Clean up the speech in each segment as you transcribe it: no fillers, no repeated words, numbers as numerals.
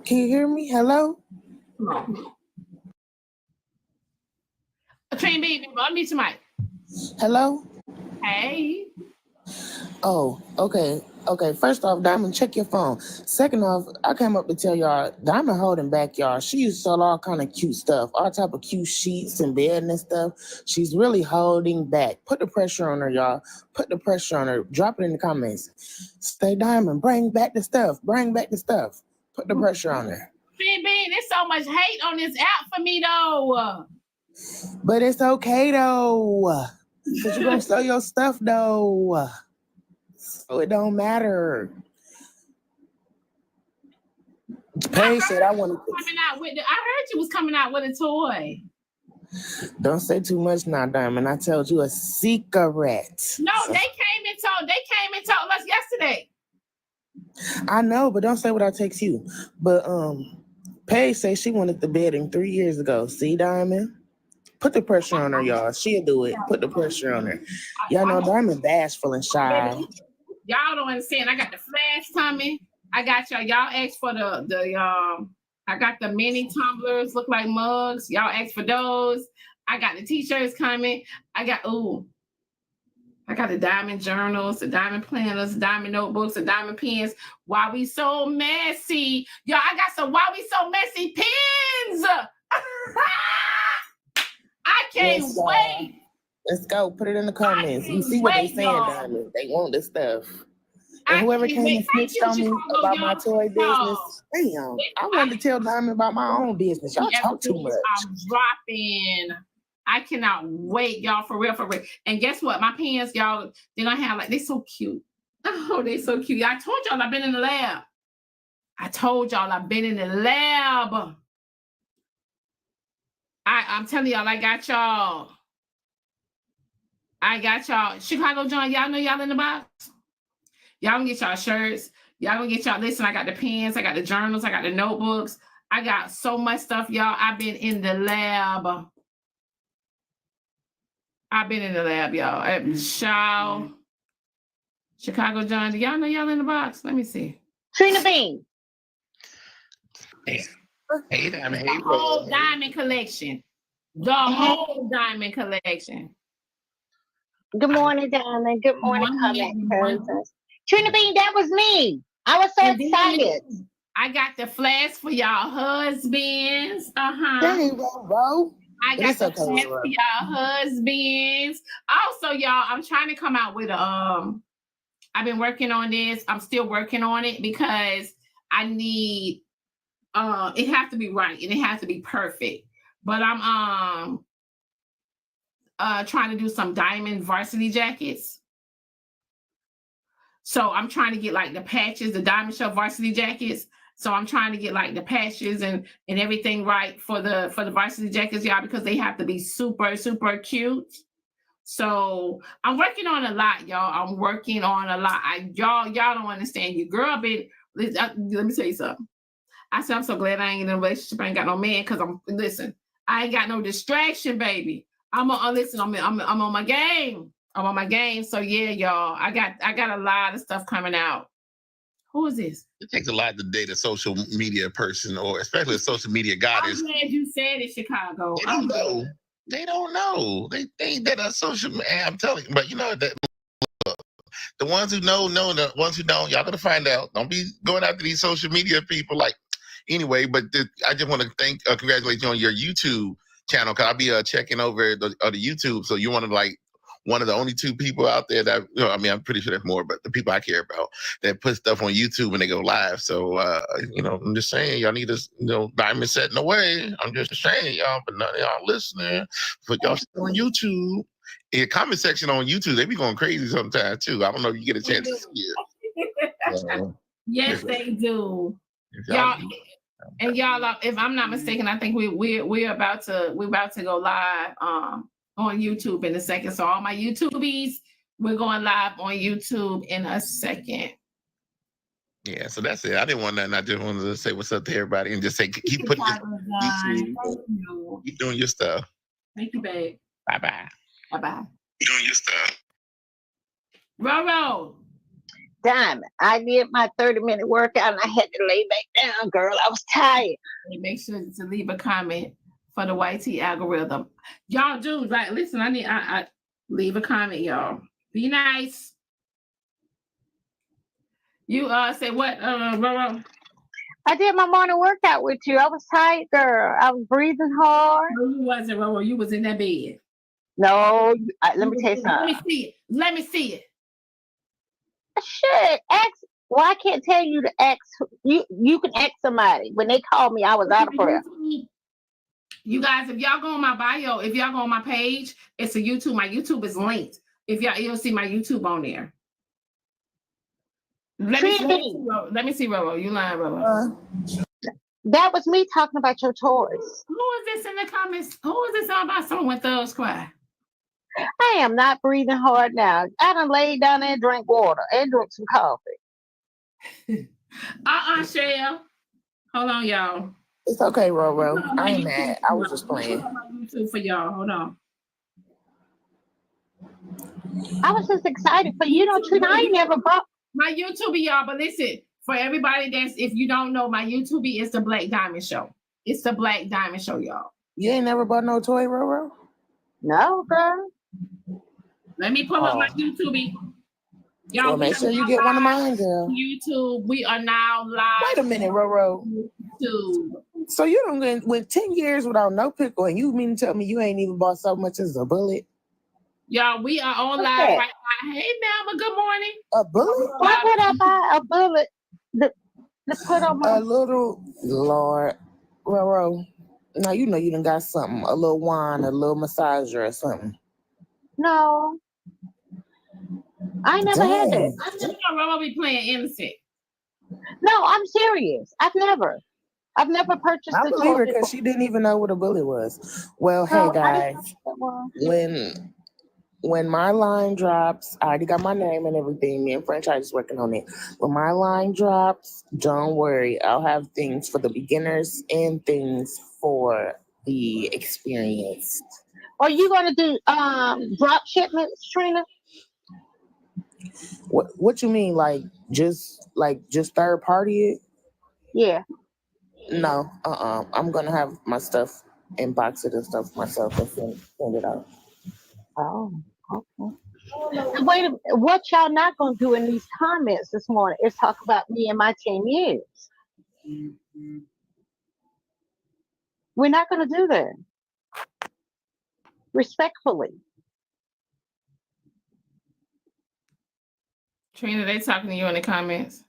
Can you hear me? Hello? Train baby, unmute your mic. Hello? Hey. Oh, okay. Okay, first off, Diamond, check your phone. Second off, I came up to tell y'all, Diamond holding back, y'all. She used to sell all kind of cute stuff, all type of cute sheets and bed and stuff. She's really holding back. Put the pressure on her, y'all. Put the pressure on her. Drop it in the comments. Say, Diamond, bring back the stuff. Bring back the stuff. Put the pressure on her. Bean, there's so much hate on this app for me, though. But it's okay, though. Because you're going to sell your stuff, though. So it don't matter. Paige said I wanted I heard you was coming out with a toy. Don't say too much now, Diamond. I told you a secret. No, they came and told us yesterday. I know, but don't say what I text you. But Paige said she wanted the bedding 3 years ago. See, Diamond? Put the pressure on her, y'all. She'll do it. Put the pressure on her. Y'all know Diamond bashful and shy. Y'all don't understand. I got the flash coming. I got y'all. Y'all asked for I got the mini tumblers, look like mugs. Y'all asked for those. I got the t-shirts coming. I got the diamond journals, the diamond planners, the diamond notebooks, the diamond pens. Why we so messy? Y'all, I got some why we so messy pens. I can't wait. Let's go. Put it in the comments. You see what they saying, Diamond. They want this stuff. And whoever came and snitched on me about my toy business, damn, I wanted to tell Diamond about my own business. Y'all talk too much. I'm dropping. I cannot wait, y'all, for real. And guess what? My pants, y'all, they're gonna have they so cute. Oh, they so cute. I told y'all I've been in the lab. I'm telling y'all, I got y'all. Chicago John, y'all know y'all in the box. Y'all gonna get y'all shirts. Y'all gonna get y'all, listen, I got the pens, I got the journals, I got the notebooks. I got so much stuff, y'all. I've been in the lab, y'all. At Chicago John, do y'all know y'all in the box? Let me see. Trina Bean. Hey, Diamond. The whole diamond collection. The whole diamond collection. Good morning, Diamond. Good morning, cousins. Trina Bean, that was me. I was so excited. I got the flash for y'all husbands. Dang, bro. I got the flash for y'all husbands. Also, y'all, I'm trying to come out with I've been working on this. I'm still working on it because I need it has to be right and it has to be perfect. But I'm trying to do some diamond varsity jackets. So I'm trying to get like the patches, the diamond show varsity jackets. So I'm trying to get like the patches and everything right for the varsity jackets, y'all, because they have to be super, super cute. So I'm working on a lot, y'all. I'm working on a lot. Y'all don't understand. Your girl been, let me tell you something. I said, I'm so glad I ain't in a relationship. I ain't got no man because I ain't got no distraction, baby. I'm on my game. I'm on my game. So yeah, y'all, I got a lot of stuff coming out. Who is this? It takes a lot to date a social media person, or especially a social media goddess. I'm glad you said it, Chicago. They don't know. They don't know. They ain't that a social media. I'm telling you, but you know that the ones who know. The ones who don't, y'all gonna find out. Don't be going after these social media people. Like anyway, but I just want to congratulate you on your YouTube channel, because I'll be checking over the YouTube. So you're one of the only two people out there that, I'm pretty sure there's more, but the people I care about that put stuff on YouTube when they go live. So, I'm just saying, y'all need to, Diamond setting away. I'm just saying, y'all, but none of y'all listening. Put y'all on YouTube. In the comment section on YouTube, they be going crazy sometimes too. I don't know if you get a chance to see it. Yes, they do. Y'all, and y'all, if I'm not mistaken, I think we're about to go live on YouTube in a second. So all my YouTubies, we're going live on YouTube in a second. Yeah, so that's it. I didn't want nothing. I just wanted to say what's up to everybody and just say keep putting keep doing your stuff. Thank you, babe. Bye-bye. Bye-bye. Keep doing your stuff. Roro. Diamond, I did my 30-minute workout and I had to lay back down, girl. I was tired. Make sure to leave a comment for the YT algorithm. Y'all do, like, listen, I leave a comment, y'all. Be nice. You say what, Roro? I did my morning workout with you. I was tired, girl. I was breathing hard. No, you wasn't, Roro. You was in that bed. No, let me tell you something. Let me see it. Let me see it. Shit, ask. Well, I can't tell you to ask. You can ask somebody. When they called me, I was out of breath. You guys, if y'all go on my bio, if y'all go on my page, it's a YouTube. My YouTube is linked. If you'll see my YouTube on there. Let me see, Roro. You lying, Roro. That was me talking about your toys. Who is this in the comments? Who is this all about someone when thugs cry? I am not breathing hard now. I done laid down there and drank water and drink some coffee. Shell. Hold on, y'all. It's okay, Roro. I ain't mad. I was just playing. YouTube for y'all. Hold on. I was just excited for you. Trina, I ain't never bought my YouTube, y'all. But listen, for everybody if you don't know, my YouTube is the Blaqqdiamond Show. It's the Blaqqdiamond Show, y'all. You ain't never bought no toy, Roro? No, girl. Let me pull up my YouTube. Y'all, well, make sure you get one of mine, girl. YouTube, we are now live. Wait a minute, Roro. YouTube. So you don't went 10 years without no pickle, and you mean to tell me you ain't even bought so much as a bullet? Y'all, we are on live right now. Hey, Mama, good morning. A bullet? Why would I buy a bullet to put on my... A little, Lord, Roro. Now you know you done got something, a little wine, a little massager or something. No. I never had that. I just know Roro be playing innocent. No, I'm serious. I've never purchased I believe her because she didn't even know what a bullet was. Well, hey guys, when my line drops, I already got my name and everything. Me and Franchise is working on it. When my line drops, don't worry. I'll have things for the beginners and things for the experienced. Are you going to do drop shipments, Trina? What you mean? Like just third party it? Yeah. No, I'm gonna have my stuff and box it and stuff myself and send it out. Oh, okay. Wait a minute. What y'all not gonna do in these comments this morning is talk about me and my 10 years. We're not gonna do that. Respectfully. Trina, they talking to you in the comments.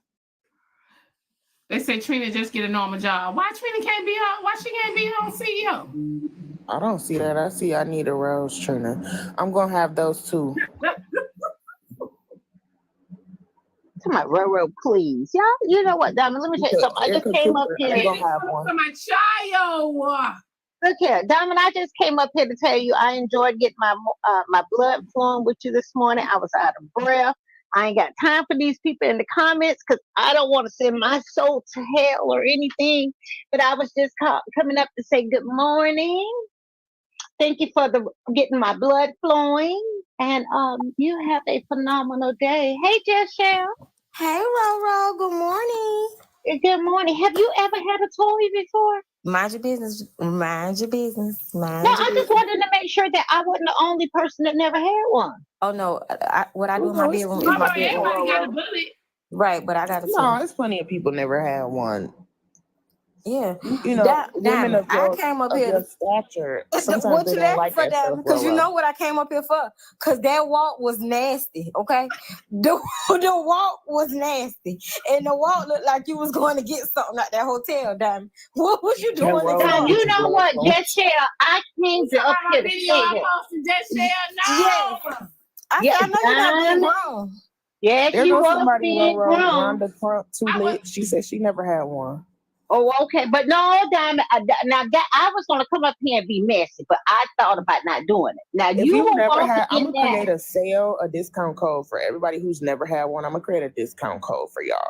They say Trina just get a normal job. Why Trina can't be on? Why she can't be on CEO? I don't see that. I see I need a Rose Trina. I'm gonna have those too. To my Roro, please. Y'all, you know what, Diamond? Let me tell you something. I just came up here. I'm gonna have one. For my child. Look here, Diamond, I just came up here to tell you I enjoyed getting my blood flowing with you this morning. I was out of breath. I ain't got time for these people in the comments because I don't want to send my soul to hell or anything. But I was just coming up to say good morning. Thank you for getting my blood flowing. And you have a phenomenal day. Hey, Jeshelle. Hey, Roro. Good morning. Good morning. Have you ever had a toy before? Mind your business. Mind your business. I just wanted to make sure that I wasn't the only person that never had one. Oh no! What I do in my bedroom is my bedroom. Everybody got a bullet. Right, but I got a No, it's plenty of people never had one. Yeah, you know, women of your, I came up of here. Your stature. Sometimes What they you don't like for that because you know what I came up here for? Because that walk was nasty. Okay, the walk was nasty, and the walk looked like you was going to get something at that hotel. Damn, what was you doing? You know what, Jeshelle? I came up here to say that. Yes. I know you got me wrong. Yes, there you goes was somebody being wrong. Rhonda Trump too lit. She said she never had one. Oh, okay, but no, Diamond. Now that I was gonna come up here and be messy, but I thought about not doing it. Now if you never had, I'm gonna create a sale, a discount code for everybody who's never had one. I'm gonna create a discount code for y'all.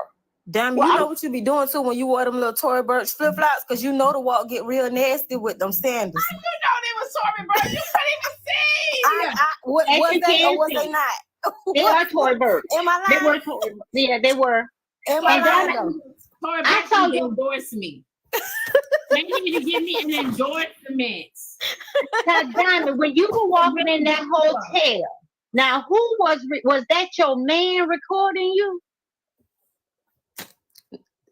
Damn, you know what you be doing too when you wear them little Tory Burch flip flops, because you know the walk get real nasty with them sandals. I know they was Tory Burch. You couldn't even see. Was they or was they not? They are toy birds. Am I They lying? were toy. Yeah, they were. Am I And lying then though? Tori I saw Blackman you. endorse me. They need to give me an endorsement. Now, Diamond, when you were walking in that hotel, now who was that your man recording you?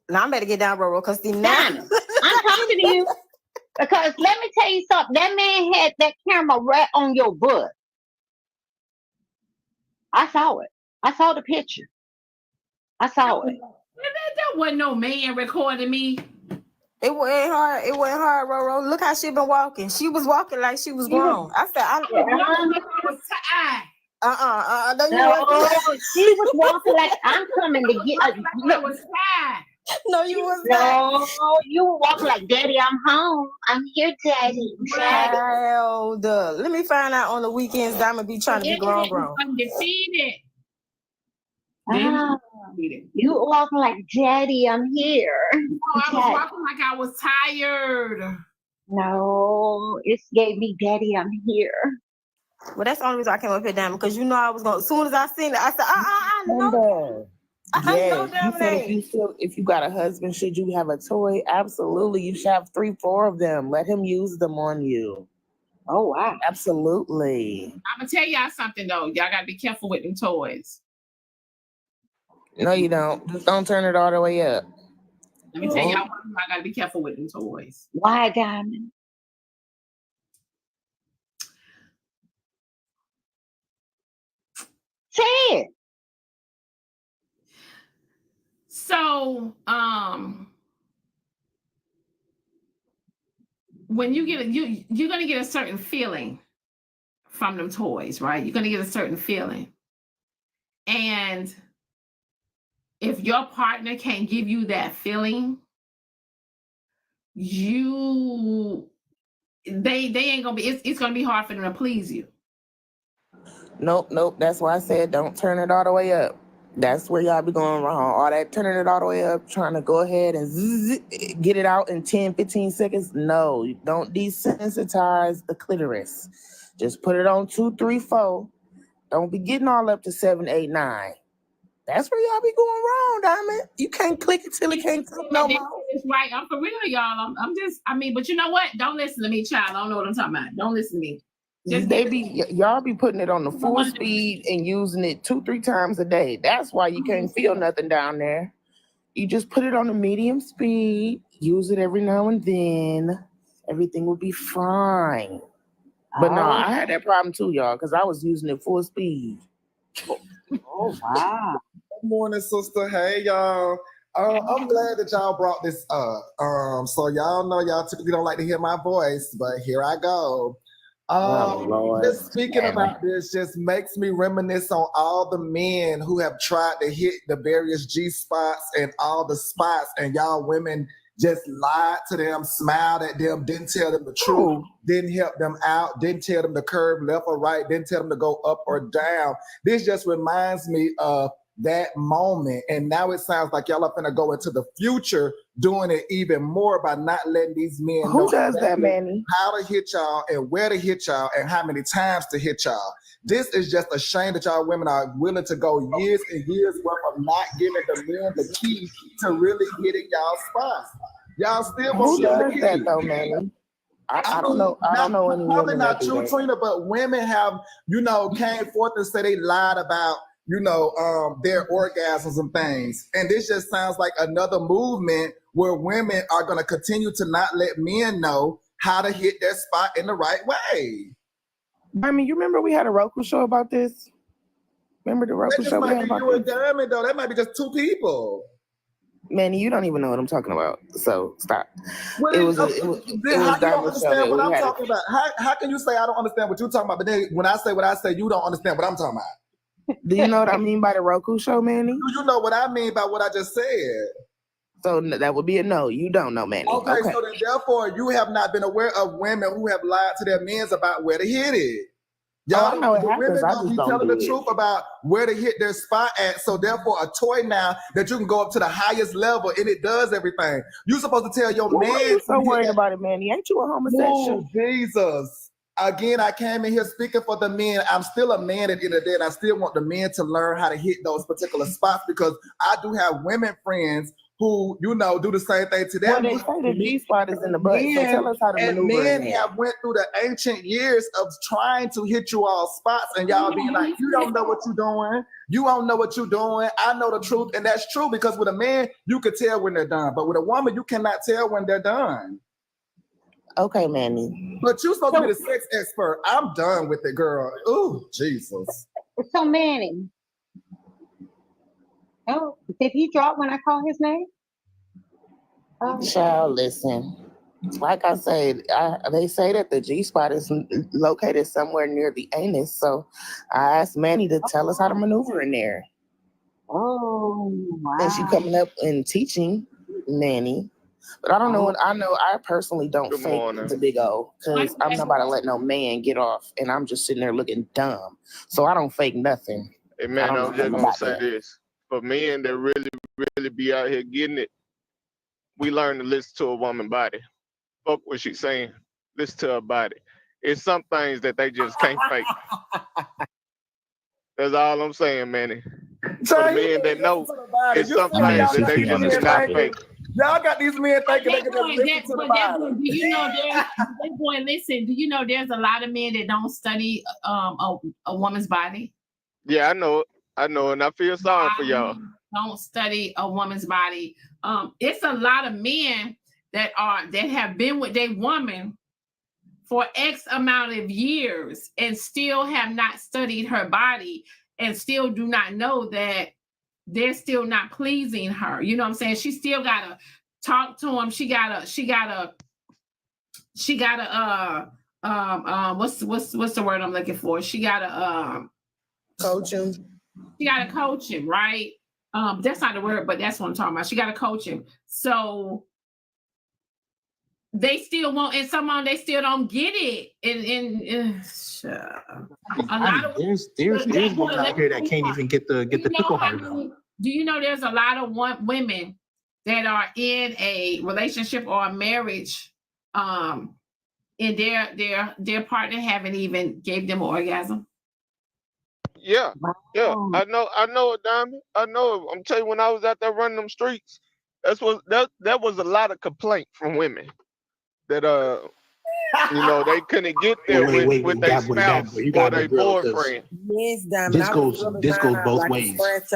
Now I'm better get down, Roro, because see now. Diamond, I'm talking to you because let me tell you something. That man had that camera right on your butt. I saw it. I saw the picture. I saw it. There wasn't no man recording me. It wasn't hard. It wasn't hard, Roro. Look how she been walking. She was walking like she was grown. I said, I was tired. No, you No, wasn't. she was walking like I'm coming to get. I Look, was tired. No, you was not. no, you were walking like, Daddy, I'm home. I'm here, Daddy. Daddy. Child, let me find out on the weekends. Diamond be trying to be grown. Undefeated. Ah, you were walking like, Daddy, I'm here. No, I was walking like I was tired. No, it gave me, Daddy, I'm here. Well, that's the only reason I came up here, Diamond, because you know I was going. As soon as I seen it, I said, no. Yes, you said if you got a husband, should you have a toy? Absolutely, you should have 3, 4 of them. Let him use them on you. Oh wow, absolutely. I'm gonna tell y'all something though. Y'all gotta be careful with them toys. No, you don't. Just don't turn it all the way up. Let me tell y'all, I gotta be careful with them toys. Why, Diamond? Say it. So, when you get you're gonna get a certain feeling from them toys, right? You're gonna get a certain feeling, and if your partner can't give you that feeling, they ain't gonna be. It's gonna be hard for them to please you. Nope. That's why I said don't turn it all the way up. That's where y'all be going wrong. All that turning it all the way up, trying to go ahead and get it out in 10, 15 seconds. No, don't desensitize the clitoris. Just put it on 2, 3, 4. Don't be getting all up to 7, 8, 9. That's where y'all be going wrong, Diamond. You can't click it till it can't click no more. It's right. I'm for real, y'all. I'm just, but you know what? Don't listen to me, child. I don't know what I'm talking about. Don't listen to me. Y'all be putting it on the full speed and using it 2, 3 times a day. That's why you can't feel nothing down there. You just put it on the medium speed, use it every now and then. Everything will be fine. But no, I had that problem too, y'all, because I was using it full speed. Oh wow. Good morning, sister. Hey, y'all. I'm glad that y'all brought this up. So y'all know y'all typically don't like to hear my voice, but here I go. Just speaking about this just makes me reminisce on all the men who have tried to hit the various G spots and all the spots, and y'all women just lied to them, smiled at them, didn't tell them the truth, didn't help them out, didn't tell them to curve left or right, didn't tell them to go up or down. This just reminds me of that moment, and now it sounds like y'all are gonna go into the future doing it even more by not letting these men Who know does that, Manny? how to hit y'all and where to hit y'all and how many times to hit y'all. This is just a shame that y'all women are willing to go years and years worth of not giving the men the key to really hitting y'all spots. Y'all still Who won't does that though, Manny? I don't know. I don't know any probably women not that do true, that. Trina, but women have, came forth and said they lied about, their orgasms and things. And this just sounds like another movement where women are going to continue to not let men know how to hit their spot in the right way. I mean, you remember we had a Roku show about this? Remember the Roku show we had about you and this? Diamond, though. That might be just 2 people. Manny, you don't even know what I'm talking about. So stop. Well, It was how you don't understand what I'm talking about? How can you say I don't understand what you're talking about? But then when I say what I say, you don't understand what I'm talking about. Do you know what I mean by the Roku show, Manny? Do you know what I mean by what I just said? So that would be a no. You don't know, Manny. Okay. So then therefore you have not been aware of women who have lied to their men about where to hit it. Y'all know it the happens. women I don't just be don't telling do the it. truth about where to hit their spot at. So therefore a toy now that you can go up to the highest level and it does everything. You're supposed to tell your man. Why are you so worried about it, Manny? Ain't you a homosexual? Oh, Jesus. again, I came in here speaking for the men. I'm still a man at the end of the day, and I still want the men to learn how to hit those particular spots because I do have women friends who, you know, do the same thing to them. Well, they say the G spot is in the butt. So tell us how to And maneuver men in there. have went through the ancient years of trying to hit you all spots, and y'all being like, you don't know what you're doing. You don't know what you're doing. I know the truth, and that's true because with a man, you could tell when they're done, but with a woman, you cannot tell when they're done. Okay, Manny. But you're supposed to be the sex expert. I'm done with it, girl. Ooh, Jesus. So Manny. Oh, did he drop when I called his name? Child, listen. Like I said, they say that the G spot is located somewhere near the anus. So I asked Manny to tell us how to maneuver in there. Oh, wow. And she coming up and teaching Manny. But I don't know what I know. I personally don't Good fake morning. the big O because I'm not about to let no man get off, and I'm just sitting there looking dumb. So I don't fake nothing. Hey man, I don't I'm know just nothing gonna about say that. this. For men that really be out here getting it, we learn to listen to a woman's body. Fuck what she's saying. Listen to her body. It's some things that they just can't fake. That's all I'm saying, Manny. For the men that know, it's some things that they just cannot fake. Y'all got these men thinking they can just listen to the body. Do you know boy, listen, do you know there's a lot of men that don't study a woman's body? Yeah, I know it. I know, and I feel sorry for y'all. Don't study a woman's body. It's a lot of men that have been with their woman for X amount of years and still have not studied her body and still do not know that they're still not pleasing her. You know what I'm saying? She still gotta talk to him. She gotta what's the word I'm looking for? She gotta coach him. She gotta coach him, right? That's not the word, but that's what I'm talking about. She gotta coach him. So they still won't, and some of them they still don't get it. A lot of there's women out here that can't even get the pickle hard. Do you know there's a lot of women that are in a relationship or a marriage, and their partner haven't even gave them an orgasm? Yeah, I know it, Diamond. I know it. I'm telling you, when I was out there running them streets, that was a lot of complaint from women that they couldn't get there with their spouse or their boyfriend. Yes, Diamond. This goes both ways. It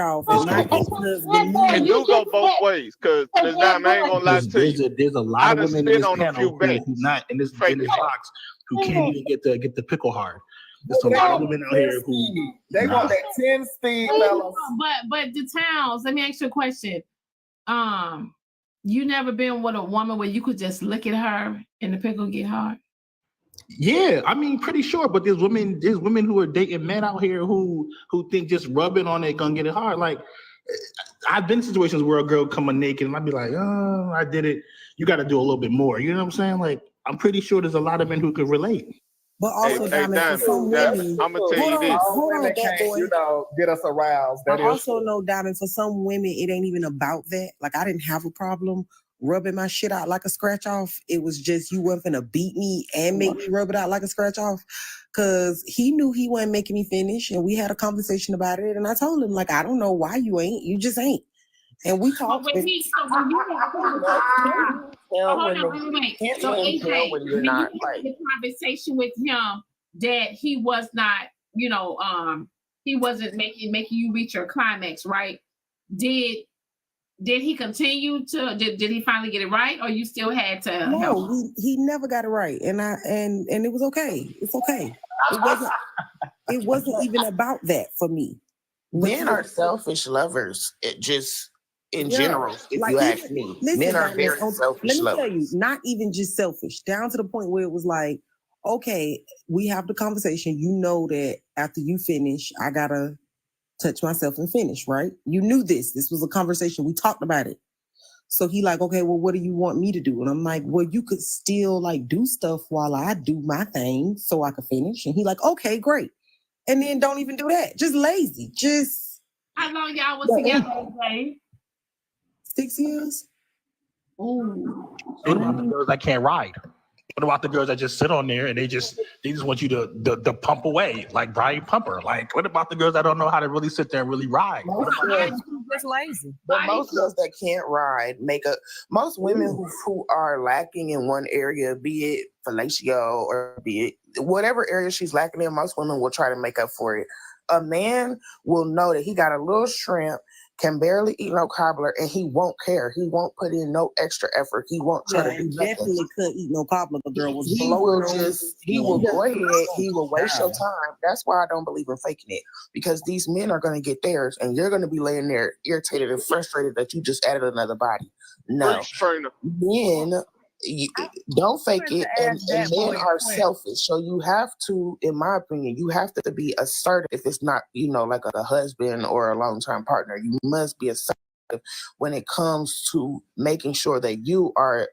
do go both ways, because Diamond, I ain't gonna lie to you. There's a lot of women in this panel who not in this box who can't even get the pickle hard. There's a lot of women out here who they want that 10 speed, fellas. But the towns, let me ask you a question. You never been with a woman where you could just look at her and the pickle get hard? Yeah, I mean, pretty sure. But there's women who are dating men out here who think just rubbing on it gonna get it hard. Like, I've been in situations where a girl come in naked and I'd be like, oh, I did it. You got to do a little bit more. You know what I'm saying? Like, I'm pretty sure there's a lot of men who could relate. But also, Diamond, for some women, I'm gonna tell you this. Hold on, that boy. Get us aroused. I also know, Diamond, for some women, it ain't even about that. Like, I didn't have a problem rubbing my shit out like a scratch off. It was just you wasn't finna beat me and make me rub it out like a scratch off. Cause he knew he wasn't making me finish, and we had a conversation about it. And I told him, like, I don't know why you ain't. You just ain't. And we talked. So AJ, when you had the conversation with him that he was not, he wasn't making you reach your climax, right? Did he continue to? Did he finally get it right, or you still had to? No, he never got it right, and it was okay. It's okay. It wasn't even about that for me. Men are selfish lovers. It just. In general, if you ask me, men are very selfish. Let me tell you, not even just selfish, down to the point where it was like, okay, we have the conversation. You know that after you finish, I gotta touch myself and finish, right? You knew this. This was a conversation. We talked about it. So he like, okay, well, what do you want me to do? And I'm like, well, you could still like do stuff while I do my thing so I could finish. And he like, okay, great. And then don't even do that. Just lazy. Just. How long y'all was together, Dave? 6 years. Ooh. Girls I can't ride. What about the girls that just sit on there and they just want you to pump away, like Brian Pumper? Like, what about the girls that don't know how to really sit there and really ride? Just lazy. But most girls that can't ride most women who are lacking in one area, be it fellatio or be it whatever area she's lacking in, most women will try to make up for it. A man will know that he got a little shrimp, can barely eat no cobbler, and he won't care. He won't put in no extra effort. He won't try to do nothing. Definitely couldn't eat no cobbler. The girl was He will go ahead. He will waste your time. That's why I don't believe in faking it, because these men are going to get theirs, and you're going to be laying there irritated and frustrated that you just added another body. No, men, don't fake it, and men are selfish. So you have to, in my opinion, you have to be assertive. If it's not, like a husband or a long-term partner, you must be assertive when it comes to making sure that you are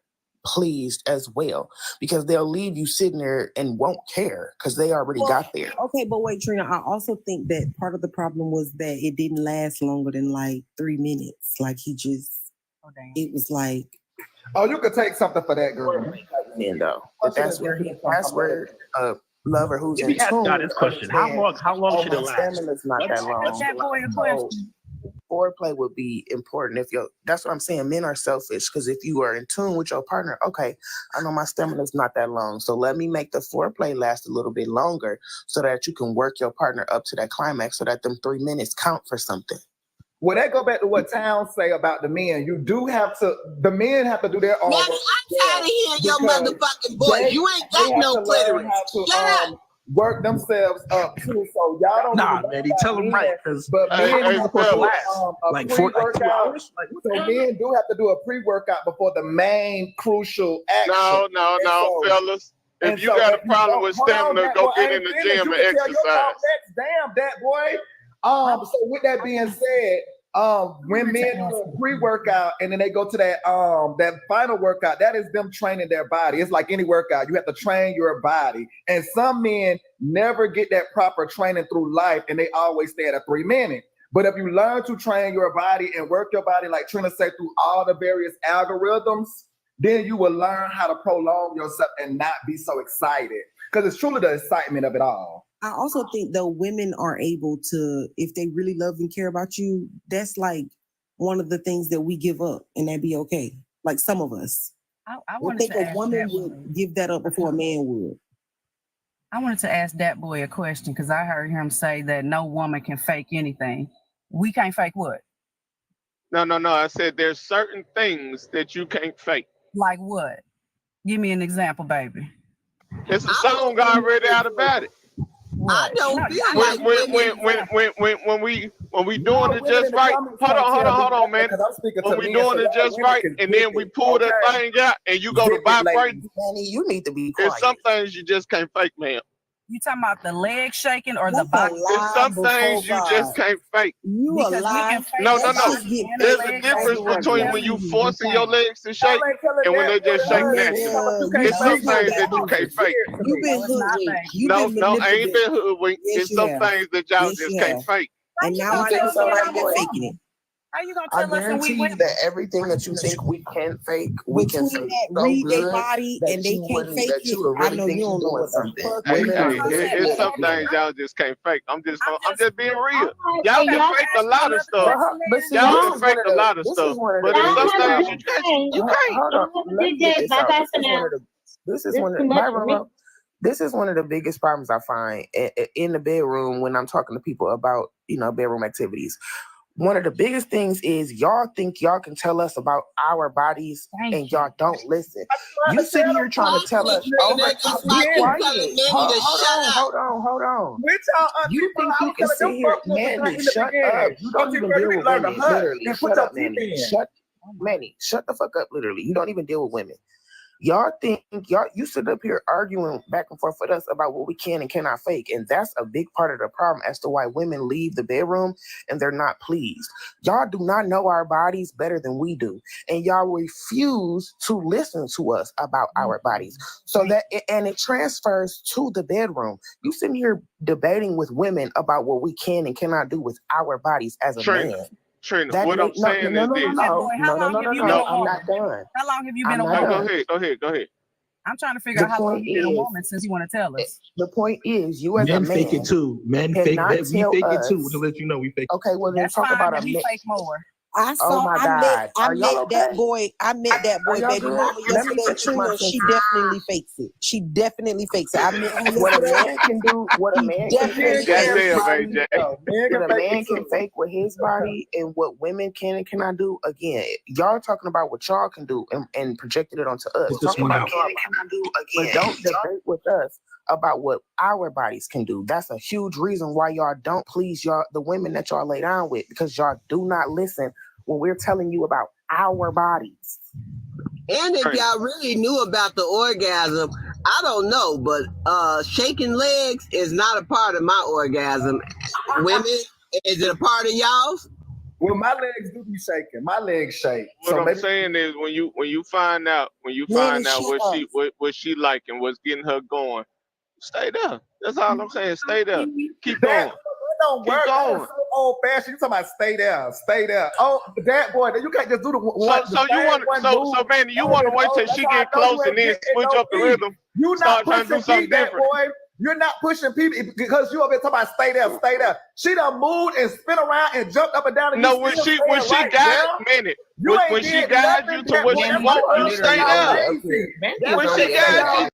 pleased as well, because they'll leave you sitting there and won't care because they already got there. Okay, but wait, Trina, I also think that part of the problem was that it didn't last longer than like 3 minutes. Like it was like, oh, you could take something for that, girl. That's where lover who's in tune. This question: How long should it last? Stamina's not that long. That boy a question. Foreplay would be important that's what I'm saying. Men are selfish, because if you are in tune with your partner, okay, I know my stamina's not that long, so let me make the foreplay last a little bit longer so that you can work your partner up to that climax, so that them 3 minutes count for something. Well, that go back to what Towns say about the men. The men have to do their own work. I'm tired of hearing your motherfucking voice. You ain't got no clitoris. Shut up. Work themselves up too, so y'all don't. Nah, man, tell them right, because but men have to do like 2 hours. So men do have to do a pre-workout before the main crucial action. No, fellas. If you got a problem with stamina, go get in the gym and exercise. Damn, that boy. So with that being said, when men do a pre-workout and then they go to that final workout, that is them training their body. It's like any workout. You have to train your body. And some men never get that proper training through life, and they always stay at a 3 minute. But if you learn to train your body and work your body, like Trina said, through all the various algorithms, then you will learn how to prolong yourself and not be so excited. Because it's truly the excitement of it all. I also think though women are able to, if they really love and care about you, that's like one of the things that we give up, and that'd be okay. Like some of us. I think a woman would give that up before a man would. I wanted to ask that boy a question, because I heard him say that no woman can fake anything. We can't fake what? No. I said there's certain things that you can't fake. Like what? Give me an example, baby. It's a song already out about it. I don't feel when we doing it just right. Hold on, man. When we doing it just right, and then we pull that thing out, and you go to vibrate. Manny, you need to be quiet. There's some things you just can't fake, man. You talking about the leg shaking or the body? There's some things you just can't fake. You a lie. No. There's a difference between when you forcing your legs to shake and when they just shake naturally. It's some things that you can't fake. You been hoodwinked. No, I ain't been hoodwinked. It's some things that y'all just can't fake. And now I know somebody been faking it. How you gonna I tell us when guarantee we you that everything that you think we can fake, we can fake. Read their body and they can't fake it. I know you don't know what something. It's some things y'all just can't fake. I'm just being real. Y'all can fake a lot of stuff. Y'all can fake a lot of stuff, but in some things you can't. Hold on. This is one of the biggest problems I find in the bedroom when I'm talking to people about bedroom activities. One of the biggest things is y'all think y'all can tell us about our bodies and y'all don't listen. You sit here trying to tell us, be quiet. Hold on. You think you can sit here, Manny, shut up. You don't even deal with women, literally. Shut up, Manny. Shut the fuck up, literally. You don't even deal with women. You sit up here arguing back and forth with us about what we can and cannot fake. And that's a big part of the problem as to why women leave the bedroom and they're not pleased. Y'all do not know our bodies better than we do. And y'all refuse to listen to us about our bodies. So it transfers to the bedroom. You sitting here debating with women about what we can and cannot do with our bodies as a man. Trina, what I'm saying is this. No, I'm not done. How long have you been a woman? Go ahead. I'm trying to figure out how long you've been a woman since you want to tell us. The point is, you as a Men man fake it too. Men fake cannot it. We tell fake it us- too. To let you know, we fake. Okay, well then That's talk fine, about but a we man. fake more. I saw. Oh my I God. met Are y'all that okay? boy. I met that boy Are y'all baby good? mama Let me yesterday, fix Trina, my and she sense. definitely fakes it. She definitely fakes it. I met her What a yesterday. man can do, what a He man can definitely fake with his Goddamn, body, AJ. what a man can fake with his body, and what women can and cannot do. Again, y'all talking about what y'all can do and projected it onto us. Put this Talk one about out. what y'all cannot do again. But don't debate with us about what our bodies can do. That's a huge reason why y'all don't please y'all the women that y'all lay down with, because y'all do not listen when we're telling you about our bodies. And if y'all really knew about the orgasm, I don't know, but shaking legs is not a part of my orgasm. Women, is it a part of y'all's? Well, my legs do be shaking. My legs shake. What I'm saying is when you find out what she like and what's getting her going, stay there. That's all I'm saying. Stay there. Keep going. Don't Keep work. going. That's so old fashioned. You talking about stay there, stay there. Oh, that boy, you can't just do the one. So you want so man, you want to wait till she get close and then switch up the rhythm. You Start not trying to do pushing something that different. boy. You're not pushing people because you over there talking about stay there, stay there. She done moved and spin around and jumped up and down. And No, when she guides when she guides you to what she wants, you stay there. When she guides you.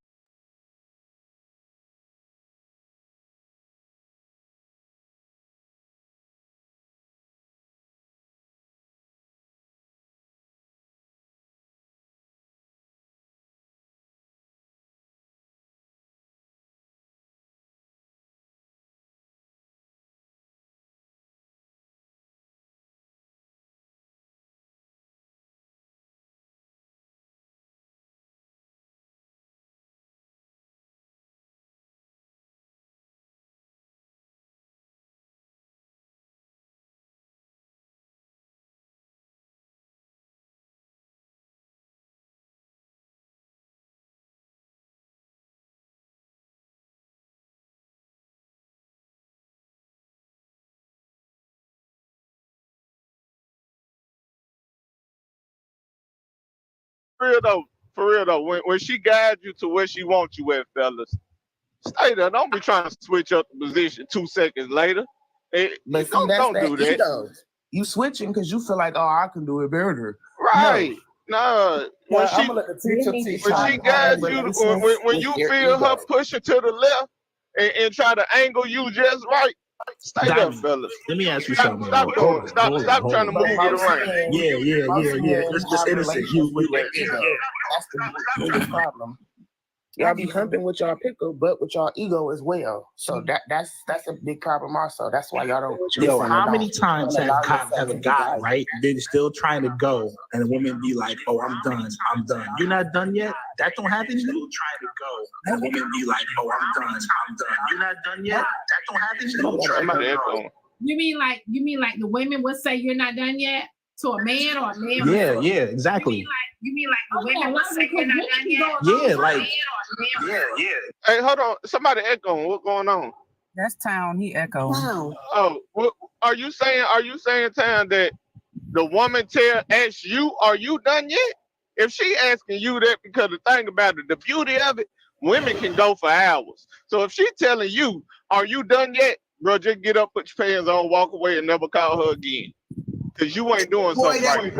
For real though, when she guides you to where she wants you at, fellas, stay there. Don't be trying to switch up the position 2 seconds later. But see, Don't do that. ego. You switching because you feel like, oh, I can do it better. Right. No. When I'm she gonna let the teacher teach. when she guides you, when you feel her pushing to the left and try to angle you just right, stay there, Diamond, fellas. let me ask you something. Stop trying to move it around. Yeah. That's innocent. You That's the biggest problem. Y'all be humping with y'all pickle, but with y'all ego as well. So that's a big problem also. That's why y'all don't. Yo, how many times have a guy, right, been still trying to go, and a woman be like, "Oh, I'm done. You're not done yet. That don't happen. Still trying to go, and a woman be like, "Oh, I'm done. You're not done yet. That don't happen." Still trying to go. You mean like the women would say you're not done yet to a man, or a man? Yeah, exactly. You mean like the women would say you're not done yet? Yeah, like yeah. Hey, hold on. Somebody echoing. What's going on? That's Town. He echoed. Wow. Oh, what, are you saying, Town, that the woman asks you, are you done yet? If she asking you that, because the thing about it, the beauty of it, women can go for hours. So if she telling you, are you done yet? Bro, just get up, put your pants on, walk away, and never call her again. Because you ain't doing something right.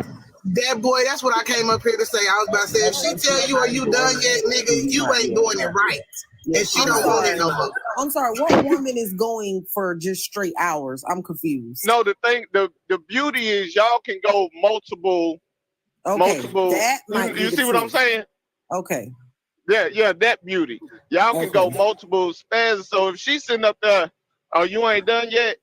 That boy, that's what I came up here to say. I was about to say, if she tell you, are you done yet, nigga, you ain't doing it right. And she don't want it no more. I'm sorry, what woman is going for just straight hours? I'm confused. No, the beauty is y'all can go multiple. That might be you see what I'm saying? Okay. Yeah, that beauty. Y'all can go multiple spans. So if she's sitting up there, oh, you ain't done yet,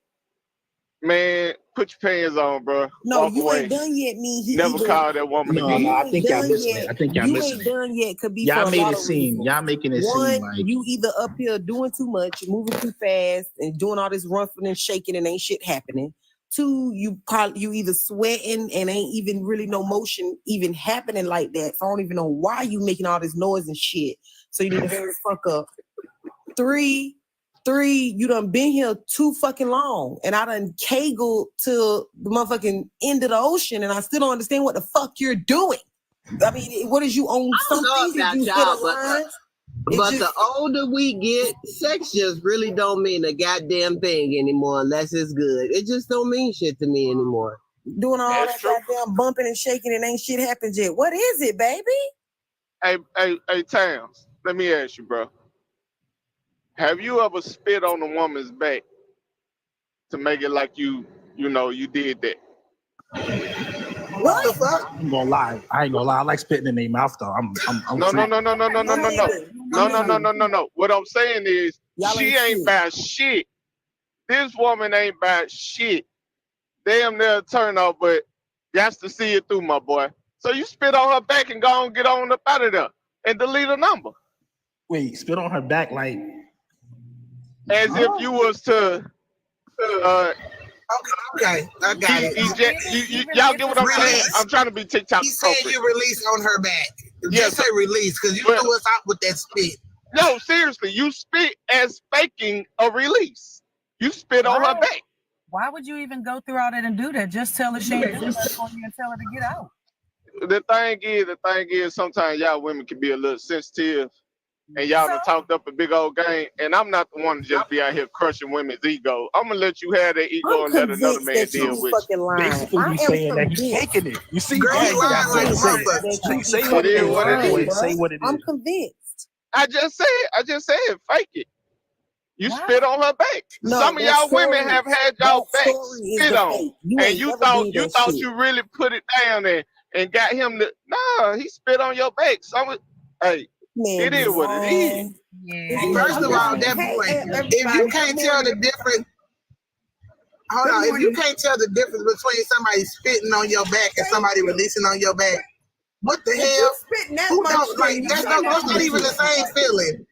man, put your pants on, bro. No, walk you away. ain't done yet. Never call that woman again. No, I think y'all missing it. You ain't done yet. Could be y'all for a made lot it of seem. reasons. Y'all making it One, seem like you either up here doing too much, moving too fast, and doing all this roughing and shaking, and ain't shit happening. Two, you either sweating and ain't even really no motion even happening like that. So I don't even know why you making all this noise and shit. So you need to hurry the fuck up. Three, you done been here too fucking long, and I done cagled to the motherfucking end of the ocean, and I still don't understand what the fuck you're doing. I mean, what is you own? I don't Some know things that about you hit y'all, a line. but the older we get, sex just really don't mean a goddamn thing anymore unless it's good. It just don't mean shit to me anymore. Doing all That's that true. goddamn bumping and shaking and ain't shit happened yet. What is it, baby? Hey, Towns, let me ask you, bro. Have you ever spit on a woman's back to make it like you did that? What the fuck? I ain't gonna lie. I like spitting in their mouth though. I'm No. free. No. What I'm saying is, Y'all she ain't ain't shit. about shit. This woman ain't about shit. Damn near a turn off, but you have to see it through, my boy. So you spit on her back and go and get on up out of there and delete a number. Wait, spit on her back like As if you was to Okay, I got it. y'all get what I'm saying? Release. I'm trying to be TikTok He said appropriate. you release on her back. Yes, Just say release, because you well, threw us out with that spit. No, seriously, you spit as faking a release. You spit on her back. Why would you even go through all that and do that? Just tell her she ain't doing that for you and tell her to get out. The thing is, sometimes y'all women can be a little sensitive, and y'all done talked up a big old game. And I'm not the one to just be out here crushing women's ego. I'm gonna let you have that ego and let another man deal with you. basically you saying that he's taking it. You see, Girl, yeah, you lying like a motherfucker. say what it is. Say what it is. I'm convinced. I just said, fake it. You spit on her back. No, Some of that y'all women story- have had y'all that back story is spit the on, fake. You and ain't you never thought did you that thought shit. you really put it down there and got him to. Nah, he spit on your back. Hey, Man, it is what it is. First of all, that boy, if you can't tell the difference, hold on, if you can't tell the difference between somebody spitting on your back and somebody releasing on your back, what the hell? Who don't like that's not even the same feeling.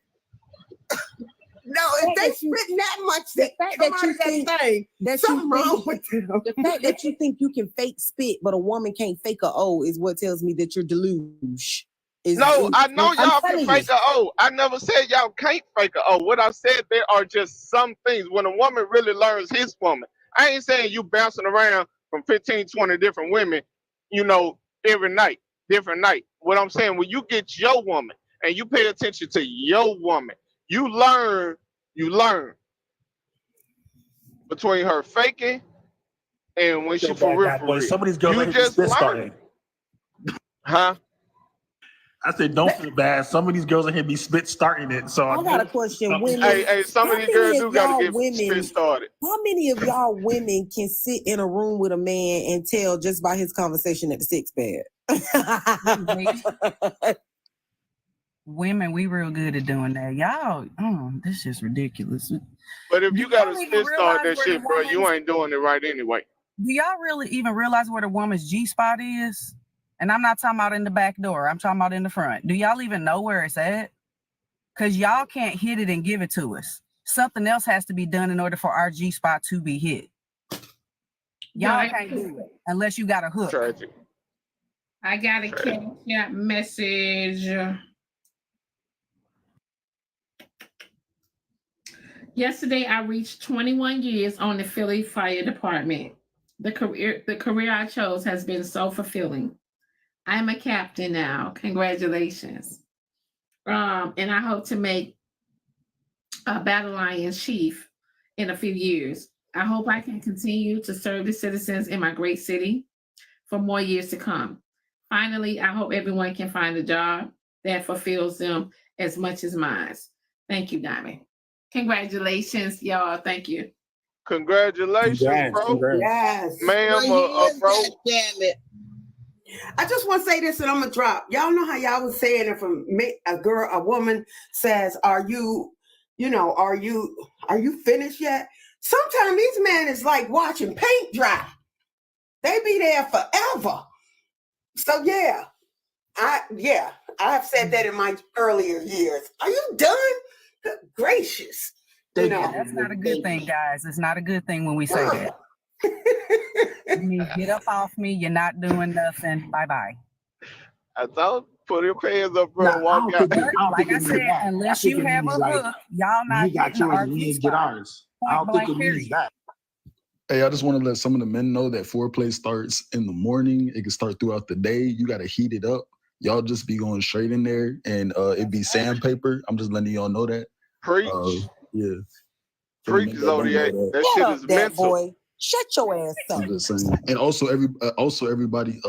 No, if they spitting that much, the fact that you think something wrong with them. The fact that you think you can fake spit, but a woman can't fake a O is what tells me that you're deluge. No, I know I'm y'all can telling fake you. a O. I never said y'all can't fake a O. What I said, there are just some things when a woman really learns his woman. I ain't saying you bouncing around from 15, 20 different women, every night, different night. What I'm saying, when you get your woman and you pay attention to your woman, you learn between her faking and when she for real, for real. Some of these girls You ain't just spit learn. starting. Huh? I said, don't feel bad. Some of these girls in here be spit starting it. So I got a question. Women, Hey, some of these girls do got to get spit started. How many of y'all women can sit in a room with a man and tell just by his conversation at the six bed? Women, we real good at doing that. Y'all, this is just ridiculous. But if you got to don't even spit start that realize where shit, the bro, you woman's- ain't doing it right anyway. Do y'all really even realize where the woman's G-spot is? And I'm not talking about in the back door. I'm talking about in the front. Do y'all even know where it's at? Because y'all can't hit it and give it to us. Something else has to be done in order for our G-spot to be hit. Y'all can't do it unless you got a hook. Tragic. I got a Cash message. Yesterday, I reached 21 years on the Philly Fire Department. The career I chose has been so fulfilling. I am a captain now. Congratulations. And I hope to make a battle lion chief in a few years. I hope I can continue to serve the citizens in my great city for more years to come. Finally, I hope everyone can find a job that fulfills them as much as mine. Thank you, Diamond. Congratulations, y'all. Thank you. Congratulations, bro. Congrats. Yes. Ma'am, bro. Damn it. I just want to say this and I'm going to drop. Y'all know how y'all was saying if a woman says, are you finished yet? Sometimes these men is like watching paint dry. They be there forever. So yeah, I've said that in my earlier years. Are you done? Good gracious. That's not a good thing, guys. It's not a good thing when we say that. You mean, get up off me. You're not doing nothing. Bye-bye. I thought, put your hands up, bro, and walk out. Like I said, unless you have a hook, y'all not you got getting yours the and we RG ain't get spot. ours. I don't think it means that. Hey, I just want to let some of the men know that foreplay starts in the morning. It can start throughout the day. You got to heat it up. y'all just be going straight in there, and it be sandpaper. I'm just letting y'all know that. Preach. Yeah. Preach, Zodiac. That Shut shit up, is that mental. boy. Shut your ass up. I'm just saying. And also everybody.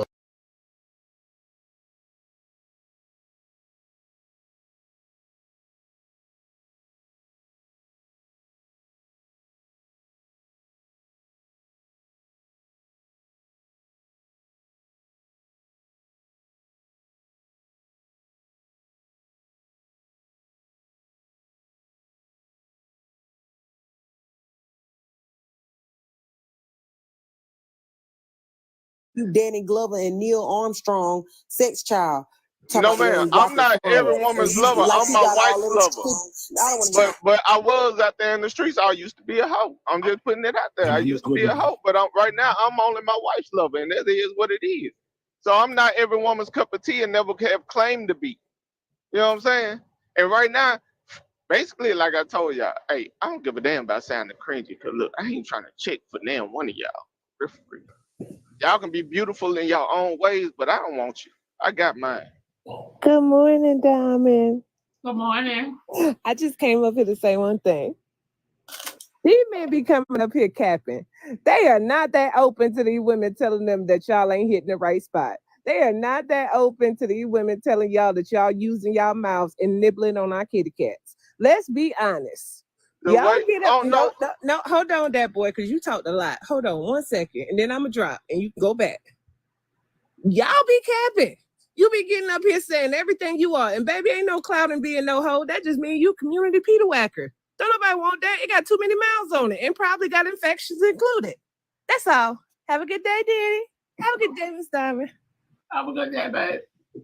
You Danny Glover and Neil Armstrong sex child. No, man, I'm not every woman's lover. I'm my wife's lover. But I was out there in the streets. I used to be a hoe. I'm just putting it out there. I used to be a hoe, but right now I'm only my wife's lover, and that is what it is. So I'm not every woman's cup of tea and never have claimed to be. You know what I'm saying? And right now, basically, like I told y'all, hey, I don't give a damn about sounding cringy, because look, I ain't trying to check for damn one of y'all. Y'all can be beautiful in your own ways, but I don't want you. I got mine. Good morning, Diamond. Good morning. I just came up here to say one thing. These men be coming up here capping. They are not that open to these women telling them that y'all ain't hitting the right spot. They are not that open to these women telling y'all that y'all using y'all mouths and nibbling on our kitty cats. Let's be honest. Y'all get up. No, hold on, that boy, because you talked a lot. Hold on 1 second, and then I'm going to drop, and you can go back. Y'all be capping. You be getting up here saying everything you are. And baby, ain't no clout in being no hoe. That just means you community Peter Whacker. Don't nobody want that. It got too many mouths on it and probably got infections included. That's all. Have a good day, Daddy. Have a good day, Miss Diamond. Have a good day, babe.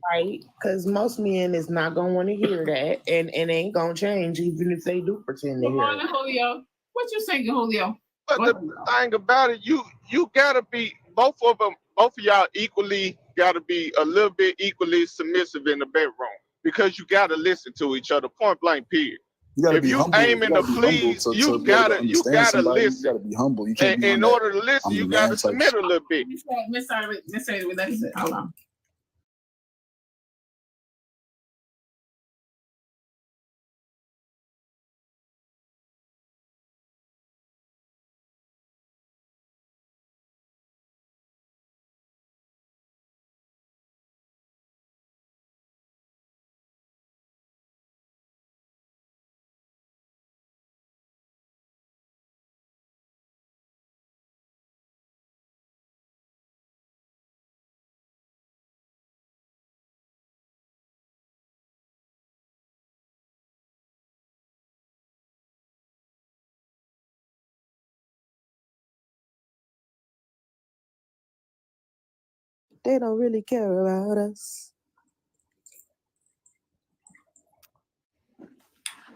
Right, because most men is not gonna want to hear that, and ain't gonna change even if they do pretend to Good hear morning, Julio. What you singing, Julio? But the thing about it, you gotta be both of y'all equally gotta be a little bit equally submissive in the bedroom, because you gotta listen to each other. Point blank, period. If you aiming to please, you gotta listen. You gotta be humble. You can't be in order to listen, you gotta submit a little bit. Miss Alexis, hold on. They don't really care about us.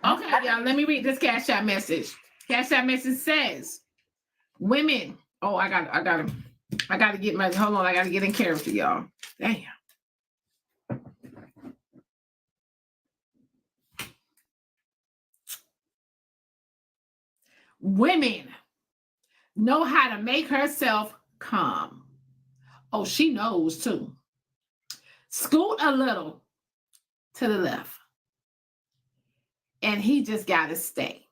Okay, y'all, let me read this Cash App message. Cash App message says, women. Oh, I gotta get my, hold on, I gotta get in character, y'all. Damn. Women know how to make herself calm. Oh, she knows too. Scoot a little to the left. And he just gotta stay.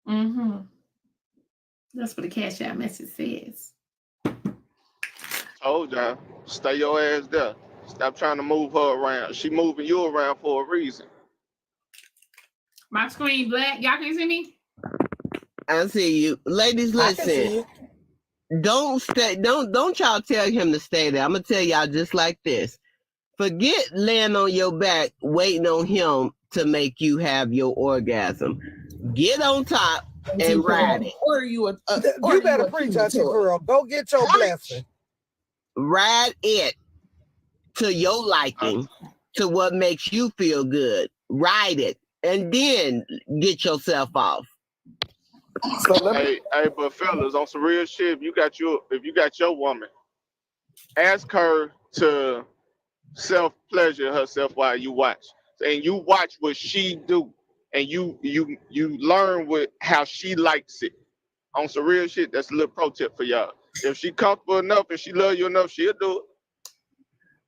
That's what the Cash App message says. Told y'all, stay your ass there. Stop trying to move her around. She moving you around for a reason. My screen black. Y'all can see me? I see you. Ladies, listen. Don't y'all tell him to stay there. I'm gonna tell y'all just like this. Forget laying on your back, waiting on him to make you have your orgasm. Get on top and ride it. Or you better preach, Auntie Pearl. Go get your blessing. Ride it to your liking, to what makes you feel good. Ride it, and then get yourself off. Hey, but fellas, on some real shit, if you got your woman, ask her to self-pleasure herself while you watch. And you watch what she do. And you learn how she likes it. On some real shit, that's a little pro tip for y'all. If she comfortable enough and she love you enough, she'll do it.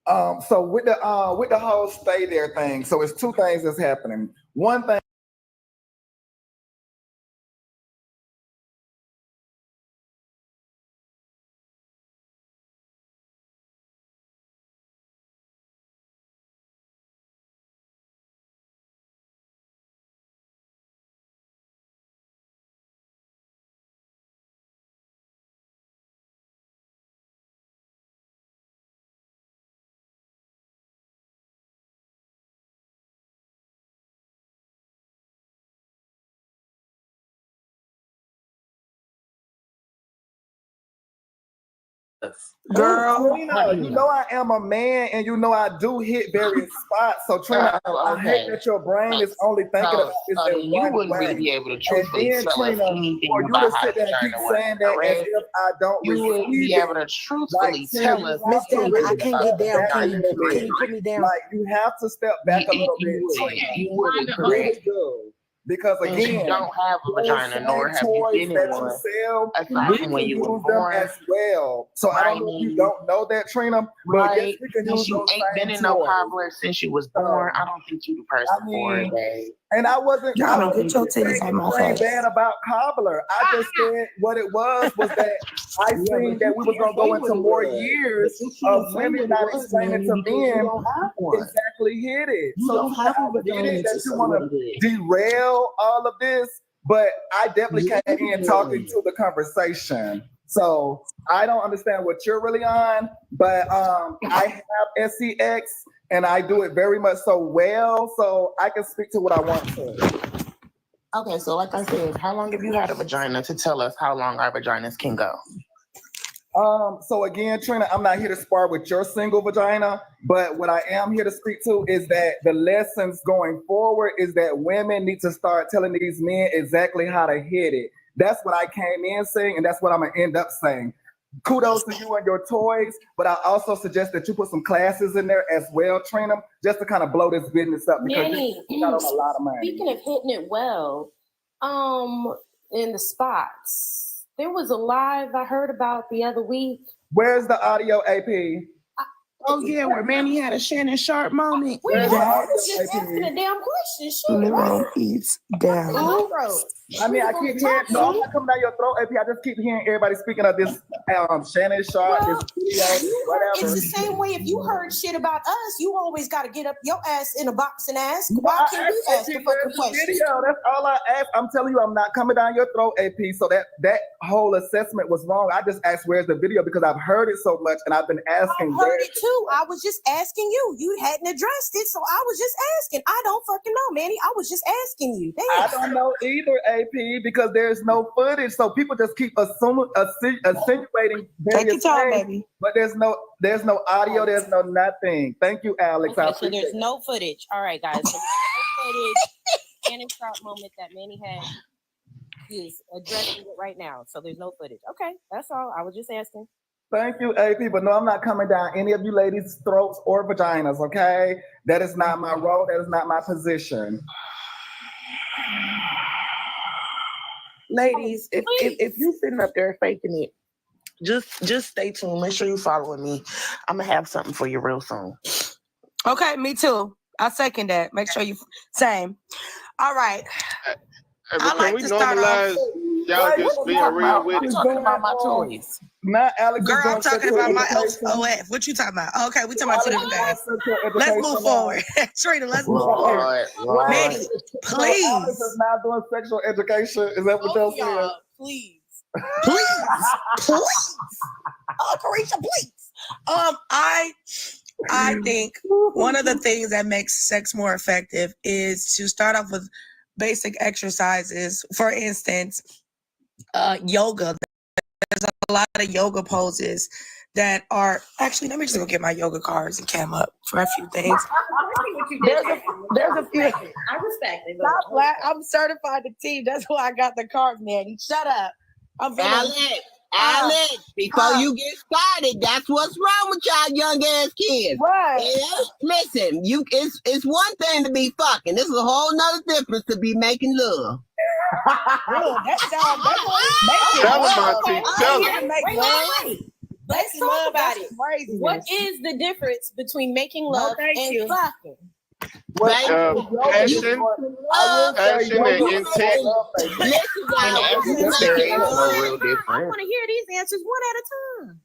So with the whole stay there thing, so it's two things that's happening. One thing. Girl, Trina, you know I am a man, and you know I do hit various spots. So Trina, I hate that your brain is only thinking about this in you one wouldn't way. really be able to And truthfully then tell us Trina, anything for you about to how sit the there and keep vagina works, saying that as correct? if I don't You wouldn't receive be it. able to truthfully tell us Miss Taylor, I anything can't about get the down. Back a Can little you bit. put me down? Like you have to step back a little bit, you Trina. wouldn't, You correct? really do. Because Since you again, don't have a those vagina, nor same have you toys been in that one, you sell, aside we from can when you were use them born, as well. So I don't know if you don't know that, Trina, but yes, right? we can Since use you those ain't been same in no toys. cobbler since you was born, I don't think you the person I for it, mean, babe. and I wasn't. I Y'all didn't get your say titties out my anything face. bad about cobbler. I just said what it was that I seen that we was gonna go into more years of women not explaining to men exactly hit it. So I get it that you want to derail all of this, but I definitely came in talking to the conversation. So I don't understand what you're really on, but I have SCX and I do it very much so well, so I can speak to what I want to. Okay, so like I said, how long have you had a vagina to tell us how long our vaginas can go? So again, Trina, I'm not here to spar with your single vagina, but what I am here to speak to is that the lessons going forward is that women need to start telling these men exactly how to hit it. That's what I came in saying, and that's what I'm gonna end up saying. Kudos to you and your toys, but I also suggest that you put some classes in there as well, Trina, just to kind of blow this business up because Manny, you got on a lot of money. speaking of hitting it well, in the spots, there was a live I heard about the other week. Where's the audio, AP? Oh yeah, where Manny had a Shannon Sharp moment. Wait, Where's I the was just audio, asking AP? a damn question. Shit, Lerone eats down. I mean, I keep hearing, no, I'm not coming down your throat, AP. I just keep hearing everybody speaking of this Shannon Sharp, Well, this video, whatever. it's the same way. If you heard shit about us, you always got to get up your ass in a box and ask. No, Why I can't we asked ask the AP, where's fucking the question? video? That's all I asked. I'm telling you, I'm not coming down your throat, AP. So that whole assessment was wrong. I just asked where's the video because I've heard it so much and I've been asking. I heard it too. I was just asking you. You hadn't addressed it, so I was just asking. I don't fucking know, Manny. I was just asking you. Damn. I don't know either, AP, because there's no footage. So people just keep insinuating Take your various time, things, baby. but there's no audio, there's no nothing. Thank you, Alex. I Okay, so appreciate there's it. no footage. All right, guys. So no footage. Shannon Sharp moment that Manny had. He is addressing it right now. So there's no footage. Okay, that's all. I was just asking. Thank you, AP, but no, I'm not coming down any of you ladies' throats or vaginas, okay? That is not my role. That is not my position. Ladies, if you sitting up there faking it, just stay tuned. Make sure you following me. I'm gonna have something for you real soon. Okay, me too. I second that. Make sure you same. All right. Hey, but I can like we to start off. normalize y'all just being real with I'm it? talking about my toys. Not Alex. Girl, I'm talking about my OF. What you talking about? Okay, we talking about two different things. Let's move forward. Trina, let's move forward. Manny, please. So Alex is not doing sexual education. Is that what y'all saying? Please. Please. Oh, Carisha, please. I think one of the things that makes sex more effective is to start off with basic exercises. For instance, yoga. There's a lot of yoga poses that are actually. Let me just go get my yoga cards and cam up for a few things. There's a few. I respect it. I'm certified to team. That's why I got the cards, man. Shut up. Alex, before you get started, that's what's wrong with y'all young ass kids. Right. Yeah? Listen, it's one thing to be fucking. This is a whole nother difference to be making love. That sounds. Tell him, Auntie. Tell him. Let's talk about it. What is the difference between making love and fucking? Passion and intent. There is no real difference. I want to hear these answers one at a time.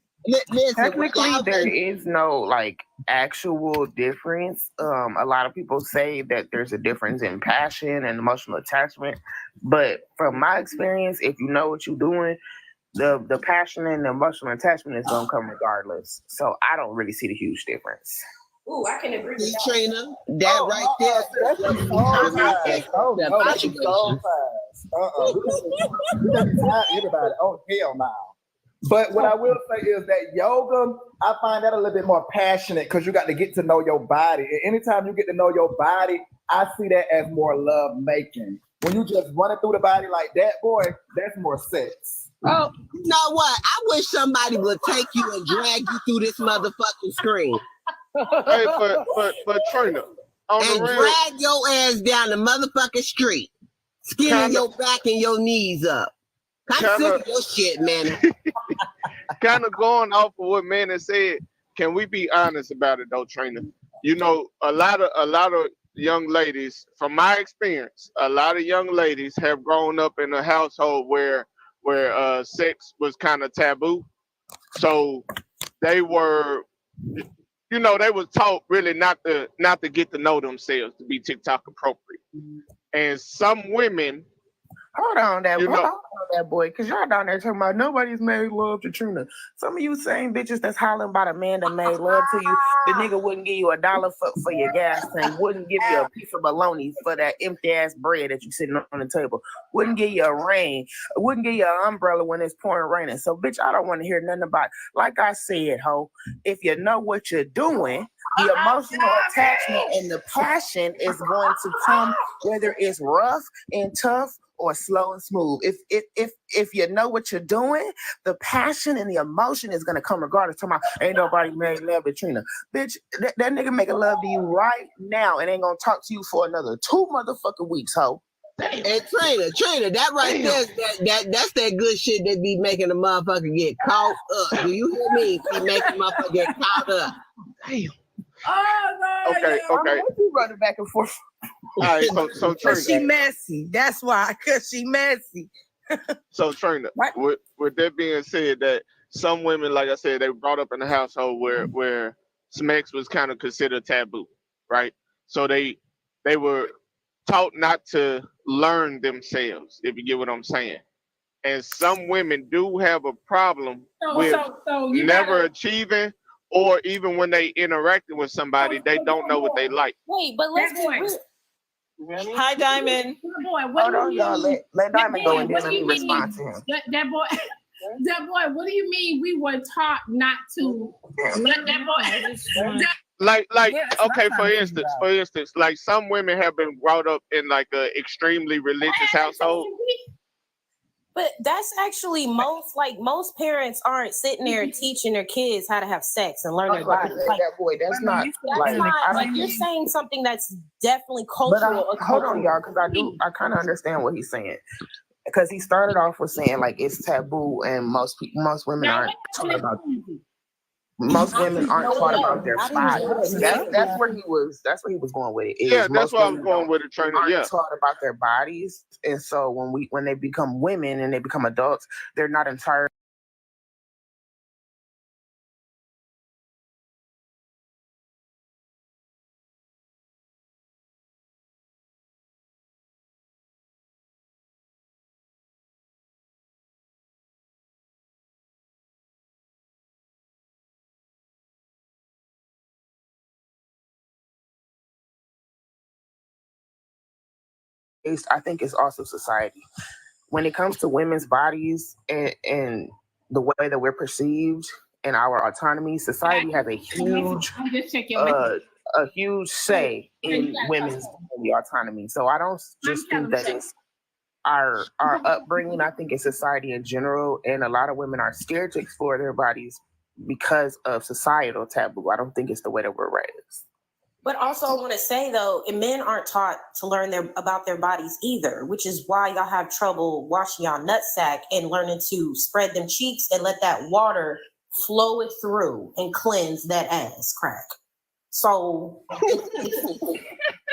Technically, there is no like actual difference. A lot of people say that there's a difference in passion and emotional attachment, but from my experience, if you know what you're doing, the passion and the emotional attachment is gonna come regardless. So I don't really see the huge difference. Ooh, I can agree with that. Trina, that right there. Everybody. Oh, hell no. But what I will say is that yoga, I find that a little bit more passionate because you got to get to know your body. And anytime you get to know your body, I see that as more love making. When you just running through the body like that, boy, that's more sex. Oh, you know what? I wish somebody would take you and drag you through this motherfucking screen. Hey, but Trina, and drag your ass down the motherfucking street, skinning your back and your knees up. I'm sick of your shit, man. Kind of going off of what man has said. Can we be honest about it though, Trina? You know, a lot of young ladies, from my experience, a lot of young ladies have grown up in a household where sex was kind of taboo. So they were, you know, they was taught really not to get to know themselves, to be TikTok appropriate. And some women, hold on, that boy, because y'all down there talking about nobody's made love to Trina. Some of you same bitches that's hollering about a man that made love to you, the nigga wouldn't give you $1 for your gas tank, wouldn't give you a piece of bologna for that empty ass bread that you sitting on the table, wouldn't give you a rain, wouldn't give you an umbrella when it's pouring raining. So bitch, I don't want to hear nothing about it. Like I said, ho, if you know what you're doing, the emotional attachment and the passion is going to come whether it's rough and tough or slow and smooth. If you know what you're doing, the passion and the emotion is gonna come regardless. Talking about ain't nobody made love to Trina. Bitch, that nigga making love to you right now and ain't gonna talk to you for another 2 motherfucking weeks, ho. And Trina, that right there, that's that good shit that be making the motherfucker get caught up. Do you hear me? Be making the motherfucker get caught up. Damn. Oh, Okay. You running back and forth. All right, so Trina. She messy. That's why, because she messy. So Trina, with that being said, that some women, like I said, they were brought up in a household where sex was kind of considered taboo, right? So they were taught not to learn themselves, if you get what I'm saying. And some women do have a problem with never achieving, or even when they interacting with somebody, they don't know what they like. Wait, but let's get real. Really? Hi, Diamond. Boy, Hold on, y'all. Let Diamond go and then let me respond to him. That boy, what do you mean we were taught not to let that boy? Like, okay, for instance, like some women have been brought up in like a extremely religious household. But that's actually most parents aren't sitting there teaching their kids how to have sex and learn their body. That's not like you're saying something that's definitely cultural. But hold on, y'all, because I kind of understand what he's saying. Because he started off with saying like it's taboo, and most women aren't taught about. Most women aren't taught about their bodies. That's where he was. That's where he was going with it. Yeah, that's where I was going with it, Trina. Yeah, taught about their bodies, and so when they become women and they become adults, they're not entirely. I think it's also society. When it comes to women's bodies and the way that we're perceived and our autonomy, society has a huge say in women's autonomy. So I don't just think that it's our upbringing. I think it's society in general, and a lot of women are scared to explore their bodies because of societal taboo. I don't think it's the way that we're raised. But also, I want to say though, men aren't taught to learn about their bodies either, which is why y'all have trouble washing y'all nutsack and learning to spread them cheeks and let that water flow it through and cleanse that ass crack. So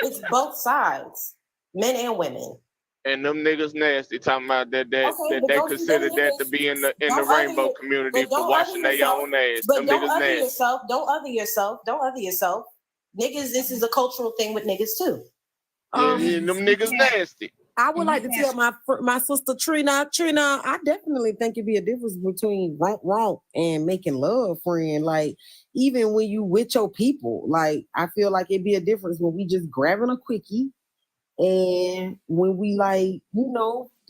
it's both sides, men and women. And them niggas nasty talking about that Okay, but they don't you them consider that to niggas, be in the don't other rainbow your, community but for don't other washing their yourself, own ass. but Them don't niggas other nasty. yourself, don't other yourself, don't other yourself. Niggas, this is a cultural thing with niggas too. Yeah, them niggas nasty. I would like to tell my sister Trina, I definitely think it'd be a difference between romp and making love, friend. Like, even when you with your people, like, I feel like it'd be a difference when we just grabbing a quickie and when we, like,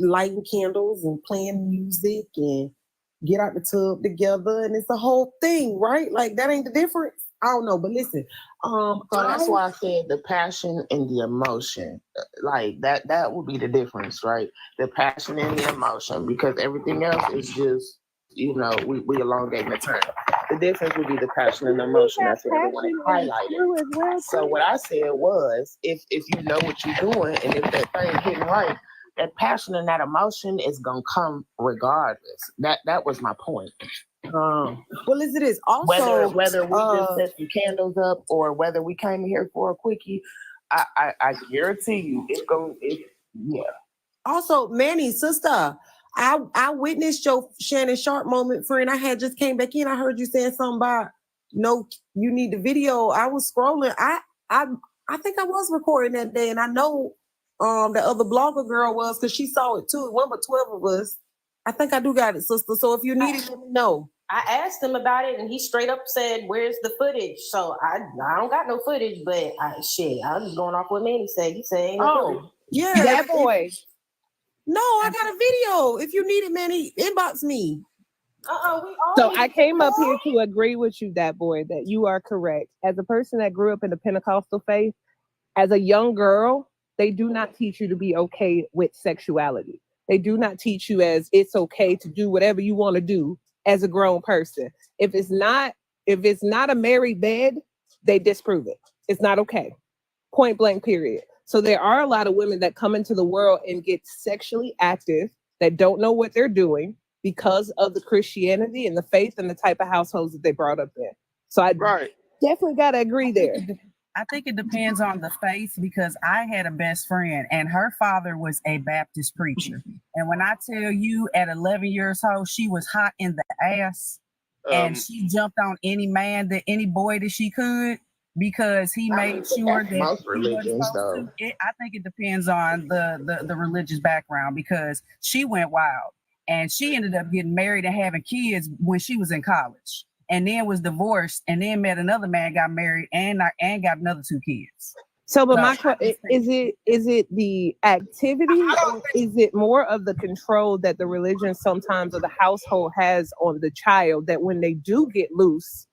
lighting candles and playing music and get out the tub together, and it's the whole thing, right? Like, that ain't the difference. I don't know, but listen. So that's why I said the passion and the emotion, like that would be the difference, right? The passion and the emotion, because everything else is just, we elongating the term. The difference would be the passion and the emotion. That's what everyone highlighted. So what I said was, if you know what you're doing and if that thing's hitting right, that passion and that emotion is gonna come regardless. That was my point. Well, it is also whether we just set some candles up or whether we came here for a quickie, I guarantee you yeah. Also, Manny, sister, I witnessed your Shannon Sharp moment, friend. I had just came back in. I heard you saying something about you need the video. I was scrolling. I think I was recording that day, and I know the other blogger girl was, because she saw it too. It wasn't but 12 of us. I think I do got it, sister. So if you need it, let me know. I asked him about it, and he straight up said, "Where's the footage?" So I don't got no footage, but I was going off what Manny said. He said, "Ain't no footage." Yeah, that boy. No, I got a video. If you need it, Manny, inbox me. So I came up here to agree with you, that boy, that you are correct. As a person that grew up in the Pentecostal faith, as a young girl, they do not teach you to be okay with sexuality. They do not teach you as it's okay to do whatever you want to do as a grown person. If it's not a married bed, they disprove it. It's not okay. Point blank, period. So there are a lot of women that come into the world and get sexually active that don't know what they're doing because of the Christianity and the faith and the type of households that they brought up in. So I definitely got to agree there. I think it depends on the faith, because I had a best friend and her father was a Baptist preacher. And when I tell you, at 11 years old, she was hot in the ass and she jumped on any boy that she could, because he made sure that most religions, though. I think it depends on the religious background, because she went wild and she ended up getting married and having kids when she was in college, and then was divorced, and then met another man, got married, and got another 2 kids. So, but my question is it the activity, or is it more of the control that the religion sometimes or the household has on the child, that when they do get loose,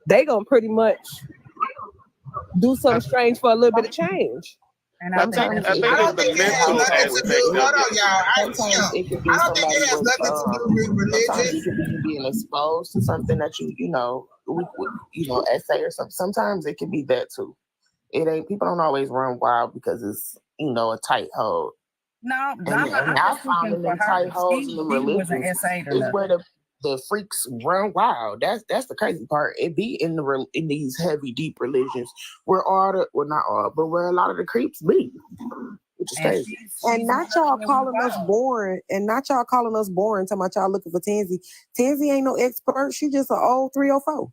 they gonna pretty much do something strange for a little bit of change? And I think it's the mental aspect of it. Sometimes it could be somebody sometimes it could be being exposed to something that essay or something. Sometimes it could be that too. It ain't, people don't always run wild because it's a tight hold. No, and I found in them tight holes in the religions is where the freaks run wild. That's the crazy part. It be in these heavy, deep religions where where a lot of the creeps be, which is crazy. And not y'all calling us boring. Talking about y'all looking for Tansy. Tansy ain't no expert. She just an old 304.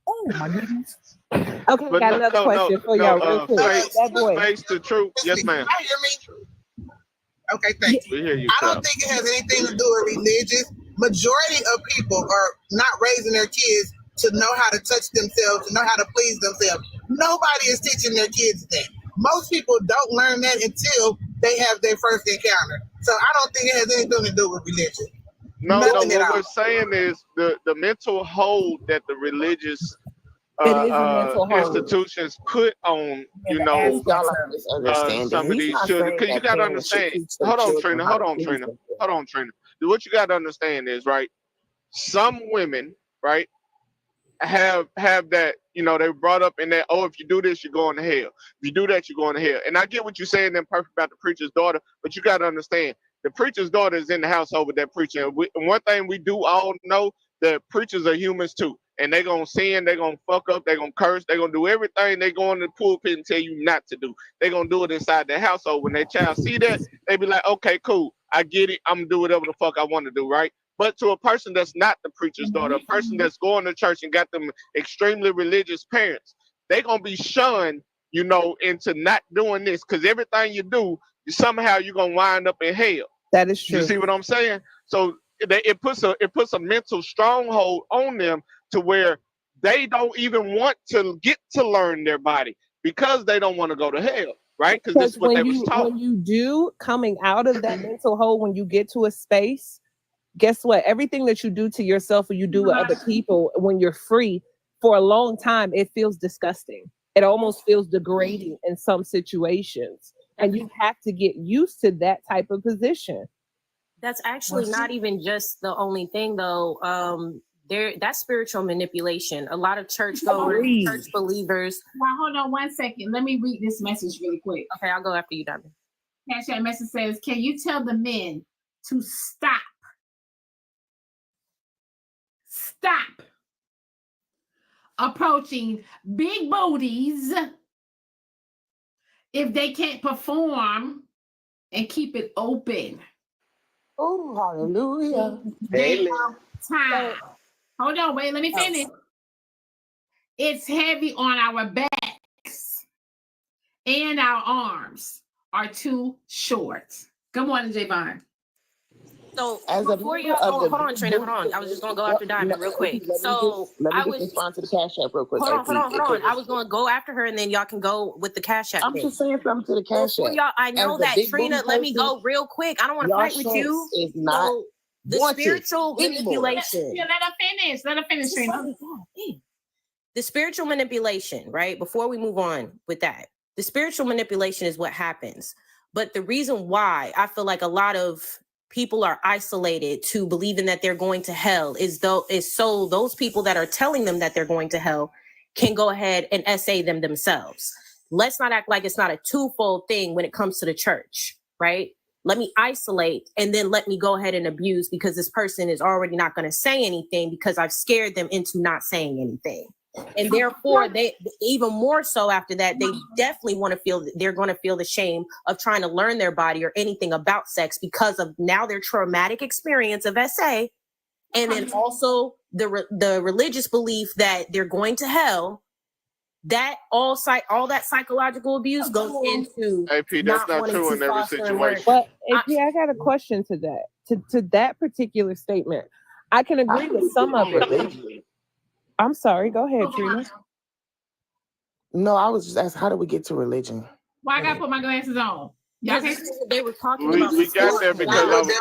Oh my goodness. Okay, got another question for y'all real quick. That boy. Face the truth. Yes, ma'am. You hear me? Okay, thank you. We hear you, I don't think it has anything to do with religion. Majority of people are not raising their kids to know how to touch themselves, to know how to please themselves. Nobody is teaching their kids that. Most people don't learn that until they have their first encounter. So I don't think it has anything to do with religion. No, what we're saying is the mental hold that the religious institutions put on, some of these children. Because you got to understand. Hold on, Trina. What you got to understand is, right, some women, right, have that, they brought up in that, if you do this, you're going to hell. If you do that, you're going to hell. And I get what you're saying, then perfect about the preacher's daughter, but you got to understand, the preacher's daughter is in the household with that preacher. And one thing we do all know, that preachers are humans too. And they're going to sin, they're going to fuck up, they're going to curse, they're going to do everything they go in the pulpit and tell you not to do. They're going to do it inside their household. When their child see that, they be like, okay, cool, I get it. I'm going to do whatever the fuck I want to do, right? But to a person that's not the preacher's daughter, a person that's going to church and got them extremely religious parents, they're going to be shunned, you know, into not doing this, because everything you do, somehow you're going to wind up in hell. That is true. You see what I'm saying? So it puts a mental stronghold on them to where they don't even want to get to learn their body because they don't want to go to hell, right? Because this is what they was taught. When you do coming out of that mental hole, when you get to a space, guess what? Everything that you do to yourself or you do with other people, when you're free for a long time, it feels disgusting. It almost feels degrading in some situations. And you have to get used to that type of position. That's actually not even just the only thing, though. That's spiritual manipulation. A lot of church believers. Well, hold on 1 second. Let me read this message really quick. Okay, I'll go after you, Diamond. That message says, "Can you tell the men to stop approaching big booties if they can't perform and keep it open?" Oh, hallelujah. Time. Hold on, wait, let me finish. It's heavy on our backs and our arms are too short. Good morning, Javon. So before you hold on, Trina, hold on. I was just gonna go after Diamond real quick. So let me just respond to the Cash App real quick. Hold on. I was gonna go after her and then y'all can go with the Cash App. I'm just saying something to the Cash App. Y'all, I know that, Trina. Let me go real quick. I don't want to fight with you. Is not so the spiritual manipulation. Yeah, let her finish, Trina. The spiritual manipulation, right? Before we move on with that, the spiritual manipulation is what happens. But the reason why I feel like a lot of people are isolated to believing that they're going to hell is so those people that are telling them that they're going to hell can go ahead and essay them themselves. Let's not act like it's not a twofold thing when it comes to the church, right? Let me isolate and then let me go ahead and abuse because this person is already not going to say anything because I've scared them into not saying anything. And therefore, they even more so after that, they definitely want to feel they're going to feel the shame of trying to learn their body or anything about sex because of now their traumatic experience of SA. And then also the religious belief that they're going to hell. That all that psychological abuse goes into AP, that's not true in every situation. But AP, I got a question to that. To that particular statement. I can agree with some of it. I'm sorry. Go ahead, Trina. No, I was just asking, how do we get to religion? Well, I gotta put my glasses on. Y'all they were talking we about. We got there because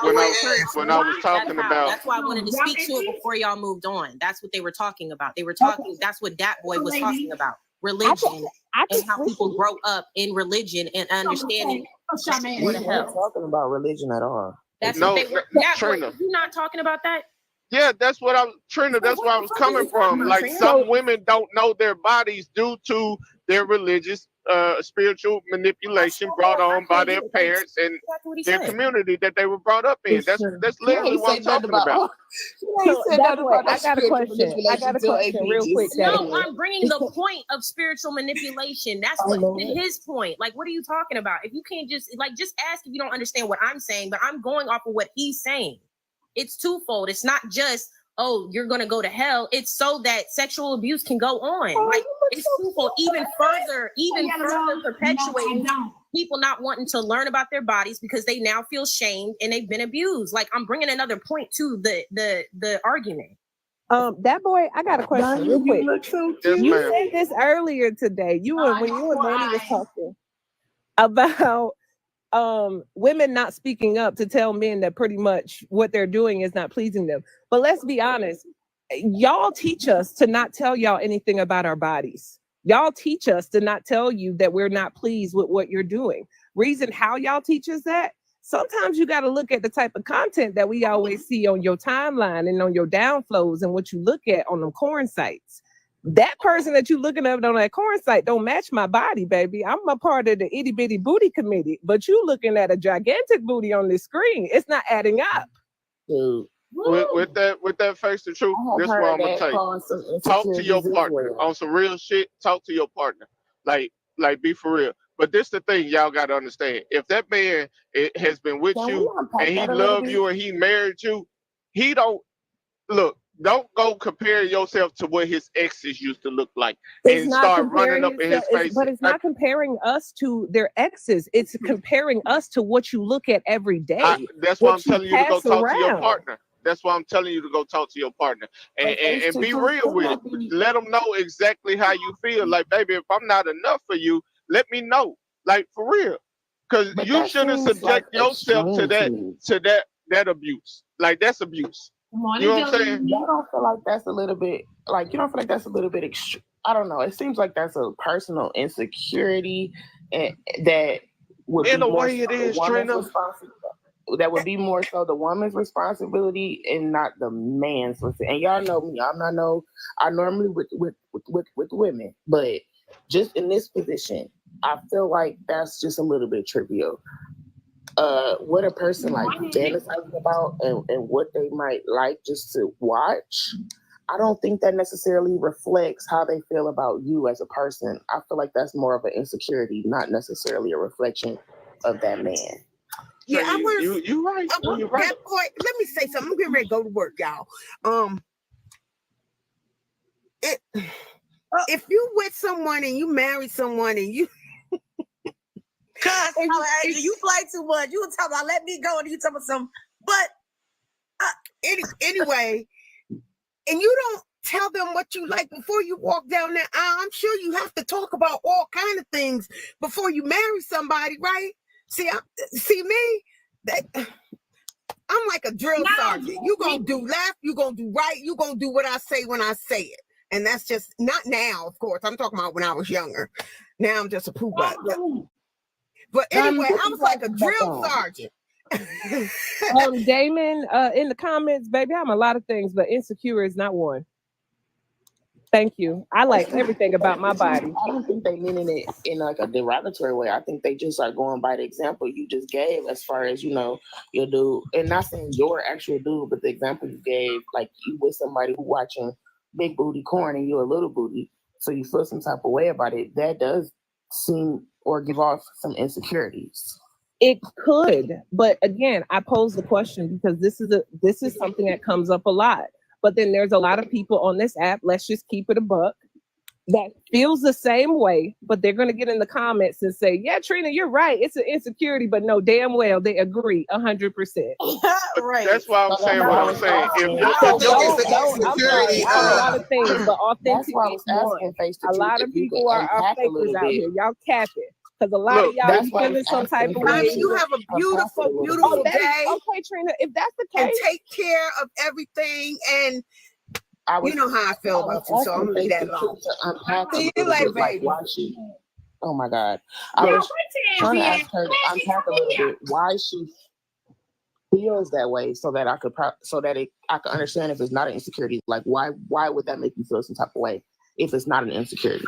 when I was talking about. That's why I wanted to speak to it before y'all moved on. That's what they were talking about. They were talking. That's what Dat Boy was talking about. Religion and how people grow up in religion and understanding. We're not talking about religion at all. That's no, what they were. Trina. You not talking about that? Yeah, that's what Trina, that's where I was coming from. Like some women don't know their bodies due to their religious, spiritual manipulation brought on by their parents and their community that they were brought up in. That's literally what I'm talking about. I got a question real quick. No, I'm bringing the point of spiritual manipulation. That's what his point. Like, what are you talking about? If you can't just ask if you don't understand what I'm saying, but I'm going off of what he's saying. It's twofold. It's not just, oh, you're going to go to hell. It's so that sexual abuse can go on. Like, it's twofold. Even further perpetuating people not wanting to learn about their bodies because they now feel shamed and they've been abused. Like, I'm bringing another point to the argument. That boy, I got a question real quick. You said this earlier today. When you and Manny was talking about women not speaking up to tell men that pretty much what they're doing is not pleasing them. But let's be honest, y'all teach us to not tell y'all anything about our bodies. Y'all teach us to not tell you that we're not pleased with what you're doing. Reason how y'all teach us that? Sometimes you got to look at the type of content that we always see on your timeline and on your downflows and what you look at on them corn sites. That person that you looking at on that corn site don't match my body, baby. I'm a part of the itty bitty booty committee, but you looking at a gigantic booty on this screen. It's not adding up. Dude. with that face the truth, I have this is what heard I'm gonna that tell you. cause some Talk to your insecurities as partner well. on some real shit. Talk to your partner, like be for real. But this the thing y'all gotta understand. If that man has been with Can we you unpack and he that a little loved bit? you and he married you, he don't look. Don't go compare yourself to what his exes used to look like It's and not start running comparing up in itself, his face. but it's not comparing us to their exes. It's comparing us to what you look at every day, That's why I'm what you telling you to go pass talk to your around. partner. That's why I'm telling you to go talk to your partner But and be Truth, real with it. Let them know exactly how you feel. Like, baby, if I'm not enough for you, let me know. Like, for real. Because but you that shouldn't seems like subject yourself to extreme to me. that abuse. Like, that's abuse. You Morning, know what I'm saying? Y'all don't feel like that's a little bit like you don't feel like that's a little bit extreme. I don't know. It seems like that's a personal insecurity and that would In be a more way, so it the is, woman's Trina. responsibility. That would be more so the woman's responsibility and not the man's. And y'all know me. I'm not no. I normally with women, but just in this position, I feel like that's just a little bit trivial. What a person like fantasizes about and what they might like just to watch, I don't think that necessarily reflects how they feel about you as a person. I feel like that's more of an insecurity, not necessarily a reflection of that man. Yeah, So I want to. you right. You're right. That point. Let me say something. I'm getting ready to go to work, y'all. If you with someone and you marry someone and you. Cause you play too much. You were talking about let me go and you talking about some. But anyway, and you don't tell them what you like before you walk down that aisle. I'm sure you have to talk about all kind of things before you marry somebody, right? See me. I'm like a drill sergeant. You gonna do left, you gonna do right, you gonna do what I say when I say it. And that's just not now, of course. I'm talking about when I was younger. Now I'm just a poop butt. But anyway, I was like a drill sergeant. Damon, in the comments, baby, I'm a lot of things, but insecure is not one. Thank you. I like everything about my body. I don't think they meaning it in like a derogatory way. I think they just are going by the example you just gave as far as, your dude, and not saying your actual dude, but the example you gave, like you with somebody who watching big booty corn and you're a little booty, so you feel some type of way about it. That does seem or give off some insecurities. It could, but again, I pose the question because this is something that comes up a lot. But then there's a lot of people on this app, let's just keep it a buck, that feels the same way, but they're going to get in the comments and say, yeah, Trina, you're right. It's an insecurity, but no, damn well, they agree 100%. Right. That's why I'm saying what I'm saying. I have a lot of things, but That's authenticity why I was is one. asking face to A truth lot if of you could people are unpack a fakers little out bit. here. Y'all capping. Because a lot of y'all that's be why I feeling was some type of asking way. I mean, you have a beautiful, beautiful day. Okay, Trina, if that's the And case. take care of everything. And you know how I feel about you, so I'm going to leave that alone. See you later, baby. Oh my God. Look. I was trying to ask her to unpack a little bit why she feels that way so that I could I could understand if it's not an insecurity. Like why would that make you feel some type of way if it's not an insecurity?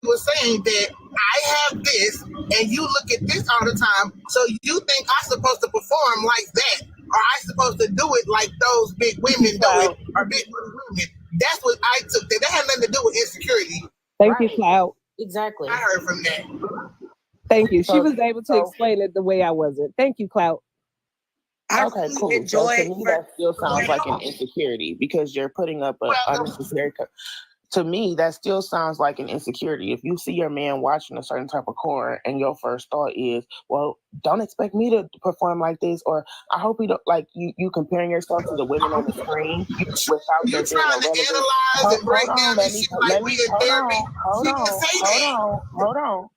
was saying that I have this and you look at this all the time, so you think I'm supposed to perform like that, or I'm supposed to do it like those big women do it, or big women. That's what I took. That had nothing to do with insecurity. Thank you, Clout. Exactly. I heard from that. Thank you. She was able to explain it the way I wasn't. Thank you, Clout. Okay, cool. So to me, that still sounds like an insecurity because you're putting up an unnecessary. To me, that still sounds like an insecurity. If you see your man watching a certain type of porn and your first thought is, well, don't expect me to perform like this, or I hope you don't, like you comparing yourself to the women on the screen without there being a relevant. Hold on.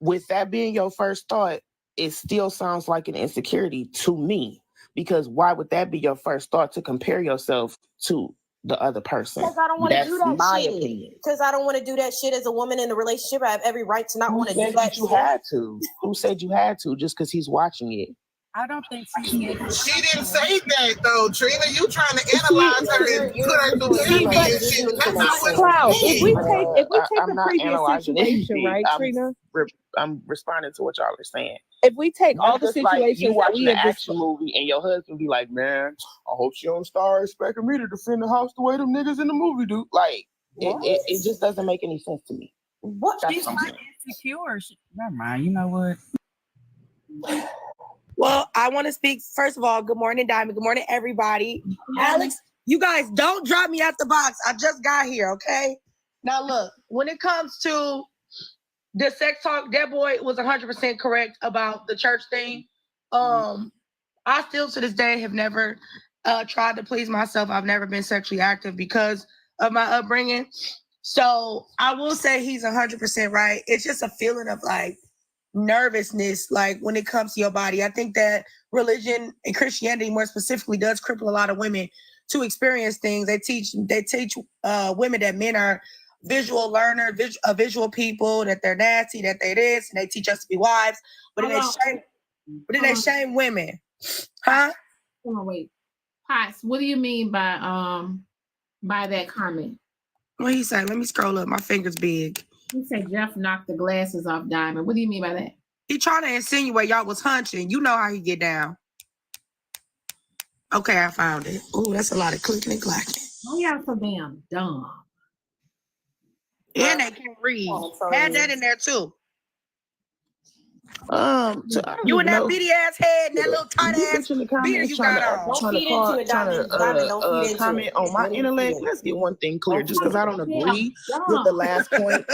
With that being your first thought, it still sounds like an insecurity to me. Because why would that be your first thought to compare yourself to the other person? Because I don't want to do that my shit. opinion. Because I don't want to do that shit as a woman in a relationship. I have every right to not want to do that You had to. Who said you had to? Just because he's watching it. I don't think she didn't say that though, Trina. You trying to analyze her and put her through TV and shit. That's not what Clout, if we take I'm the not previous analyzing situation, anything. right, Trina? I'm responding to what y'all are saying. If we take all the Just like situations you that watching we an have action movie and your husband be like, man, I hope she don't start expecting me to defend the house the way them niggas in the movie do. Like, it just doesn't make any sense to me. What? She's not insecure. Never mind. You know what? Well, I want to speak. First of all, good morning, Diamond. Good morning, everybody. Alex, you guys don't drop me out the box. I just got here, okay? Now, look, when it comes to the sex talk, that boy was 100% correct about the church thing. I still, to this day, have never tried to please myself. I've never been sexually active because of my upbringing. So I will say he's 100% right. It's just a feeling of like nervousness, like when it comes to your body. I think that religion and Christianity more specifically does cripple a lot of women to experience things. They teach women that men are visual learner, visual people, that they're nasty, that they're this, and they teach us to be wives. But then they shame women. Huh? Hold on, wait. Potts, what do you mean by that comment? What he say? Let me scroll up. My finger's big. He said Jeff knocked the glasses off Diamond. What do you mean by that? He trying to insinuate y'all was hunching. You know how he get down. Okay, I found it. Oh, that's a lot of clicking and clacking. Oh, y'all so damn dumb. And they can't read. Add that in there too. You and that beady ass head and that little tight ass beard you got on. Trying to comment on my intellect. Let's get one thing clear. Just because I don't agree with the last point,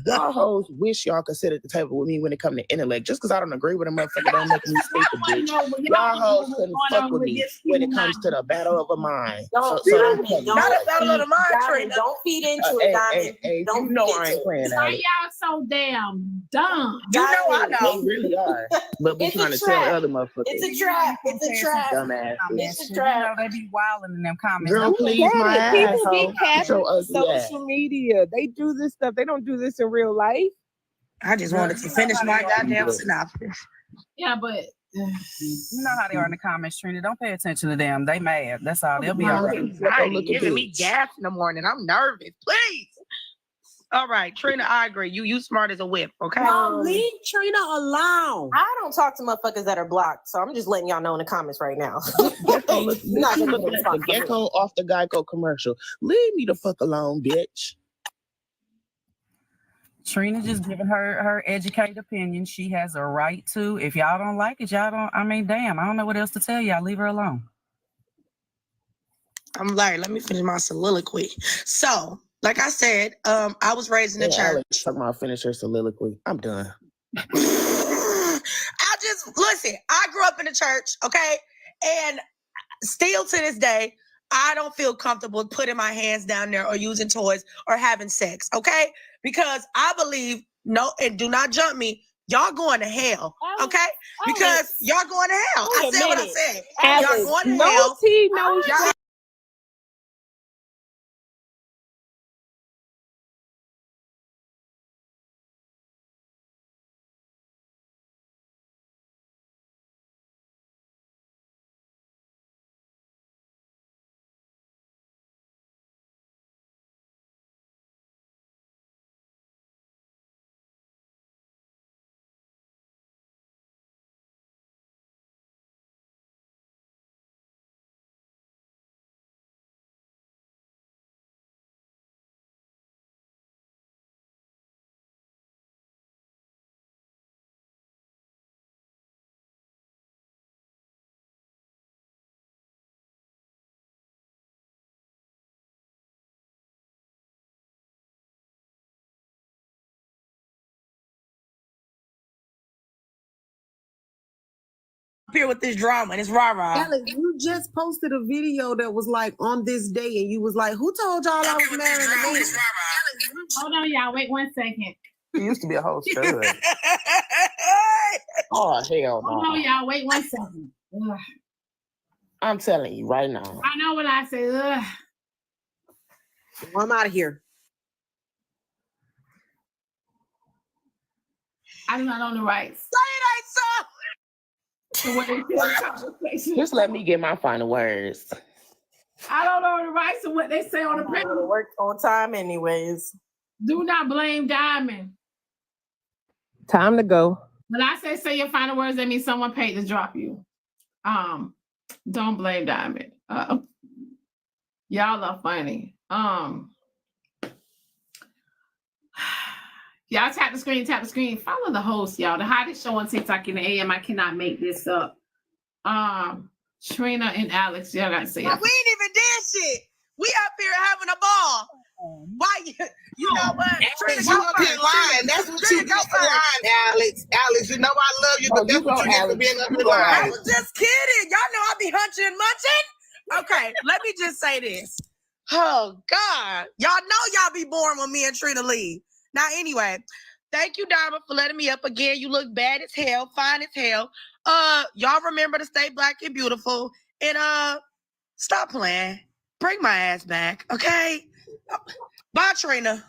y'all hoes wish y'all could sit at the table with me when it comes to intellect. Just because I don't agree with a motherfucker don't make me stupid, bitch. Y'all hoes couldn't fuck with me when it comes to the battle of a mind. Not a battle of the mind, Trina. Don't feed into it, Diamond. You know I ain't playing Why that. y'all so damn dumb? You know I know. They really are. But be trying to tell the other motherfuckers. It's a trap. It's a trap. Dumbass. It's a trap. They be wilding in them comments. Girl, please, my ass. People be capping So on ugly ass. social media. They do this stuff. They don't do this in real life. I just wanted to finish my goddamn synopsis. Yeah, but you know how they are in the comments, Trina. Don't pay attention to them. They mad. That's all. They'll be all right. Anxiety giving me gas in the morning. I'm nervous. Please. All right, Trina, I agree. You smart as a whip, okay? No, leave Trina alone. I don't talk to motherfuckers that are blocked, so I'm just letting y'all know in the comments right now. You're not gonna look at the Gecko off the Geico commercial. Leave me the fuck alone, bitch. Trina just giving her educated opinion. She has a right to. If y'all don't like it, y'all don't. I mean, damn, I don't know what else to tell y'all. Leave her alone. I'm like, let me finish my soliloquy. So, like I said, I was raised in the church. Alex, talking about finish her soliloquy. I'm done. Listen, I grew up in the church, okay? And still to this day, I don't feel comfortable putting my hands down there or using toys or having sex, okay? Because I believe, no, and do not jump me, y'all going to hell, okay? Because y'all going to hell. I said what I said. Y'all going to hell. No here with this drama and it's rah-rah. Alex, you just posted a video that was like on this day, and you was like, "Who told y'all I was married to me?" Hold on, y'all. Wait 1 second. You used to be a whole stud. Oh, hell Hold no. on, y'all. Wait 1 second. Ugh. I'm telling you right now. I know when I say, ugh. I'm out of here. I'm not on the rights. Say it ain't so. Just let me get my final words. I don't know the rights of what they say on the panel. Work on time anyways. Do not blame Diamond. Time to go. When I say your final words, that means someone paid to drop you. Don't blame Diamond. Y'all are funny. Y'all tap the screen, Follow the host, y'all. The hottest show on TikTok in the AM. I cannot make this up. Trina and Alex, y'all gotta say it. We ain't even did shit. We up here having a ball. Why? You know what? Trina, You up here lying. That's what you get for lying, Alex. Alex, you know I love you, but that's what you get for being up here I lying. was just kidding. Y'all know I be hunching and munching. Okay, let me just say this. Oh, God. Y'all know y'all be boring when me and Trina leave. Now, anyway, thank you, Diamond, for letting me up again. You look bad as hell, fine as hell. Y'all remember to stay black and beautiful. And stop playing. Bring my ass back, okay? Bye, Trina.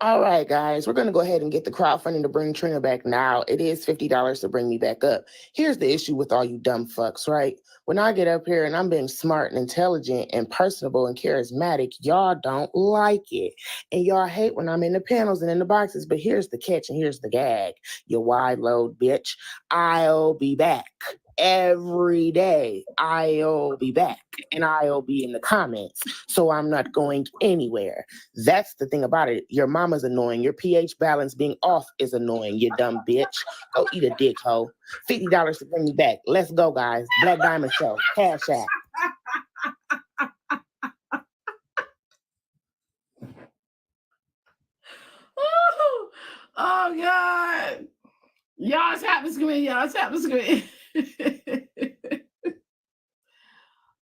All right, guys, we're going to go ahead and get the crowdfunding to bring Trina back now. It is $50 to bring me back up. Here's the issue with all you dumb fucks, right? When I get up here and I'm being smart and intelligent and personable and charismatic, y'all don't like it. And y'all hate when I'm in the panels and in the boxes. But here's the catch and here's the gag. You wide load bitch. I'll be back. Every day, I'll be back and I'll be in the comments. So I'm not going anywhere. That's the thing about it. Your mama's annoying. Your pH balance being off is annoying, you dumb bitch. Go eat a dick hoe. $50 to bring me back. Let's go, guys. Blaqqdiamond Show. Cash App. Oh, God. Y'all tap the screen. Y'all tap the screen.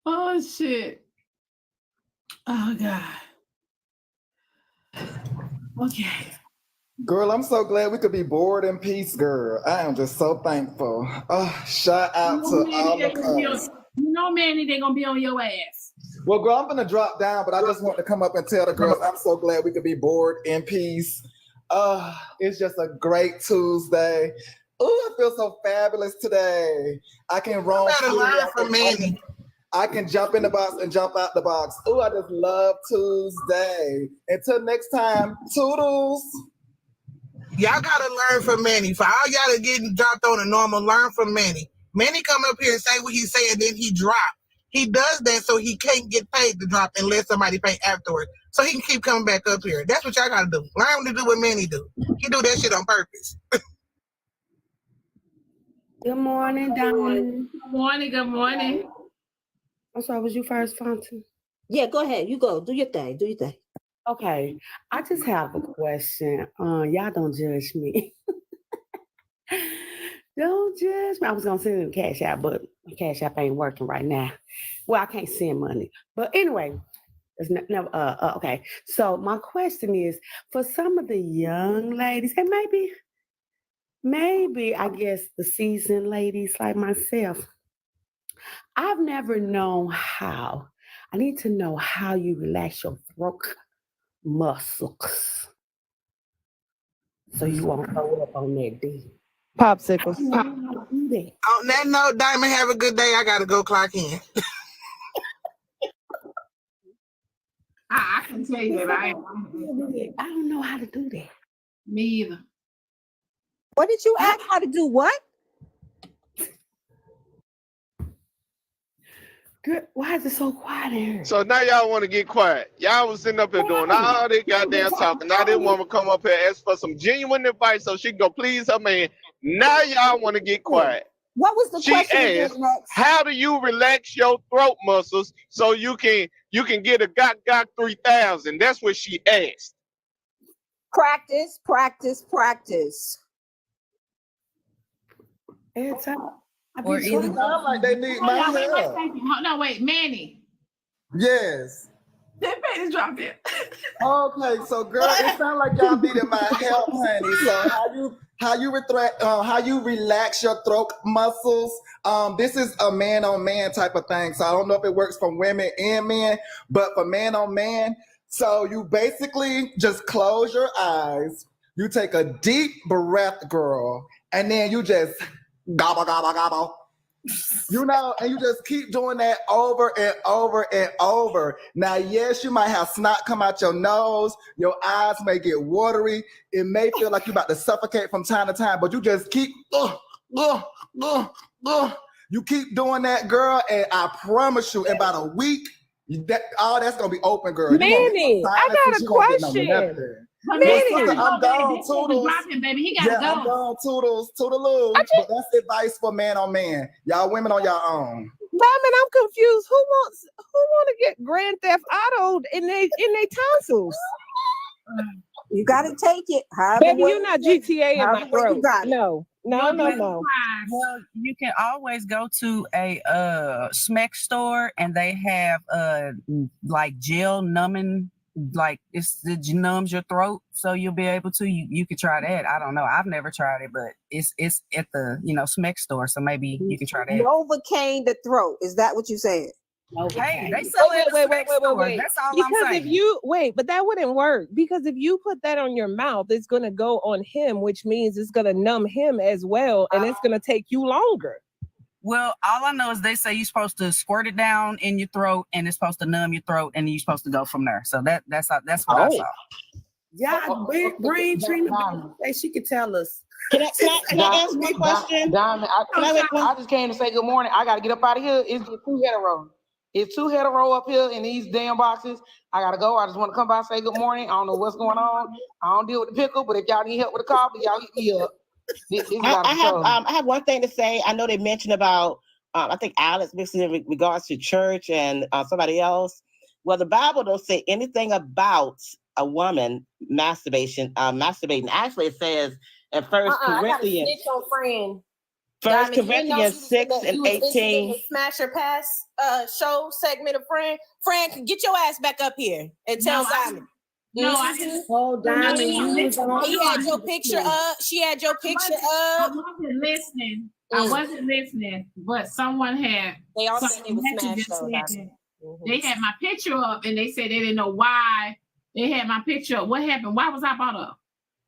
Oh, shit. Oh, God. Okay. Girl, I'm so glad we could be bored in peace, girl. I am just so thankful. Oh, shout out to all of us. You know, Manny, they're going to be on your ass. Well, girl, I'm going to drop down, but I just want to come up and tell the girls I'm so glad we could be bored in peace. It's just a great Tuesday. Oh, I feel so fabulous today. I can roam. I can jump in the box and jump out the box. Oh, I just love Tuesday. Until next time, toodles. Y'all gotta learn from Manny. For all y'all that getting dropped on a normal, learn from Manny. Manny come up here and say what he say, and then he drop. He does that so he can't get paid to drop unless somebody pay afterwards. So he can keep coming back up here. That's what y'all gotta do. Learn to do what Manny do. He do that shit on purpose. Good morning, Diamond. Good morning. Good morning. I'm sorry, was you first, Fontaine? Yeah, go ahead. You go. Do your thing. Do your thing. Okay. I just have a question. Y'all don't judge me. Don't judge me. I was gonna send him Cash App, but Cash App ain't working right now. Well, I can't send money. But anyway, it's never okay. So my question is for some of the young ladies, and maybe I guess the seasoned ladies like myself. I've never known how. I need to know how you relax your throat muscles so you won't throw up on that D. Popsicles. On that note, Diamond, have a good day. I gotta go clock in. I can tell you that I don't know how to do that. Me either. What did you ask? How to do what? Girl, why is it so quiet here? So now y'all want to get quiet. Y'all was sitting up here doing all this goddamn talking. Now this woman come up here and ask for some genuine advice so she can go please her man. Now y'all want to get quiet. What was the question? She asked, how do you relax your throat muscles so you can get a got 3000? That's what she asked. Practice, practice, practice. Every time. Or either Sound like they need my Hold on, wait, help. hold on, wait, Manny. Yes. That baby's dropped it. Okay, so girl, it sounds like y'all needed my help, honey. So how you relax your throat muscles? This is a man on man type of thing. So I don't know if it works for women and men, but for man on man, so you basically just close your eyes. You take a deep breath, girl, and then you just gobble, gobble, gobble. You know, and you just keep doing that over and over and over. Now, yes, you might have snot come out your nose. Your eyes may get watery. It may feel like you're about to suffocate from time to time, but you just keep, you keep doing that, girl, and I promise you, in about a week, that's going to be open, girl. Manny, I got a question. Manny, I'm gone, Toodles. Baby. He gotta go. I'm gone, Toodles, Toodaloo. But that's advice for man on man. Y'all women on your own. Diamond, I'm confused. Who want to get Grand Theft Auto in they tonsils? You gotta take it. Baby, you're not GTA in my throat. No. Well, you can always go to a SMEC store and they have like gel numbing, like it numbs your throat, so you'll be able to. You can try that. I don't know. I've never tried it, but it's at the SMEC store, so maybe you can try that. Novocaine the throat. Is that what you said? Hey, they sell it. Wait. That's all because I'm saying. if you but that wouldn't work, because if you put that on your mouth, it's gonna go on him, which means it's gonna numb him as well, and it's gonna take you longer. Well, all I know is they say you're supposed to squirt it down in your throat, and it's supposed to numb your throat, and you're supposed to go from there. So that's what I saw. Y'all, brain Trina, say she could tell us. Can I ask one question? Diamond, I just came to say good morning. I got to get up out of here. It's too hetero. It's too hetero up here in these damn boxes. I got to go. I just want to come by and say good morning. I don't know what's going on. I don't deal with the pickle, but if y'all need help with the coffee, y'all hit me up. I have one thing to say. I know they mentioned about, I think Alex mentioned in regards to church and somebody else. Well, the Bible don't say anything about a woman masturbating. Actually, it says in 1 Corinthians. I got a friend. 1 Corinthians 6 and 18. Smash or pass show segment of friend. Friend, get your ass back up here and tell Diamond. I He had your picture up. She had your picture up. I wasn't listening. I wasn't listening, but someone had. They all said they was smashed though. They had my picture up, and they said they didn't know why they had my picture up. What happened? Why was I brought up?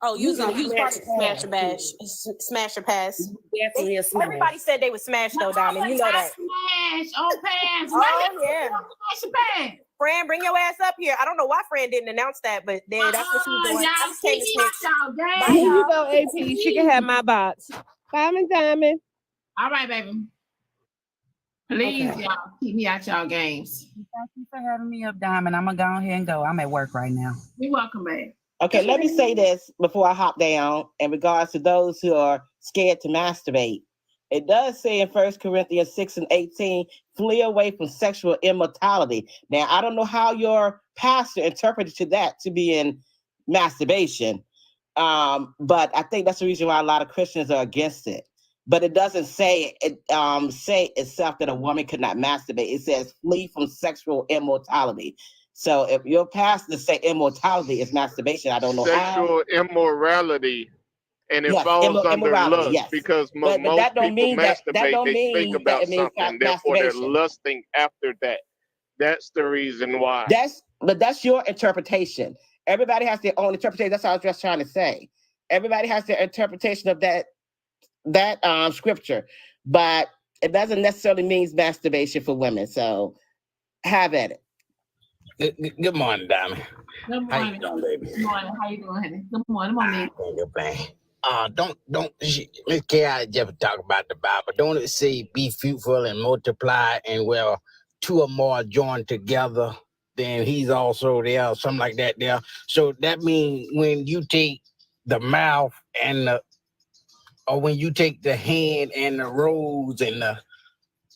Oh, you was smash or pass. Everybody said they was smashed though, Diamond. You know that. Smash on pass. Oh yeah. Smash. Fran, bring your ass up here. I don't know why Fran didn't announce that, but then that's what she was doing. Here you go, AP. She can have my box. Diamond. All right, baby. Please, y'all, keep me out y'all games. Thank you for having me up, Diamond. I'm gonna go ahead and go. I'm at work right now. You're welcome, babe. Okay, let me say this before I hop down in regards to those who are scared to masturbate. It does say in 1 Corinthians 6 and 18, flee away from sexual immorality. Now, I don't know how your pastor interpreted to that to be in masturbation, but I think that's the reason why a lot of Christians are against it. But it doesn't say itself that a woman could not masturbate. It says flee from sexual immorality. So if your pastor say immortality is masturbation, I don't know sexual immorality. And it falls under lust because most people masturbate, they think about something, therefore they're lusting after that. That's the reason why. That's your interpretation. Everybody has their own interpretation. That's what I was just trying to say. Everybody has their interpretation of that scripture, but it doesn't necessarily mean masturbation for women. So have at it. Good morning, Diamond. Good morning. How you doing, baby? Good morning. How you doing, honey? Good morning. Good morning. Don't Miss K.I. just talk about the Bible. Don't it say be fruitful and multiply, and well, two or more joined together, then he's also there, something like that there. So that means when you take the mouth and or when you take the hand and the rose and the,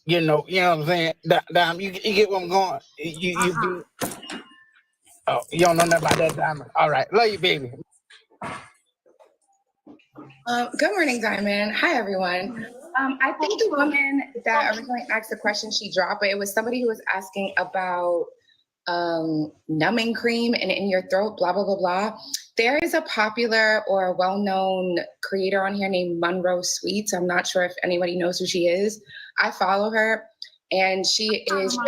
you know what I'm saying? You get where I'm going? You don't know nothing about that, Diamond. All right, love you, baby. Good morning, Diamond. Hi, everyone. I think the woman that originally asked the question, she dropped, but it was somebody who was asking about numbing cream and in your throat, blah, blah, blah, blah. There is a popular or a well-known creator on here named Monroe Sweets. I'm not sure if anybody knows who she is. I follow her, and she is...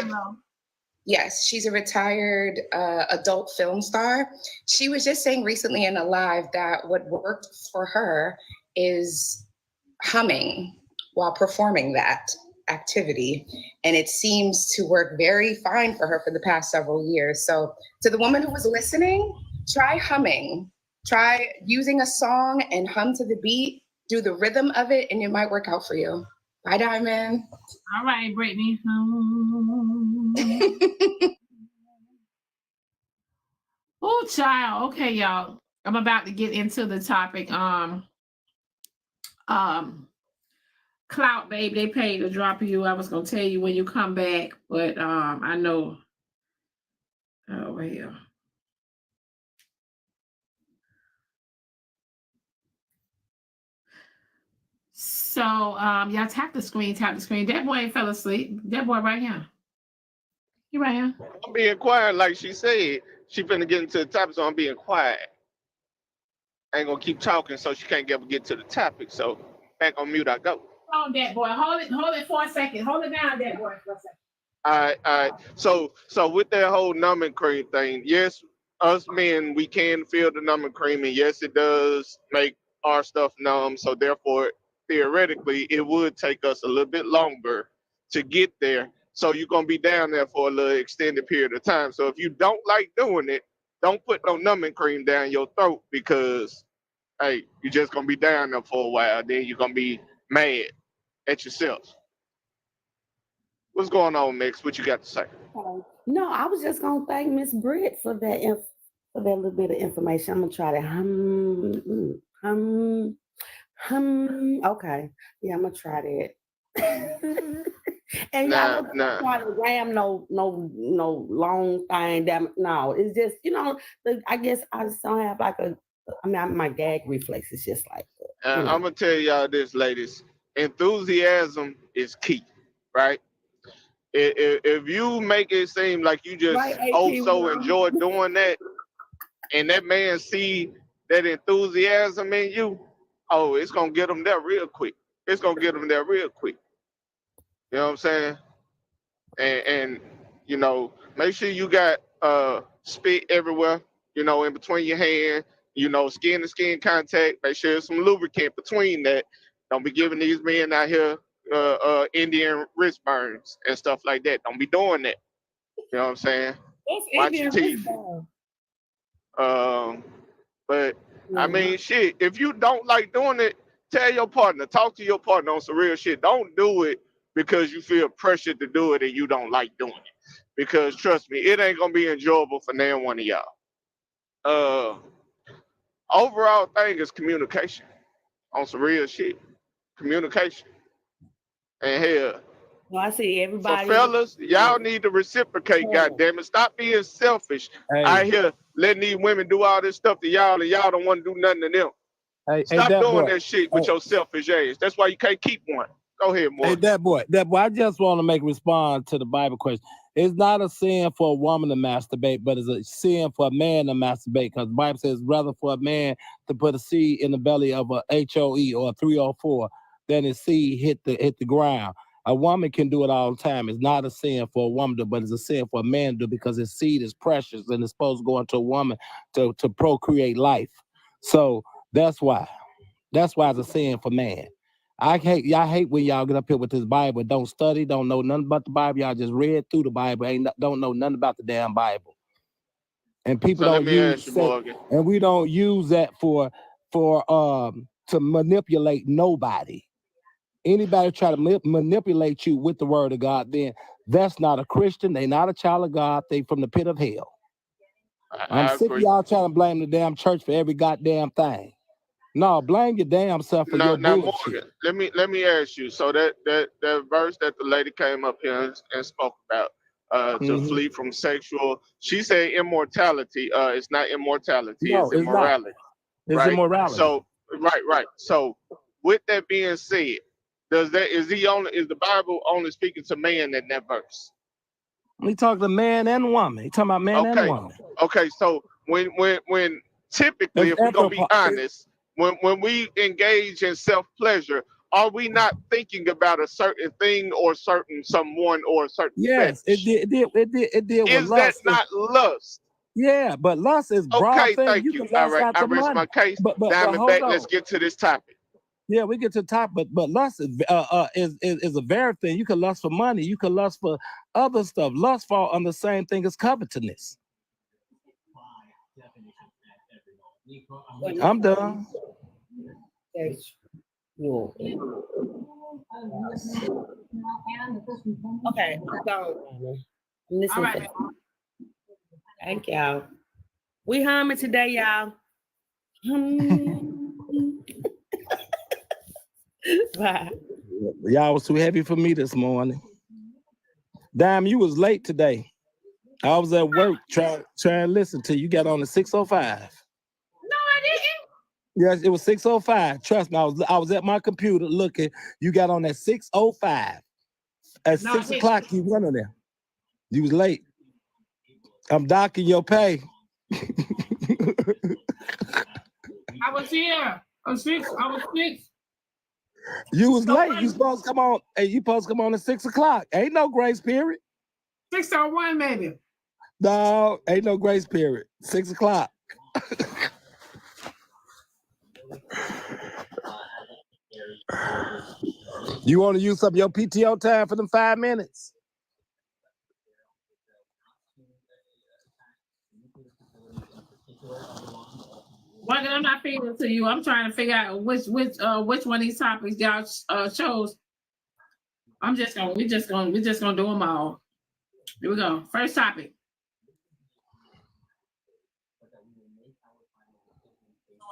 Yes, she's a retired adult film star. She was just saying recently in a live that what worked for her is humming while performing that activity. And it seems to work very fine for her for the past several years. So to the woman who was listening, try humming. Try using a song and hum to the beat, do the rhythm of it, and it might work out for you. Bye, Diamond. All right, Brittany. Oh, child. Okay, y'all. I'm about to get into the topic. Clout, babe, they paid to drop you. I was gonna tell you when you come back, but I know. Oh, hell. So y'all tap the screen. That boy ain't fell asleep. That boy right here. He right here. I'm being quiet, like she said. She finna get into the topic, so I'm being quiet. I ain't gonna keep talking, so she can't ever get to the topic. So back on mute I go. Hold on, that boy. Hold it for a second. Hold it down, that boy, for a second. All right. So with that whole numbing cream thing, yes, us men, we can feel the numbing cream, and yes, it does make our stuff numb. So therefore, theoretically, it would take us a little bit longer to get there. So you're gonna be down there for a little extended period of time. So if you don't like doing it, don't put no numbing cream down your throat, because hey, you're just gonna be down there for a while. Then you're gonna be mad at yourself. What's going on, Mix? What you got to say? No, I was just gonna thank Miss Britt for that for that little bit of information. I'm gonna try to hum. Okay, yeah, I'm gonna try that. And y'all don't try to ram no long thing down. No, it's just I guess I just don't have like my gag reflex is just like that. I'm gonna tell y'all this, ladies. Enthusiasm is key, right? If you make it seem like you just also enjoy doing that, and that man see that enthusiasm in you, oh, it's gonna get them there real quick. It's gonna get them there real quick. You know what I'm saying? And make sure you got spit everywhere, in between your hand, skin to skin contact. Make sure there's some lubricant between that. Don't be giving these men out here Indian wrist burns and stuff like that. Don't be doing that. You know what I'm saying? Watch your teeth. But I mean, shit, if you don't like doing it, tell your partner, talk to your partner on some real shit. Don't do it because you feel pressured to do it and you don't like doing it. Because trust me, it ain't gonna be enjoyable for neither one of y'all. Overall thing is communication on some real shit. Communication. And hell, well, I see everybody. So fellas, y'all need to reciprocate, goddammit. Stop being selfish out here letting these women do all this stuff to y'all, and y'all don't want to do nothing to them. Stop doing that shit with your selfish ass. That's why you can't keep one. Go ahead, Morgan. Hey, that boy, I just want to make a response to the Bible question. It's not a sin for a woman to masturbate, but it's a sin for a man to masturbate, because the Bible says rather for a man to put a seed in the belly of a HOE or a 304 than his seed hit the ground. A woman can do it all the time. It's not a sin for a woman to, but it's a sin for a man to do, because his seed is precious and it's supposed to go into a woman to procreate life. So that's why it's a sin for man. Y'all hate when y'all get up here with this Bible, don't study, don't know nothing about the Bible. Y'all just read through the Bible, don't know nothing about the damn Bible. And people don't use that, and we don't use that for to manipulate nobody. Anybody try to manipulate you with the word of God, then that's not a Christian. They not a child of God. They from the pit of hell. I'm sick of y'all trying to blame the damn church for every goddamn thing. No, blame your damn self for your bullshit. Morgan, let me ask you. So that verse that the lady came up here and spoke about, to flee from sexual, she said immortality. It's not immortality. No, it's immorality. It's immorality. So right. So with that being said, is the Bible only speaking to man in that verse? We talk to man and woman. He talking about man and woman. Okay, so when typically, if we're gonna be honest, when we engage in self-pleasure, are we not thinking about a certain thing or someone or a certain Yes, fetish? it did with Is lust. that not lust? Yeah, but lust is broad Okay, thing. thank You you. can All lust right, I after rest money. my case. But Diamond hold back. on. Let's get to this topic. Yeah, we get to the top, but lust is a very thing. You can lust for money. You can lust for other stuff. Lust fall on the same thing as covetousness. I'm done. Okay, so listen. All right. Thank y'all. We humming today, y'all. Bye. Y'all was too heavy for me this morning. Dime, you was late today. I was at work trying to listen to you. You got on the 6:05. No, I didn't. Yes, it was 6:05. Trust me, I was at my computer looking. You got on at 6:05. At 6 o'clock, you went on there. You was late. I'm docking your pay. I was here. I was 6. You was late. You supposed to come on. Hey, you supposed to come on at 6 o'clock. Ain't no grace period. 6:01 maybe. No, ain't no grace period. 6 o'clock. You want to use some of your PTO time for them 5 minutes? Well, I'm not feeding it to you. I'm trying to figure out which one of these topics y'all chose. We're just gonna do them all. Here we go. First topic.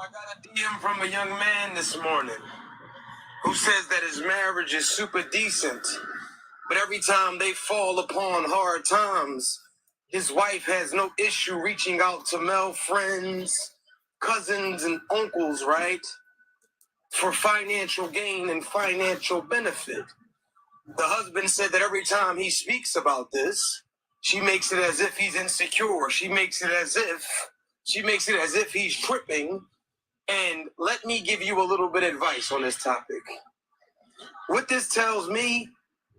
I got a DM from a young man this morning who says that his marriage is super decent, but every time they fall upon hard times, his wife has no issue reaching out to male friends, cousins, and uncles, right? For financial gain and financial benefit. The husband said that every time he speaks about this, she makes it as if he's insecure. She makes it as if he's tripping. And let me give you a little bit of advice on this topic. What this tells me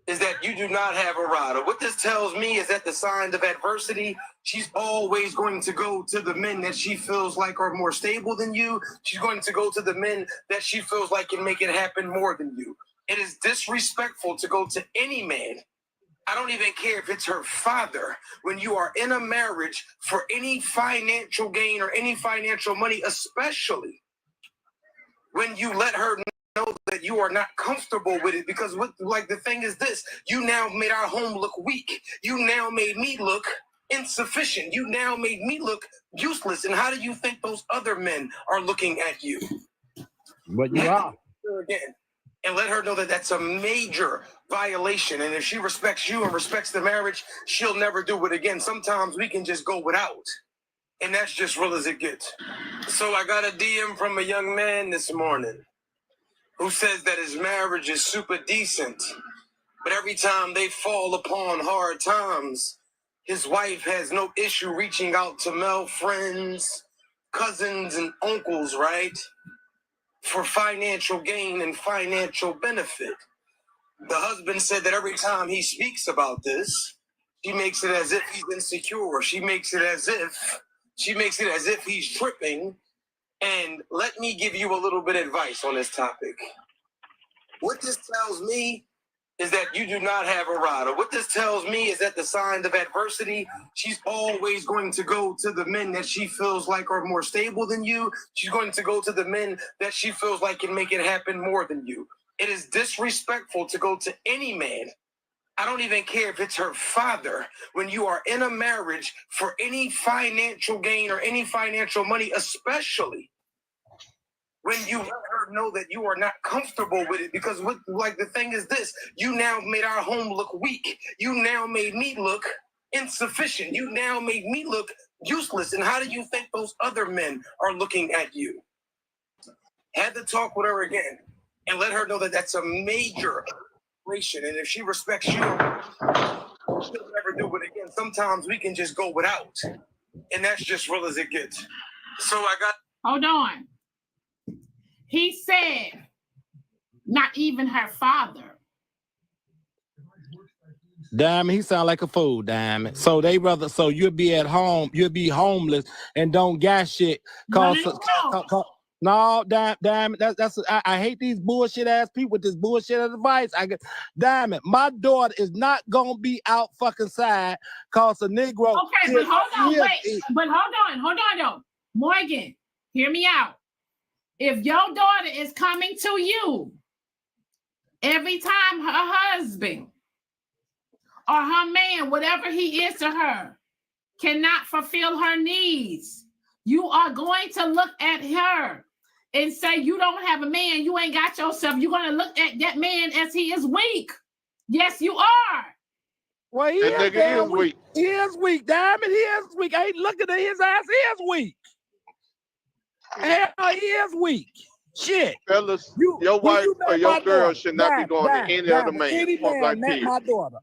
is that you do not have a rider. What this tells me is that the signs of adversity, she's always going to go to the men that she feels like are more stable than you. She's going to go to the men that she feels like can make it happen more than you. It is disrespectful to go to any man. I don't even care if it's her father. When you are in a marriage for any financial gain or any financial money, especially when you let her know that you are not comfortable with it, because the thing is this, you now made our home look weak. You now made me look insufficient. You now made me look useless. And how do you think those other men are looking at you? But you are. Again. And let her know that that's a major violation. And if she respects you and respects the marriage, she'll never do it again. Sometimes we can just go without. And that's just real as it gets. So I got a DM from a young man this morning who says that his marriage is super decent, but every time they fall upon hard times, his wife has no issue reaching out to male friends, cousins, and uncles, right? For financial gain and financial benefit. The husband said that every time he speaks about this, she makes it as if he's insecure. She makes it as if he's tripping. And let me give you a little bit of advice on this topic. What this tells me is that you do not have a rider. What this tells me is that the signs of adversity, she's always going to go to the men that she feels like are more stable than you. She's going to go to the men that she feels like can make it happen more than you. It is disrespectful to go to any man. I don't even care if it's her father. When you are in a marriage for any financial gain or any financial money, especially when you let her know that you are not comfortable with it, because the thing is this, you now made our home look weak. You now made me look insufficient. You now made me look useless. And how do you think those other men are looking at you? Had to talk with her again. and let her know that that's a major violation. And if she respects you, she'll never do it again. Sometimes we can just go without, and that's just real as it gets. So I got. Hold on. He said, not even her father. Diamond, he sound like a fool, Diamond. So they rather, so you'll be at home, you'll be homeless and don't got shit. Cause no, Diamond, I hate these bullshit ass people with this bullshit advice. Diamond, my daughter is not gonna be out fucking side cause a Negro. Okay, but hold on, but hold on though. Morgan, hear me out. If your daughter is coming to you every time her husband or her man, whatever he is to her, cannot fulfill her needs, you are going to look at her and say, you don't have a man, you ain't got yourself. You're going to look at that man as he is weak. Yes, you are. Well, he is weak. He is weak, Diamond. He is weak. I ain't looking at his ass. He is weak. Hell, he is weak. Shit. Fellas, your wife or your girl should not be going to any other man. Any man met my daughter.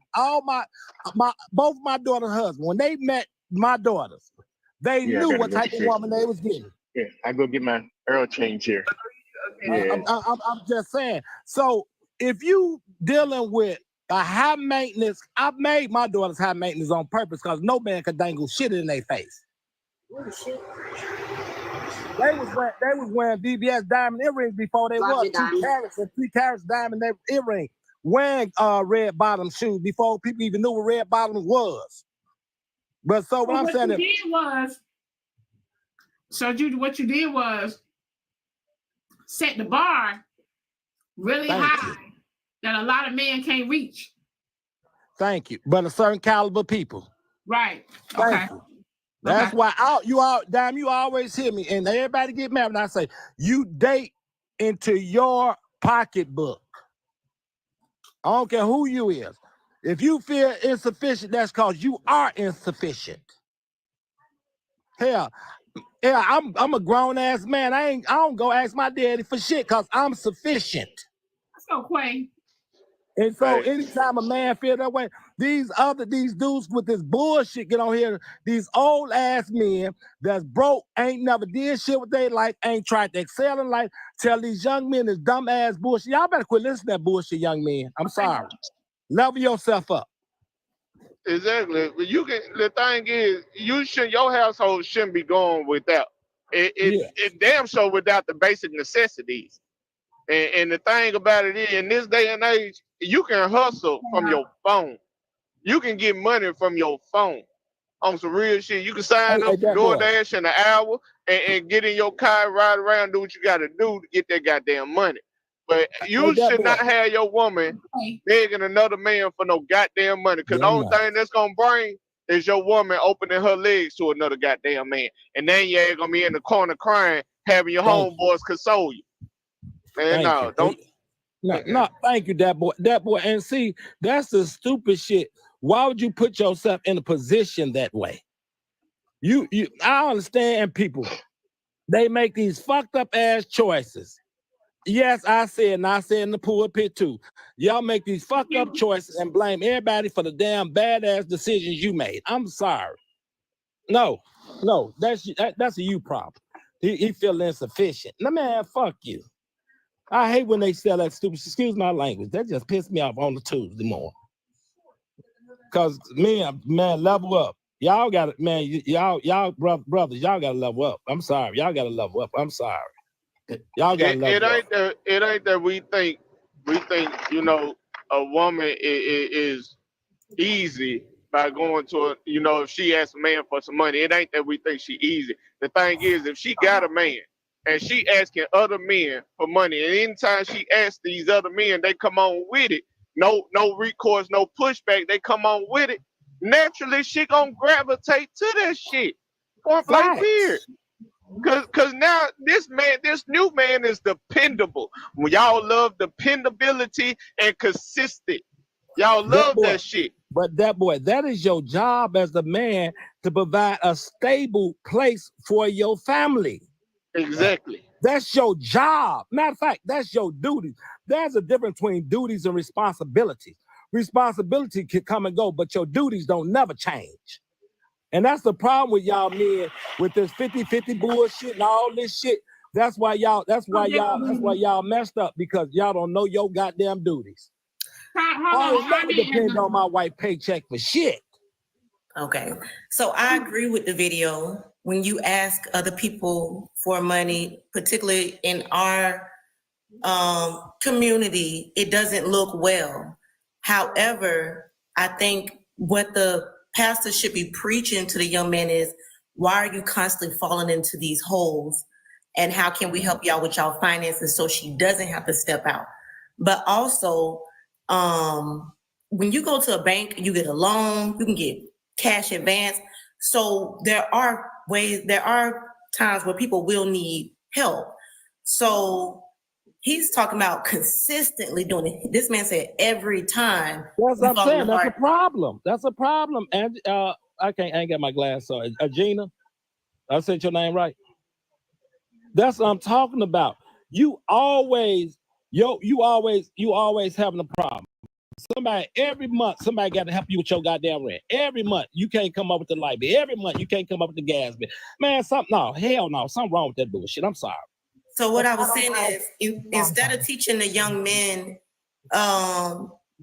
Both my daughter's husbands, when they met my daughters, they knew what type of woman they was getting. Yeah, I go get my Earl change here. Yeah. I'm just saying. So if you dealing with a high maintenance, I made my daughters high maintenance on purpose because no man could dangle shit in their face. They was wearing VBS diamond earrings before they wore 2 carats and 3 carats diamond earring. Wearing red bottom shoes before people even knew what red bottom was. But so what I'm saying what you did was set the bar really high that a lot of men can't reach. Thank you. But a certain caliber people. Right. Thank you. That's why you always hear me, and everybody get mad when I say you date into your pocketbook. I don't care who you is. If you feel insufficient, that's because you are insufficient. Hell, I'm a grown ass man. I don't go ask my daddy for shit because I'm sufficient. That's so quaint. And so anytime a man feel that way, these dudes with this bullshit get on here, these old ass men that's broke, ain't never did shit with their life, ain't tried to excel in life, tell these young men this dumb ass bullshit. Y'all better quit listening to that bullshit, young men. I'm sorry. Level yourself up. Exactly. The thing is, your household shouldn't be going without. It damn sure without the basic necessities. And the thing about it is, in this day and age, you can hustle from your phone. You can get money from your phone on some real shit. You can sign up for DoorDash in an hour and get in your car, ride around, do what you got to do to get that goddamn money. But you should not have your woman begging another man for no goddamn money. Because the only thing that's going to bring is your woman opening her legs to another goddamn man. And then you ain't going to be in the corner crying, having your homeboys console you. Man, no, thank you, that boy. And see, that's the stupid shit. Why would you put yourself in a position that way? I understand people. They make these fucked up ass choices. Yes, I said, and I said in the pulpit too. Y'all make these fucked up choices and blame everybody for the damn badass decisions you made. I'm sorry. No, that's a you problem. He feel insufficient. No, man, fuck you. I hate when they sell that stupid, excuse my language. That just pissed me off on the Tuesday morning. Cause man, level up. Y'all got it, man. Y'all brothers, y'all gotta level up. I'm sorry. Y'all gotta level up. I'm sorry. Y'all gotta level up. It ain't that we think, a woman is easy by going to if she asks a man for some money. It ain't that we think she easy. The thing is, if she got a man, and she asking other men for money, and anytime she asks these other men, they come on with it. No recourse, no pushback. They come on with it. Naturally, she gonna gravitate to that shit. Point blank period. Cause now this new man is dependable. Y'all love dependability and consistent. Y'all love that shit. But that is your job as the man to provide a stable place for your family. Exactly. That's your job. Matter of fact, that's your duty. There's a difference between duties and responsibilities. Responsibility can come and go, but your duties don't never change. And that's the problem with y'all men with this 50-50 bullshit and all this shit. That's why y'all messed up, because y'all don't know your goddamn duties. I ain't never depend on my white paycheck for shit. Okay, so I agree with the video. When you ask other people for money, particularly in our community, it doesn't look well. However, I think what the pastor should be preaching to the young man is, why are you constantly falling into these holes? And how can we help y'all with y'all finances so she doesn't have to step out? But also, when you go to a bank, you get a loan, you can get cash advance. So there are times where people will need help. So he's talking about consistently doing it. This man said every time. That's what I'm saying. That's a problem. That's a problem. And I ain't got my glass. Sorry, Gina. I said your name right. That's what I'm talking about. You always having a problem. Every month, somebody got to help you with your goddamn rent. Every month, you can't come up with the light bill. Every month, you can't come up with the gas bill. Man, something wrong with that bullshit. I'm sorry. So what I was saying is, instead of teaching the young men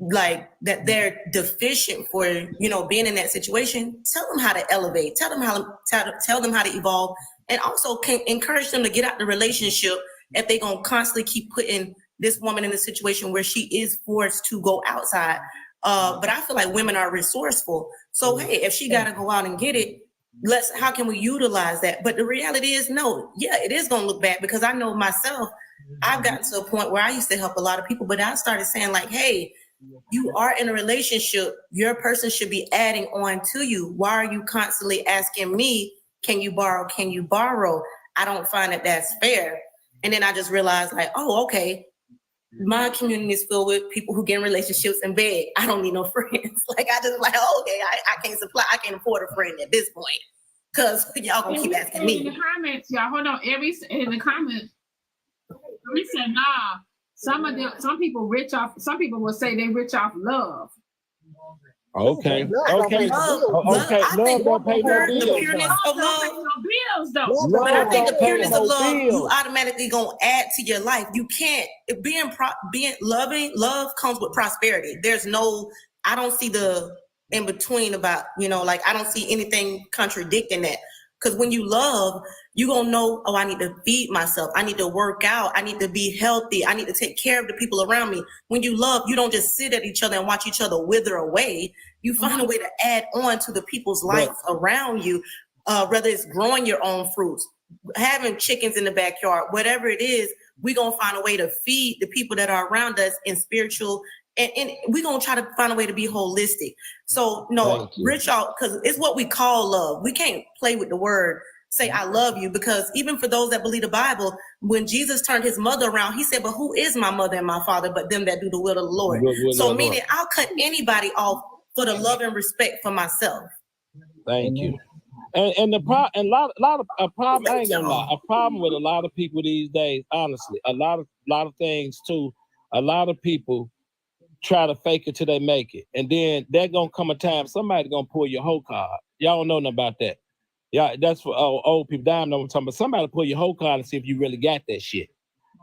like that they're deficient for being in that situation, tell them how to elevate, tell them how to evolve, and also can encourage them to get out the relationship if they're gonna constantly keep putting this woman in a situation where she is forced to go outside. But I feel like women are resourceful. So hey, if she gotta go out and get it, how can we utilize that? But the reality is, no, yeah, it is gonna look bad, because I know myself, I've gotten to a point where I used to help a lot of people, but I started saying like, hey, you are in a relationship, your person should be adding on to you. Why are you constantly asking me, can you borrow? Can you borrow? I don't find that that's fair. And then I just realized like, oh, okay, my community is filled with people who get in relationships and beg. I don't need no friends. Like, I just like, oh, okay, I can't afford a friend at this point, because y'all gonna keep asking me. In the comments, y'all, hold on. In the comments, we said, nah, some people will say they rich off love. Okay. Love don't pay no bills. The pureness of love. But I think the pureness of love, you automatically gonna add to your life. You can't being loving. Love comes with prosperity. I don't see the in between about like I don't see anything contradicting that. Because when you love, you gonna know, oh, I need to feed myself. I need to work out. I need to be healthy. I need to take care of the people around me. When you love, you don't just sit at each other and watch each other wither away. You find a way to add on to the people's lives around you, whether it's growing your own fruits, having chickens in the backyard, whatever it is, we're gonna find a way to feed the people that are around us in spiritual. And we're going to try to find a way to be holistic. So, no, rich out, because it's what we call love. We can't play with the word, say, I love you, because even for those that believe the Bible, when Jesus turned his mother around, he said, but who is my mother and my father but them that do the will of the Lord? So, meaning I'll cut anybody off for the love and respect for myself. Thank you. And the problem, I ain't gonna lie, a problem with a lot of people these days, honestly, a lot of things too, a lot of people try to fake it till they make it. And then there's gonna come a time somebody gonna pull your whole card. Y'all don't know nothing about that. Yeah, that's for old people. Down know what I'm talking about. Somebody pull your whole card and see if you really got that shit.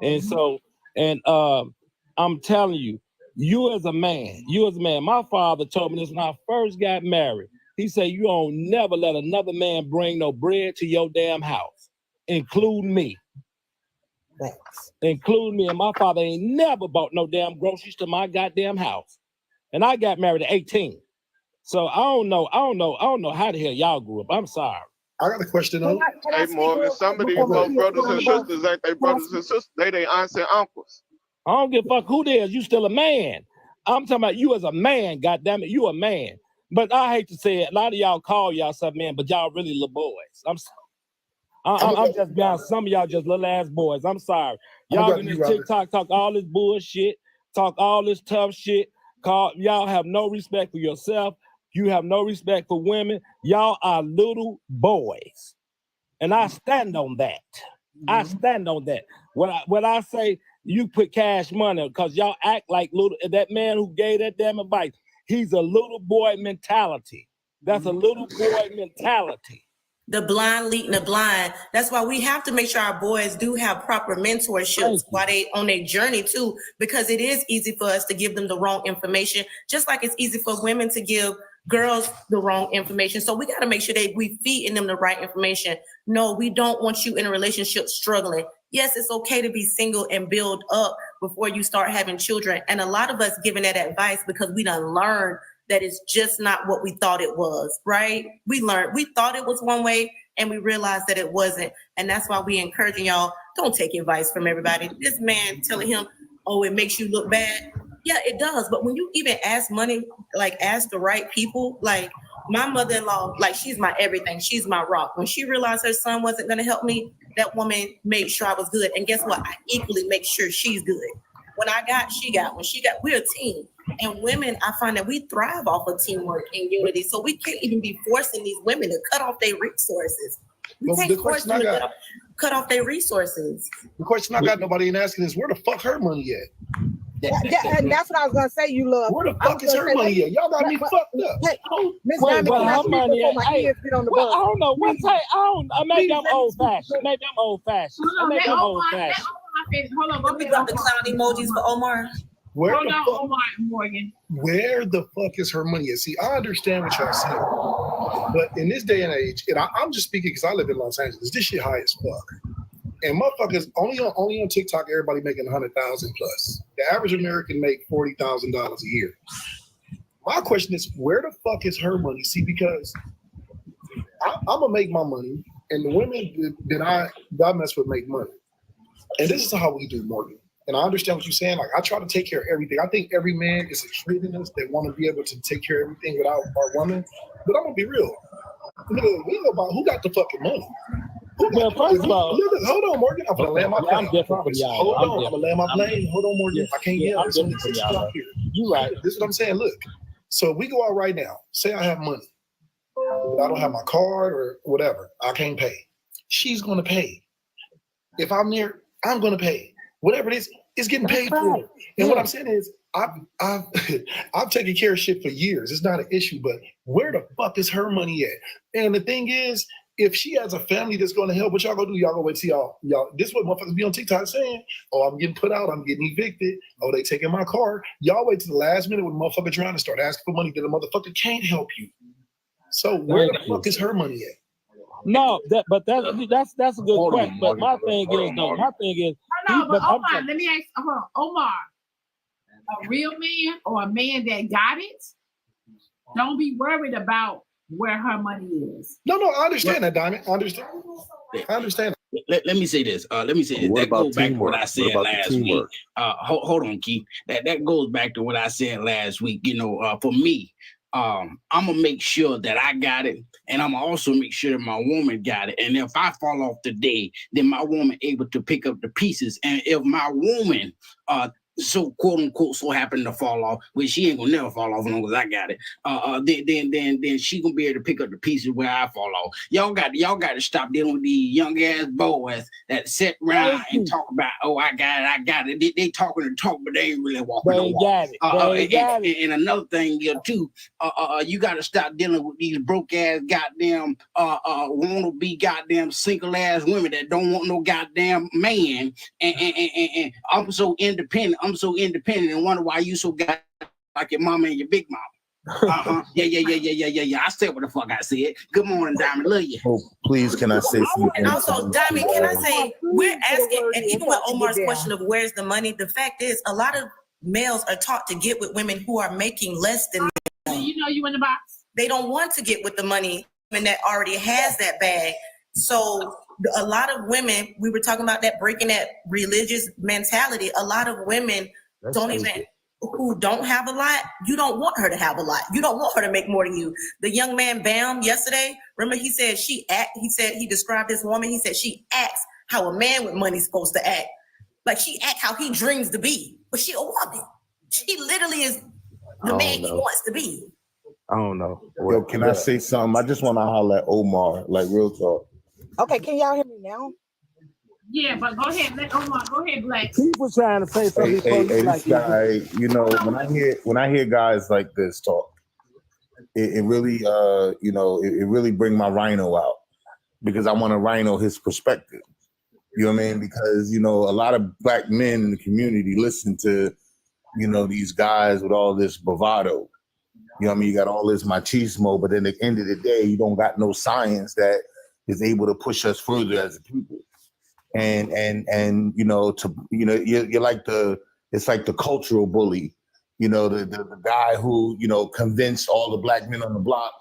And so, I'm telling you, you as a man, my father told me this when I first got married. He said, you don't never let another man bring no bread to your damn house, including me. Thanks. Including me, and my father ain't never bought no damn groceries to my goddamn house. And I got married at 18. So I don't know how the hell y'all grew up. I'm sorry. I got a question though. Hey, Morgan, some of these brothers and sisters ain't they brothers and sisters. They aunts and uncles. I don't give a fuck who they is. You still a man. I'm talking about you as a man, goddammit. You a man. But I hate to say it, a lot of y'all call y'all some men, but y'all really little boys. I'm sorry. I'm just being honest. Some of y'all just little ass boys. I'm sorry. Y'all in this TikTok talk all this bullshit, talk all this tough shit. Y'all have no respect for yourself. You have no respect for women. Y'all are little boys. And I stand on that. I stand on that. When I say you put cash money, because y'all act like that man who gave that damn advice, he's a little boy mentality. That's a little boy mentality. The blind leading the blind. That's why we have to make sure our boys do have proper mentorships while they on their journey too, because it is easy for us to give them the wrong information, just like it's easy for women to give girls the wrong information. So we got to make sure that we feeding them the right information. No, we don't want you in a relationship struggling. Yes, it's okay to be single and build up before you start having children. And a lot of us giving that advice because we done learned that it's just not what we thought it was, right? We thought it was one way and we realized that it wasn't. And that's why we encouraging y'all, don't take advice from everybody. This man telling him, oh, it makes you look bad. Yeah, it does. But when you even ask money, like ask the right people, like my mother-in-law, like she's my everything. She's my rock. When she realized her son wasn't going to help me, that woman made sure I was good. And guess what? I equally make sure she's good. When I got, she got. When she got, we're a team. And women, I find that we thrive off of teamwork and unity. So we can't even be forcing these women to cut off their resources. We can't force them to cut off their resources. The question I got, nobody ain't asking is where the fuck her money at? And that's what I was gonna say. You love. Where the fuck is her money at? Y'all got me fucked up. Hey, Miss Wait, Diamond, but can I her speak money before at? my Hey, kids get on the well, bus? I don't know. What say? I make them old fashioned. Make them old fashioned. Hold on, We got the clown emojis for Omar. Where Hold the on, fuck? Omar Morgan. Where the fuck is her money at? See, I understand what y'all saying, but in this day and age, and I'm just speaking because I live in Los Angeles. This shit high as fuck. And motherfuckers only on TikTok, everybody making 100,000 plus. The average American make $40,000 a year. My question is, where the fuck is her money? See, because I'm gonna make my money, and the women that I mess with make money. And this is how we do, Morgan. And I understand what you're saying. Like, I try to take care of everything. I think every man is a trait in us that want to be able to take care of everything without our woman. But I'm gonna be real. Nigga, we know about who got the fucking money. Well, first of all, hold on, Morgan. I'm gonna land my plane. I'm different from y'all. Hold on, I'm gonna land my plane. Hold on, Morgan. I can't yell. I'm different from y'all. You right. This is what I'm saying. Look, so we go out right now. Say I have money, but I don't have my card or whatever. I can't pay. She's gonna pay. If I'm there, I'm gonna pay. Whatever it is, it's getting paid for. And what I'm saying is, I've taken care of shit for years. It's not an issue, but where the fuck is her money at? And the thing is, if she has a family that's going to help, what y'all gonna do? Y'all gonna wait till y'all. This is what motherfuckers be on TikTok saying. Oh, I'm getting put out. I'm getting evicted. Oh, they taking my car. Y'all wait till the last minute when the motherfucker trying to start asking for money that the motherfucker can't help you. So where the fuck is her money at? No, that's a good question. But my thing is, No, but Omar, let me ask. Omar, a real man or a man that got it, don't be worried about where her money is. No, I understand that, Diamond. I understand. Let me say this. That goes back to what I said last week. Hold on, Keith. That goes back to what I said last week. You know, for me, I'm gonna make sure that I got it, and I'm gonna also make sure that my woman got it. And if I fall off today, then my woman able to pick up the pieces. And if my woman so quote unquote so happen to fall off, which she ain't gonna never fall off as long as I got it. Then she gonna be able to pick up the pieces where I fall off. Y'all got to stop dealing with these young ass boys that sit around and talk about, oh, I got it. They talking and talk, but they ain't really walking the walk. And another thing here too, you got to stop dealing with these broke ass goddamn wanna be goddamn single ass women that don't want no goddamn man. And I'm so independent. And wonder why you so got like your mama and your big mama. Yeah. I said what the fuck I said. Good morning, Diamond. Love you. Oh, please, can I say something? And also, Diamond, can I say, we're asking, and even with Omar's question of where's the money, the fact is a lot of males are taught to get with women who are making less than them. You know you in the box. They don't want to get with the money that already has that bag. So a lot of women, we were talking about that, breaking that religious mentality. A lot of women who don't have a lot, you don't want her to have a lot. You don't want her to make more than you. The young man Bam yesterday, remember he said he described this woman, he said she acts how a man with money is supposed to act. Like she act how he dreams to be, but she a woman. She literally is the man he wants to be. I don't know. Yo, can I say something? I just want to holler at Omar, like real talk. Okay, can y'all hear me now? Yeah, but go ahead. Go ahead, Black. Keith was trying to say something. Hey, before this guy, you know, when I hear guys like this talk, it really, you know, it really bring my rhino out because I want to rhino his perspective. You know what I mean? Because, you know, a lot of black men in the community listen to, you know, these guys with all this bravado. You know what I mean? You got all this machismo, but then at the end of the day, you don't got no science that is able to push us further as a people. And you know, you're like it's like the cultural bully, you know, the guy who, you know, convinced all the black men on the block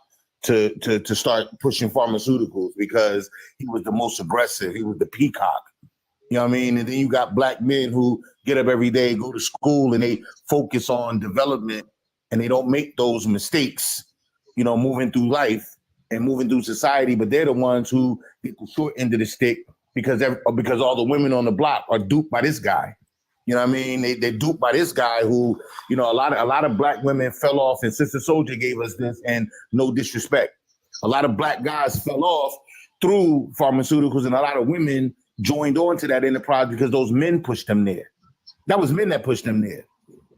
to start pushing pharmaceuticals because he was the most aggressive. He was the peacock. You know what I mean? And then you got black men who get up every day, go to school, and they focus on development and they don't make those mistakes, you know, moving through life and moving through society. But they're the ones who get the short end of the stick because all the women on the block are duped by this guy. You know what I mean? They're duped by this guy who, you know, a lot of black women fell off, and Sister Soldier gave us this, and no disrespect. A lot of black guys fell off through pharmaceuticals, and a lot of women joined on to that enterprise because those men pushed them there. That was men that pushed them there.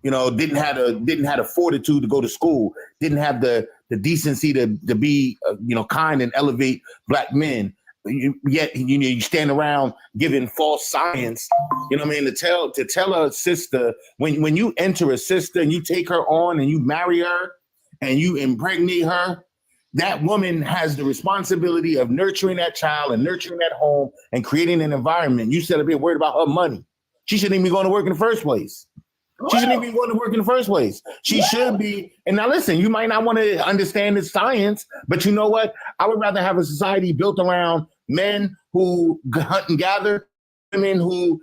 You know, didn't have the fortitude to go to school, didn't have the decency to be, you know, kind and elevate black men. Yet you stand around giving false science, you know what I mean, to tell a sister, when you enter a sister and you take her on and you marry her and you impregnate her, that woman has the responsibility of nurturing that child and nurturing that home and creating an environment. You said a bit worried about her money. She shouldn't even be going to work in the first place. She shouldn't even be going to work in the first place. She should be. And now listen, you might not want to understand the science, but you know what? I would rather have a society built around men who hunt and gather, women who,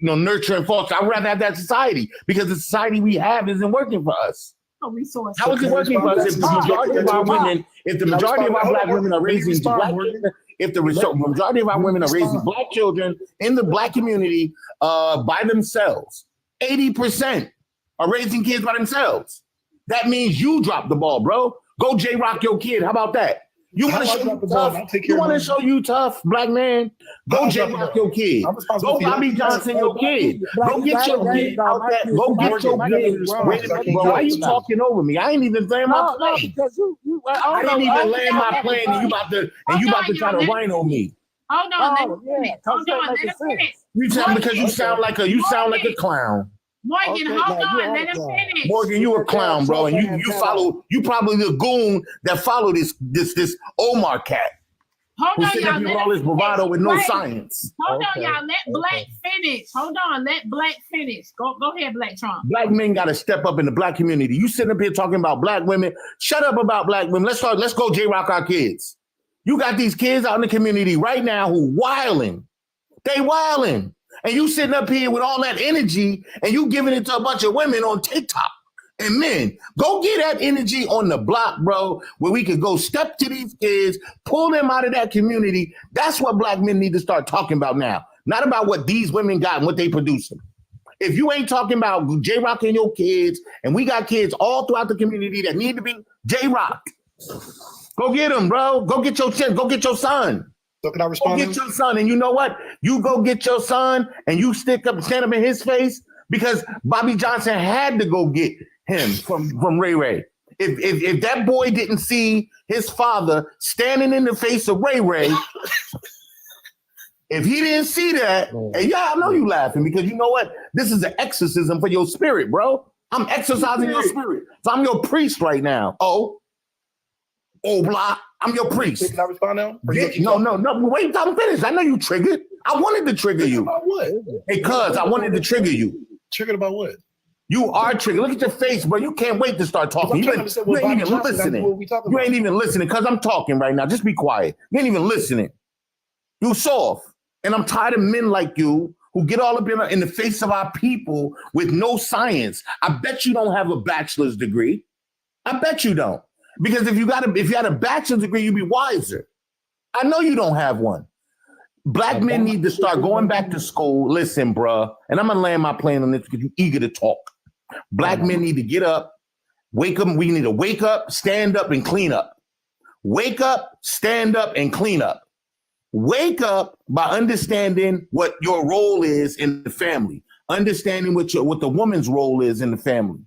nurture and foster. I would rather have that society because the society we have isn't working for us. Resources. How is it working for us if the majority of our women, if the majority of our black women are raising black children, if the majority of our women are raising black children in the black community by themselves, 80% are raising kids by themselves. That means you drop the ball, bro. Go J-Rock your kid. How about that? You want to show you tough? You want to show you tough, black man? Go J-Rock your kid. Go Bobby Johnson your kid. Go get your kid out there. Go get your kid. Wait a minute, bro. Why are you talking over me? I ain't even saying my plane. Because I didn't even land my plane, and you about to try to rhino me. Hold on, let him finish. Hold on, let him finish. Because you sound like a clown. Morgan, hold on, let him finish. Morgan, you a clown, bro, and you probably the goon that followed this Omar cat. Hold on, y'all. With all this bravado with no science. Hold on, y'all. Let Black finish. Hold on, let Black finish. Go ahead, Black Trump. Black men got to step up in the black community. You sitting up here talking about black women. Shut up about black women. Let's go J-Rock our kids. You got these kids out in the community right now who wilding. They wilding. And you sitting up here with all that energy and you giving it to a bunch of women on TikTok and men. Go get that energy on the block, bro, where we could go step to these kids, pull them out of that community. That's what black men need to start talking about now. Not about what these women got and what they producing. If you ain't talking about J-Rock and your kids, and we got kids all throughout the community that need to be J-Rock, go get them, bro. Go get your son. Go get your son. So can I respond? Go get your son, and you know what? You go get your son, and you stand up in his face because Bobby Johnson had to go get him from Ray Ray. If that boy didn't see his father standing in the face of Ray Ray, if he didn't see that, and yeah, I know you laughing because you know what? This is an exorcism for your spirit, bro. I'm exercising your spirit, so I'm your priest right now. Block. I'm your priest. Can I respond now? No. Wait, I'm finished. I know you triggered. I wanted to trigger you. About what? Because I wanted to trigger you. Triggered about what? You are triggered. Look at your face, bro. You can't wait to start talking. You ain't even listening. You ain't even listening because I'm talking right now. Just be quiet. You ain't even listening. You soft. And I'm tired of men like you who get all up in the face of our people with no science. I bet you don't have a bachelor's degree. I bet you don't. Because if you had a bachelor's degree, you'd be wiser. I know you don't have one. Black men need to start going back to school. Listen, bruh, and I'm gonna land my plane on this because you're eager to talk. Black men need to get up, wake up. We need to wake up, stand up, and clean up. Wake up, stand up, and clean up. Wake up by understanding what your role is in the family, understanding what the woman's role is in the family.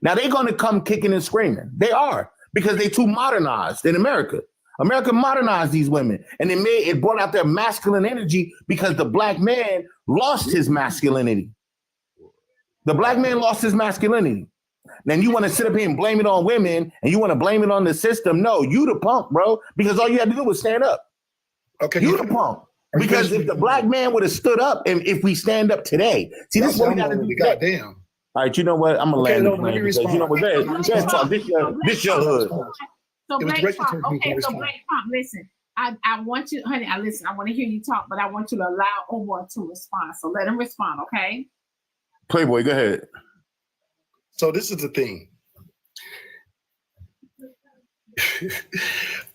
Now they're going to come kicking and screaming. They are, because they're too modernized in America. America modernized these women, and it brought out their masculine energy because the black man lost his masculinity. The black man lost his masculinity. Then you want to sit up here and blame it on women, and you want to blame it on the system. No, you the punk, bro, because all you had to do was stand up. Okay, you the punk. Because if the black man would have stood up, and if we stand up today, see, this is what we got to do. Goddamn. All right, you know what? I'm gonna land the plane because you know what? This your hood. So Black Trump, okay, so Black Trump, listen. I want you, honey, I want to hear you talk, but I want you to allow Omar to respond. So let him respond, okay? Playboy, go ahead. So this is the thing.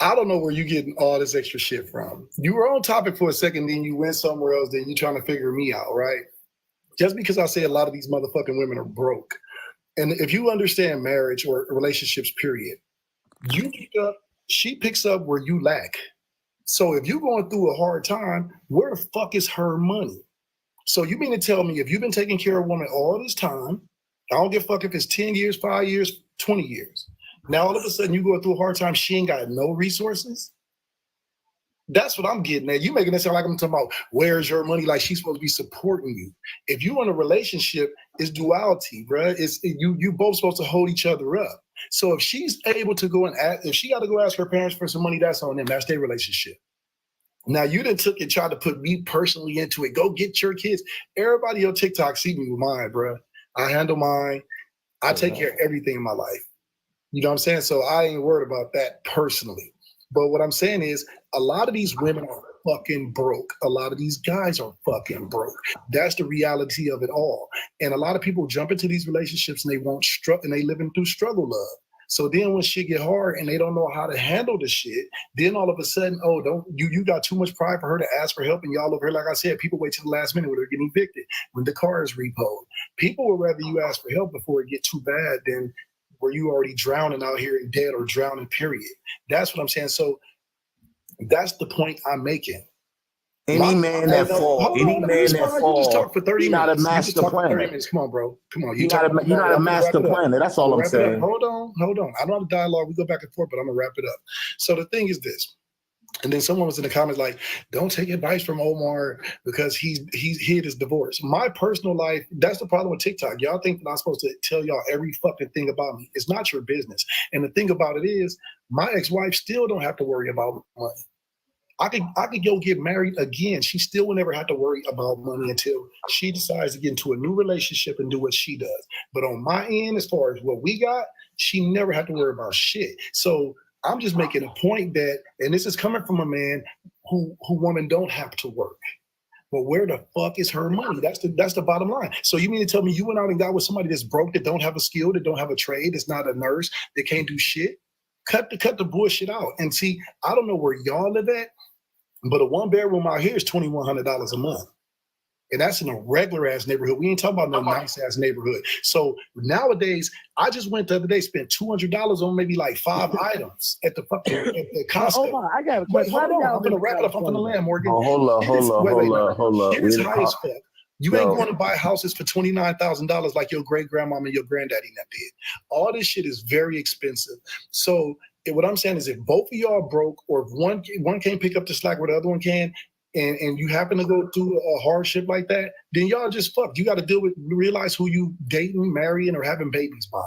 I don't know where you're getting all this extra shit from. You were on topic for a second, then you went somewhere else, then you're trying to figure me out, right? Just because I say a lot of these motherfucking women are broke. And if you understand marriage or relationships, period, she picks up where you lack. So if you're going through a hard time, where the fuck is her money? So you mean to tell me if you've been taking care of a woman all this time, I don't give a fuck if it's 10 years, 5 years, 20 years. Now all of a sudden you go through a hard time, she ain't got no resources? That's what I'm getting at. You making it sound like I'm talking about where's your money, like she's supposed to be supporting you. If you're in a relationship, it's duality, bruh. It's you both supposed to hold each other up. So if she's able to go and if she got to go ask her parents for some money, that's on them. That's their relationship. Now you done took and tried to put me personally into it. Go get your kids. Everybody on TikTok see me with mine, bruh. I handle mine. I take care of everything in my life. You know what I'm saying? So I ain't worried about that personally. But what I'm saying is a lot of these women are fucking broke. A lot of these guys are fucking broke. That's the reality of it all. And a lot of people jump into these relationships and they won't and they living through struggle love. So then when shit get hard and they don't know how to handle the shit, then all of a sudden, you got too much pride for her to ask for help, and y'all over here, like I said, people wait till the last minute when they're getting evicted, when the car is repoed. People would rather you ask for help before it get too bad than where you already drowning out here and dead or drowning, period. That's what I'm saying. So that's the point I'm making. Any man that falls, just talk for 30 you minutes. not a master planner. Come on, bro. Come on. You're not a master planner. That's all I'm saying. Hold on. I don't have a dialogue. We go back and forth, but I'm gonna wrap it up. So the thing is this. And then someone was in the comments like, don't take advice from Omar because he's hid his divorce. My personal life, that's the problem with TikTok. Y'all think that I'm supposed to tell y'all every fucking thing about me. It's not your business. And the thing about it is, my ex-wife still don't have to worry about money. I could go get married again. She still will never have to worry about money until she decides to get into a new relationship and do what she does. But on my end, as far as what we got, she never had to worry about shit. So I'm just making a point that, and this is coming from a man who women don't have to work. But where the fuck is her money? That's the bottom line. So you mean to tell me you went out and got with somebody that's broke, that don't have a skill, that don't have a trade, that's not a nurse, that can't do shit? Cut the bullshit out. And see, I don't know where y'all live at, but a one bedroom out here is $2,100 a month. And that's in a regular ass neighborhood. We ain't talking about no nice ass neighborhood. So nowadays, I just went the other day, spent $200 on maybe like 5 items at the fucking at Costco. Oh, I got a Wait, question. hold on. I'm gonna wrap it up. I'm gonna land, Morgan. Oh, hold up. Shit is high as fuck. You ain't going to buy houses for $29,000 like your great grandmama and your granddaddy that did. All this shit is very expensive. So what I'm saying is, if both of y'all broke, or if one can't pick up the slack where the other one can, and you happen to go through a hardship like that, then y'all just fucked. You got to realize who you dating, marrying, or having babies by.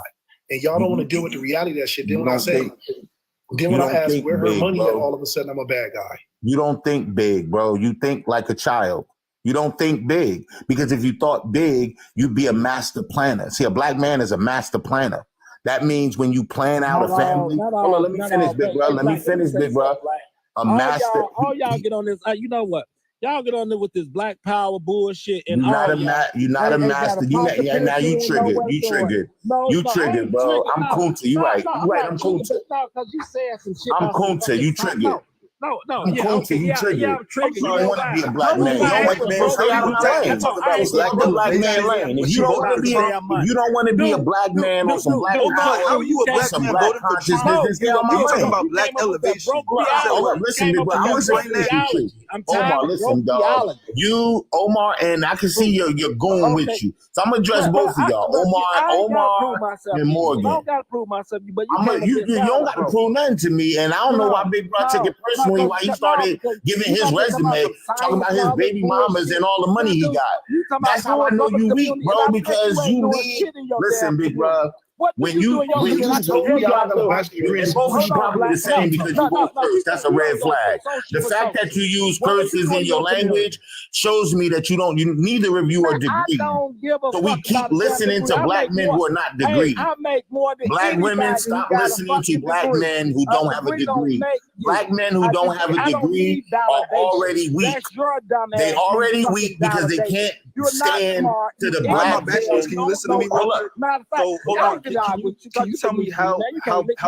And y'all don't want to deal with the reality of that shit. Then when I ask where her money at, all of a sudden I'm a bad guy. You don't think big, bro. You think like a child. You don't think big, because if you thought big, you'd be a master planner. See, a black man is a master planner. That means when you plan out a family. Hold on, let me finish, big bro. Let me finish, big bro. All y'all get on this. You know what? Y'all get on there with this black power bullshit. And you're not a master. Now you triggered. You triggered, bro. I'm Kunta. You right. I'm Kunta. Because you said some shit. I'm Kunta. You triggered. No, I'm yeah, going okay, to triggered. yeah, I'm triggered. You don't want to be a black man. You I don't asked want the to broke stay out of my lane. Stay in the black man lane. If you don't want to be, if you don't want to be a black man on some black power, how are you a black some man black voting for consciousness, Trump? then stay out my You talking lane. about black elevation? Listen, big bro. I wasn't finished with you. Omar, listen, dog. You, Omar, and I can see your goon with you. So I'm gonna address both of y'all. Omar, and Morgan. I don't gotta prove myself, but You don't got to prove nothing to me, and I don't know why Big Bro took it personally. Why he started giving his resume, talking about his baby mamas and all the money he got. That's how I know you weak, bro. Because you need. Listen, Big Bro. When you got and both of you probably the same because you both curse. That's a red flag. The fact that you use curses in your language shows me that you neither of you are degreed. So we keep listening to black men who are not degreed. Black women, stop listening to black men who don't have a degree. Black men who don't have a degree are already weak. They already weak because they can't stand to the black. Can you listen to me? So hold on. Can you tell me how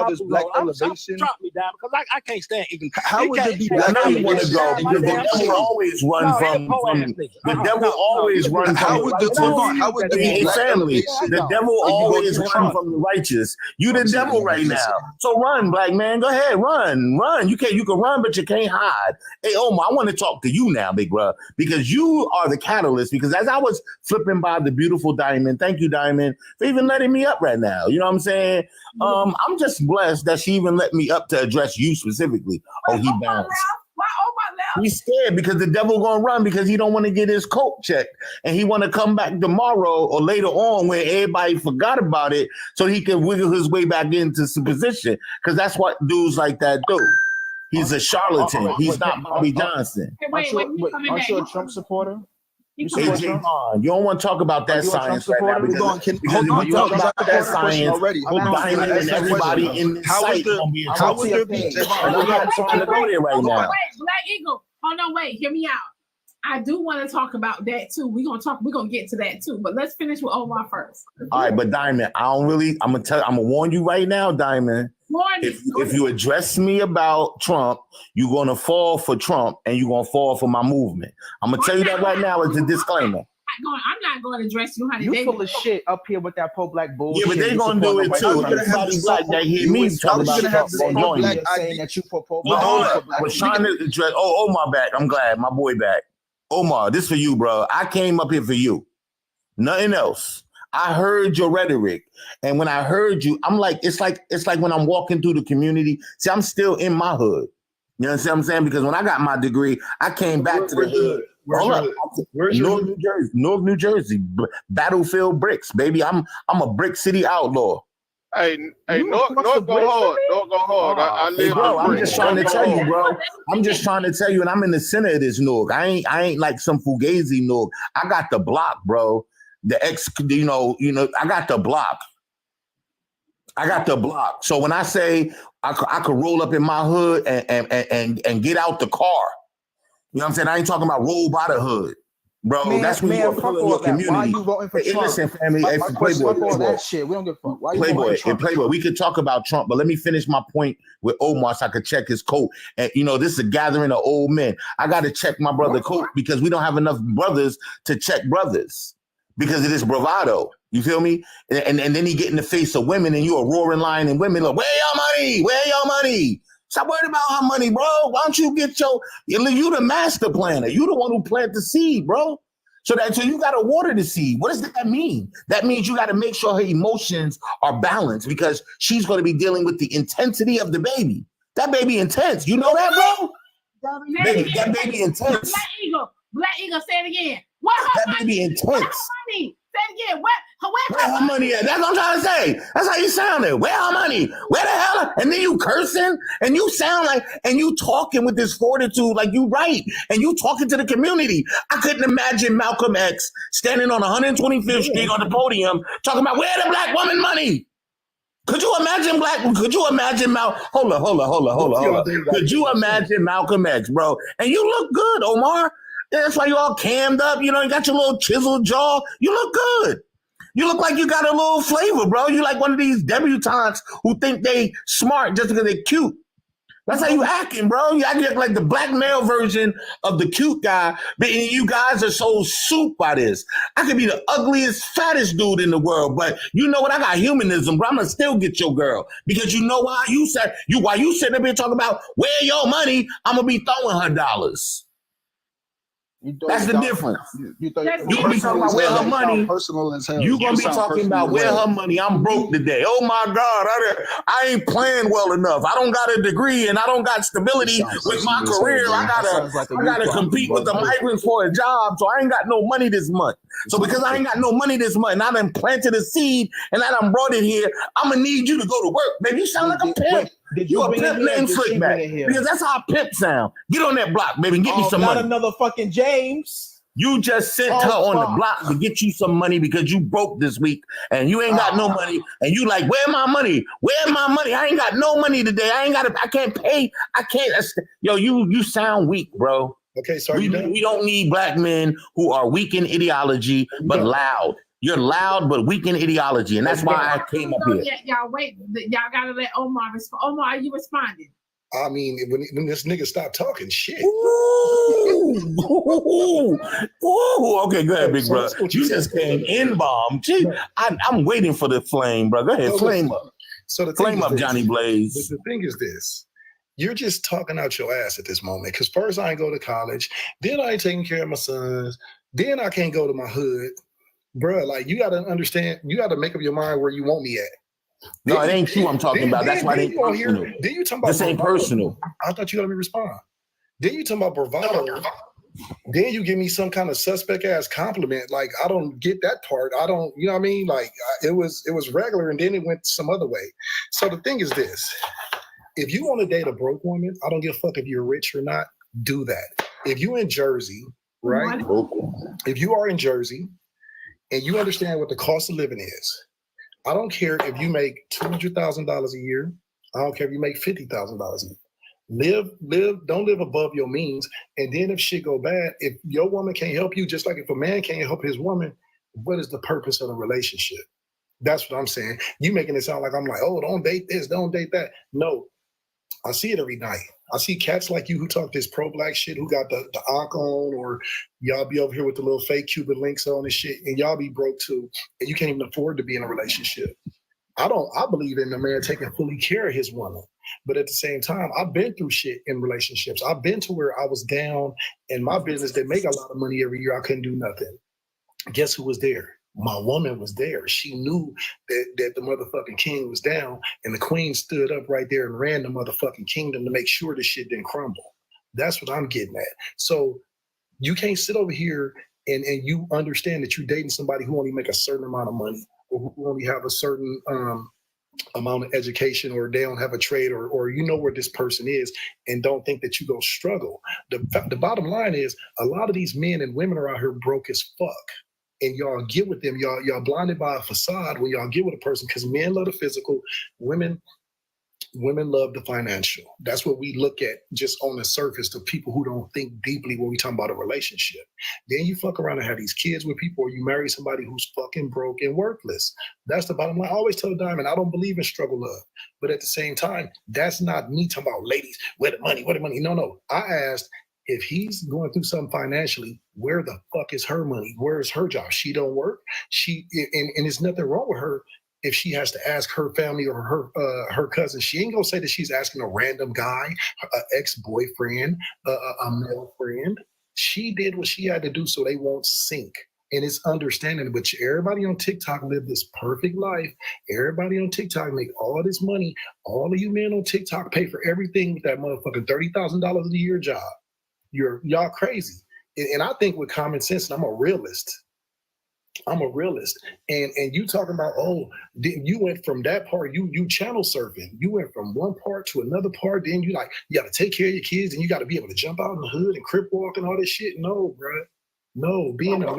does black elevation? Drop me down because I can't stand ignorant. How would it be black I know you want to go elevation? because the devil always run from the devil always run from how would the family. The devil always run from the righteous. You the devil right now. So run, black man. Go ahead, run. You can run, but you can't hide. Hey, Omar, I want to talk to you now, big bro, because you are the catalyst. Because as I was flipping by the beautiful Diamond, thank you, Diamond, for even letting me up right now. You know what I'm saying? I'm just blessed that she even let me up to address you specifically. Oh, he bounced. He's scared because the devil gonna run because he don't want to get his coat checked and he want to come back tomorrow or later on when everybody forgot about it so he can wiggle his way back into some position because that's what dudes like that do. He's a charlatan. He's not Bobby Johnson. Aren't you a Trump supporter? You Hey, Jay, you don't want to talk about that science right now because if we talk about that science, Diamond and everybody in this site gonna be in trouble. And I'm not trying to go there right now. Wait, Black Eagle. Hold on, wait, hear me out. I do want to talk about that too. We're gonna get to that too. But let's finish with Omar first. All right, but Diamond, I'm gonna warn you right now, Diamond. If you address me about Trump, you're gonna fall for Trump and you're gonna fall for my movement. I'm gonna tell you that right now as a disclaimer. I'm not going to address you, honey. You full of shit up here with that pro-black bullshit. Yeah, but they gonna do it too. Everybody black that hear me talk about Trump gonna join me. Saying that you pro-black. I was trying to address. Oh, Omar back. I'm glad my boy back. Omar, this for you, bro. I came up here for you. Nothing else. I heard your rhetoric, and when I heard you, I'm like, it's like when I'm walking through the community. See, I'm still in my hood. You know what I'm saying? Because when I got my degree, I came back to the hood. Where's North New Jersey? North New Jersey, Battlefield Bricks, baby. I'm a brick city outlaw. Hey, North go hard. North go hard. I live. Bro, I'm just trying to tell you, bro. I'm just trying to tell you, and I'm in the center of this North. I ain't like some Fugazi North. I got the block, bro. I got the block. I got the block. So when I say I could roll up in my hood and get out the car, you know what I'm saying? I ain't talking about roll by the hood. Bro, that's when you're pulling your community. Why are you voting for Trump? Listen, family, Playboy. That shit. We don't give a fuck. Why you Playboy, we could talk about Trump, but let me finish my point with Omar so I could check his coat. And this is a gathering of old men. I got to check my brother coat because we don't have enough brothers to check brothers because of this bravado. You feel me? And then he get in the face of women and you a roaring lion and women like, where your money? Where your money? Stop worrying about our money, bro. Why don't you get you the master planner. You the one who planted the seed, bro. So you got to water the seed. What does that mean? That means you got to make sure her emotions are balanced because she's going to be dealing with the intensity of the baby. That baby intense. You know that, bro? That baby intense. Black Eagle, say it again. That baby intense. Say it again. Where her money at? That's what I'm trying to say. That's how you sounded. Where her money? Where the hell? And then you cursing and you sound like, and you talking with this fortitude like you right. And you talking to the community. I couldn't imagine Malcolm X standing on 125th Street on the podium talking about where the black woman money? Could you imagine Hold on. Could you imagine Malcolm X, bro? And you look good, Omar. That's why you all cammed up. You got your little chiseled jaw. You look good. You look like you got a little flavor, bro. You like one of these debutantes who think they smart just because they're cute. That's how you acting, bro. You act like the black male version of the cute guy. But you guys are so soup by this. I could be the ugliest, fattest dude in the world, but you know what? I got humanism, bro. I'm gonna still get your girl because you know why? While you sitting up here talking about where your money, I'm gonna be throwing her dollars. That's the difference. You gonna be talking about where her money. Personal as hell. You gonna be talking about where her money. I'm broke today. Oh my God, I ain't playing well enough. I don't got a degree and I don't got stability with my career. I gotta compete with the migrants for a job, so I ain't got no money this month. So because I ain't got no money this month, and I done planted a seed and I done brought it here, I'm gonna need you to go to work, baby. You sound like a pimp. You a pimp letting slick back because that's how a pimp sound. Get on that block, baby, and get me some money. Not another fucking James. You just sent her on the block to get you some money because you broke this week and you ain't got no money. And you like, where my money? Where my money? I ain't got no money today. I can't pay. I can't. Yo, you sound weak, bro. Okay, so we don't need black men who are weak in ideology, but loud. You're loud, but weak in ideology. And that's why I came up here. Y'all wait. Y'all got to let Omar respond. Omar, are you responding? I mean, when this nigga stopped talking shit. Ooh, okay, go ahead, big bro. You just came in bomb. Gee, I'm waiting for the flame, bro. Go ahead, flame up. So the flame up, Johnny Blaze. But the thing is this. You're just talking out your ass at this moment. Because first I ain't go to college. Then I ain't taking care of my sons. Then I can't go to my hood. Bruh, like you got to understand. You got to make up your mind where you want me at. No, it ain't you I'm talking about. That's why it ain't personal. Then you talking about this ain't personal. I thought you let me respond. Then you talking about bravado. Then you give me some kind of suspect ass compliment. Like I don't get that part. I don't. You know what I mean? Like it was regular, and then it went some other way. So the thing is this: if you want to date a broke woman, I don't give a fuck if you're rich or not. Do that. If you in Jersey, right? If you are in Jersey, and you understand what the cost of living is. I don't care if you make $200,000 a year. I don't care if you make $50,000 a year. Don't live above your means. And then if shit go bad, if your woman can't help you, just like if a man can't help his woman, what is the purpose of the relationship? That's what I'm saying. You making it sound like I'm like, oh, don't date this, don't date that. No, I see it every night. I see cats like you who talk this pro-black shit, who got the Ankh on, or y'all be over here with the little fake Cuban links on and shit, and y'all be broke too, and you can't even afford to be in a relationship. I believe in a man taking fully care of his woman. But at the same time, I've been through shit in relationships. I've been to where I was down in my business that make a lot of money every year. I couldn't do nothing. Guess who was there? My woman was there. She knew that the motherfucking king was down, and the queen stood up right there and ran the motherfucking kingdom to make sure the shit didn't crumble. That's what I'm getting at. So you can't sit over here and you understand that you're dating somebody who only make a certain amount of money, or who only have a certain amount of education, or they don't have a trade, or you know where this person is, and don't think that you go struggle. The bottom line is a lot of these men and women are out here broke as fuck. And y'all get with them, y'all blinded by a facade when y'all get with a person, because men love the physical, women love the financial. That's what we look at just on the surface, to people who don't think deeply when we talk about a relationship. Then you fuck around and have these kids with people, or you marry somebody who's fucking broke and worthless. That's the bottom line. I always tell Diamond, I don't believe in struggle love. But at the same time, that's not me talking about ladies, where the money, No. I asked, if he's going through something financially, where the fuck is her money? Where is her job? She don't work. And there's nothing wrong with her if she has to ask her family or her cousin. She ain't gonna say that she's asking a random guy, an ex-boyfriend, a male friend. She did what she had to do so they won't sink. And it's understanding. But everybody on TikTok live this perfect life. Everybody on TikTok make all this money. All of you men on TikTok pay for everything with that motherfucking $30,000 a year job. Y'all crazy. And I think with common sense, and I'm a realist. And you talking about, oh, you went from that part, you channel surfing. You went from one part to another part. Then you got to take care of your kids, and you got to be able to jump out in the hood and crip walk and all this shit. No, bro. No, being a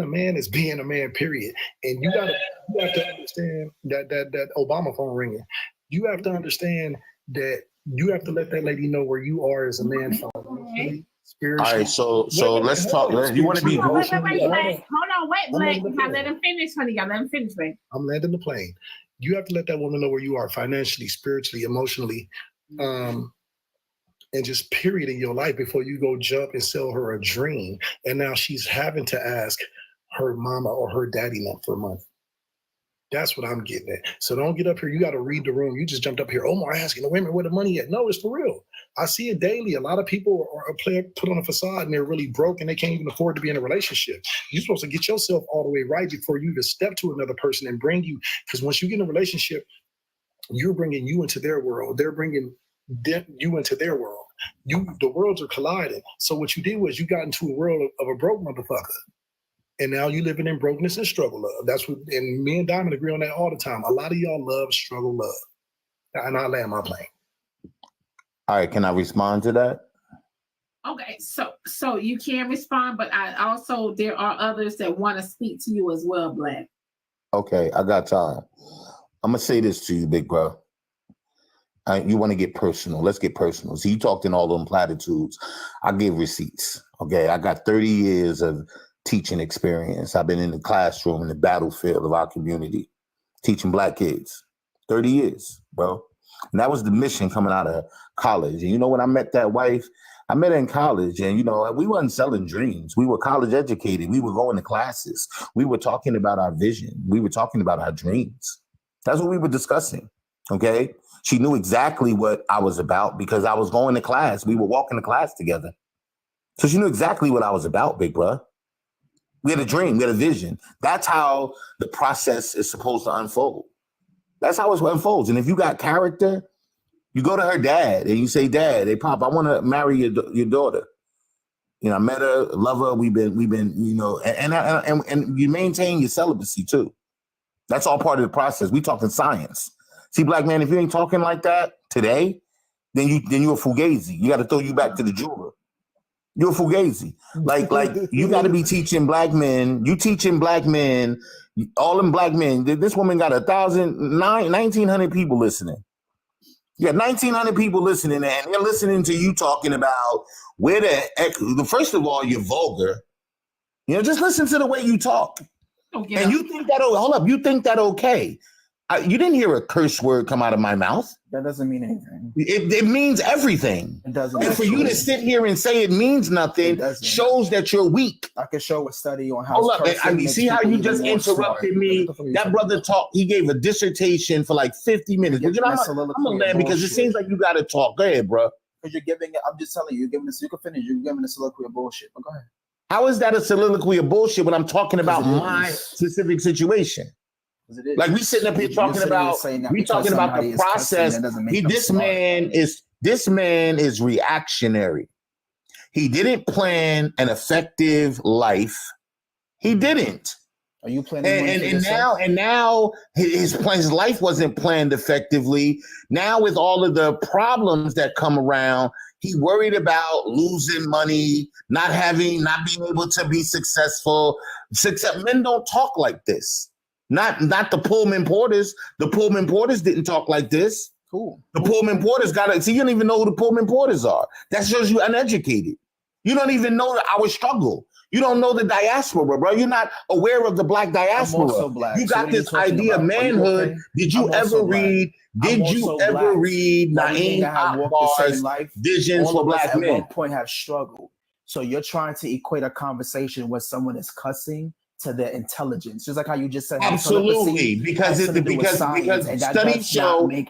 man is being a man, period. And you have to understand that Obama phone ringing. You have to understand that you have to let that lady know where you are as a man, financially, spiritually. All right, so let's talk. You want to be? Hold on, wait, Black. You gotta let him finish, honey. You gotta let him finish, man. I'm landing the plane. You have to let that woman know where you are financially, spiritually, emotionally, and just period in your life before you go jump and sell her a dream. And now she's having to ask her mama or her daddy for money. That's what I'm getting at. So don't get up here. You got to read the room. You just jumped up here. Omar asking the women where the money at. No, it's for real. I see it daily. A lot of people are put on a facade and they're really broke and they can't even afford to be in a relationship. You're supposed to get yourself all the way right before you even step to another person and bring you. Because once you get in a relationship, you're bringing you into their world. They're bringing you into their world. The worlds are colliding. So what you did was you got into a world of a broke motherfucker. And now you living in brokenness and struggle love. That's what, and me and Diamond agree on that all the time. A lot of y'all love struggle love. And I land my plane. All right, can I respond to that? Okay, so you can respond, but there are others that want to speak to you as well, Black. Okay, I got time. I'm gonna say this to you, big bro. You want to get personal? Let's get personal. So you talked in all them platitudes. I give receipts. Okay, I got 30 years of teaching experience. I've been in the classroom, in the battlefield of our community, teaching Black kids. 30 years, bro. And that was the mission coming out of college. And you know, when I met that wife, I met her in college, and you know, we wasn't selling dreams. We were college educated. We were going to classes. We were talking about our vision. We were talking about our dreams. That's what we were discussing. Okay. She knew exactly what I was about because I was going to class. We were walking to class together. So she knew exactly what I was about, big bro. We had a dream. We had a vision. That's how the process is supposed to unfold. That's how it unfolds. And if you got character, you go to her dad and you say, Dad, hey, Pop, I want to marry your daughter. You know, I met her, love her. We've been, you know, and you maintain your celibacy too. That's all part of the process. We talking science. See, Black man, if you ain't talking like that today, then you're a fugazi. You got to throw you back to the jeweler. You're a fugazi. Like you got to be teaching Black men. You teaching Black men, all them Black men. This woman got 1,900 people listening. You got 1,900 people listening, and they're listening to you talking about where first of all, you're vulgar. You know, just listen to the way you talk. Okay. And you think that, hold up, you think that okay. You didn't hear a curse word come out of my mouth. That doesn't mean anything. It means everything. It doesn't. And for you to sit here and say it means nothing shows that you're weak. I can show a study on how. Hold up, I mean, see how you just interrupted me? That brother talked. He gave a dissertation for like 50 minutes. But you know, I'm gonna land because it seems like you got to talk. Go ahead, bro. Because you're giving. I'm just telling you, you're giving this. You can finish. You're giving a soliloquy of bullshit. But go ahead. How is that a soliloquy of bullshit when I'm talking about my specific situation? Like we sitting up here talking about the process. This man is reactionary. He didn't plan an effective life. He didn't. Are you planning? And now his life wasn't planned effectively. Now with all of the problems that come around, he worried about losing money, not being able to be successful. Men don't talk like this. Not the Pullman Porters. The Pullman Porters didn't talk like this. Cool. The Pullman Porters see, you don't even know who the Pullman Porters are. That shows you uneducated. You don't even know our struggle. You don't know the diaspora, bro. You're not aware of the Black diaspora. I'm also Black. You got this idea of manhood. Did you ever read Naeem Akbar's Visions for Black Men? At one point have struggled. So you're trying to equate a conversation where someone is cussing to their intelligence, just like how you just said. Absolutely, because studies show men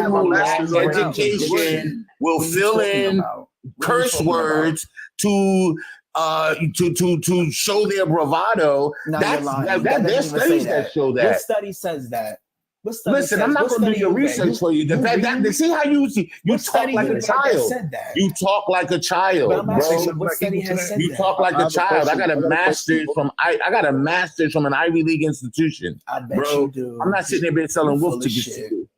who lack education will fill in curse words to show their bravado. There's studies that show that. What study says that? Listen, I'm not going to do your research for you. See how you talk like a child. You talk like a child, bro. You talk like a child. I got a master's from an Ivy League institution. I bet you do. I'm not sitting there selling wolf tickets to you.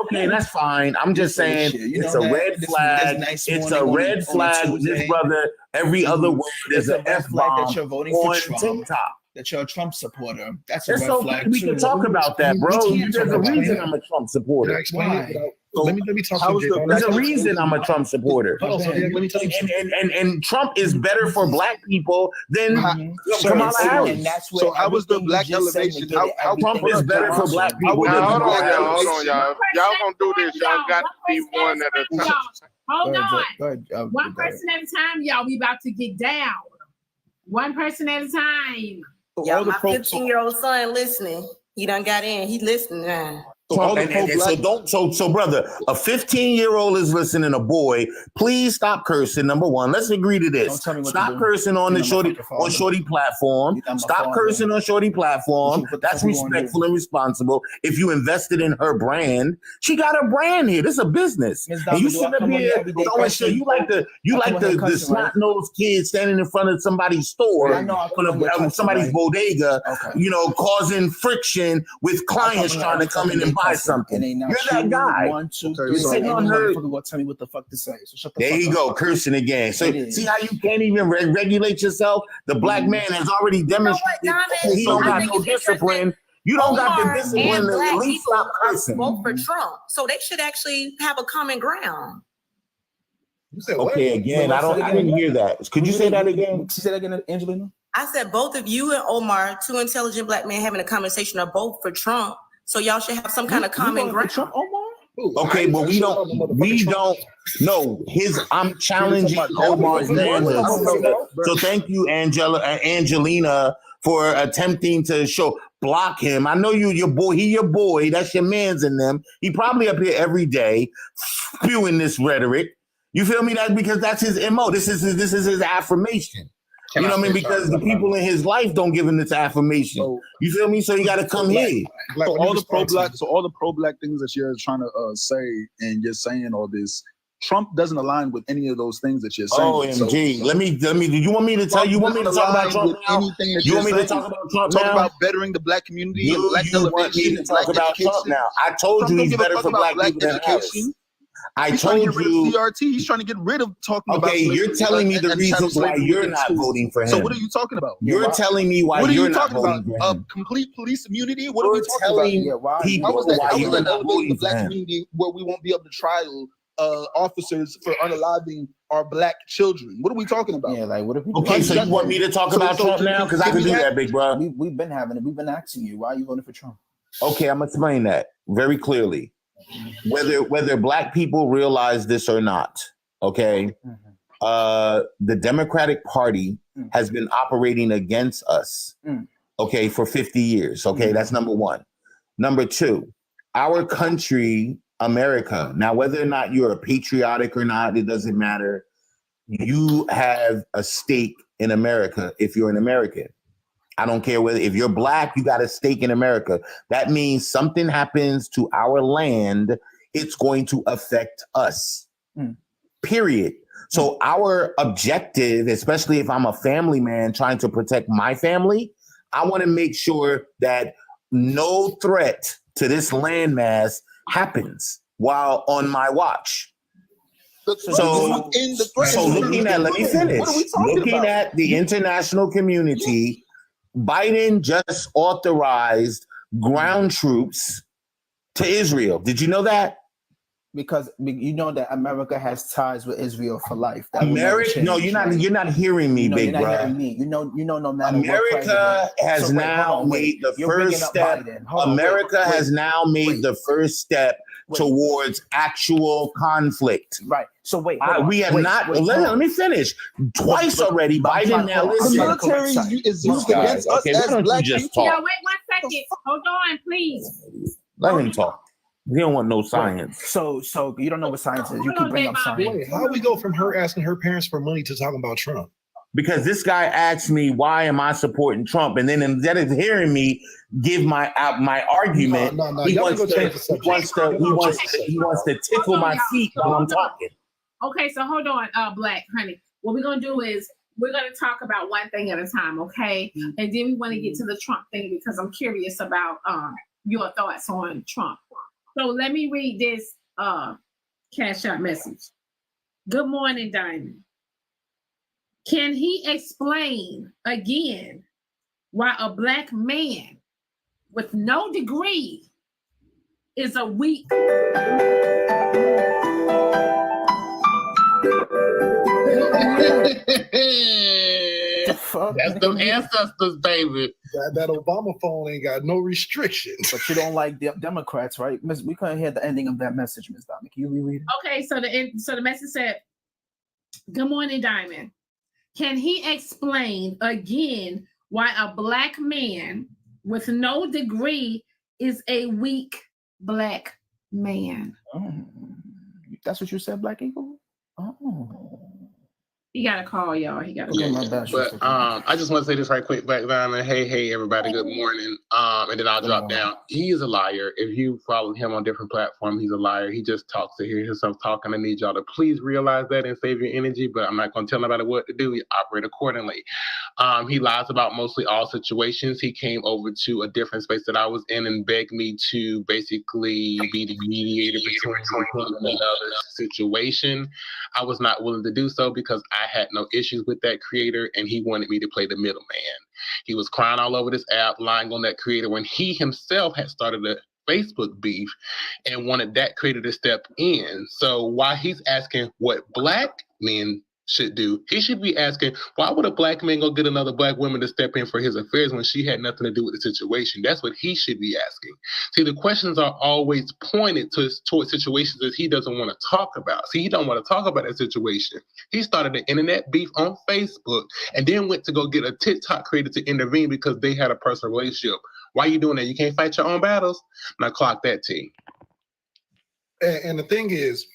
Okay, that's fine. I'm just saying it's a red flag. It's a red flag with this brother. Every other word is an F-bomb that you're voting for Trump. TikTok. That you're a Trump supporter. That's a red so flag. We can talk about that, bro. There's a reason I'm a Trump supporter. Can I explain it let me talk How to is Jay. There's a reason I'm a Trump supporter. Hold on, so let me tell you something. And Trump is better for black people than Kamala And Harris. that's where So how was the everything you black just said elevation? negated How Trump is everything better that for Johnson black did. people Now, than hold on, Kamala y'all. Harris. Hold on, y'all. Y'all gonna do this. Y'all got to be one at a time. Hold Go ahead, on. Go ahead, One person at a time, y'all. We about to get down. One person at a time. Yeah, my 15-year-old son listening. He done got in. He listening now. Trump, so brother, a 15-year-old is listening, a boy. Please stop cursing. Number one, let's agree to this. Stop cursing on the shorty platform. Stop cursing on shorty platform. That's respectful and responsible. If you invested in her brand, she got a brand here. This is a business, and you shouldn't be here throwing shit. You like the snot-nosed kid standing in front of somebody's store, somebody's bodega, causing friction with clients trying to come in and buy something. You're that guy. You're sitting on her. Gonna tell me what the fuck to say. So shut the there fuck you up. go, cursing again. So see how you can't even regulate yourself? The black man has already demonstrated he don't got no discipline. You don't got the discipline to at least stop cursing. Vote for Trump, so they should actually have a common ground. Okay, again, I didn't hear that. Could you say that again? Say that again, Angelina. I said both of you and Omar, two intelligent black men having a conversation, are both for Trump. So y'all should have some kind of common ground. Trump, Omar? Okay, but we don't know I'm challenging Omar's narrative. So thank you, Angelina, for attempting to block him. I know your boy. That's your man's in them. He probably up here every day spewing this rhetoric. You feel me? That because that's his MO. This is his affirmation. You know what I mean? Because the people in his life don't give him this affirmation. You feel me? So you got to come here. So all the pro-black things that you're trying to say, and you're saying all this, Trump doesn't align with any of those things that you're saying. OMG. Let me. Do you want me to tell you? Want me to talk about Trump now? You want me to talk about Trump now? Talk about bettering the black community and black elevation. Want me to talk about Trump now? I told you he's better for black people than Harris. He's trying to get rid of CRT. He's trying to get rid of talking about. Okay, you're telling me the reasons why you're not voting for him. So what are you talking about? You're telling me why you're not voting for him. Complete police immunity? What are we talking about? People why you're not voting the for black him. community where we won't be able to trial officers for unaliving our black children. What are we talking about? Yeah, like what if we Okay, so you want me to talk about Trump now? Because I can do that, big bro. We've been having it. We've been asking you, why are you voting for Trump? Okay, I'm gonna explain that very clearly. Whether black people realize this or not, okay, the Democratic Party has been operating against us, okay, for 50 years. Okay, that's number one. Number two, our country, America. Now, whether or not you're a patriotic or not, it doesn't matter. You have a stake in America if you're an American. I don't care whether if you're black, you got a stake in America. That means something happens to our land, it's going to affect us. Period. So our objective, especially if I'm a family man trying to protect my family, I want to make sure that no threat to this landmass happens while on my watch. So looking at, let me finish. Looking at the international community, Biden just authorized ground troops to Israel. Did you know that? Because you know that America has ties with Israel for life. America? No, you're not hearing me, big bro. You're not hearing me. You know, no matter America has now made the first step. America has now made the first step towards actual conflict. Right. So wait, we have not. Let me finish. Twice already, Biden. Now listen. The military is used against us as black people. Yo, wait 1 second. Hold on, please. Let him talk. We don't want no science. So you don't know what science is. You keep bringing up science. Wait, how do we go from her asking her parents for money to talking about Trump? Because this guy asked me, why am I supporting Trump? And then instead of hearing me give my argument, he wants to tickle my feet while I'm talking. Okay, so hold on, Black, honey. What we're going to do is we're going to talk about one thing at a time, okay? And then we want to get to the Trump thing because I'm curious about your thoughts on Trump. So let me read this Cash App message. Good morning, Diamond. Can he explain again why a black man with no degree is a weak. That's them ancestors, baby. That Obama phone ain't got no restrictions. But you don't like Democrats, right? Miss, we couldn't hear the ending of that message, Miss Diamond. Can you reread it? Okay, so the message said, "Good morning, Diamond. Can he explain again why a black man with no degree is a weak black man?" Oh, that's what you said, Black Eagle? Oh. He got a call, y'all. He got a call. But I just want to say this right quick, Black Diamond. Hey, everybody. Good morning. And then I'll drop down. He is a liar. If you follow him on different platforms, he's a liar. He just talks to hear himself talking. I need y'all to please realize that and save your energy. But I'm not going to tell nobody what to do. We operate accordingly. He lies about mostly all situations. He came over to a different space that I was in and begged me to basically be the mediator between him and another situation. I was not willing to do so because I had no issues with that creator, and he wanted me to play the middleman. He was crying all over this app, lying on that creator when he himself had started a Facebook beef and wanted that creator to step in. So while he's asking what black men should do, he should be asking, why would a black man go get another black woman to step in for his affairs when she had nothing to do with the situation? That's what he should be asking. See, the questions are always pointed towards situations that he doesn't want to talk about. See, he don't want to talk about that situation. He started an internet beef on Facebook and then went to go get a TikTok creator to intervene because they had a personal relationship. Why are you doing that? You can't fight your own battles? Now clock that, T. And the thing is,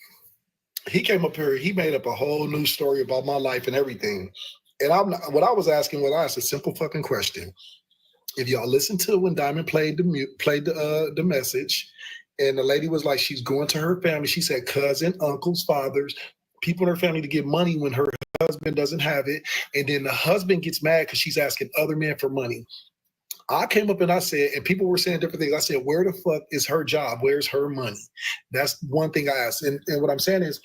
he came up here, he made up a whole new story about my life and everything. And what I was asking, I asked a simple fucking question. If y'all listen to when Diamond played the message, and the lady was like, she's going to her family. She said cousin, uncles, fathers, people in her family to get money when her husband doesn't have it. And then the husband gets mad because she's asking other men for money. I came up and I said, and people were saying different things. I said, where the fuck is her job? Where's her money? That's one thing I asked. And what I'm saying is,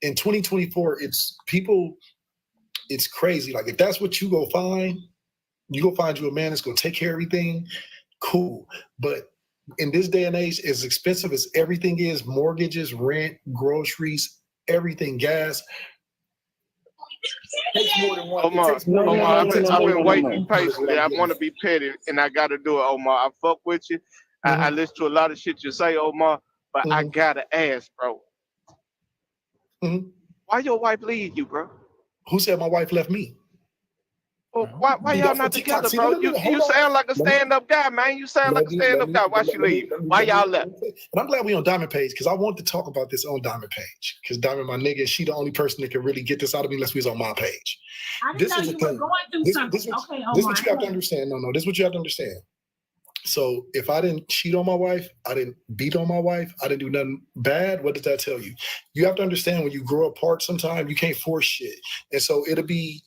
in 2024, it's crazy. Like, if that's what you go find you a man that's going to take care of everything, cool. But in this day and age, as expensive as everything is, mortgages, rent, groceries, everything, gas, takes more than one. Omar, I've been waiting patiently. I want to be petty, and I got to do it, Omar. I fuck with you. I listen to a lot of shit you say, Omar, but I got to ask, bro. Why your wife leave you, bro? Who said my wife left me? Well, why y'all not together, bro? You sound like a stand-up guy, man. You sound like a stand-up guy. Why she leave? Why y'all left? And I'm glad we on Diamond Page, because I want to talk about this on Diamond Page. Because Diamond, my nigga, she the only person that can really get this out of me unless we was on my page. I didn't know you were going through something. This is what you have to understand. No, this is what you have to understand. So if I didn't cheat on my wife, I didn't beat on my wife, I didn't do nothing bad, what does that tell you? You have to understand, when you grow apart sometimes, you can't force shit. And so it'll be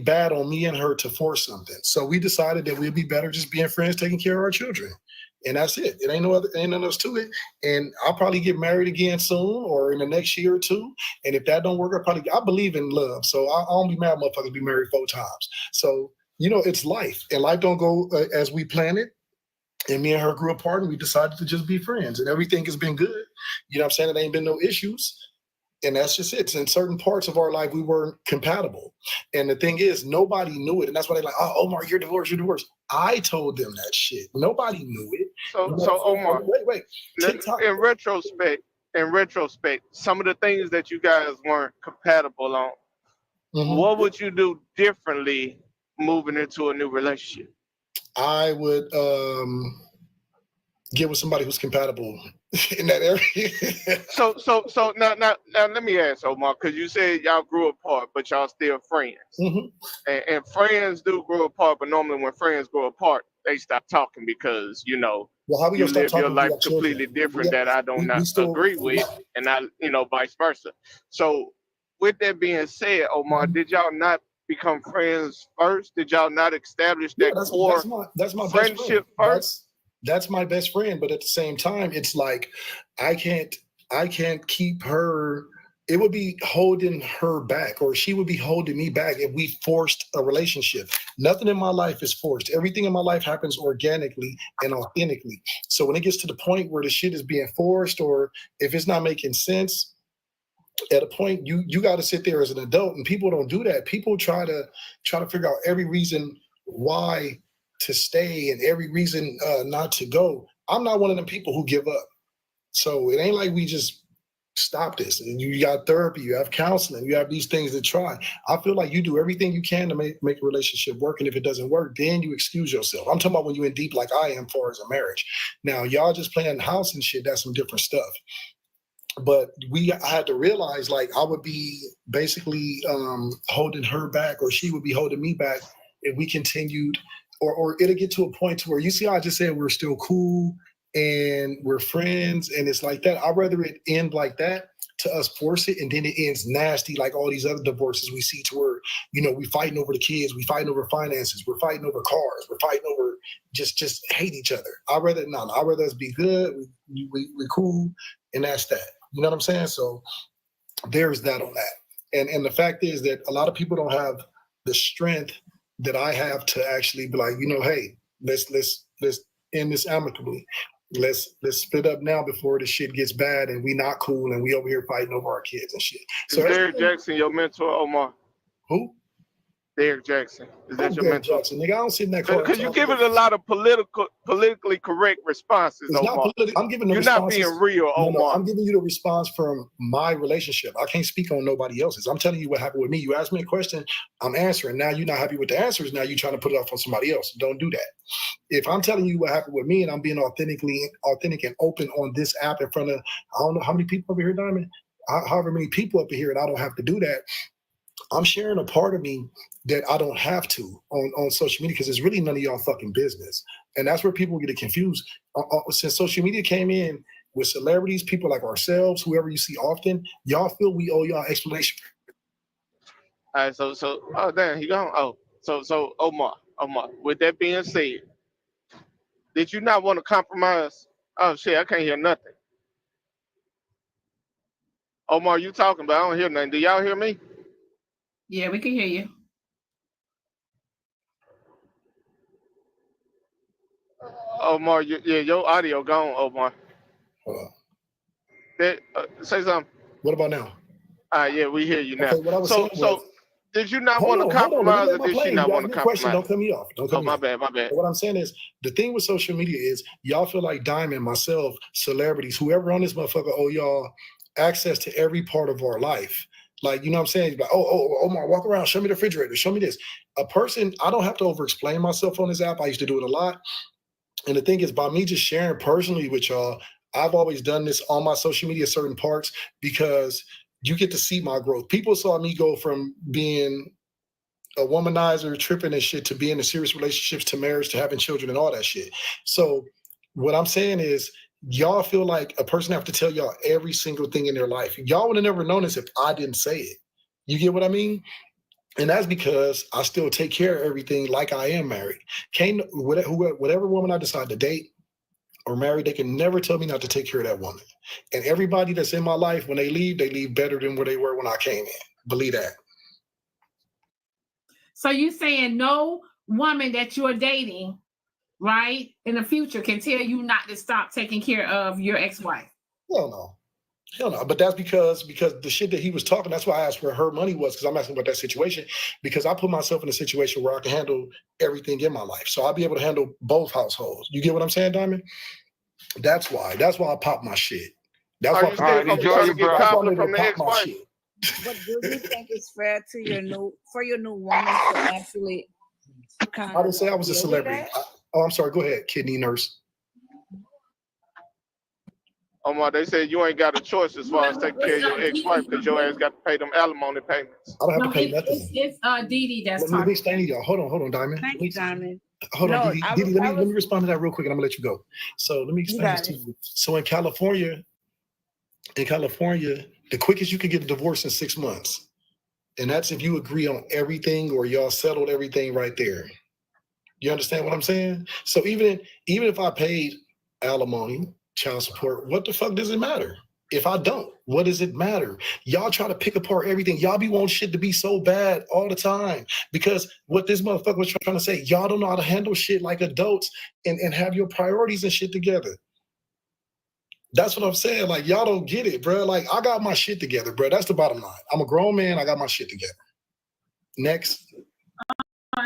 bad on me and her to force something. So we decided that we'd be better just being friends, taking care of our children. And that's it. It ain't nothing else to it. And I'll probably get married again soon or in the next year or two. And if that don't work, I believe in love. So I don't be mad motherfuckers be married 4 times. So, it's life. And life don't go as we planned it. And me and her grew apart and we decided to just be friends. And everything has been good. You know what I'm saying? It ain't been no issues. And that's just it. In certain parts of our life, we weren't compatible. And the thing is, nobody knew it. And that's why they're like, oh, Omar, you're divorced. I told them that shit. Nobody knew it. So Omar, wait. In retrospect, some of the things that you guys weren't compatible on, what would you do differently moving into a new relationship? I would get with somebody who's compatible in that area. So now let me ask, Omar, because you said y'all grew apart, but y'all still friends. And friends do grow apart, but normally when friends grow apart, they stop talking because you live your life completely different that I don't agree with, and vice versa. So with that being said, Omar, did y'all not become friends first? Did y'all not establish that core that's my friendship first? That's my best friend, but at the same time, it's like I can't keep her it would be holding her back, or she would be holding me back if we forced a relationship. Nothing in my life is forced. Everything in my life happens organically and authentically. So when it gets to the point where the shit is being forced, or if it's not making sense, at a point you got to sit there as an adult, and people don't do that. People try to figure out every reason why to stay and every reason not to go. I'm not one of them people who give up. So it ain't like we just stop this. And you got therapy, you have counseling, you have these things to try. I feel like you do everything you can to make a relationship work. And if it doesn't work, then you excuse yourself. I'm talking about when you're in deep like I am far as a marriage. Now, y'all just playing house and shit, that's some different stuff. But I had to realize, like, I would be basically holding her back, or she would be holding me back if we continued, or it'll get to a point to where, you see how I just said we're still cool and we're friends, and it's like that. I'd rather it end like that, to us force it, and then it ends nasty like all these other divorces we see, to where, you know, we fighting over the kids, we fighting over finances, we're fighting over cars, we're fighting over just hate each other. I'd rather us be good, we cool, and that's that. You know what I'm saying? So there's that on that. And the fact is that a lot of people don't have the strength that I have to actually be like, you know, hey, let's end this amicably. Let's split up now before the shit gets bad and we not cool and we over here fighting over our kids and shit. So is Derrick Jackson your mentor, Omar? Who? Derrick Jackson. Is that your mentor? Jackson, nigga, I don't sit in that car. Because you giving a lot of politically correct responses, It's Omar. I'm giving the You're responses. not being real, Omar. No, I'm giving you the response from my relationship. I can't speak on nobody else's. I'm telling you what happened with me. You asked me a question, I'm answering. Now you're not happy with the answers. Now you're trying to put it off on somebody else. Don't do that. If I'm telling you what happened with me and I'm being authentic and open on this app in front of, I don't know how many people over here, Diamond, however many people up here, and I don't have to do that, I'm sharing a part of me that I don't have to on social media, because it's really none of y'all fucking business. And that's where people get it confused. Since social media came in with celebrities, people like ourselves, whoever you see often, y'all feel we owe y'all explanation. All right, so oh damn, he gone. Oh, so Omar, with that being said, did you not want to compromise? Oh shit, I can't hear nothing. Omar, you talking, but I don't hear nothing. Do y'all hear me? Yeah, we can hear you. Omar, your audio gone, Omar. Hold on. Say something. What about now? Yeah, we hear you now. Okay, what I was saying was, did you not hold want on, to compromise, or did she not You want asked to me a question, compromise? don't cut me off. Don't cut me my off. bad. What I'm saying is, the thing with social media is, y'all feel like Diamond, myself, celebrities, whoever on this motherfucker owe y'all access to every part of our life. Like, you know what I'm saying? Like, Omar, walk around, show me the refrigerator, show me this. A person, I don't have to over-explain myself on this app. I used to do it a lot. And the thing is, by me just sharing personally with y'all, I've always done this on my social media, certain parts, because you get to see my growth. People saw me go from being a womanizer, tripping and shit, to being in serious relationships, to marriage, to having children and all that shit. So what I'm saying is, y'all feel like a person have to tell y'all every single thing in their life. Y'all would have never known this if I didn't say it. You get what I mean? And that's because I still take care of everything like I am married. Whatever woman I decide to date or marry, they can never tell me not to take care of that woman. And everybody that's in my life, when they leave better than where they were when I came in. Believe that. So you saying no woman that you're dating, right, in the future can tell you not to stop taking care of your ex-wife? Hell no. But that's because the shit that he was talking, that's why I asked where her money was, because I'm asking about that situation, because I put myself in a situation where I can handle everything in my life. So I'll be able to handle both households. You get what I'm saying, Diamond? That's why I pop my shit. That's why you trying to get conflict from the ex-wife? But do you think it's fair to your new woman to actually kind I didn't say I was a celebrity. I'm sorry. Go ahead, kidney nurse. Omar, they said you ain't got a choice as far as taking care of your ex-wife, because your ass got to pay them alimony payments. I don't have to pay nothing. It's Dee Dee that's Let me explain to y'all. Hold on, Diamond. Thank you, Diamond. Hold on, Dee Dee. Let me respond to that real quick, and I'm gonna let you go. So let me explain this to you. So in California, the quickest you can get a divorce in 6 months. And that's if you agree on everything or y'all settled everything right there. You understand what I'm saying? So even if I paid alimony, child support, what the fuck does it matter? if I don't? What does it matter? Y'all try to pick apart everything. Y'all be wanting shit to be so bad all the time. Because what this motherfucker was trying to say, y'all don't know how to handle shit like adults and have your priorities and shit together. That's what I'm saying. Like, y'all don't get it, bro. Like, I got my shit together, bro. That's the bottom line. I'm a grown man. I got my shit together. Next.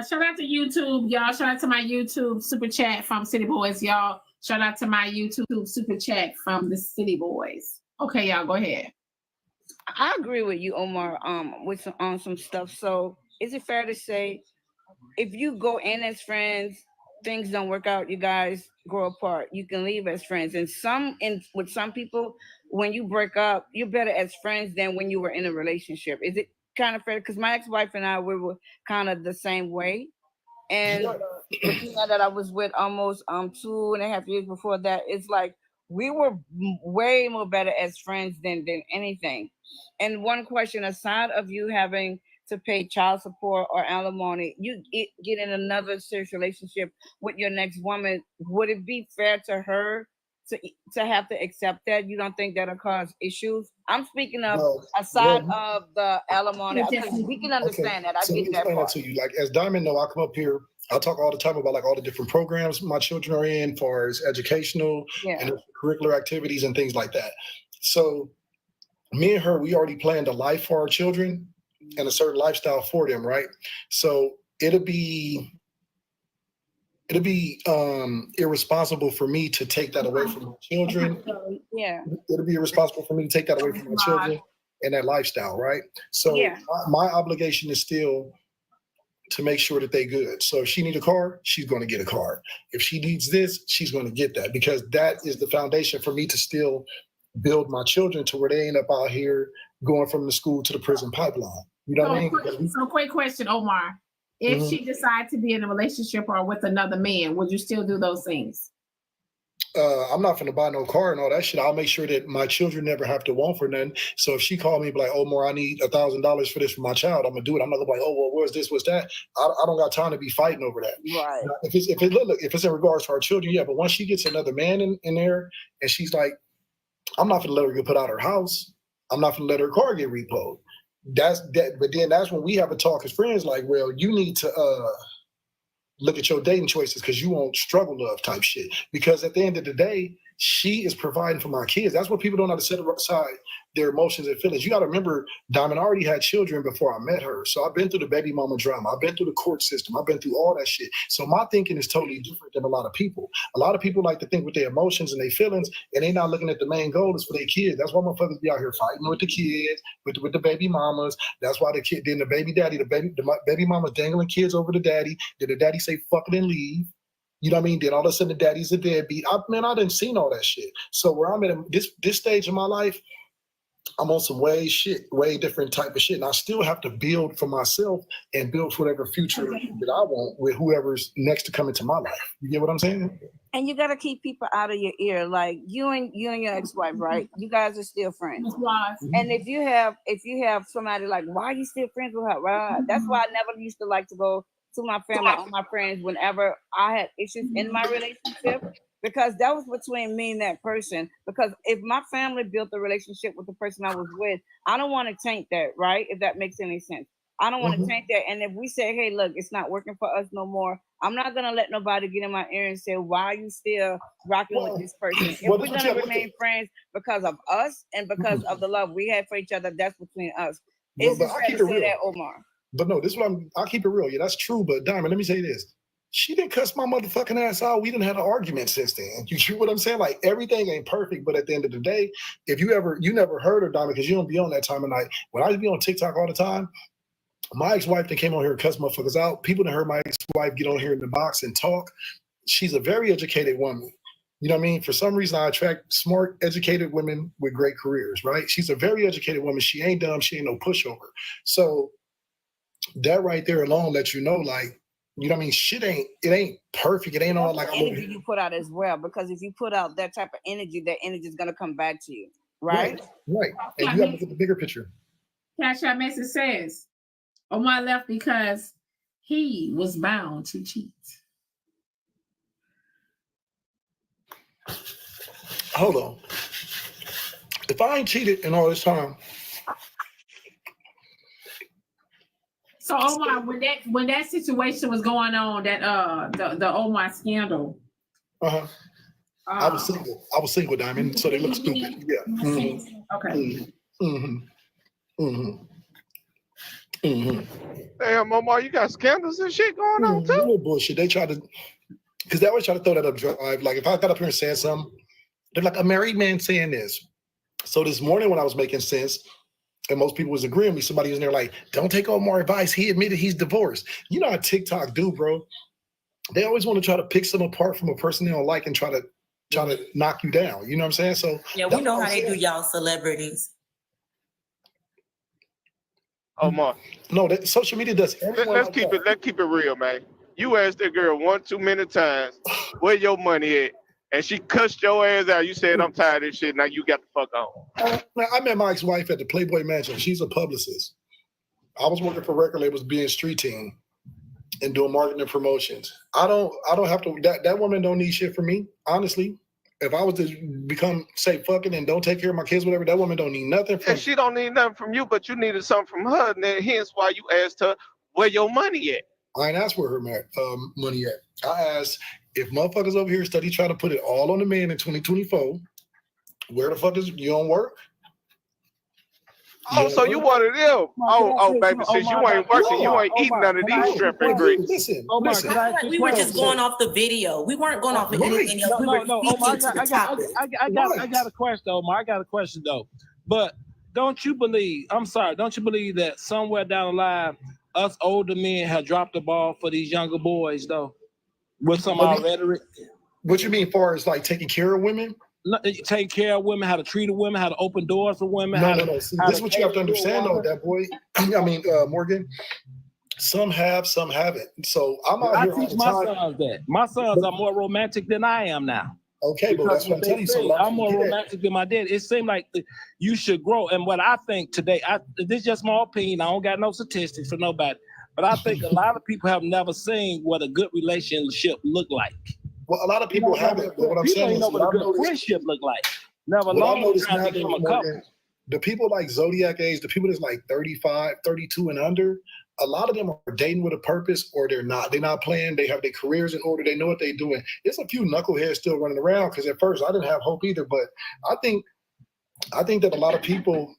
Shout out to YouTube, y'all. Shout out to my YouTube super chat from City Boys, y'all. Shout out to my YouTube super chat from the City Boys. Okay, y'all, go ahead. I agree with you, Omar, with some stuff. So is it fair to say if you go in as friends, things don't work out, you guys grow apart, you can leave as friends? And with some people, when you break up, you're better as friends than when you were in a relationship. Is it kind of fair? Because my ex-wife and I, we were kind of the same way. And the female that I was with almost 2.5 years before that, it's like we were way more better as friends than anything. And one question, aside of you having to pay child support or alimony, you get in another serious relationship with your next woman, would it be fair to her to have to accept that? You don't think that'll cause issues? I'm speaking of aside of the alimony. We can understand that. I so get let me that explain part. that to you. Like, as Diamond know, I come up here, I talk all the time about like all the different programs my children are in, far as educational and curricular activities and things like that. So me and her, we already planned a life for our children and a certain lifestyle for them, right? So it'll be irresponsible for me to take that away from my children. Yeah. It'll be irresponsible for me to take that away from my children and that lifestyle, right? So my obligation is still to make sure that they good. So if she needs a car, she's going to get a car. If she needs this, she's going to get that, because that is the foundation for me to still build my children to where they ain't up out here going from the school to the prison pipeline. You know what I mean? So quick question, Omar. If she decides to be in a relationship or with another man, would you still do those things? I'm not gonna buy no car and all that shit. I'll make sure that my children never have to want for nothing. So if she called me and be like, Omar, I need $1,000 for this for my child, I'm gonna do it. I'm not gonna be like, oh, well, where's this, what's that? I don't got time to be fighting over that. Right. If it's in regards to our children, yeah. But once she gets another man in there and she's like, I'm not gonna let her get put out her house. I'm not gonna let her car get repoed. That's that. But then that's when we have a talk as friends, like, well, you need to look at your dating choices, because you won't struggle love type shit. Because at the end of the day, she is providing for my kids. That's what people don't know, to set aside their emotions and feelings. You got to remember, Diamond, I already had children before I met her. So I've been through the baby mama drama. I've been through the court system. I've been through all that shit. So my thinking is totally different than a lot of people. A lot of people like to think with their emotions and their feelings, and they're not looking at the main goal is for their kids. That's why motherfuckers be out here fighting with the kids, with the baby mamas. That's why then the baby daddy, the baby mama's dangling kids over the daddy. Then the daddy say, fuck it and leave. You know what I mean? Then all of a sudden the daddy's a deadbeat. I didn't seen all that shit. So where I'm at this stage of my life, I'm on some way different type of shit. And I still have to build for myself and build for whatever future that I want with whoever's next to come into my life. You get what I'm saying? And you gotta keep people out of your ear. Like you and your ex-wife, right? You guys are still friends. And if you have somebody like, why are you still friends with her? Well, that's why I never used to like to go to my family or my friends whenever I had issues in my relationship, because that was between me and that person. Because if my family built a relationship with the person I was with, I don't want to taint that, right? If that makes any sense. I don't want to taint that. And if we say, hey, look, it's not working for us no more, I'm not going to let nobody get in my ear and say, why are you still rocking with this person? If we're going to remain friends because of us and because of the love we have for each other, that's between us. Is it fair to say that, Omar? But no, this is what I'll keep it real. Yeah, that's true. But Diamond, let me say this. She didn't cuss my motherfucking ass out. We didn't have an argument since then. You see what I'm saying? Like, everything ain't perfect, but at the end of the day, if you never heard her, Diamond, because you don't be on that time of night. When I used to be on TikTok all the time, my ex-wife that came on here and cussed motherfuckers out. People that heard my ex-wife get on here in the box and talk. She's a very educated woman. You know what I mean? For some reason, I attract smart, educated women with great careers, right? She's a very educated woman. She ain't dumb. She ain't no pushover. So that right there alone lets you know, like, you know what I mean? It ain't perfect. It ain't all like energy you put out as well. Because if you put out that type of energy, that energy is gonna come back to you, right? Right. And you have to look at the bigger picture. Cash Out message says, Omar left because he was bound to cheat. Hold on. If I ain't cheated in all this time, So Omar, when that situation was going on, that the Omar scandal. I was single. I was single, Diamond. So they look stupid. Yeah. Okay. Damn, Omar, you got scandals and shit going on too? No bullshit. They try to, because they always try to throw that up. Like if I got up here and said something, they're like, a married man saying this. So this morning when I was making sense, and most people was agreeing with me, somebody was in there like, don't take Omar advice. He admitted he's divorced. You know how TikTok do, bro. They always want to try to pick some apart from a person they don't like and try to knock you down. You know what I'm saying? So yeah, we know how they do y'all celebrities. Omar. No, that social media does. Let's keep it real, man. You asked that girl one too many times where your money at, and she cussed your ass out. You said, I'm tired of this shit. Now you got the fuck on. I met my ex-wife at the Playboy Mansion. She's a publicist. I was working for record labels, being street team, and doing marketing and promotions. I don't have to. That woman don't need shit from me, honestly. If I was to become, say, fucking and don't take care of my kids, whatever, that woman don't need nothing from And she don't need nothing from you, but you needed something from her, and then hence why you asked her where your money at. I ain't asked where her money at. I asked if motherfuckers over here study trying to put it all on the man in 2024, where the fuck is you don't work? Oh, so you one of them? Oh, baby, since you ain't working, you ain't eating none of these shrimp and grits. Listen, We were just going off the video. We weren't going off of anything else. We were speaking to the topic. I got a question, Omar. I got a question though. But don't you believe that somewhere down the line, us older men have dropped the ball for these younger boys though? With some of our rhetoric. What you mean, far as like taking care of women? Take care of women, how to treat a woman, how to open doors for women. No. See, this is what you have to understand, though, that boy. I mean, Morgan. Some have, some haven't. So I'm out here all the time. My sons that. My sons are more romantic than I am now. Okay, but that's what I'm telling you. So I'm more romantic than my dad. It seemed like you should grow. And what I think today, this is just my opinion. I don't got no statistics for nobody. But I think a lot of people have never seen what a good relationship look like. Well, a lot of people haven't. But what I'm saying is, know what a good friendship look like. Never long trying to become a couple. The people like Zodiac age, the people that's like 35, 32 and under, a lot of them are dating with a purpose, or they're not. They're not playing. They have their careers in order. They know what they're doing. There's a few knuckleheads still running around, because at first I didn't have hope either. But I think that a lot of people,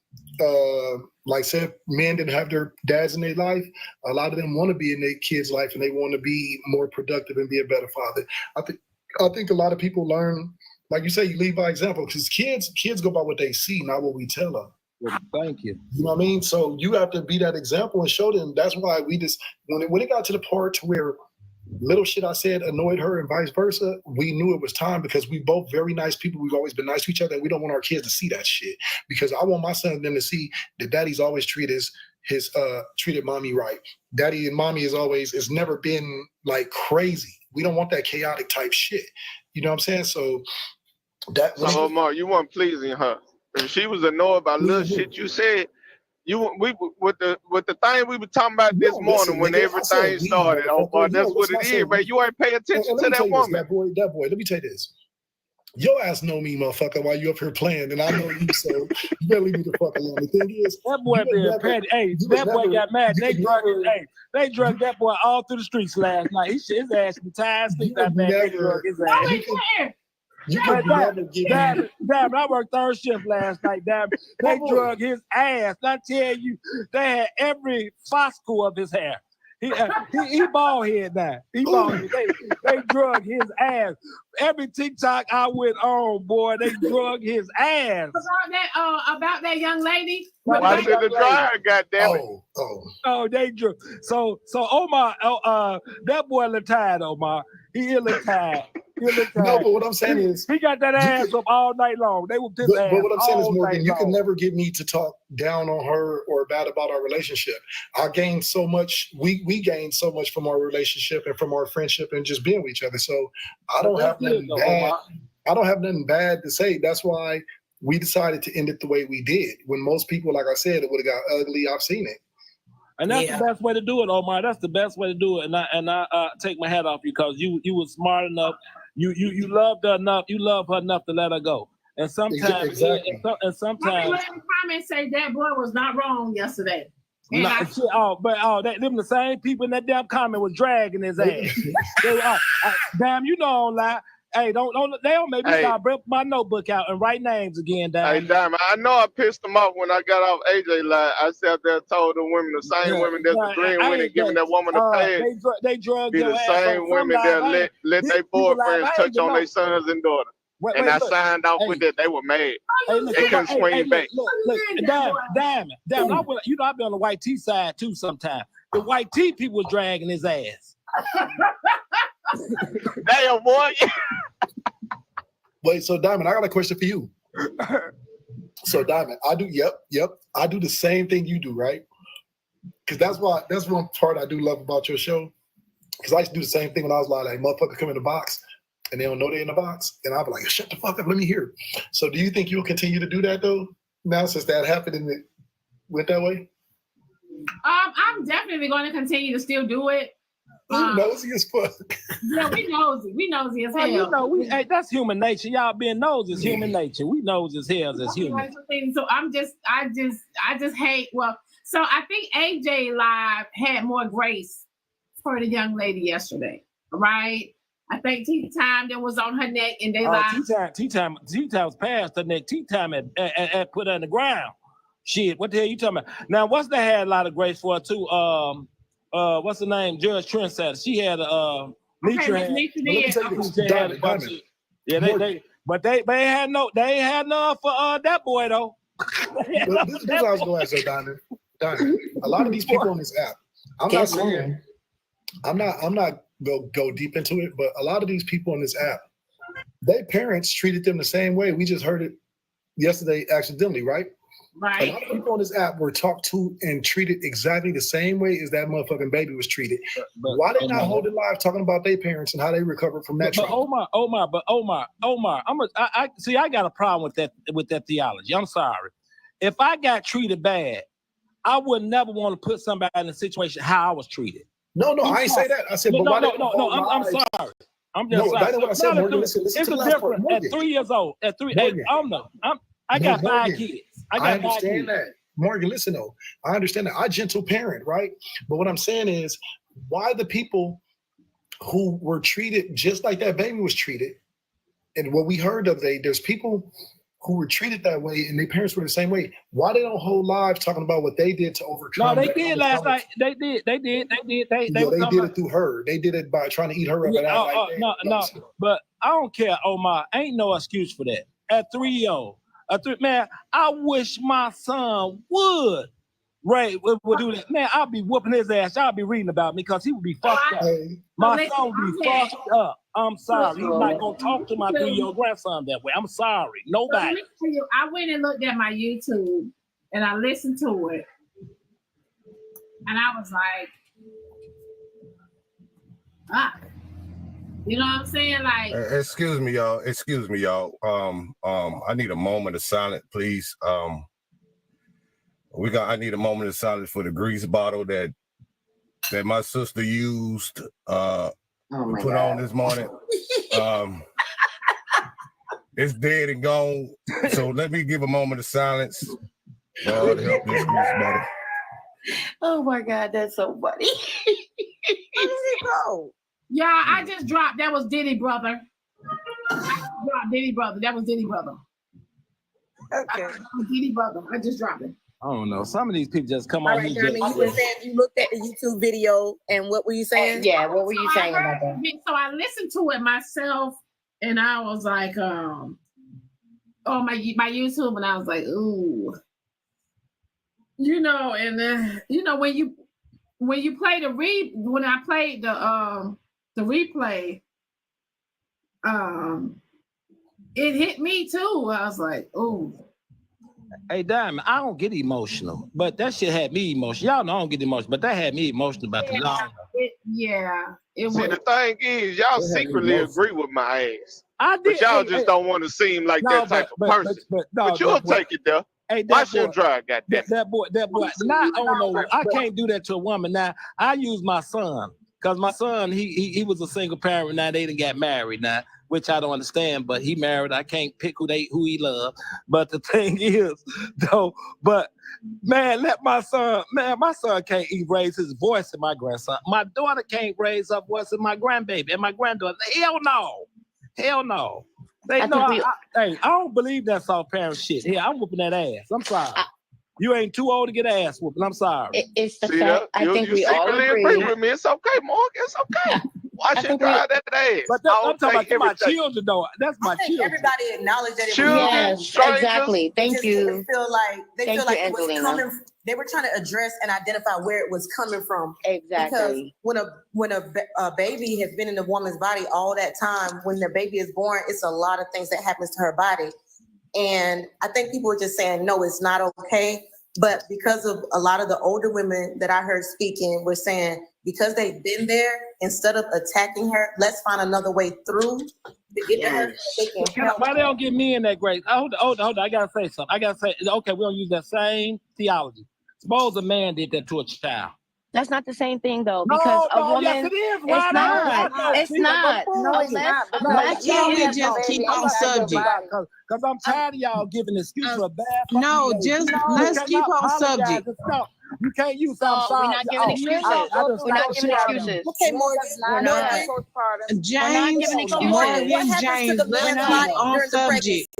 like said, men didn't have their dads in their life. A lot of them want to be in their kids' life, and they want to be more productive and be a better father. I think a lot of people learn, like you say, you lead by example, because kids go by what they see, not what we tell them. Well, thank you. You know what I mean? So you have to be that example and show them. That's why we just, when it got to the part to where little shit I said annoyed her and vice versa, we knew it was time, because we both very nice people. We've always been nice to each other, and we don't want our kids to see that shit, because I want my son and them to see that daddy's always treated treated mommy right. Daddy and mommy it's never been like crazy. We don't want that chaotic type shit. You know what I'm saying? So that. So Omar, you weren't pleasing her. If she was annoyed by little shit you said, with the thing we were talking about this morning when everything started. Omar, that's what it is, man. You ain't pay attention to that woman. That boy. Let me tell you this. Your ass know me, motherfucker, while you up here playing, and I know you, so you better leave me the fuck alone. The thing is, that boy being petty. Hey, that boy got mad. They drug that boy all through the streets last night. His ass was tired. Sleep that man. They drug his ass. Damn, I worked third shift last night. Damn, they drug his ass. I tell you, they had every follicle of his hair. He bald head now. He bald head. They drug his ass. Every TikTok I went on, boy, they drug his ass. About that young lady. Why did the dryer, goddammit? Oh, they drug. So Omar, that boy look tired, Omar. He look tired. No, but what I'm saying is, he got that ass up all night long. They whooped his ass. But what I'm saying is, Morgan, you long. can never get me to talk down on her or bad about our relationship. I gained so much. We gained so much from our relationship and from our friendship and just being with each other. So I don't have nothing bad. I don't have nothing bad to say. That's why we decided to end it the way we did. When most people, like I said, it would have got ugly. I've seen it. And that's the best way to do it, Omar. That's the best way to do it. And I take my hat off you, because you were smart enough. You loved her enough. You love her enough to let her go. And sometimes, Exactly. and sometimes. Let the comments say that boy was not wrong yesterday. And Them the same people in that damn comment was dragging his ass. Damn, you know, I don't lie. Hey, they don't make me start bring my notebook out and write names again, damn. Hey, damn, I know I pissed them off when I got off AJ live. I sat there and told the women, the same women that's agreeing with and giving that woman a pay. They drug be your the ass same women that let their boyfriends touch on their sons and daughters. And I signed off with that. They were mad. They couldn't swing back. Look, Diamond. You know, I've been on the white tea side too sometimes. The white tea people was dragging his ass. Damn, boy. Wait, so Diamond, I got a question for you. So Diamond, I do the same thing you do, right? Because that's one part I do love about your show. Because I used to do the same thing when I was like motherfucker come in the box and they don't know they're in the box. And I'll be like, shut the fuck up, let me hear it. So do you think you'll continue to do that though? Now since that happened and it went that way? I'm definitely going to continue to still do it. Nosy as fuck. Yeah, we nosy. We nosy as hell. You know, that's human nature. Y'all being nosy is human nature. We nosy as hell as humans. So I just hate. Well, so I think AJ Live had more grace for the young lady yesterday, right? I think Tea Time that was on her neck and they live. Tea Time was past her neck. Tea Time had put her in the ground. Shit, what the hell you talking about? Now, what's that had a lot of grace for too? What's the name? Judge Trendsetter. She had they ain't had none for that boy though. This is what I was going to say, Diamond. A lot of these people on this app, I'm not go deep into it, but a lot of these people on this app, their parents treated them the same way. We just heard it yesterday accidentally, right? Right. A lot of people on this app were talked to and treated exactly the same way as that motherfucking baby was treated. Why they not holding live talking about their parents and how they recovered from that? Omar, I got a problem with that theology. I'm sorry. If I got treated bad, I would never want to put somebody in a situation how I was treated. No, I ain't say that. I said, I'm sorry. I'm just sorry. That's what I said, Morgan. Listen it's to a difference. At 3 years old, I got 5 kids. I understand that. Morgan, listen though. I understand that. I gentle parent, right? But what I'm saying is, why the people who were treated just like that baby was treated, and what we heard of there's people who were treated that way and their parents were the same way. Why they don't hold live talking about what they did to overcome? No, they did last night. They did. They did it through her. They did it by trying to eat her up. No. But I don't care, Omar. Ain't no excuse for that. At 3 years old. Man, I wish my son would do that. Man, I'll be whooping his ass. I'll be reading about me because he would be fucked up. My son would be fucked up. I'm sorry. He's not going to talk to my 3-year-old grandson that way. I'm sorry. Nobody. I went and looked at my YouTube and I listened to it. And I was like, you know what I'm saying? Like, excuse me, y'all. I need a moment of silence, please. I need a moment of silence for the grease bottle that my sister used put on this morning. It's dead and gone. So let me give a moment of silence. God help this grease bottle. Oh my God, that's so funny. Where did it go? Yeah, I just dropped. That was Diddy brother. That was Diddy brother. Okay. Diddy brother. I just dropped it. I don't know. Some of these people just come All on. right, Diamond, you were saying you looked at the YouTube video, and what were you saying? Yeah, what were you saying about that? So I listened to it myself, and I was like, on my YouTube, and I was like, ooh, and when you play when I played the replay, it hit me too. I was like, ooh. Hey, Diamond, I don't get emotional, but that shit had me emotional. Y'all know I don't get emotional, but that had me emotional about the long. The thing is, y'all secretly agree with my ass. I did. But y'all just don't want to seem like that type of person. But you'll take it there. Hey, watch your drive, goddamn. That boy. Not, I don't know. I can't do that to a woman. Now, I use my son Because my son, he was a single parent. Now they done got married now, which I don't understand. But he married. I can't pick who he loved. But the thing is, though, but man, my son can't even raise his voice in my grandson. My daughter can't raise her voice in my grandbaby and my granddaughter. Hell no. Hey, I don't believe that soft parent shit. Here, I'm whooping that ass. I'm sorry. You ain't too old to get ass whooping. I'm sorry. It's the fact. I think we all agree with me. It's okay, Mark. It's okay. Watch it drive that ass. But I'm talking about my children, though. That's my children. Everybody acknowledged that it Children, was exactly. Thank you. They feel like it was Angelina. coming. They were trying to address and identify where it was coming from. Exactly. Because when a baby has been in a woman's body all that time, when the baby is born, it's a lot of things that happens to her body. And I think people were just saying, no, it's not okay. But because of a lot of the older women that I heard speaking were saying, because they've been there, instead of attacking her, let's find another way through to get to her. So they can help. Why they don't get me in that grade? Hold on. I gotta say something. Okay, we don't use that same theology. Suppose a man did that to a child. That's not the same thing though, because a woman. Yes, it is. It's not. It's not. No, it's not. Let's just keep on subject. Because I'm tired of y'all giving excuses for bad. Let's keep on subject. You can't use we're not giving excuses. We're not giving excuses. Okay, Morgan. James, let's keep on subject.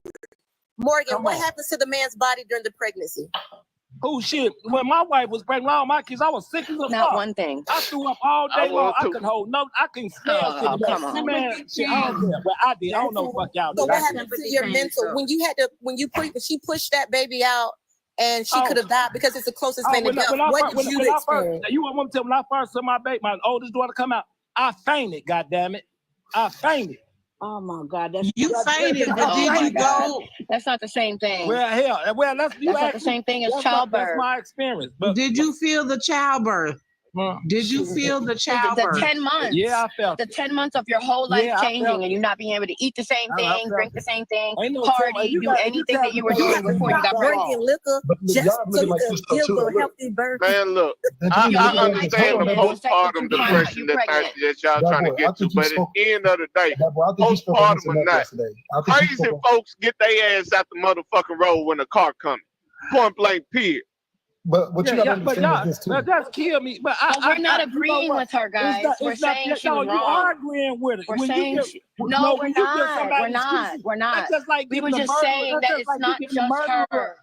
Morgan, what happens to the man's body during the pregnancy? Oh shit! When my wife was pregnant, all my kids, I was sick as a fuck. Not one thing. I threw up all day long. I couldn't hold no. I couldn't smell shit. Come on. Man, shit, I don't care. But I did. I don't know what y'all So did. what happened to your mental when she pushed that baby out and she could have died because it's the closest thing to death? What did you experience? You want me to tell when I first saw my baby, my oldest daughter come out, I fainted. God damn it, I fainted. Oh my God, you fainted, but did you go? That's not the same thing. Well, hell, that's not the same thing as childbirth. That's my experience. But did you feel the childbirth? Did you feel the childbirth? The 10 months. Yeah, I felt the 10 months of your whole life changing and you not being able to eat the same thing, drink the same thing, party, do anything that you were doing before you got pregnant. Liquor, just so you can give a healthy birth. Man, look, I understand the postpartum depression that y'all trying to get to, but at the end of the day, postpartum or not, crazy folks get their ass out the motherfucking road when the car coming. Point blank, period. But what you gotta understand is this too. That's kill me. But we're not agreeing with her, guys. We're saying she was wrong. You arguing with it. We're saying no, we're not. We're not. We were just saying that it's not just her.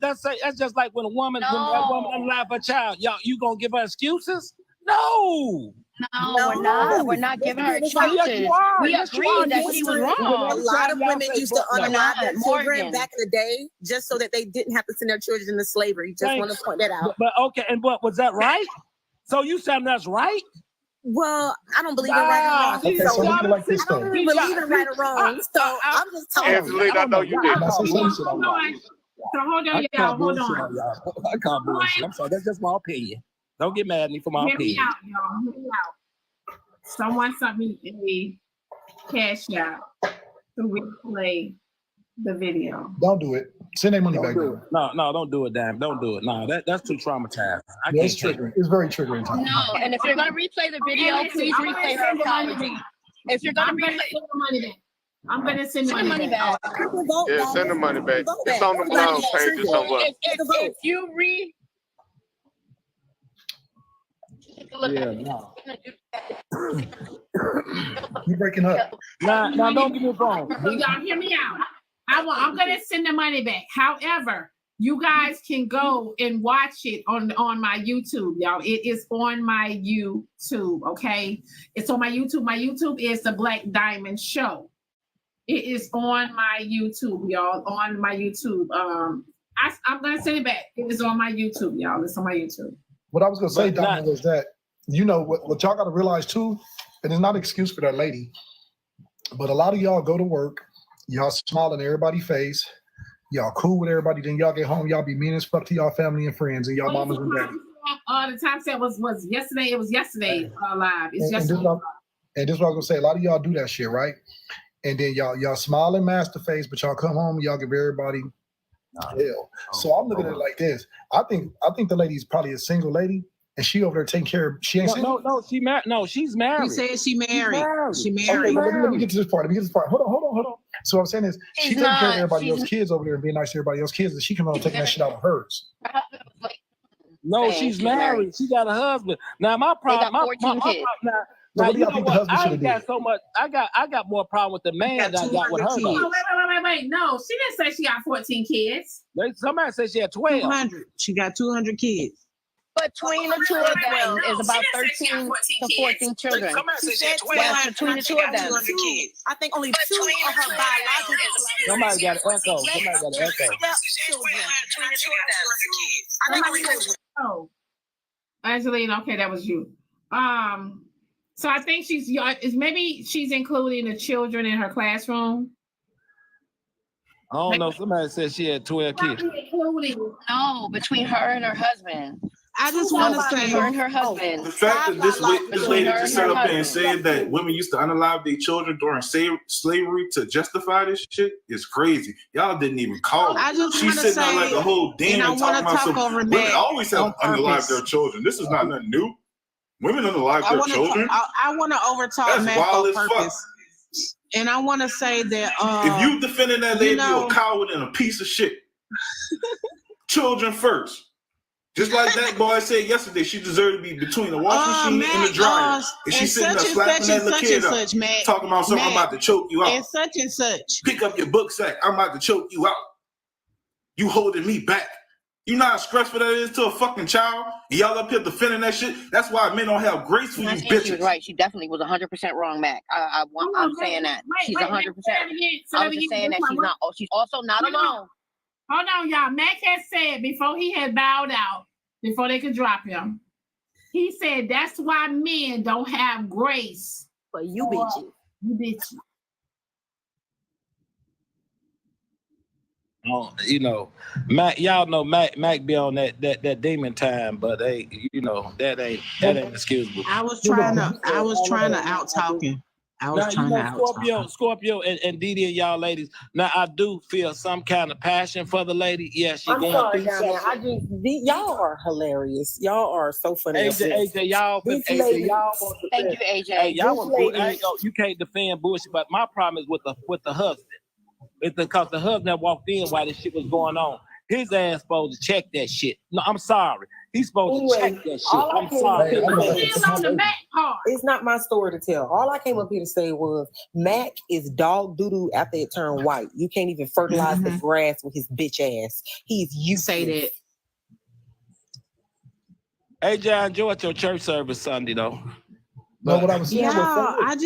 That's just like when a woman unalive a child. Y'all, you gonna give her excuses? No. No, we're not. We're not giving her excuses. We agree that she was wrong. A lot of women used to unalive their children back in the day just so that they didn't have to send their children into slavery. Just want to point that out. But okay, and what was that right? So you saying that's right? Well, I don't believe in right or wrong. Okay, so look like this I don't really believe in right or wrong. So I'm just talking. Angelina, I know you did. So hold on, y'all. Hold on. I can't bullshit. I'm sorry. That's just my opinion. Don't get mad at me for my opinion. Hear me out, y'all. Hear me out. Someone sent me a cash out to replay the video. Don't do it. Send their money back. No, don't do it, damn. Don't do it. No, that's too traumatized. It's triggering. It's very triggering. No, and if you're gonna replay the video, please replay her apology. If you're gonna replay the money back. I'm gonna send the money back. Yeah, send the money back. It's on the blog page or somewhere. If you Yeah, no. You're breaking up. Nah, don't get me wrong. Y'all hear me out. I'm gonna send the money back. However, you guys can go and watch it on my YouTube, y'all. It is on my YouTube, okay? It's on my YouTube. My YouTube is the Blaqqdiamond Show. It is on my YouTube, y'all. On my YouTube. I'm gonna send it back. It is on my YouTube, y'all. It's on my YouTube. What I was gonna say, Diamond, was that what y'all gotta realize too, and it's not an excuse for that lady, but a lot of y'all go to work, y'all smiling in everybody's face, y'all cool with everybody, then y'all get home, y'all be mean as fuck to y'all family and friends and y'all mamas and daddies. The time set was yesterday. It was yesterday live. It's and this is what I was gonna say. A lot of y'all do that shit, right? And then y'all smile and master face, but y'all come home and y'all give everybody hell. So I'm looking at it like this. I think the lady's probably a single lady, and she over there taking care of. She ain't saying no, she married. No, she's married. She said she married. She Okay, married. but let me get to this part. Hold on. So what I'm saying is, she taking care of everybody else's kids over there and being nice to everybody else's kids, and she coming on taking that shit out of hers. No, she's married. She got a husband. Now my problem. My problem now you know what? I ain't got so much. I got more problem with the man than I got with her. Oh, wait. No, she didn't say she got 14 kids. Somebody said she had 12. 200. She got 200 kids. Between the two of them is about 13 to 14 children. She said 12. That's between the two of them. I think only 2 of her biological. Somebody got an echo. Oh, Angelina, okay, that was you. So I think maybe she's including the children in her classroom. I don't know. Somebody said she had 12 kids. No, between her and her husband. I just want to say, her and her husband. The fact that this lady just sat up there and said that women used to unalive their children during slavery to justify this shit is crazy. Y'all didn't even call it. She's sitting there like a whole demon talking about some women always have unalived their children. This is not nothing new. Women unalive their children. I want to overtalk Mac on purpose. And I want to say that if you defending that lady, you're a coward and a piece of shit. Children first. Just like that boy said yesterday, she deserved to be between the washing machine and the dryer. And she's sitting there slapping that little kid up, talking about something, I'm about to choke you out. And such and such. Pick up your book sack, I'm about to choke you out. You holding me back. You know how stressful that is to a fucking child? And y'all up here defending that shit? That's why men don't have grace for you bitches. She was right. She definitely was 100% wrong, Mac. I'm saying that. She's 100%. I'm just saying that she's also not alone. Hold on, y'all. Mac has said before he had bowed out, before they could drop him, he said that's why men don't have grace for you bitches. You bitches. You know, Mac. Y'all know Mac be on that demon time, but that ain't excusable. I was trying to out talk him. Scorpio and Didi and y'all ladies. Now I do feel some kind of passion for the lady. Yeah, she going through something. Y'all are hilarious. Y'all are so funny. AJ, y'all want to Thank you, AJ. Hey, you can't defend bullshit, but my problem is with the husband. It's because the husband walked in while this shit was going on. His ass supposed to check that shit. No, I'm sorry. He's supposed to check that shit. I'm sorry. It's not my story to tell. All I came up here to say was Mac is dog doo-doo after it turned white. You can't even fertilize the grass with his bitch ass. He's you say that. AJ, I enjoyed your church service Sunday though. No, what I was saying I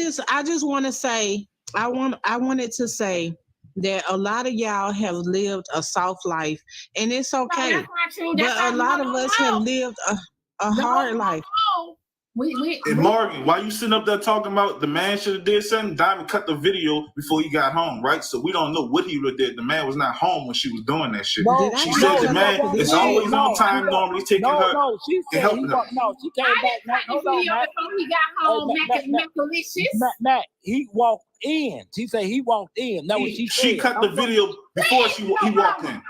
just want to say, I wanted to say that a lot of y'all have lived a soft life, and it's okay. No, that's not true. But a lot of us have lived a hard life. And Morgan, while you sitting up there talking about the man should have did something, Diamond cut the video before he got home, right? So we don't know what he would have did. The man was not home when she was doing that shit. She said the man is always on time, normally taking her and helping her. No, she came back. Before he got home, Mac, he walked in. She said he walked in. That was she cut the video before he walked in.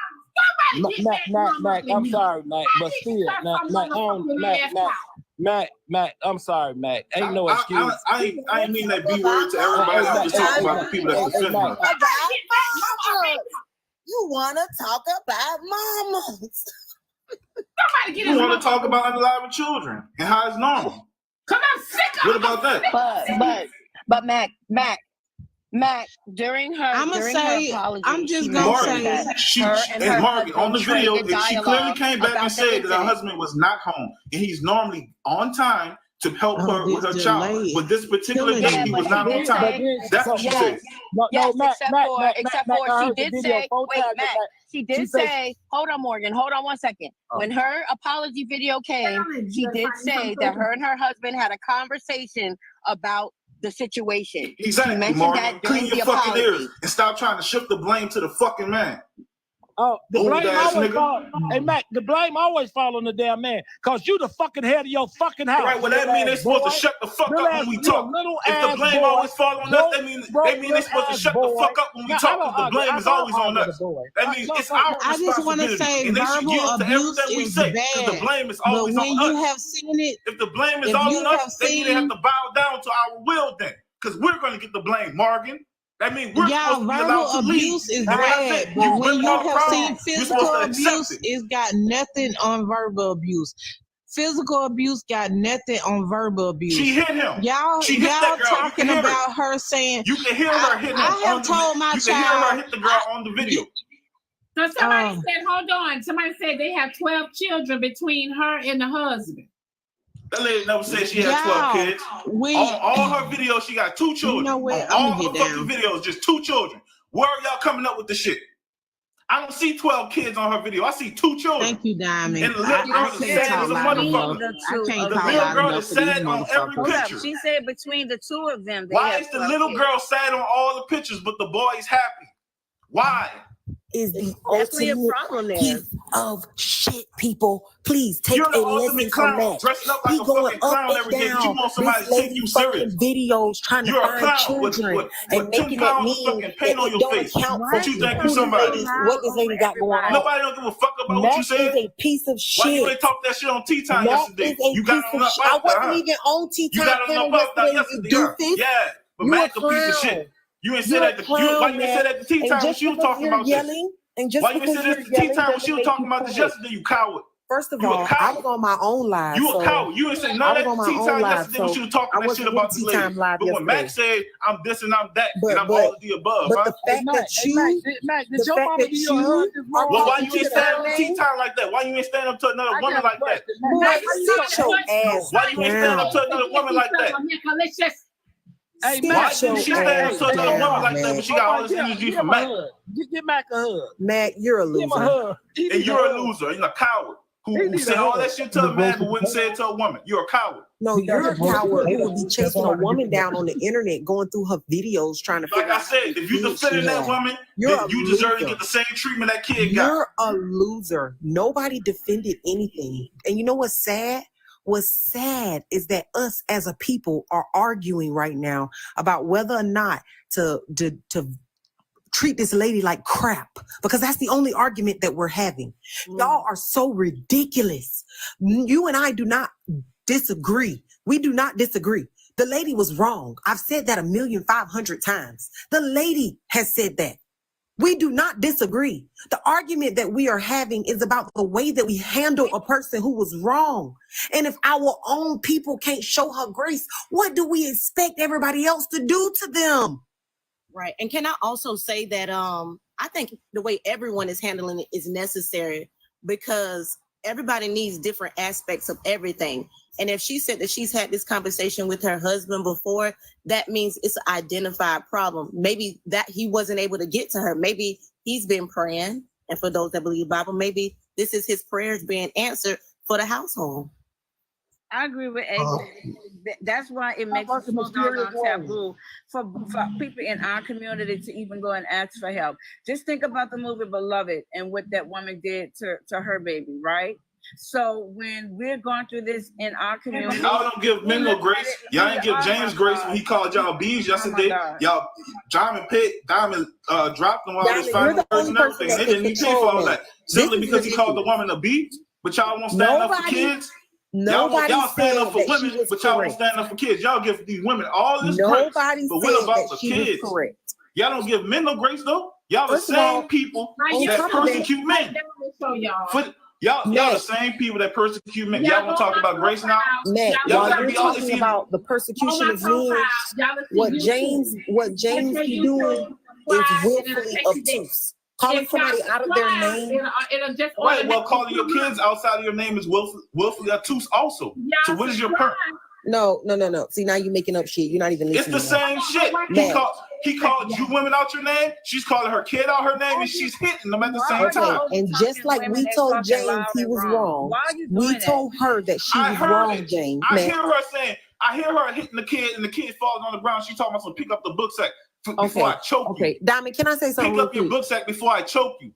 Mac, I'm sorry, Mac, but still, Mac, I'm sorry, Mac. Ain't no excuse. I ain't mean that B word to everybody. I'm just talking about the people that defend her. You want to talk about mamas? You want to talk about unaliving children and how it's normal. Come on, sick. What about that? But Mac, during her apology, I'm just gonna say Margaret on the video, she clearly came back and said that her husband was not home and he's normally on time to help her with her child. But this particular day, he was not on time. That's what she said. Except for she did say, wait, Mac, she did say, hold on, Morgan, hold on 1 second. When her apology video came, she did say that her and her husband had a conversation about the situation. Exactly, Martin. Clean your fucking ears and stop trying to shift the blame to the fucking man. Oh, the Old blame ass always nigga. fall. Hey, Mac, the blame always fall on the damn man. Because you the fucking head of your fucking house. Right, well, that mean they supposed to shut the fuck up when we talk. If the blame always fall on us, that mean they supposed to shut the fuck up when we talk because the blame is always on us. That means it's our I just want to responsibility. say And they should verbal yield to abuse everything we is say because the bad. blame is But always when on you us. have seen it, If the blame is if all you on have us, that means they have to bow down to our will then. Because we're going to get the blame, Morgan. That means we're supposed to be allowed to lead. abuse is And when I bad, say but when really you all the have seen problem, you're physical supposed to accept abuse, it. it's got nothing on verbal abuse. Physical abuse got nothing on verbal abuse. She hit him. Y'all, She hit that girl. You talking can hear about her saying. You can hear her hitting him. I have told my you can hear child. her hit the girl on the video. So somebody said, hold on. Somebody said they have 12 children between her and the husband. That lady never said she had 12 kids. On all her videos, she got 2 children. You know what? On I'm all gonna her get fucking down. videos, just 2 children. Where are y'all coming up with this shit? I don't see 12 kids on her video. I see 2 children. Thank you, Diamond. And the little girl is sad as a motherfucker. The little girl is sad on every picture. She said between the 2 of them. They Why have is the 12 little kids. girl sad on all the pictures, but the boy's happy? Why? Is the Definitely a ultimate problem there. piece of shit, people. Please take You're a the lesson ultimate from clown, that. dressing up like He a going fucking up clown and every day, but you down. want somebody This to take lady you fucking serious. videos trying to You're a find clown with children and 10 making that pounds of mean fucking that paint on it your don't face. account for But you think you who this somebody. lady, what this lady got going on. Nobody don't give a fuck about what Mac you is said. a piece of Why you shit. ain't talk that shit on Tea Time Mac yesterday? is a You got piece on of up shit. I out there, wasn't huh? even on Tea You Time got on panel up out there yesterday, yesterday, huh? you doofus. Yeah, but You a Mac a piece of clown. shit. You ain't You're said a that. clown, Why you ain't said Mac. that at the Tea And Time when just she was because talking you're about this? yelling, and just Why you ain't because said that you're at the Tea yelling Time when doesn't she was make talking you about this correct. yesterday? You coward. First of You a all, I coward. was on my own live. You a so coward. You ain't say I none was of on that my Tea own Time live, yesterday when so she was talking I that shit wasn't in about this Tea lady. Time live But when Mac yesterday. said, I'm this and I'm that, and I'm But all of the above, huh? the fact that you, Mac, did the your fact mama that give you a hug you this are Well, why talking you to ain't the stand up to Tea name, Time like that? Why you ain't stand up to another I woman got a like that? question. boy, Mac, sit your ass Why you ain't stand up down. to another woman like that? Hey, Sit Mac, Why didn't she your stand up ass to another woman down, like that when Mac. she got all Omar, this energy from him a Mac? hug. Get Mac a hug. Mac, you're a Give him a loser. hug. He And need you're a hug. loser. You're a coward He who need said a all hug. that shit to a man but wouldn't say it to a woman. You're a coward. No, you're a coward who would be chasing a woman down on the internet, going through her videos, trying to Like figure I out said, how if you good defending she that had. woman, You're then a you deserve to loser. get the same treatment that kid got. You're a loser. Nobody defended anything. And you know what's sad? What's sad is that us as a people are arguing right now about whether or not to treat this lady like crap, because that's the only argument that we're having. Y'all are so ridiculous. You and I do not disagree. We do not disagree. The lady was wrong. I've said that 1,500,000 times. The lady has said that. We do not disagree. The argument that we are having is about the way that we handle a person who was wrong. And if our own people can't show her grace, what do we expect everybody else to do to them? Right. And can I also say that I think the way everyone is handling it is necessary, because everybody needs different aspects of everything. And if she said that she's had this conversation with her husband before, that means it's an identified problem. Maybe that he wasn't able to get to her. Maybe he's been praying. And for those that believe the Bible, maybe this is his prayers being answered for the household. I agree with AJ. That's why it makes it so doggone taboo for people in our community to even go and ask for help. Just think about the movie Beloved and what that woman did to her baby, right? So when we're going through this in our community, Y'all don't give men no grace. Y'all ain't give James grace when he called y'all bees yesterday. Y'all, Diamond dropped them all this finding words and everything. They didn't even pay for all that. Simply because he called the woman a bee, but y'all won't stand up for kids. Y'all stand up for women, but y'all won't stand up for kids. Y'all give these women all this grace, but what about the kids? Y'all don't give men no grace though. Y'all the same people that persecute men. Y'all the same people that persecute men. Y'all want to talk about grace now? Matt, y'all while you're talking about the persecution of men, what James be doing is willfully obtuse. Calling somebody out of their name. Right, well, calling your kids outside of your name is willfully obtuse also. So what is your point? No. See, now you're making up shit. You're not even listening. It's the same shit. He called you women out your name. She's calling her kid out her name, and she's hitting them at the same time. And just like we told James he was wrong, we told her that she was wrong, James. I hear her hitting the kid, and the kid falls on the ground. She's talking about some pick up the book sack before I choke you. Okay, Diamond, can I say something? Pick up your book sack before I choke you.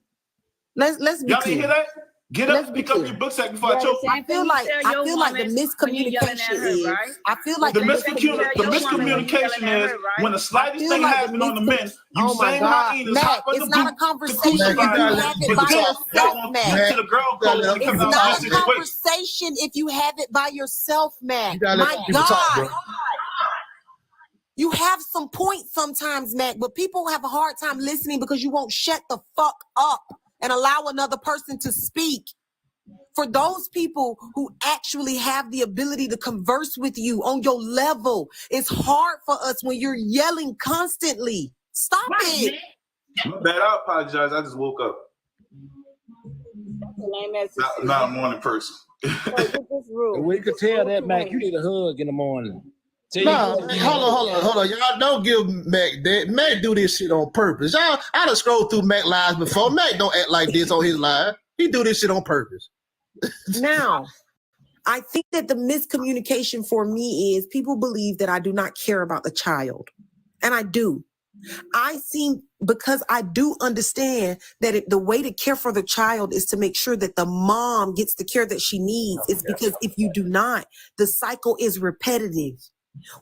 Let's be Y'all clear. didn't hear that? Get up, pick up your book sack before I choke you. I feel like the miscommunication is. I feel like the miscommunication is when the slightest thing happened on the men, you same hyenas Matt, hop on it's the not a boot conversation to if you crucify have you, it by yourself, to Matt. the girl code when it It's comes down not to a this situation. conversation if you have it by yourself, Matt. gotta let My people talk, God. bro. You have some points sometimes, Matt, but people have a hard time listening because you won't shut the fuck up and allow another person to speak. For those people who actually have the ability to converse with you on your level, it's hard for us when you're yelling constantly. Stop it. My bad, I apologize. I just woke up. Not a morning person. We could tell that, Mac, you need a hug in the morning. No, hold on. Y'all don't give Mac that. Mac do this shit on purpose. I done scrolled through Mac lives before. Mac don't act like this on his live. He do this shit on purpose. Now, I think that the miscommunication for me is people believe that I do not care about the child. And I do. Because I do understand that the way to care for the child is to make sure that the mom gets the care that she needs. It's because if you do not, the cycle is repetitive.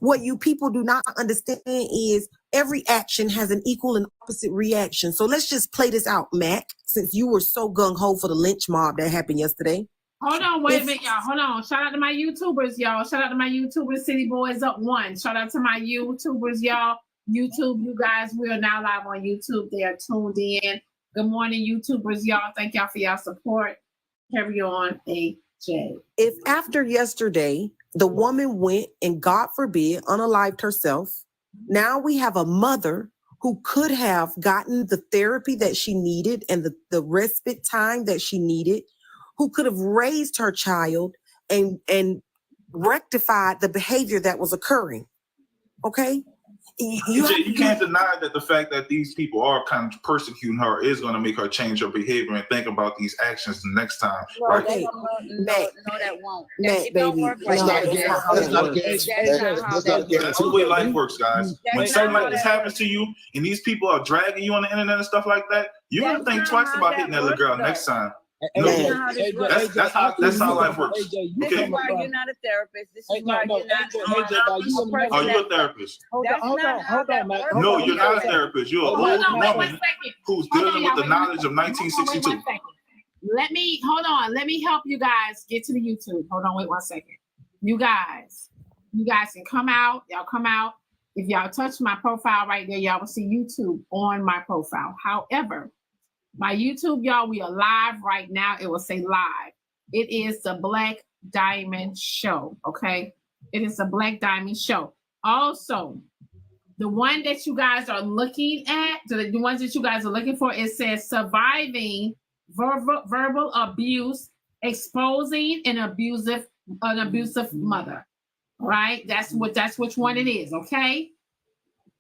What you people do not understand is every action has an equal and opposite reaction. So let's just play this out, Mac, since you were so gung-ho for the lynch mob that happened yesterday. Hold on, wait a minute, y'all. Hold on. Shout out to my YouTubers, y'all. Shout out to my YouTubers. City Boys up 1. Shout out to my YouTubers, y'all. YouTube, you guys, we are now live on YouTube. They are tuned in. Good morning, YouTubers, y'all. Thank y'all for y'all support. Carry on, AJ. If after yesterday, the woman went and, God forbid, unalived herself, now we have a mother who could have gotten the therapy that she needed and the respite time that she needed, who could have raised her child and rectified the behavior that was occurring. Okay? You can't deny that the fact that these people are kind of persecuting her is going to make her change her behavior and think about these actions the next time, right? Okay. No, that won't. Matt, baby. That's the way life works, guys. When something like this happens to you and these people are dragging you on the internet and stuff like that, you're going to think twice about hitting that little girl next time. No, that's how life works. This is why you're not a therapist. This is why you're not. Are you a therapist? Hold on, man. No, you're not a therapist. You're an old woman who's dealing with the knowledge of 1962. Let me help you guys get to the YouTube. Hold on, wait 1 second. You guys can come out. Y'all come out. If y'all touch my profile right there, y'all will see YouTube on my profile. However, my YouTube, y'all, we are live right now. It will say live. It is the Blaqqdiamond Show, okay? It is the Blaqqdiamond Show. Also, the one that you guys are looking at, the ones that you guys are looking for, it says surviving verbal abuse, exposing an abusive mother. All right? That's which one it is, okay?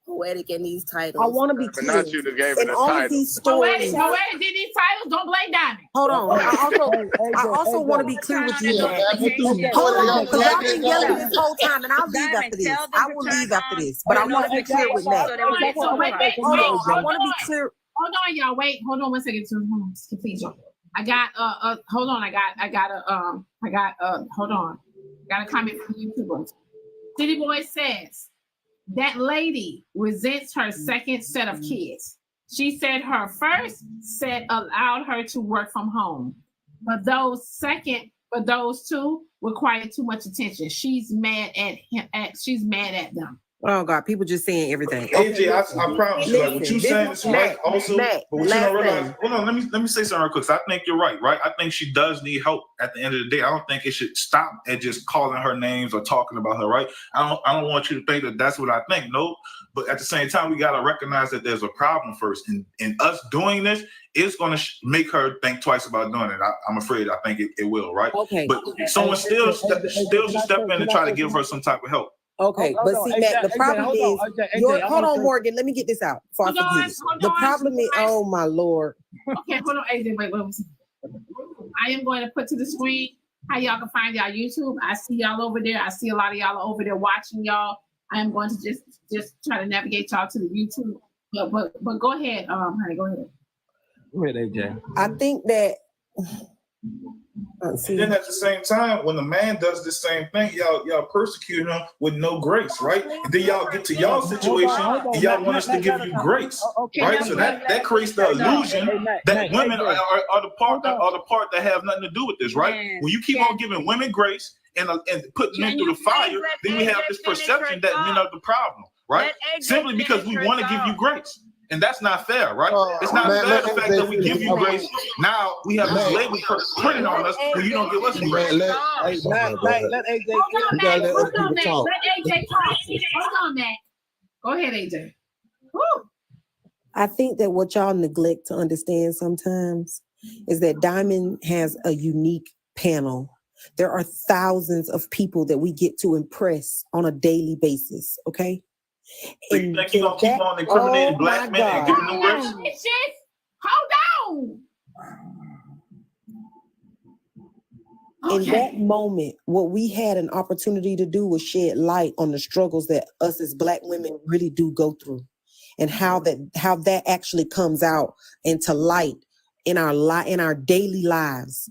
Poetic in these titles. I want to be clear. Not you that gave it in a all title. of these stories. Poetic did these titles. Don't blame Diamond. Hold on. I also want to be clear with you. Hold on, because I've been yelling this whole time, and I'll leave after this. I will leave after this, but I want to be clear with Matt. I want to be clear. Hold on, y'all. Wait. Hold on 1 second. Please, y'all. I got hold on. I got a comment from YouTubers. City Boy says that lady resents her second set of kids. She said her first set allowed her to work from home, but those two required too much attention. She's mad at him. She's mad at them. Oh God, people just saying everything. AJ, I promise you, like what you saying is right. Also, but what you don't realize. Hold on, let me say something real quick. I think you're right. I think she does need help. At the end of the day, I don't think it should stop at just calling her names or talking about her. Right? I don't want you to think that that's what I think. No, but at the same time, we gotta recognize that there's a problem first, and us doing this is gonna make her think twice about doing it. I'm afraid. I think it will. Right? Okay. But someone still should step in and try to give her some type of help. Okay, but see, Matt, the problem is, hold on, Morgan, let me get this out before I forget it. The problem is, oh my Lord. Okay, hold on, AJ, wait. I am going to put to the screen how y'all can find y'all YouTube. I see y'all over there. I see a lot of y'all over there watching y'all. I am going to just try to navigate y'all to the YouTube. But go ahead, honey, go ahead. Go ahead, AJ. I think that. And then at the same time, when the man does the same thing, y'all persecute him with no grace, right? And then y'all get to y'all situation, and y'all want us to give you grace, right? So that creates the illusion that women are the part that have nothing to do with this, right? When you keep on giving women grace and putting them through the fire, then we have this perception that men are the problem, right? Simply because we want to give you grace. And that's not fair, right? It's not fair the fact that we give you grace. Now we have this label printed on us when you don't give us grace. Let AJ. Hold on, Matt. Let AJ talk. Hold on, Matt. Go ahead, AJ. Woo. I think that what y'all neglect to understand sometimes is that Diamond has a unique panel. There are thousands of people that we get to impress on a daily basis, okay? So you think you're going to keep on incriminating black men and giving them grace? Hold on. In that moment, what we had an opportunity to do was shed light on the struggles that us as black women really do go through, and how that actually comes out into light in our daily lives.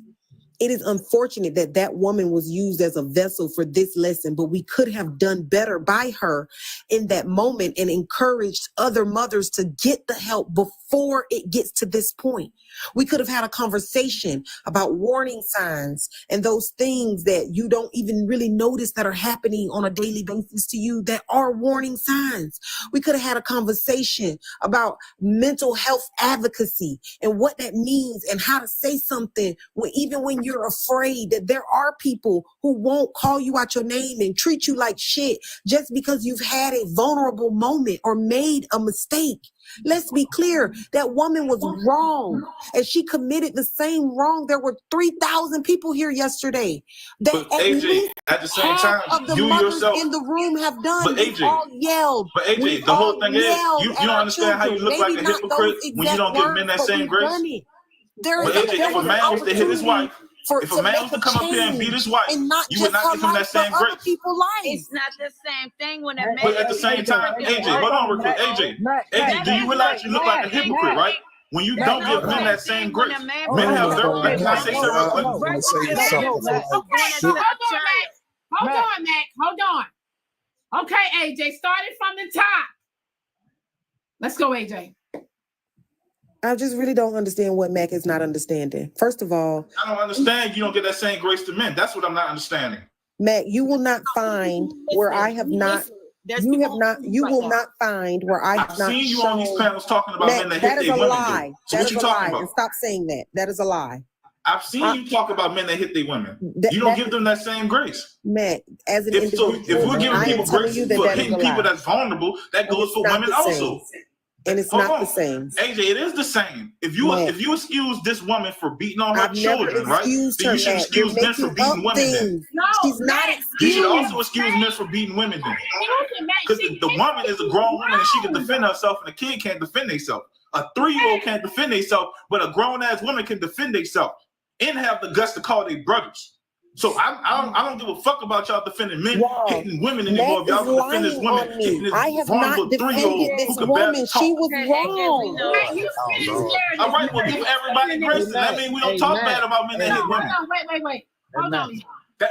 It is unfortunate that that woman was used as a vessel for this lesson, but we could have done better by her in that moment and encouraged other mothers to get the help before it gets to this point. We could have had a conversation about warning signs and those things that you don't even really notice that are happening on a daily basis to you that are warning signs. We could have had a conversation about mental health advocacy and what that means and how to say something even when you're afraid that there are people who won't call you out your name and treat you like shit just because you've had a vulnerable moment or made a mistake. Let's be clear, that woman was wrong and she committed the same wrong. There were 3,000 people here yesterday. That but AJ, at the same time, you yourself in the room have done. But AJ, all yelled. But AJ, the whole thing is, you don't understand how you look like a hypocrite when you don't give men that same grace. But AJ, if a man was to hit his wife, if a man was to come up here and beat his wife, you would not give him that same grace. It's not the same thing when a man. But at the same time, AJ, hold on real quick, AJ, do you realize you look like a hypocrite, right? When you don't give men that same grace, men have their right. Can I say something real quick? Hold on, Mac. Hold on. Okay, AJ, started from the top. Let's go, AJ. I just really don't understand what Mac is not understanding. First of all, I don't understand you don't get that same grace to men. That's what I'm not understanding. Mac, you will not find where I have not. You will not find where I have not. I've seen you on these panels talking about men that hit their women. Lie. So what you talking about? And stop saying that. That is a lie. I've seen you talk about men that hit their women. You don't give them that same grace. Mac, as an individual, if we're giving people grace for hitting people that's vulnerable, that goes for women also. And it's not the same. AJ, it is the same. If you excuse this woman for beating on her children, right? Then you should excuse men for beating women then. No, she's not excused. You should also excuse men for beating women then. Because the woman is a grown woman and she can defend herself and the kid can't defend themselves. A 3-year-old can't defend themselves, but a grown-ass woman can defend themselves and have the guts to call their brothers. So I don't give a fuck about y'all defending men hitting women anymore. If y'all can defend this woman hitting this vulnerable 3-year-old who can barely talk. She was wrong. All right, well, give everybody grace. And that means we don't talk bad about men that hit women. Wait. Hold on.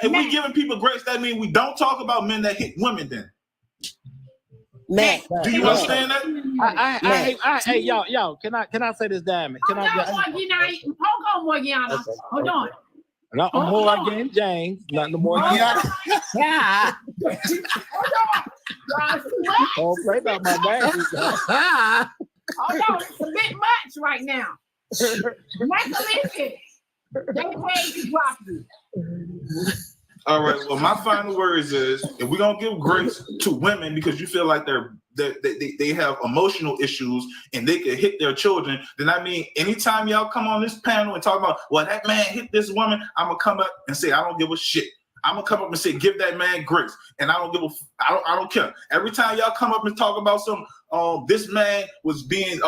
If we giving people grace, that means we don't talk about men that hit women then. Mac, do you understand that? Hey, yo, can I say this, Diamond? Can Hold on, Morgiana. Hold on. Not more against James. Not no more against. Yeah. Don't play about my bag. Hold on, it's a bit much right now. Michael, listen. They paid to drop you. All right. Well, my final words is: if we're gonna give grace to women because you feel like they have emotional issues and they can hit their children, then I mean, anytime y'all come on this panel and talk about, well, that man hit this woman, I'm gonna come up and say I don't give a shit. I'm gonna come up and say give that man grace, and I don't care. Every time y'all come up and talk about some this man was being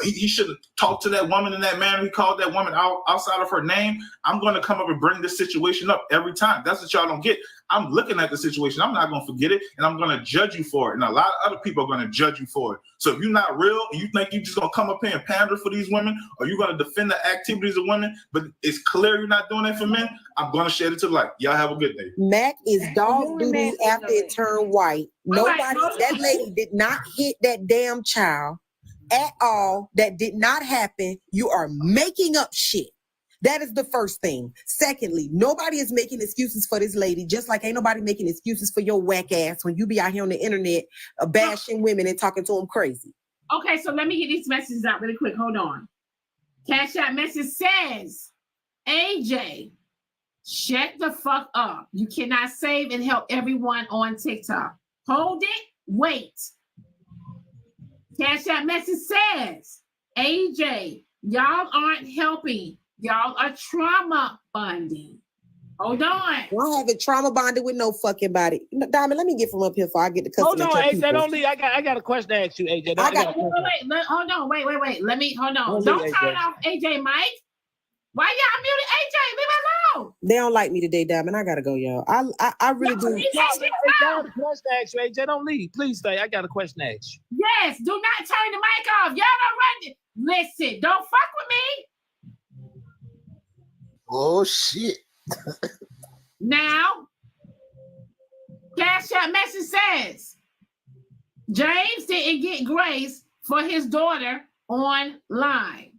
he shouldn't talk to that woman in that manner. He called that woman outside of her name. I'm going to come up and bring this situation up every time. That's what y'all don't get. I'm looking at the situation. I'm not going to forget it, and I'm going to judge you for it. And a lot of other people are going to judge you for it. So if you're not real, and you think you're just going to come up here and pander for these women, or you're going to defend the activities of women, but it's clear you're not doing that for men, I'm going to shed it to the light. Y'all have a good day. Mac is dog duty after it turned white. Nobody, that lady did not hit that damn child at all. That did not happen. You are making up shit. That is the first thing. Secondly, nobody is making excuses for this lady, just like ain't nobody making excuses for your whack ass when you be out here on the internet bashing women and talking to them crazy. Okay, so let me get these messages out really quick. Hold on. Cash App message says, AJ, shut the fuck up. You cannot save and help everyone on TikTok. Hold it. Wait. Cash App message says, AJ, y'all aren't helping. Y'all are trauma bonding. Hold on. I haven't trauma bonded with no fucking body. Diamond, let me get from up here before I get the customer. Hold on, AJ, don't leave. I got a question to ask you, AJ. Hold on. Wait. Let me, hold on. Don't turn off AJ Mike. Why y'all muted AJ? Leave me alone. They don't like me today, Diamond. I gotta go, y'all. I really do. I got a question to ask you, AJ. Don't leave. Please stay. I got a question to ask you. Yes, do not turn the mic off. Y'all don't run it. Listen, don't fuck with me. Oh shit. Now, Cash App message says, James didn't get grace for his daughter online.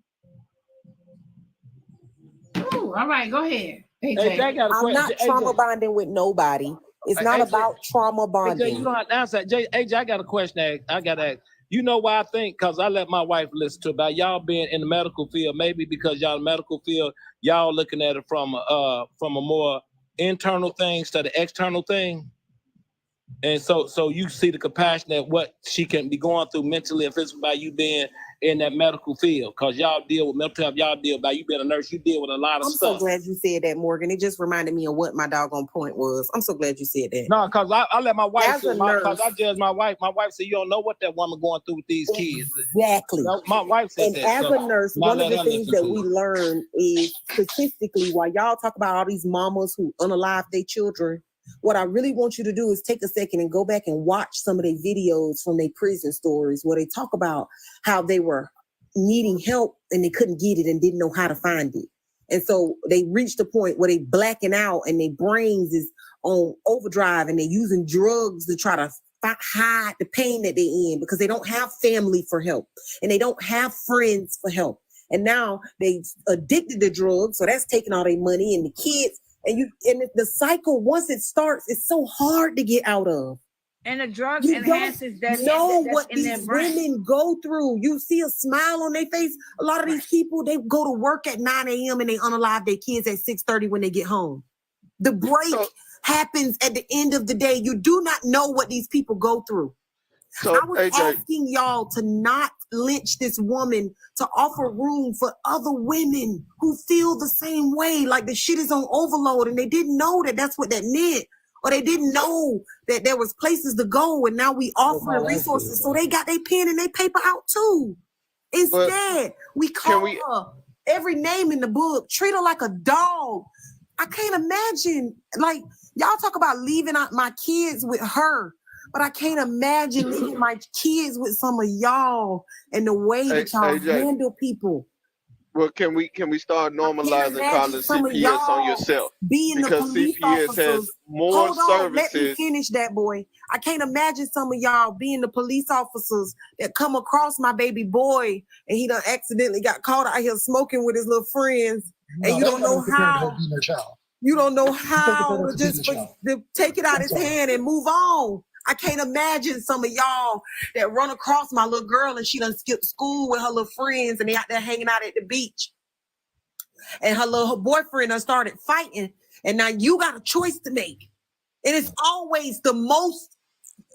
Ooh, all right, go ahead. AJ. I'm not trauma bonding with nobody. It's not about trauma bonding. AJ, you don't have to answer that. AJ, I got a question. I got to ask. You know why I think? Because I let my wife listen to about y'all being in the medical field. Maybe because y'all in the medical field, y'all looking at it from a more internal things to the external thing. And so you see the compassion at what she can be going through mentally if it's about you being in that medical field. Because y'all deal with mental health, y'all deal about you being a nurse, you deal with a lot of stuff. I'm so glad you said that, Morgan. It just reminded me of what my doggone point was. I'm so glad you said that. No, because I let my wife say, because I judge my wife. My wife said, you don't know what that woman going through with these kids. Exactly. My wife said that. And as a nurse, one of the things that we learn is statistically, while y'all talk about all these mamas who unalive their children, what I really want you to do is take a second and go back and watch some of their videos from their prison stories where they talk about how they were needing help and they couldn't get it and didn't know how to find it. And so they reached a point where they blacking out and their brains is on overdrive and they're using drugs to try to hide the pain that they're in because they don't have family for help and they don't have friends for help. And now they addicted to drugs, so that's taking all their money and the kids. And the cycle, once it starts, it's so hard to get out of. And the drugs you enhances that. Know what these women go through. You see a smile on their face. A lot of these people, they go to work at 9 a.m. and they unalive their kids at 6:30 when they get home. The break happens at the end of the day. You do not know what these people go through. I was asking y'all to not lynch this woman, to offer room for other women who feel the same way, like the shit is on overload and they didn't know that that's what that meant, or they didn't know that there was places to go, and now we offering resources so they got their pen and their paper out too. Instead, we call her every name in the book, treat her like a dog. I can't imagine, like, y'all talk about leaving out my kids with her. But I can't imagine leaving my kids with some of y'all and the way that y'all handle people. Well, can we start normalizing calling CPS on yourself? Because CPS has more services. Let me finish that, boy. I can't imagine some of y'all being the police officers that come across my baby boy and he done accidentally got caught out here smoking with his little friends, and you don't know how. You don't know how to just to take it out his hand and move on. I can't imagine some of y'all that run across my little girl and she done skipped school with her little friends and they out there hanging out at the beach. And her boyfriend done started fighting. And now you got a choice to make. And it's always the most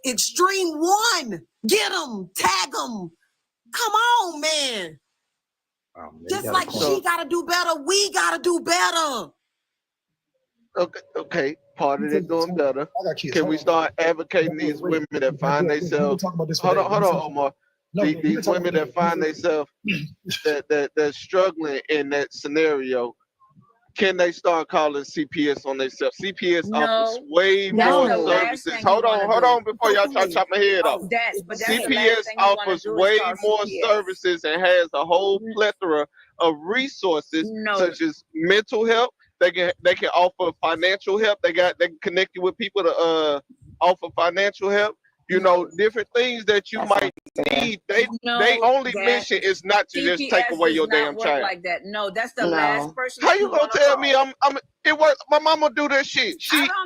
extreme one. Get them, tag them. Come on, man. Oh, man, just like she got to do better, we got to do better. Okay. part of it doing better? I got kids. Can Hold we on. start advocating Wait, these wait. women that My find dad, we've been themselves? talking about this for Hold days. on, Omar. No, we've been These talking women about that find themselves that's struggling in that scenario, can they start calling CPS on themselves? CPS offers way more services. Hold on, before y'all try to chop my head off. But that's the last CPS thing you wanna offers do is way call more CPS. services and has a whole plethora of resources such as mental help. They can offer financial help. They can connect you with people to offer financial help. You know, different things that you might need. They only mission is not to just take away your damn child. Like that. No, that's the last person. How you gonna tell me it works? My mama do that shit.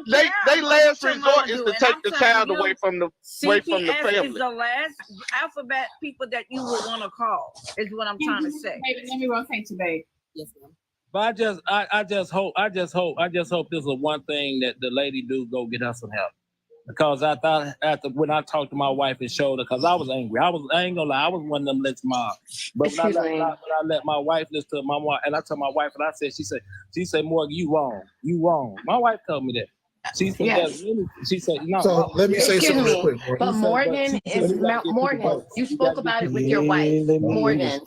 They last resort is to take the child away from the family. Is the last alphabet people that you would want to call. Is what I'm trying to say. Baby, let me rotate you, babe. Yes, ma'am. But I just hope this is one thing that the lady do go get her some help. Because I thought when I talked to my wife and showed her, because I was angry. I ain't gonna lie, I was one of them lynch moms. But when I let my wife listen to my wife, and I told my wife, and I said, she said, Morgan, you wrong. My wife told me that. She said, Yes. she said, no. So let me say something real quick. But Morgan Morgan, you spoke about it with your wife. Morgan,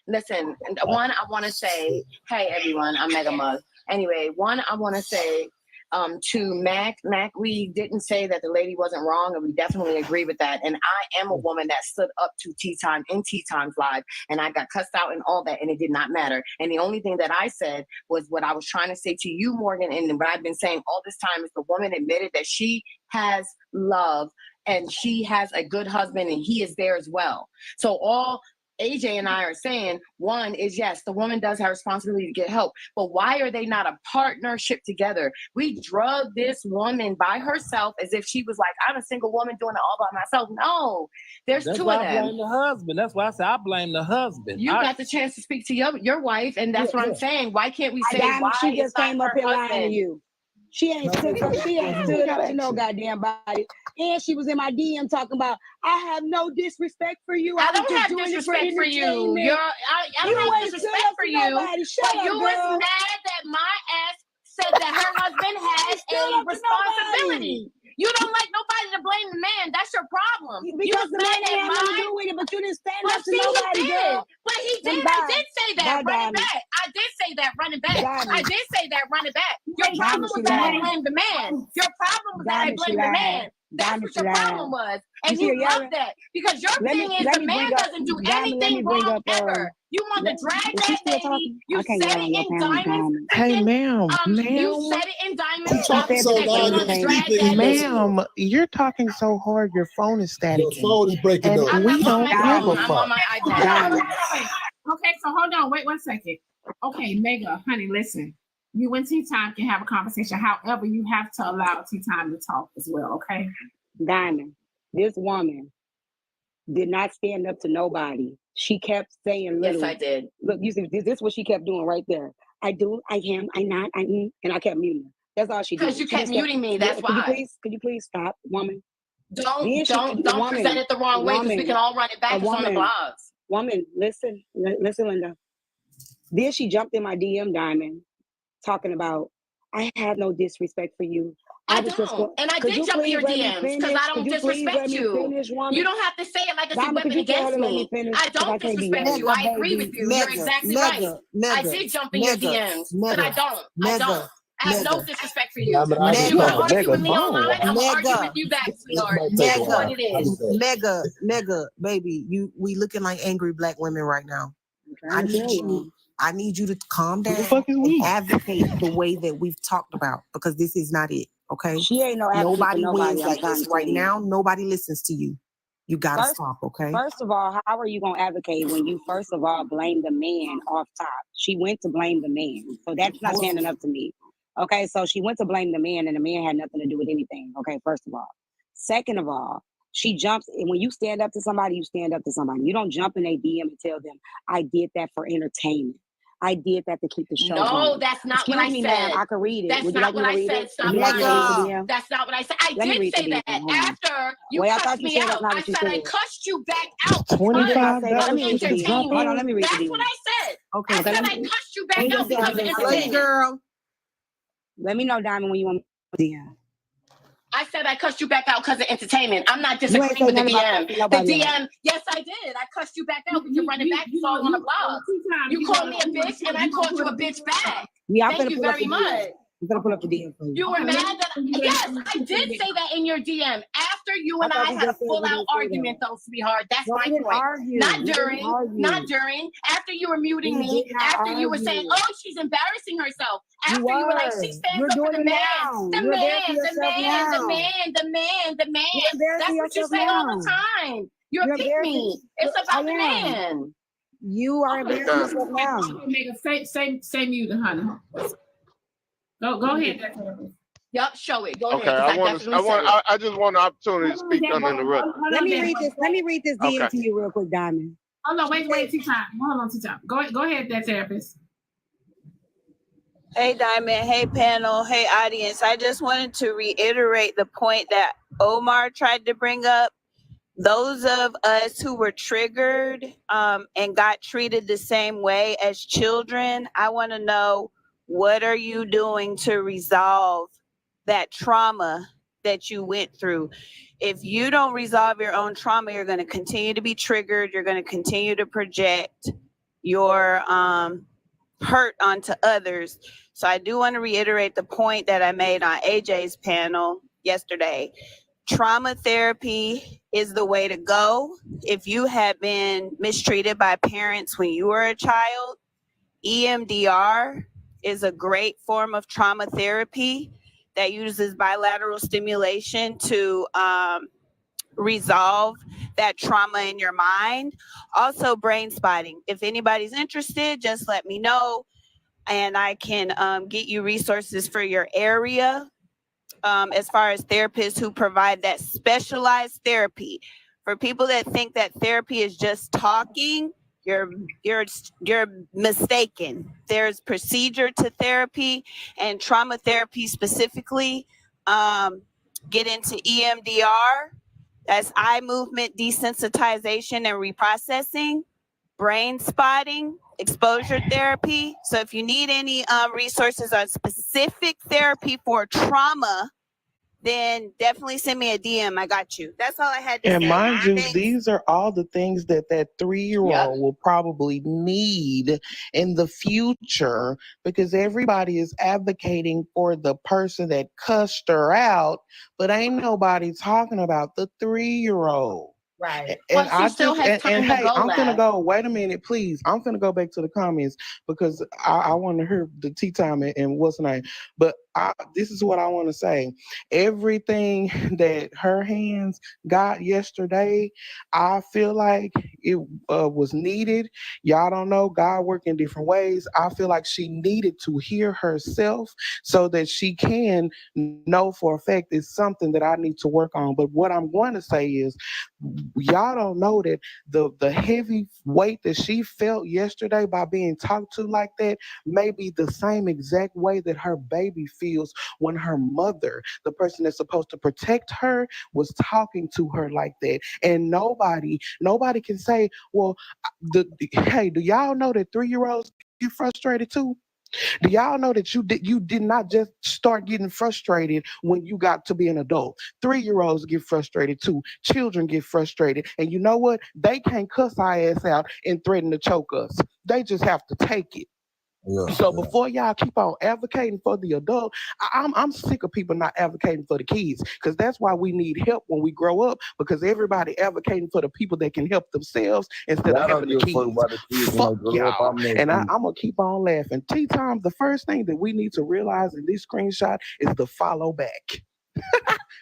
listen, one, I want to say, hey, everyone, I'm Mega Mug. Anyway, one, I want to say, to Mac, we didn't say that the lady wasn't wrong, and we definitely agree with that. And I am a woman that stood up to Tea Time in Tea Times Live, and I got cussed out and all that, and it did not matter. And the only thing that I said was what I was trying to say to you, Morgan, and what I've been saying all this time is the woman admitted that she has love and she has a good husband and he is there as well. So all AJ and I are saying, one is, yes, the woman does have responsibility to get help, but why are they not a partnership together? We drug this woman by herself as if she was like, I'm a single woman doing it all by myself. No, there's That's two why of them. I blame the husband. That's why I say I blame the husband. You got the chance to speak to your wife, and that's what I'm saying. Why can't we say why she just it's not came up her here lying to husband? you. She ain't stood up to no goddamn body. And she was in my DM talking about, I have no disrespect for you. I don't have disrespect for you. I don't have disrespect for you. But you was mad that my ass said that her husband has a responsibility. You don't like nobody to blame the man. That's your problem. Because the man had nothing to do with it, but you didn't stand up to nobody, girl. But he did. I did say that. Run it back. I did say that. Run it back. I did say that. Run it back. Your problem was that I blamed the man. Your problem was that I blamed the man. That's what your problem was. And you love that. Because your thing is the man doesn't do anything wrong ever. You want to drag that baby. You said it in diamonds. Hey, ma'am. You said it in diamonds. Ma'am, you're talking so hard, your phone is static. Your phone is breaking and up. we don't give a fuck. Okay, so hold on. Wait 1 second. Okay, Mega, honey, listen. You and Tea Time can have a conversation. However, you have to allow Tea Time to talk as well, okay? Diamond, this woman did not stand up to nobody. She kept saying, yes, I did. Look, you see, this is what she kept doing right there. I do, I am, I not, I am, and I kept muting her. That's all she did. Because you kept muting me, that's why. Could you please stop, woman? Don't present it the wrong way, because we can all run it back. It's on the blogs. Woman, listen, Linda. Then she jumped in my DM, Diamond, talking about, I have no disrespect for you. I don't. And I did jump in your DMs because I don't disrespect you. You don't have to say it like it's a weapon against me. I don't disrespect you. I agree with you. You're exactly right. I did jump in your DMs, but I don't. I have no disrespect for you. You want to argue with me online, I'm going to argue with you back, sweetheart. That's what it is. Mega, baby, we looking like angry black women right now. I need you to calm down and advocate the way that we've talked about, because this is not it. Okay. She ain't no nobody wins like this right now. Nobody listens to you. You gotta stop, okay? First of all, how are you gonna advocate when you first of all blame the man off top? She went to blame the man. So that's not standing up to me. Okay, so she went to blame the man and the man had nothing to do with anything. Okay, first of all. Second of all, she jumps, and when you stand up to somebody, you stand up to somebody. You don't jump in a DM and tell them, I did that for entertainment. I did that to keep the show going. No, that's not what I said. I can read it. That's not what I said. Stop lying. That's not what I said. I did say that after you cussed me out. I said I cussed you back out. $25. Let me read the That's what I said. Okay. I said I cussed you back out because of entertainment. Girl. Let me know, Diamond, when you want me to DM. I said I cussed you back out because of entertainment. I'm not You ain't disagreeing say with the nothing about DM. The nobody else. DM, yes, I did. I cussed you back out because you're running back. You all on the blog. You called me a bitch, and I called you a bitch back. Yeah, I'm Thank gonna you pull up very the much. DM. I'm gonna pull up the DM for you. You were mad that yes, I did say that in your DM. After you and I had a full-out argument, though, sweetheart. That's my point. Not during. After you were muting me. After you were saying, "Oh, she's embarrassing herself." After you were like, "She stands up for the man, the man." That's what you say all the time. You're a pick-me. It's about the man. You are embarrassing yourself now. Make a say mute, honey. Go ahead. Yup, show it. Go Okay, ahead. I just want an opportunity to speak uninterrupted. Let me read this DM Okay. to you real quick, Diamond. Oh no, wait, tea time. Hold on, tea time. Go ahead, that therapist. Hey, Diamond. Hey, panel. Hey, audience. I just wanted to reiterate the point that Omar tried to bring up. Those of us who were triggered and got treated the same way as children, I want to know, what are you doing to resolve that trauma that you went through? If you don't resolve your own trauma, you're going to continue to be triggered. You're going to continue to project your hurt onto others. So I do want to reiterate the point that I made on AJ's panel yesterday. Trauma therapy is the way to go. If you have been mistreated by parents when you were a child, EMDR is a great form of trauma therapy that uses bilateral stimulation to resolve that trauma in your mind. Also, brain spotting. If anybody's interested, just let me know and I can get you resources for your area. As far as therapists who provide that specialized therapy. For people that think that therapy is just talking, you're mistaken. There's procedure to therapy, and trauma therapy specifically. Get into EMDR. That's eye movement desensitization and reprocessing, brain spotting, exposure therapy. So if you need any resources on specific therapy for trauma, then definitely send me a DM. I got you. That's all I had to say. And mind you, these are all the things that 3-year-old will probably need in the future, because everybody is advocating for the person that cussed her out, but ain't nobody talking about the 3-year-old. Right. And Well, she still has time to hey, go, I'm gonna lad. go. Wait a minute, please. I'm gonna go back to the comments because I want to hear the tea time and what's the name. But this is what I want to say. Everything that her hands got yesterday, I feel like it was needed. Y'all don't know, God work in different ways. I feel like she needed to hear herself so that she can know for a fact it's something that I need to work on. But what I'm going to say is, y'all don't know that the heavy weight that she felt yesterday by being talked to like that may be the same exact way that her baby feels when her mother, the person that's supposed to protect her, was talking to her like that. And nobody can say, well, hey, do y'all know that 3-year-olds get frustrated too? Do y'all know that you did not just start getting frustrated when you got to be an adult? 3-year-olds get frustrated too. Children get frustrated. And you know what? They can't cuss our ass out and threaten to choke us. They just have to take it. So before y'all keep on advocating for the adult, I'm sick of people not advocating for the kids, because that's why we need help when we grow up, because everybody advocating for the people that can help themselves instead of helping the kids. Fuck y'all. And I'm going to keep on laughing. Tea time, the first thing that we need to realize in this screenshot is the follow back.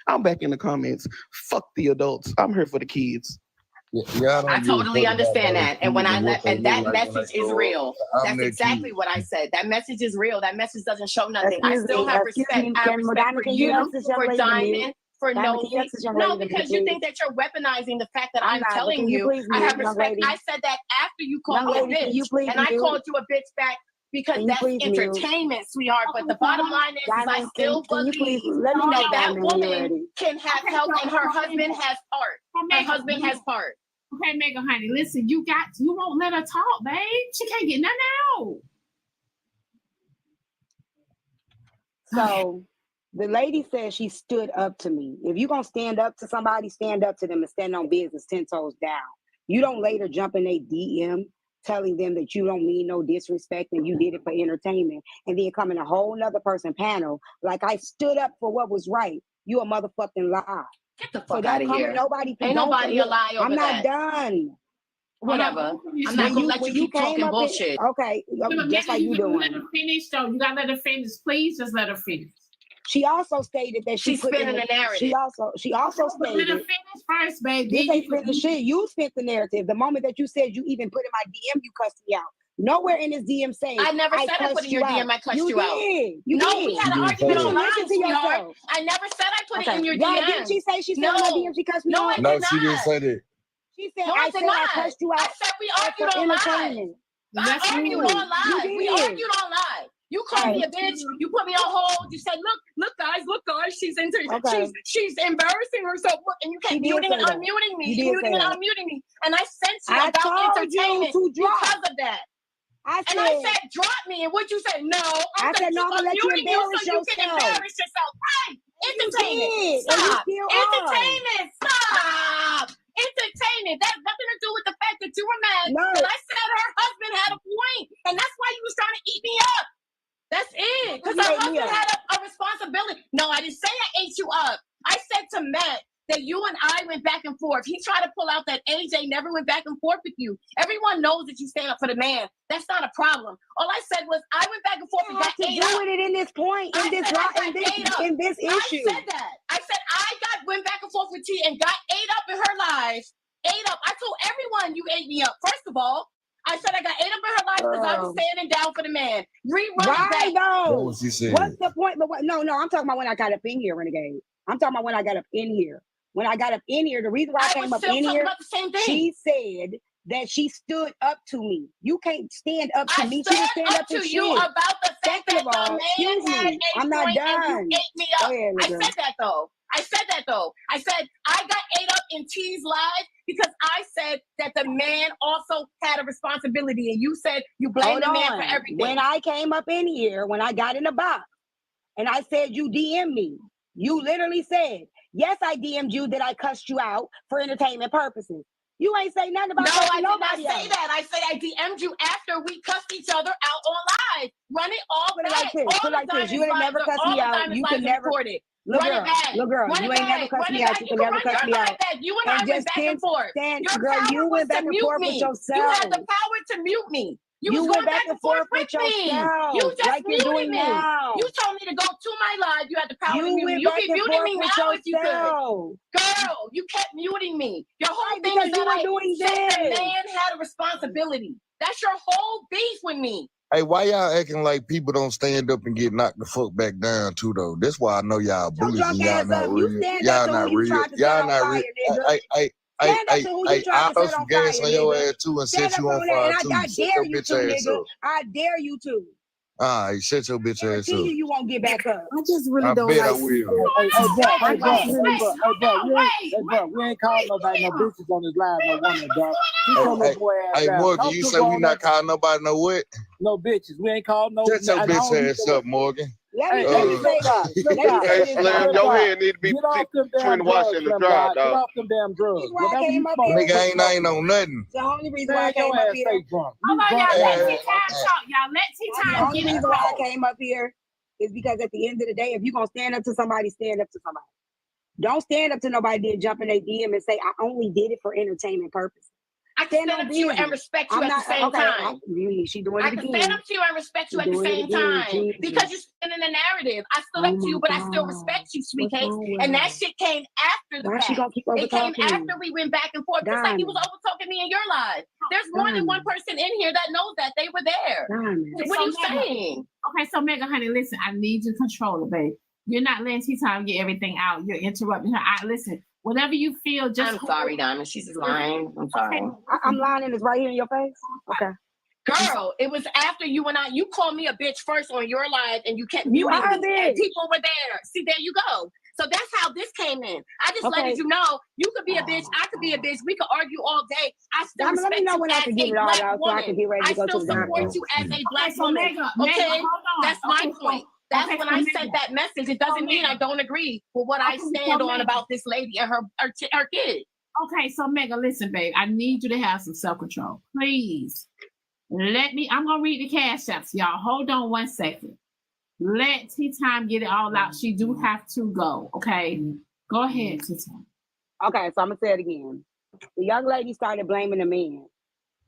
I'm back in the comments. Fuck the adults. I'm here for the kids. I totally understand that. And when and that message is real. That's exactly what I said. That message is real. That message doesn't show nothing. I still have respect. I have respect for you, for Diamond, for Nosy. No, because you think that you're weaponizing the fact that I'm telling you. I have respect. I said that after you called me a bitch. And I called you a bitch back because that's entertainment, sweetheart. But the bottom line is I still believe that that woman can have help and her husband has part. Her husband has part. Okay, Mega Honey, listen, you won't let her talk, babe. She can't get nothing out. So the lady said she stood up to me. If you're gonna stand up to somebody, stand up to them and stand on business 10 toes down. You don't later jump in a DM telling them that you don't mean no disrespect and you did it for entertainment, and then come in a whole nother person panel like I stood up for what was right. You a motherfucking lie. Get the So fuck don't out of come here. with nobody. Ain't don't nobody a lie over I'm not that. done. Whatever. I'm not gonna let you keep talking bullshit. Okay, just like you doing. Let her finish, though. You gotta let her finish. Please just let her finish. She also stated that she's spinning the narrative. She also stated. Let her finish first, baby. This ain't spin the shit. You spent the narrative. The moment that you said you even put in my DM, you cussed me out. Nowhere in this DM saying I never said I put in your DM. I cussed you out. You no, did. We had an argument online, sweetheart. I never said I put it in your Y'all, DM. didn't she say she said in my DM she cussed me out? No, she didn't say that. She said no, I said I cussed you out. I said we argued on live. I argued on live. We argued on live. You called me a bitch. You put me on hold. You said, look, guys, she's she's embarrassing herself. Look, and you kept muting and unmuting me. You muting and unmuting me. And I sent you about entertainment because of that. I said, drop me. And what'd you say? No. I said, no, I'm gonna let you embarrass yourself. You can embarrass yourself. Right. Entertainment. Stop. Entertainment. Stop. Entertainment. That has nothing to do with the fact that you were mad. But I said her husband had a point. And that's why you was trying to eat me up. That's it. Because her husband had a responsibility. No, I didn't say I ate you up. I said to Matt that you and I went back and forth. He tried to pull out that AJ never went back and forth with you. Everyone knows that you stand up for the man. That's not a problem. All I said was I went back and forth and got ate up. What with it in this point, in this issue? I said that. I said I went back and forth with T and got ate up in her lives. Ate up. I told everyone you ate me up. First of all, I said I got ate up in her life because I was standing down for the man. Why though? What she said? What's the point? But no, I'm talking about when I got up in here, Renegade. I'm talking about when I got up in here. When I got up in here, the reason why I came up in here, she said that she stood up to me. You can't stand up to me. She stand up to you about the fact that the man had a I'm not point done. and you ate me up. I said that though. I said I got ate up in T's live because I said that the man also had a responsibility, and you said you blame the man for everything. When I came up in here, when I got in the box, and I said you DM me, you literally said, yes, I DM'd you that I cussed you out for entertainment purposes. You ain't say nothing about I did not nobody say that. I said I DM'd you after we cussed each other out on live. Run it all back. Put it like this. You ain't never cussed me out. You can never. Look, girl, you ain't never cussed me out. You can never cuss me out. You and I went back and forth. Girl, you went back and forth with yourself. You had the power to mute me. You went back and forth with me. You just muted me. You told me to go to my live. You had the power to mute me. You keep muting me now if you could. Girl, you kept muting me. Your whole thing is that I said the man had a responsibility. That's your whole beef with me. Hey, why y'all acting like people don't stand up and get knocked the fuck back down too though? That's why I know y'all bullies and y'all not real. Y'all not real. Y'all not real. Hey, I throw some gas on your ass too and set you on fire too. I dare you to, nigga. I dare you to. All right, shut your bitch ass up. You won't get back up. I just really don't bet like. I will. Bro, we ain't calling nobody no bitches on this live, no woman, dog. Hey, Morgan, you say we not calling nobody no what? No bitches. We ain't calling no. Shut your bitch ass up, Morgan. Hey, Slim, your head need to be between the wash and the dry, dog. Get off them damn drugs. Nigga ain't on nothing. The only reason why I came up here. Hold on, y'all. Let T-Time talk. Y'all let T-Time. The only reason why I came up here is because at the end of the day, if you're gonna stand up to somebody, stand up to somebody. Don't stand up to nobody that jump in their DM and say, I only did it for entertainment purposes. I can stand up to you and respect you at the same time. She doing it I can stand up to you and respect you at the same time because you're spinning the narrative. I stood up to you, but I still respect you, sweet cake. And that shit came after the fact. It came after we went back and forth, just like you was over talking me in your live. There's more than one person in here that knows that they were there. What are you saying? Okay, so Mega Honey, listen, I need you to control it, babe. You're not letting T-Time get everything out. You're interrupting her. Listen, whatever you feel, just. I'm sorry, Diamond. She's just lying. I'm sorry. Okay. I'm lying and it's right here in your face. Okay. Girl, it was after you and I. You called me a bitch first on your live, and you kept muting me. And people were there. See, there you go. So that's how this came in. I just letting you know you could be a bitch. I could be a bitch. We could argue all day. I still respect you as a black woman. I still support you as a black woman. Okay, that's my point. That's when I sent that message. It doesn't mean I don't agree with what I stand on about this lady and her kid. Okay, so Mega, listen, babe. I need you to have some self-control. Please. I'm going to read the cash apps, y'all. Hold on 1 second. Let T-Time get it all out. She do have to go, okay? Go ahead, T-Time. Okay, so I'm going to say it again. The young lady started blaming the man.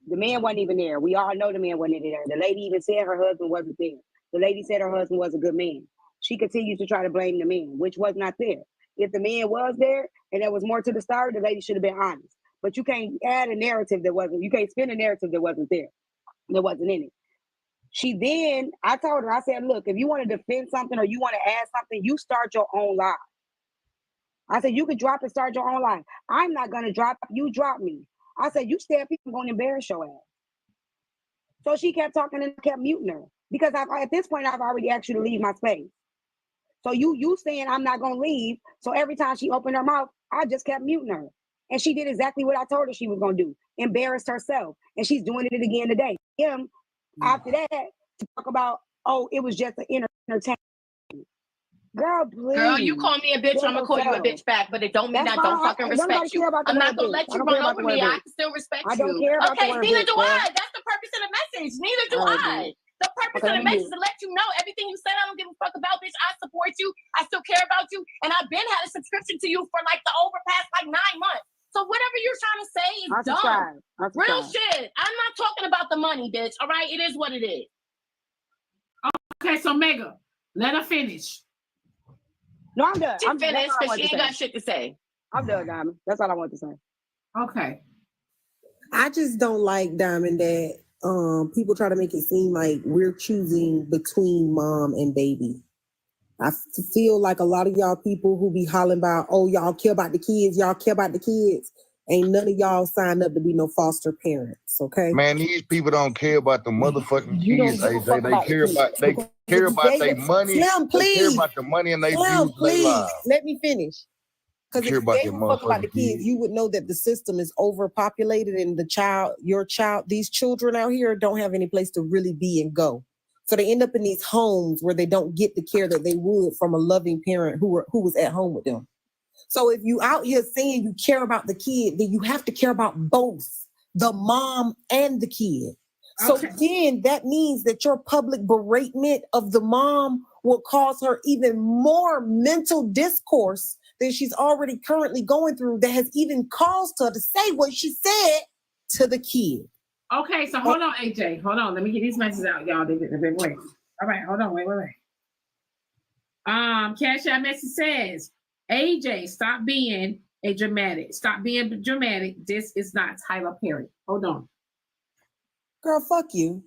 The man wasn't even there. We all know the man wasn't there. The lady even said her husband wasn't there. The lady said her husband was a good man. She continues to try to blame the man, which was not there. If the man was there and there was more to the story, the lady should have been honest. But you can't add a narrative that wasn't, you can't spin a narrative that wasn't there, that wasn't in it. I told her, I said, look, if you want to defend something or you want to add something, you start your own live. I said, you can drop and start your own live. I'm not going to drop, you drop me. I said, you stay up, people going to embarrass your ass. So she kept talking and kept muting her. Because at this point, I've already asked you to leave my space. So you saying I'm not gonna leave. So every time she opened her mouth, I just kept muting her. And she did exactly what I told her she was gonna do. Embarrassed herself. And she's doing it again today. After that, to talk about, oh, it was just an entertainment. Girl, please. Girl, you call me a bitch, I'm gonna call you a bitch back, but it don't mean I don't fucking respect you. I'm not gonna let you run over me. I can still respect you. I don't care about the word neither bitch, do I. That's the purpose of the message. Neither do I. The purpose of the message is to let you know everything you said I don't give a fuck about, bitch. I support you. I still care about you. And I've been had a subscription to you for like the past 9 months. So whatever you're trying to say is dumb. Real shit. I'm not talking about the money, bitch. All right? It is what it is. Okay, so Mega, let her finish. No, I'm done. She finished because she ain't got shit to say. I'm done, Diamond. That's all I want to say. Okay. I just don't like, Diamond, that people try to make it seem like we're choosing between mom and baby. I feel like a lot of y'all people who be hollering about, oh, y'all care about the kids, ain't none of y'all signed up to be no foster parents, okay? Man, these people don't care about the motherfucking kids. They care about their money. Slim, please. They care about the money and they views their lives. Let me finish. Because if you gave a fuck about the kids, you would know that the system is overpopulated and these children out here don't have any place to really be and go. So they end up in these homes where they don't get the care that they would from a loving parent who was at home with them. So if you out here saying you care about the kid, then you have to care about both the mom and the kid. So then that means that your public beratement of the mom will cause her even more mental discourse than she's already currently going through that has even caused her to say what she said to the kid. Okay, so hold on, AJ. Hold on. Let me get these messages out, y'all. They've been waiting. All right, hold on. Wait. Cash App message says, AJ, stop being dramatic. Stop being dramatic. This is not Tyler Perry. Hold on. Girl, fuck you.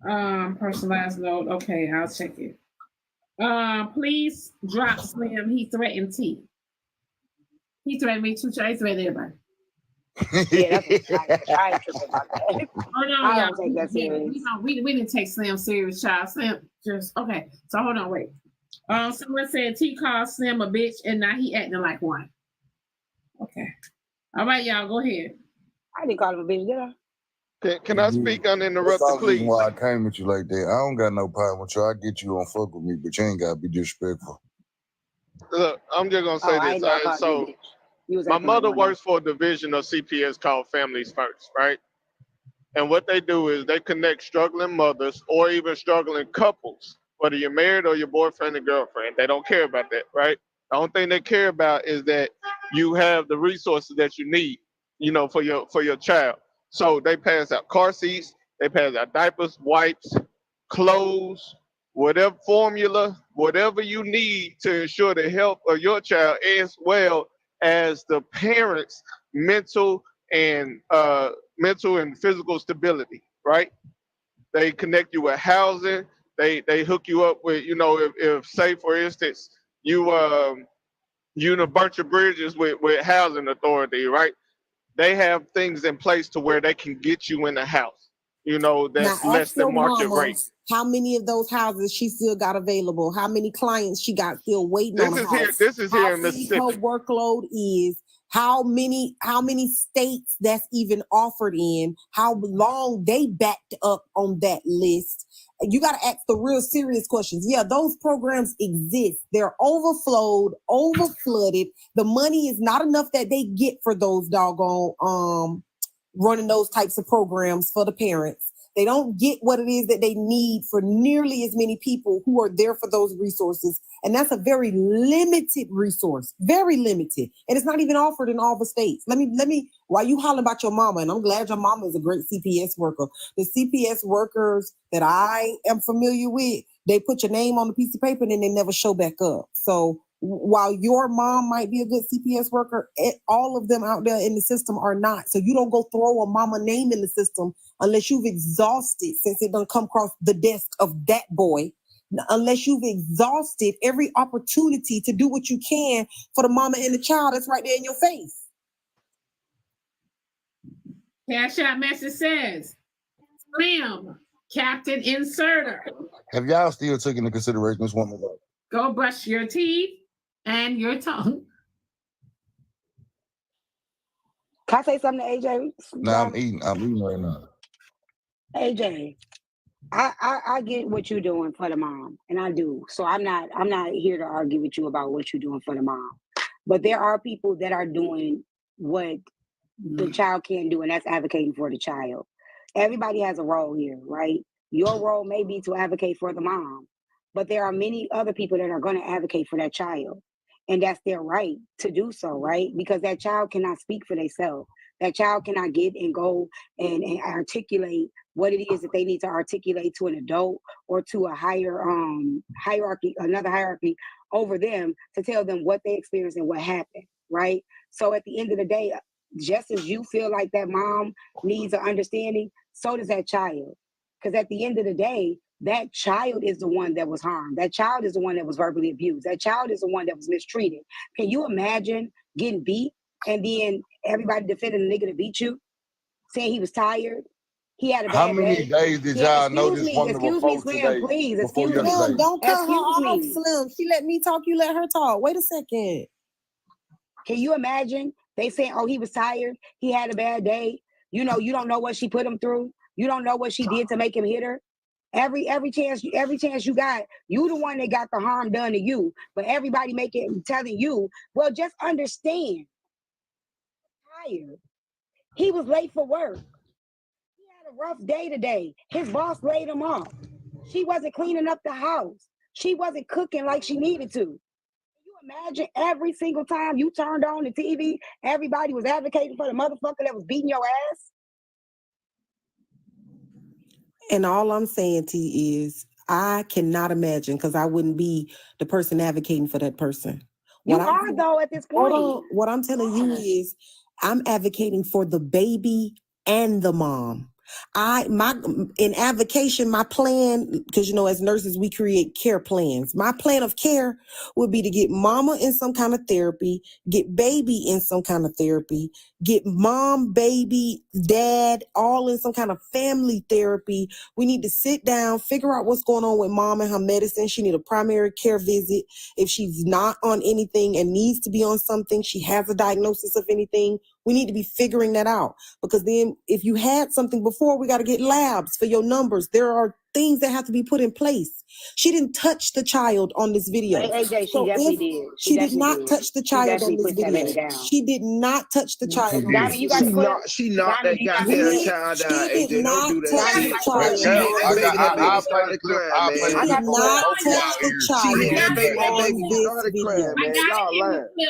Personalized note. Okay, I'll check it. Please drop Slim. He threatened T. He threatened me too. I threatened everybody. Yeah, I don't take that serious. We didn't take Slim serious, child. Slim just okay. So hold on, wait. Someone said T called Slim a bitch, and now he acting like one. Okay. All right, y'all, go ahead. I didn't call him a bitch, did I? Can I speak uninterrupted, please? Why I came with you like that. I don't got no problem with you. I get you on fuck with me, but you ain't gotta be disrespectful. Look, I'm just gonna say this. All right, so my mother works for a division of CPS called Families First, right? And what they do is they connect struggling mothers or even struggling couples, whether you're married or your boyfriend and girlfriend. They don't care about that, right? The only thing they care about is that you have the resources that you need, for your child. So they pass out car seats, they pass out diapers, wipes, clothes, whatever formula, whatever you need to ensure the health of your child as well as the parents' mental and physical stability, right? They connect you with housing. They hook you up with, if say for instance you burnt your bridges with housing authority, right? They have things in place to where they can get you in the house, that's less than market rate. how many of those houses she still got available, how many clients she got still waiting on a house. This is here in How big Mississippi. her workload is, how many states that's even offered in, how long they backed up on that list. You got to ask the real serious questions. Yeah, those programs exist. They're overflowed, overflooded. The money is not enough that they get for those doggone running those types of programs for the parents. They don't get what it is that they need for nearly as many people who are there for those resources. And that's a very limited resource, very limited. And it's not even offered in all the states. Let me, while you hollering about your mama, and I'm glad your mama is a great CPS worker. The CPS workers that I am familiar with, they put your name on a piece of paper and then they never show back up. So while your mom might be a good CPS worker, all of them out there in the system are not. So you don't go throw a mama name in the system unless you've exhausted, since it done come across the desk of that boy, unless you've exhausted every opportunity to do what you can for the mama and the child that's right there in your face. Cash App message says, Slim, Captain Inserter. Have y'all still taken into consideration this woman? Go brush your teeth and your tongue. Can I say something to AJ? No, I'm eating right now. AJ, I get what you're doing for the mom, and I do. So I'm not here to argue with you about what you're doing for the mom. But there are people that are doing what the child can't do, and that's advocating for the child. Everybody has a role here, right? Your role may be to advocate for the mom, but there are many other people that are going to advocate for that child. And that's their right to do so, right? Because that child cannot speak for themselves. That child cannot get and go and articulate what it is that they need to articulate to an adult or to a higher hierarchy, another hierarchy over them, to tell them what they experienced and what happened, right? So at the end of the day, just as you feel like that mom needs an understanding, so does that child. Because at the end of the day, that child is the one that was harmed. That child is the one that was verbally abused. That child is the one that was mistreated. Can you imagine getting beat and then everybody defending the nigga that beat you, saying he was tired? He had a bad How many day. days did y'all know this woman Excuse before me, Slim, today? please. Before Excuse me. yesterday? Don't cut her off, Excuse me. Slim. She let me talk, you let her talk. Wait a second. Can you imagine? They saying, oh, he was tired. He had a bad day. You know, you don't know what she put him through. You don't know what she did to make him hit her. Every chance you got, you the one that got the harm done to you. But everybody telling you, well, just understand. Tired. He was late for work. He had a rough day today. His boss laid him off. She wasn't cleaning up the house. She wasn't cooking like she needed to. Can you imagine every single time you turned on the TV, everybody was advocating for the motherfucker that was beating your ass? And all I'm saying to you is, I cannot imagine, because I wouldn't be the person advocating for that person. Though, at this point. Hold on. What I'm telling you is, I'm advocating for the baby and the mom. In advocation, my plan, because you know, as nurses, we create care plans. My plan of care would be to get mama in some kind of therapy, get baby in some kind of therapy, get mom, baby, dad, all in some kind of family therapy. We need to sit down, figure out what's going on with mom and her medicine. She need a primary care visit. If she's not on anything and needs to be on something, she has a diagnosis of anything, we need to be figuring that out. Because then if you had something before, we got to get labs for your numbers. There are things that have to be put in place. She didn't touch the child on this video. AJ, she definitely did. She did not touch the child on this video. She did not touch the child. She knocked that goddamn child down. She did not touch the child. She did not touch the child on this video.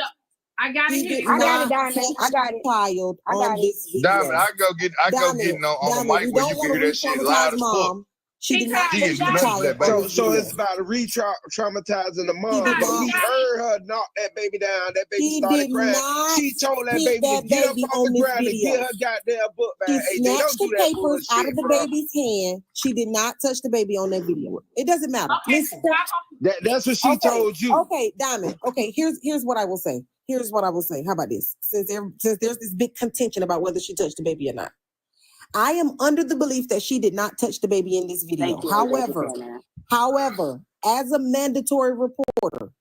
I got it. I got it, Diamond. I got it. Child on this video. Diamond, I go getting on the mic where you can hear that shit loud as fuck. She did not touch the child. So it's about re-traumatizing the mom. But we heard her knock that baby down. That baby started crying. She told that baby to get up off the ground and get her goddamn book back. She snatched the papers out of the baby's hand. She did not touch the baby on that video. It doesn't matter. Listen. That's what she told you. Okay, Diamond. Okay, here's what I will say. Here's what I will say. How about this? Since there's this big contention about whether she touched the baby or not. I am under the belief that she did not touch the baby in this video. Thank you, However, as a mandatory reporter,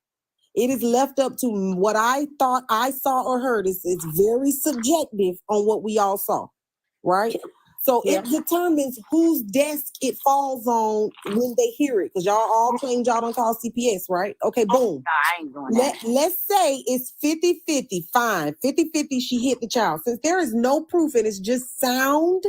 it is left up to what I thought I saw or heard. It's very subjective on what we all saw, right? So it determines whose desk it falls on when they hear it. Because y'all all claimed y'all don't call CPS, right? Okay, boom. I ain't doing that. Let's say it's 50-50, fine. 50-50, she hit the child. Since there is no proof and it's just sound,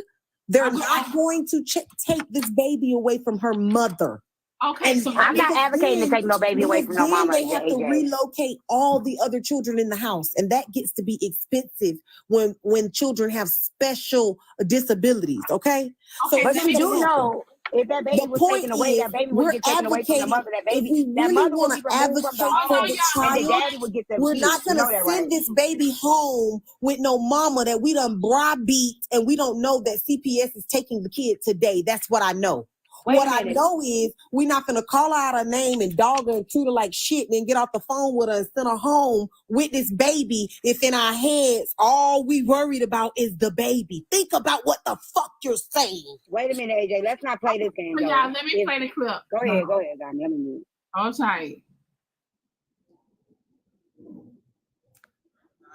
they're not going to take this baby away from her mother. Okay, And so I'm not advocating to take no baby away from no mama. They have to relocate all the other children in the house, and that gets to be expensive when children have special disabilities. Okay, so but you do know if that baby was taken away, that baby would get taken away from the mother. That baby, that mother would be removed from the home, and the daddy would get the We're kids. not gonna send this baby home with no mama that we done browbeat, and we don't know that CPS is taking the kid today. That's what I know. What I know is we're not going to call out her name and dog her and treat her like shit and then get off the phone with her and send her home with this baby if in our heads all we worried about is the baby. Think about what the fuck you're saying. Wait a minute, AJ. Let's not play this game. Yeah, let me play the clip. Go ahead, Donnie. Let me move. All tight.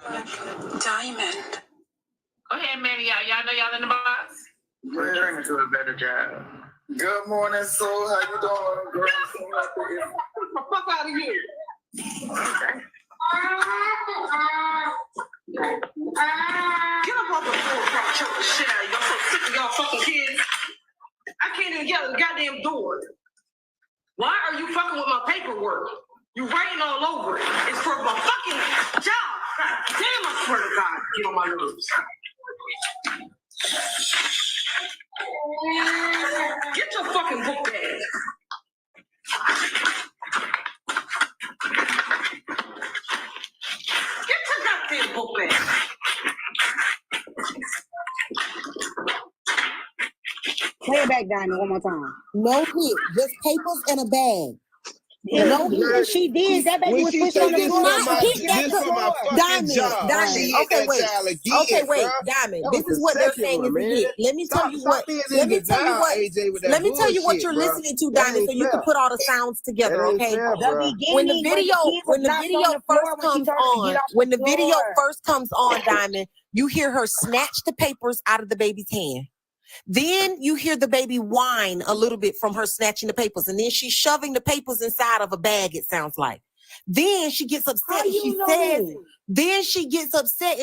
Diamond. Go ahead, Manny. Y'all know y'all in the box? We're trying to do a better job. Good morning, Soul. How you doing, girl? Fuck out of here. Get up off the floor before I choke the shit out of you. I'm so sick of y'all fucking kids. I can't even get out the goddamn door. Why are you fucking with my paperwork? You writing all over it. It's for my fucking job. God damn, I swear to God, get on my nerves. Get your fucking book bag. Get your goddamn book bag. Play it back, Diamond, one more time. No hit, just papers and a bag. No hit. She did. That baby was pushed on the floor. Diamond. Okay, wait. Diamond. This is what they're saying is a hit. Let me tell you what. Let me tell you what you're listening to, Diamond, so you can put all the sounds together. Okay. When the video first comes on, Diamond, you hear her snatch the papers out of the baby's hand. Then you hear the baby whine a little bit from her snatching the papers, and then she's shoving the papers inside of a bag, it sounds like. Then she gets upset and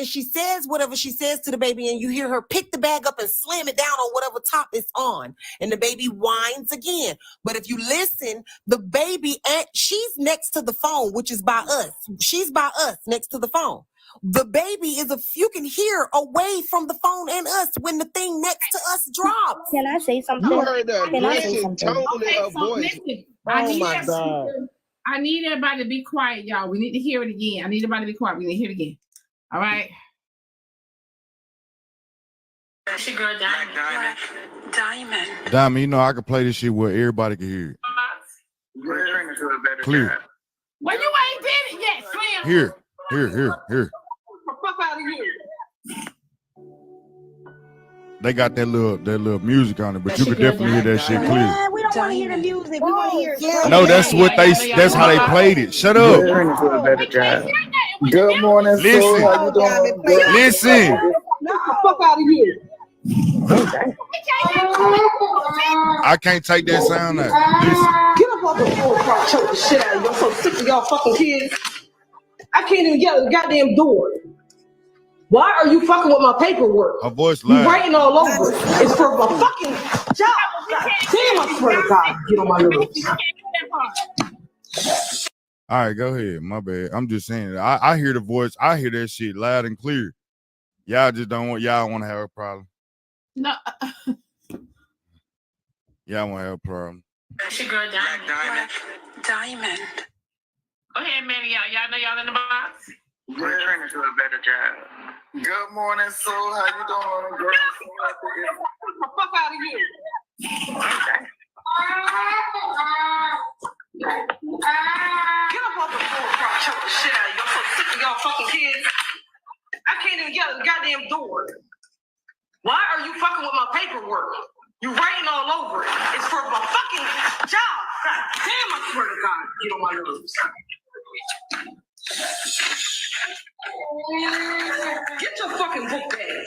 she says whatever she says to the baby, and you hear her pick the bag up and slam it down on whatever top it's on, and the baby whines again. But if you listen, the baby, she's next to the phone, which is by us. She's by us next to the phone. The baby is you can hear away from the phone and us when the thing next to us drops. Can I say something? You heard the aggressive tone in her voice. Listen, Oh my God. I need everybody to be quiet, y'all. We need to hear it again. I need everybody to be quiet. We need to hear it again. All right. That's your girl, Diamond. Diamond. Diamond, you know I can play this shit where everybody can hear it. We're trying to do a better Clear. job. Well, you ain't did it yet, Slim. Here. Fuck out of here. They got that little music on it, but you could definitely hear that shit clear. Yeah, we don't want to hear the music. We want to hear it. No, that's how they played it. Shut up. We're trying to do a better job. Good morning, Soul. How you doing? Listen. Fuck out of here. I can't take that sound out. Get up off the floor before I choke the shit out of you. I'm so sick of y'all fucking kids. I can't even get out the goddamn door. Why are you fucking with my paperwork? Her voice You loud. writing all over it. It's for my fucking job. God damn, I swear to God, get on my nerves. All right, go ahead. My bad. I'm just saying. I hear the voice. I hear that shit loud and clear. Y'all just don't want to have a problem. No. Y'all want to have a problem. That's your girl, Diamond. Diamond. Go ahead, Manny. Y'all know y'all in the box? We're trying to do a better job. Good morning, Soul. How you doing, girl? Fuck out of here. Get up off the floor before I choke the shit out of you. I'm so sick of y'all fucking kids. I can't even get out the goddamn door. Why are you fucking with my paperwork? You writing all over it. It's for my fucking job. God damn, I swear to God, get on my nerves. Get your fucking book bag.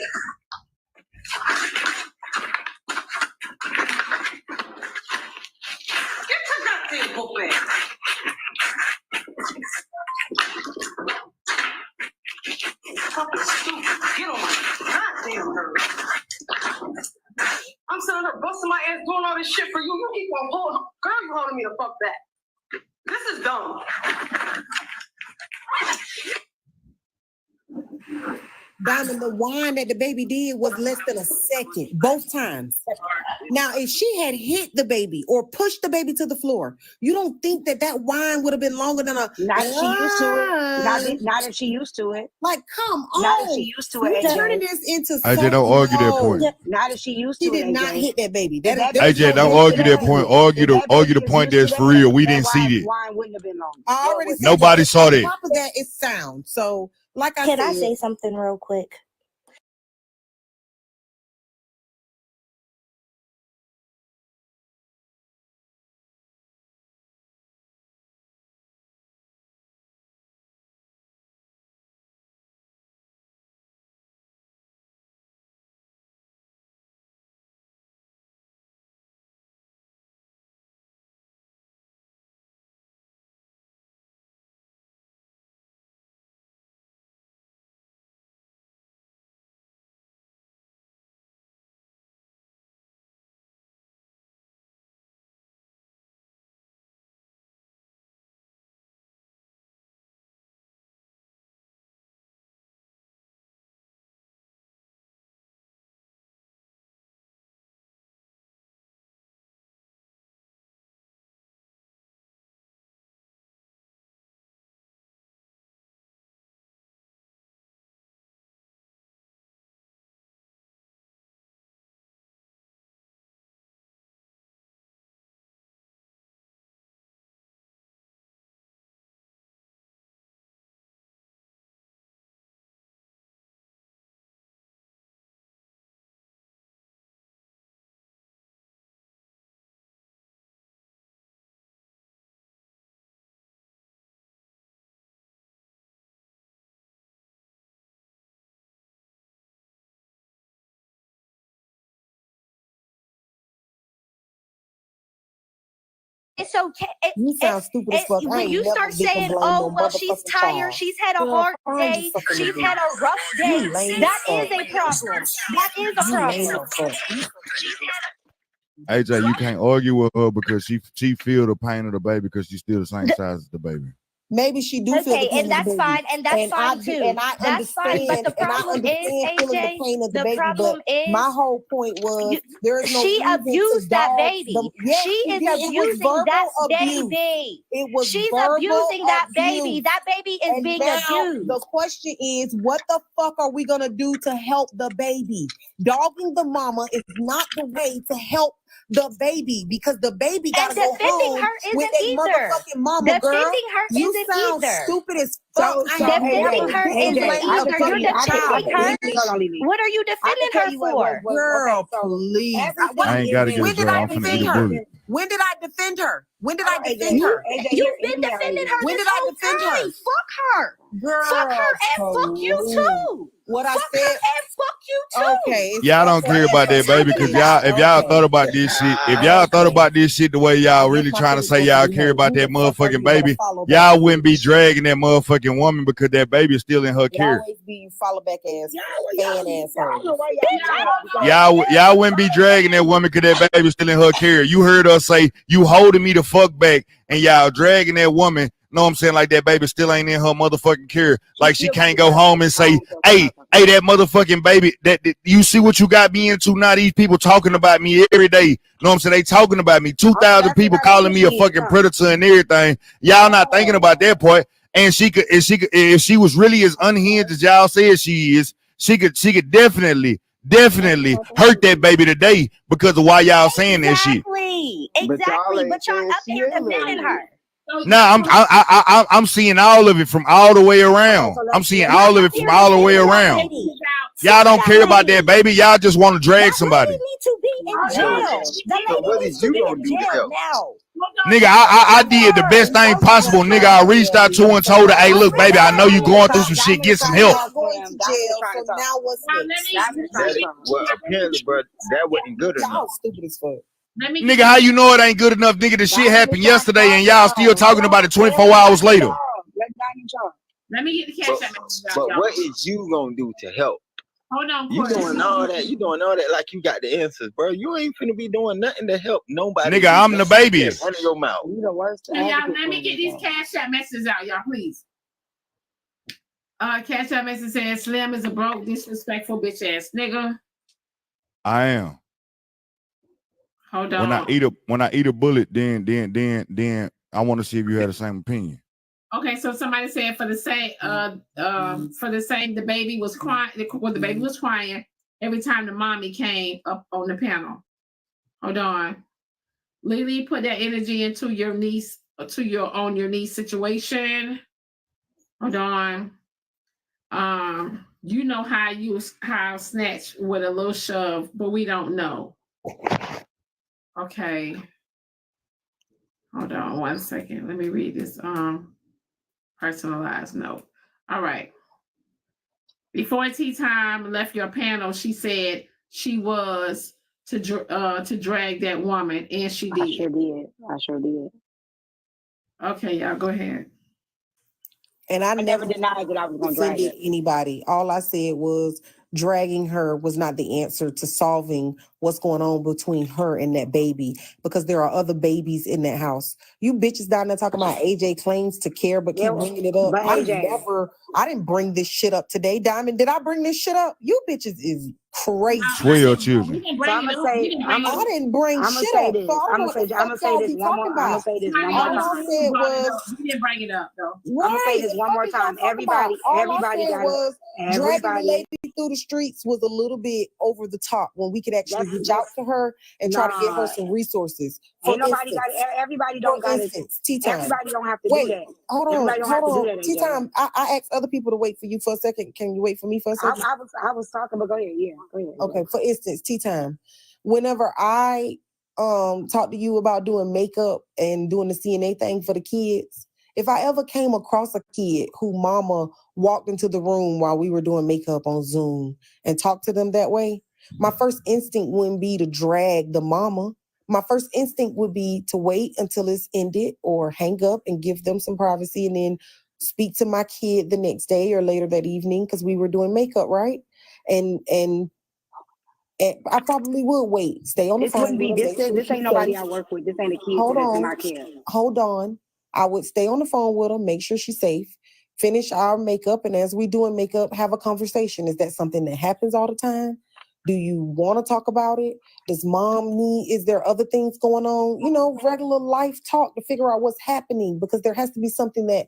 Get your goddamn book bag. Fucking stupid. Get on my goddamn nerves. I'm sitting here busting my ass doing all this shit for you. You keep on holding. Girl, you holding me the fuck back. This is dumb. Diamond, the wine that the baby did was less than a second, both times. Now, if she had hit the baby or pushed the baby to the floor, you don't think that wine would have been longer than a... Not if she used to it. Not if she used to it. Like, come on. Not if she used to it, You're AJ. turning this into AJ, don't argue that point. Not if she used to She it, did not AJ. hit that baby. AJ, don't argue that point. Argue the point that's for real. We didn't see it. Wine wouldn't have been long. I already said Nobody that. saw On that. top of that, it's sound. So, like I said... Can I say something real quick? It's okay. You sound stupid as fuck. I When ain't you never start victim saying, blame "Oh, no well, she's motherfucking tired. child." She's had a Girl, hard find day. you fucking She's idiot. had a rough day." You lame That as is fuck. a problem. That is a You lame problem. as fuck. AJ, you can't argue with her because she feel the pain of the baby because she's still the same size as the baby. Maybe she do feel the Okay, pain and of the that's baby. fine, and that's fine too. And I That's fine, but understand, the problem is, feeling the AJ, pain of the the baby. problem But is my whole point was there is no she reason abused to that dog baby. Yes, She is did. It was abusing verbal that abuse. baby. It was She's verbal abusing that baby. abuse. That baby is And being now abused. the question is, what the fuck are we gonna do to help the baby? Dogging the mama is not the way to help the baby because the baby gotta go defending home her with isn't a either. motherfucking mama, girl. Defending her You isn't sound either. stupid as fuck. I ain't Defending never her victim isn't blamed a either. You're fucking child. defending her. What are you defending her for? Girl, please. I ain't gotta get a When did job. I I'm finna defend eat a her? bullet. When did I defend her? When did I defend her? You've been defending her When this did I whole defend time. her? Fuck her. Girl, Fuck her and fuck you please. too. What I fuck said. her and fuck you too. Okay. Y'all don't care about that, baby, because if y'all thought about this shit, if y'all thought about this shit the way y'all really trying to say y'all care about that motherfucking baby, y'all wouldn't be dragging that motherfucking woman because that baby is still in her care. Always be follow back ass fan asshole. Y'all wouldn't be dragging that woman because that baby still in her care. You heard us say you holding me the fuck back, and y'all dragging that woman. Know what I'm saying? Like that baby still ain't in her motherfucking care. Like she can't go home and say, hey, that motherfucking baby, that you see what you got me into now? These people talking about me every day. Know what I'm saying? They talking about me. 2,000 people calling me a fucking predator and everything. Y'all not thinking about that part. And if she was really as unhinged as y'all said she is, she could definitely hurt that baby today because of why y'all saying that shit. Exactly. But y'all up there defending her. Now I'm seeing all of it from all the way around. I'm seeing all of it from all the way around. Y'all don't care about that baby. Y'all just want to drag somebody. Need to be in jail. So what is you gonna do to help? Now. Nigga, I did the best thing possible. Nigga, I reached out to her and told her, hey, look, baby, I know you going through some shit. Get some help. Going to jail. So now what's next? Well, apparently, but that wasn't good enough. Y'all stupid as fuck. Nigga, how you know it ain't good enough? Nigga, the shit happened yesterday and y'all still talking about it 24 hours later. Let me get the cash app message out, But y'all. what is you gonna do to help? Hold on, You Corey. doing all that? You doing all that like you got the answers, bro? You ain't finna be doing nothing to help nobody. Nigga, I'm the baby. Run your mouth. You the worst. Hey, y'all, let me get these cash app messages out, y'all, please. Cash app message says Slim is a broke, disrespectful bitch ass nigga. I am. Hold on. When I eat a bullet, then I want to see if you had the same opinion. Okay, so somebody said for the same the baby was crying. The baby was crying every time the mommy came up on the panel. Hold on, Lily, put that energy into your niece, to your niece situation. Hold on. You know how snatch with a little shove, but we don't know. Okay. Hold on 1 second. Let me read this. Personalized note. All right. Before tea time left your panel, she said she was to drag that woman, and she did. I sure did. Okay, y'all go ahead. And I never denied that I was going to drag offended anybody. All I said was dragging her was not the answer to solving what's going on between her and that baby, because there are other babies in that house. You bitches down there talking about AJ claims to care but keep bringing it up. I didn't bring this shit up today. Diamond, did I bring this shit up? You bitches is crazy. 12 children. I didn't bring shit up. I'm gonna say this one more time. All I said was you didn't bring it up though. I'm gonna say this one more time. Everybody got dragging the lady through the streets was a little bit over the top when we could actually reach out to her and try to get her some resources. Everybody don't got it. Tea time. Everybody don't have to do that. Hold on. Tea time. I asked other people to wait for you for a second. Can you wait for me for a second? I was talking, but go ahead. Yeah, go ahead. Okay. For instance, tea time. Whenever I talk to you about doing makeup and doing the CNA thing for the kids, if I ever came across a kid who mama walked into the room while we were doing makeup on Zoom and talked to them that way, my first instinct wouldn't be to drag the mama. My first instinct would be to wait until it's ended or hang up and give them some privacy and then speak to my kid the next day or later that evening because we were doing makeup, right? And I probably would wait. Stay on the phone. This ain't nobody I work with. This ain't a kid that's in my care. Hold on. I would stay on the phone with her, make sure she's safe, finish our makeup, and as we doing makeup, have a conversation. Is that something that happens all the time? Do you want to talk about it? Does mom need, is there other things going on? You know, regular life talk to figure out what's happening, because there has to be something that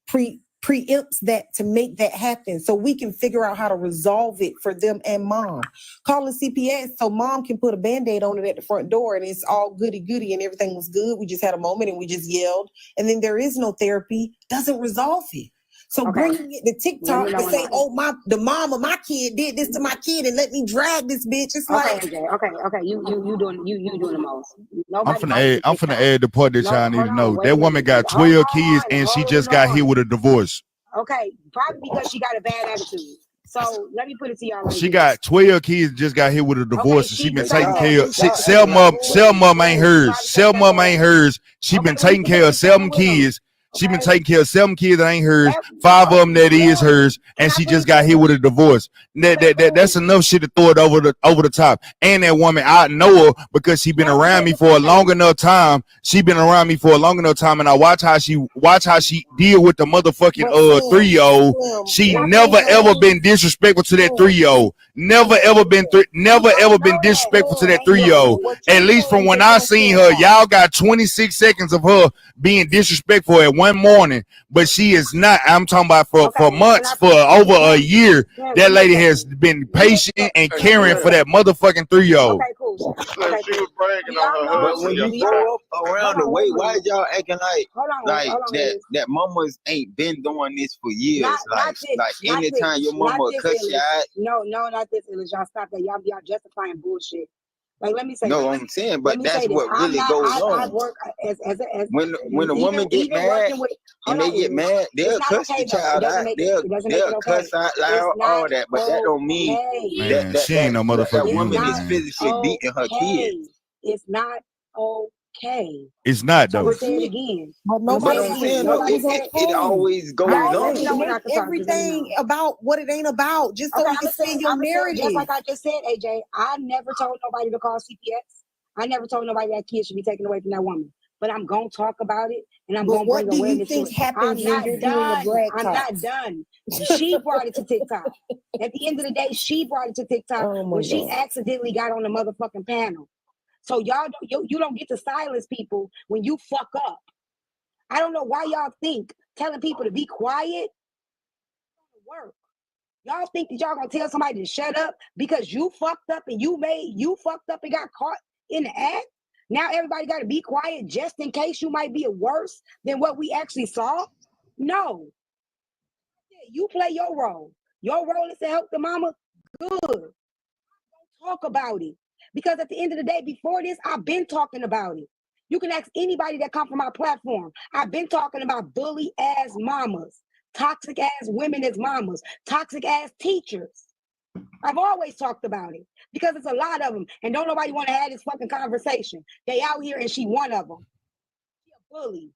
preempts that to make that happen so we can figure out how to resolve it for them and mom. Calling CPS so mom can put a Band-Aid on it at the front door and it's all goody-goody and everything was good. We just had a moment and we just yelled. And then there is no therapy, doesn't resolve it. So bringing it to TikTok to say, oh, the mom of my kid did this to my kid and let me drag this bitch. It's like, okay. You doing the most. I'm finna add the part that y'all need to know. That woman got 12 kids and she just got hit with a divorce. Okay, probably because she got a bad attitude. So let me put it to y'all. She got 12 kids, just got hit with a divorce, and she been taking care of. Selma ain't hers. Selma ain't hers. She been taking care of 7 kids. She been taking care of 7 kids that ain't hers, 5 of them that is hers, and she just got hit with a divorce. That's enough shit to throw it over the top. And that woman, I know her because she been around me for a long enough time. She been around me for a long enough time, and I watch how she deal with the motherfucking 3-year-old. She never ever been disrespectful to that 3-year-old. Never ever been disrespectful to that 3-year-old. At least from when I seen her, y'all got 26 seconds of her being disrespectful at one one morning, but she is not. I'm talking about for months, for over a year. That lady has been patient and caring for that motherfucking 3-year-old. Okay, cool. Okay, she was bragging on her But husband when you yesterday. grow up around the way, why y'all acting like Hold that mamas ain't been doing this for years? Not Anytime your mama cuss you out. No, not this, Illich. Y'all stop that. Y'all justifying bullshit. Like, let me say. No, this. I'm saying, but that's this. what really goes on. I work as when a woman get mad and they get mad, they'll cuss the child out. They'll cuss out loud, all that, but that don't mean Man, she ain't no motherfucking that woman human, is man. physically beating her kids. It's not okay. It's not though. I'm say it again. But nobody's saying it always goes on. Everything about what it ain't about, just so we can see your narrative. Just like I just said, AJ, I never told nobody to call CPS. I never told nobody that kid should be taken away from that woman. But I'm gonna talk about it, and I'm gonna bring awareness to it. Happens when you're doing a brag I'm not done. She brought it to TikTok. At the end of the day, she brought it to TikTok when she accidentally got on the motherfucking panel. So y'all you don't get to silence people when you fuck up. I don't know why y'all think telling people to be quiet doesn't work. Y'all think that y'all gonna tell somebody to shut up because you fucked up and you fucked up and got caught in the act? Now everybody got to be quiet just in case you might be worse than what we actually saw? No. You play your role. Your role is to help the mama. Good. Don't talk about it. Because at the end of the day, before this, I've been talking about it. You can ask anybody that come from my platform. I've been talking about bully ass mamas, toxic ass women as mamas, toxic ass teachers. I've always talked about it because it's a lot of them, and don't nobody want to have this fucking conversation. They out here, and she one of them. She a bully.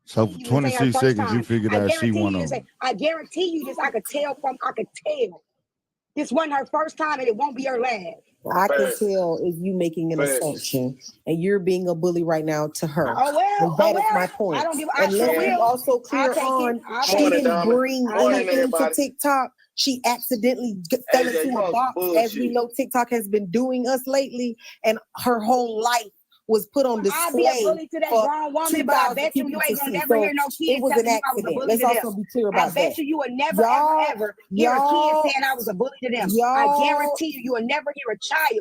So for 26 seconds, you figured out she one of them. I guarantee you this. I could tell. This wasn't her first time, and it won't be her last. I can tell if you making an assumption and you're being a bully right now to her. And that is my point. And let's be also clear on, she didn't bring anything to TikTok. She accidentally fell into a box, as we know TikTok has been doing us lately, and her whole life was put on display. I'll be a bully to that grown woman, but I bet you ain't gonna never hear no kids. It was an accident. Let's also be clear about that. I bet you will never, ever hear a kid saying I was a bully to them. I guarantee you will never hear a child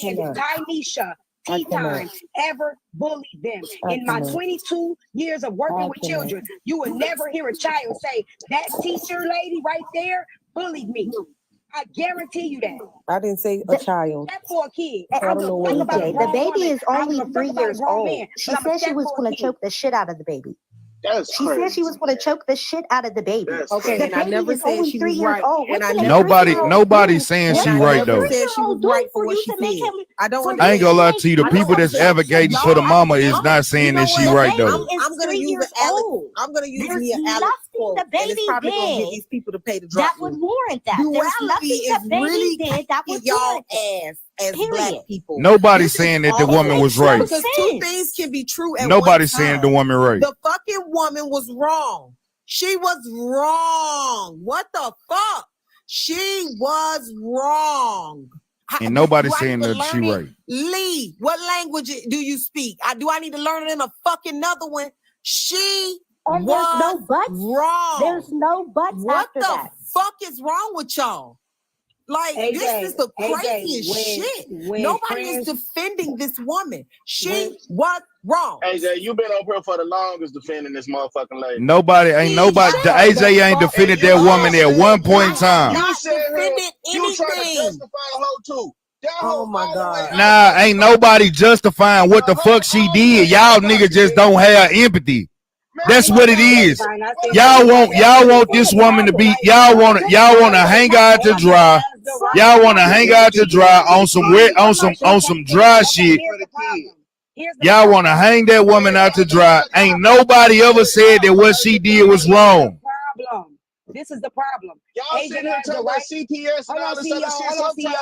saying that Tynesha, Tea Time, ever bullied them. In my 22 years of working with children, you will never hear a child say, that teacher lady right there bullied me. I guarantee you that. I didn't say a child. That's for a kid. I don't know what the baby is only 3 years old. She said she was going to choke the shit out of the baby. She said she was going to choke the shit out of the baby. Okay, and I never said she was right. Nobody's saying she right though. Said she was right for what she did. I ain't gonna lie to you. The people that's advocating for the mama is not saying that she right though. I'm gonna use me an Alex quote, and it's probably gonna get these people to pay the drop. That would warrant that. Duality is really kicking y'all ass as black people. Nobody's saying that the woman was right. Because two things can be true at Nobody's one time. saying the woman right. The fucking woman was wrong. She was wrong. What the fuck? She was wrong. And nobody's saying that she right. Lee, what language do you speak? Do I need to learn it in a fucking another one? She and was no buts. Wrong. There's no buts what after the that. Fuck is wrong with y'all? Like, this is the craziest shit. Nobody is defending this woman. She was wrong. AJ, you been up here for the longest defending this motherfucking lady. Nobody. The AJ ain't defended that woman at one point in time. You said you trying to justify her too. Oh my God. Nah, ain't nobody justifying what the fuck she did. Y'all niggas just don't have empathy. That's what it is. Y'all want this woman to be. Y'all want to hang out to dry. Y'all want to hang out to dry on some dry shit. Y'all want to hang that woman out to dry. Ain't nobody ever said that what she did was wrong. This is the problem. Y'all sitting here talking about CPS and all this other shit.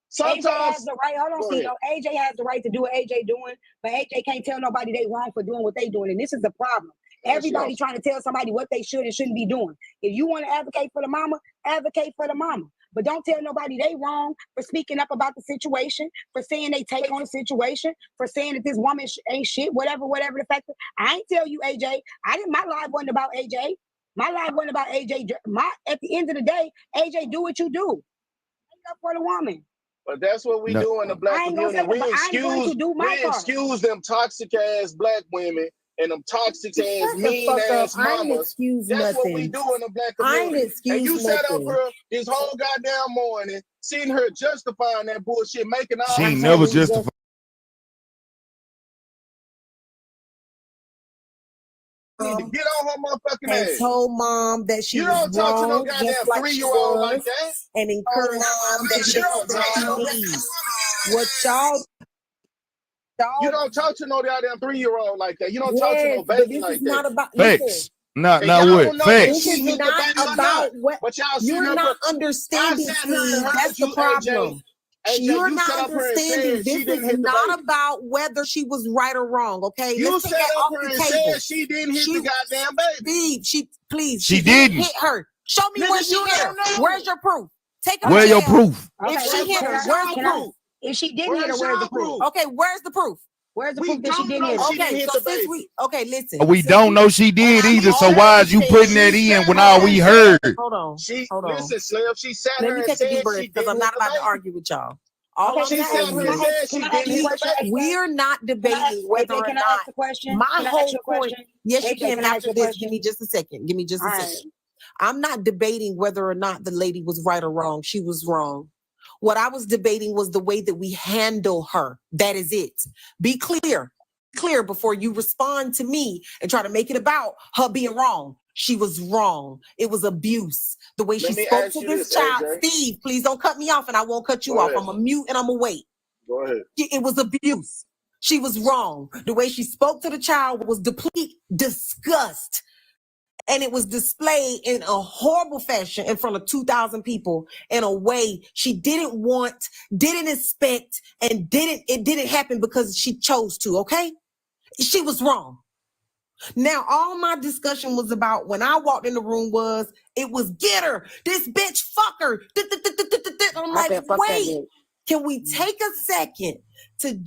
Sometimes AJ has the right. Hold on, CEO. AJ has the right to do what AJ doing, but AJ can't tell nobody they wrong for doing what they doing, and this is the problem. Everybody trying to tell somebody what they should and shouldn't be doing. If you want to advocate for the mama, advocate for the mama. but don't tell nobody they wrong for speaking up about the situation, for saying they take on the situation, for saying that this woman ain't shit, whatever the fact is. I ain't tell you, AJ. My life wasn't about AJ. My life wasn't about AJ. At the end of the day, AJ, do what you do. Make up for the woman. But that's what we do in the black community. We excuse them toxic ass black women and them toxic ass mean ass mamas. That's what we do in the black community. And you sat up here this whole goddamn morning, sitting her justifying that bullshit, making all she ain't never justified. Need to get on her motherfucking ass. Told mom that she you was don't talk wrong, to no goddamn like 3-year-old like that. And encourage mom that she was what you don't talk to no goddamn 3-year-old like that. You don't talk to no baby like that. Not about facts. Not what facts. This is not about what. But y'all you're not understanding. That's the problem. You're not understanding. This is not about whether she was right or wrong. Okay, you sat up here and said she didn't hit the goddamn baby. She didn't hit her. Show me where she hit her. Where's your proof? Take her. Where's your proof? If she hit her, where's the proof? If she didn't hit her, where's the proof? Okay, where's the proof? Where's the proof that she didn't hit her? Okay, so since listen. We don't know she did either. So why is you putting that in when all we heard? Hold on. Listen, Slim. She sat Let her me and take said a deep breath because I'm not about to argue with y'all. All I'm saying we're not debating whether or not. My whole point. Yes, you can. After this, give me just a second. Give me just a second. I'm not debating whether or not the lady was right or wrong. She was wrong. What I was debating was the way that we handle her. That is it. Be clear before you respond to me and try to make it about her being wrong. She was wrong. It was abuse. The way she spoke to this child. AJ. Steve, please don't cut me off and I won't cut you off. I'm a mute and I'm a wait. Go ahead. It was abuse. She was wrong. The way she spoke to the child was complete disgust. And it was displayed in a horrible fashion in front of 2,000 people in a way she didn't want, didn't expect, and it didn't happen because she chose to, okay? She was wrong. Now, all my discussion was about when I walked in the room it was get her, this bitch, fuck her. I'm like, wait, can we take a second to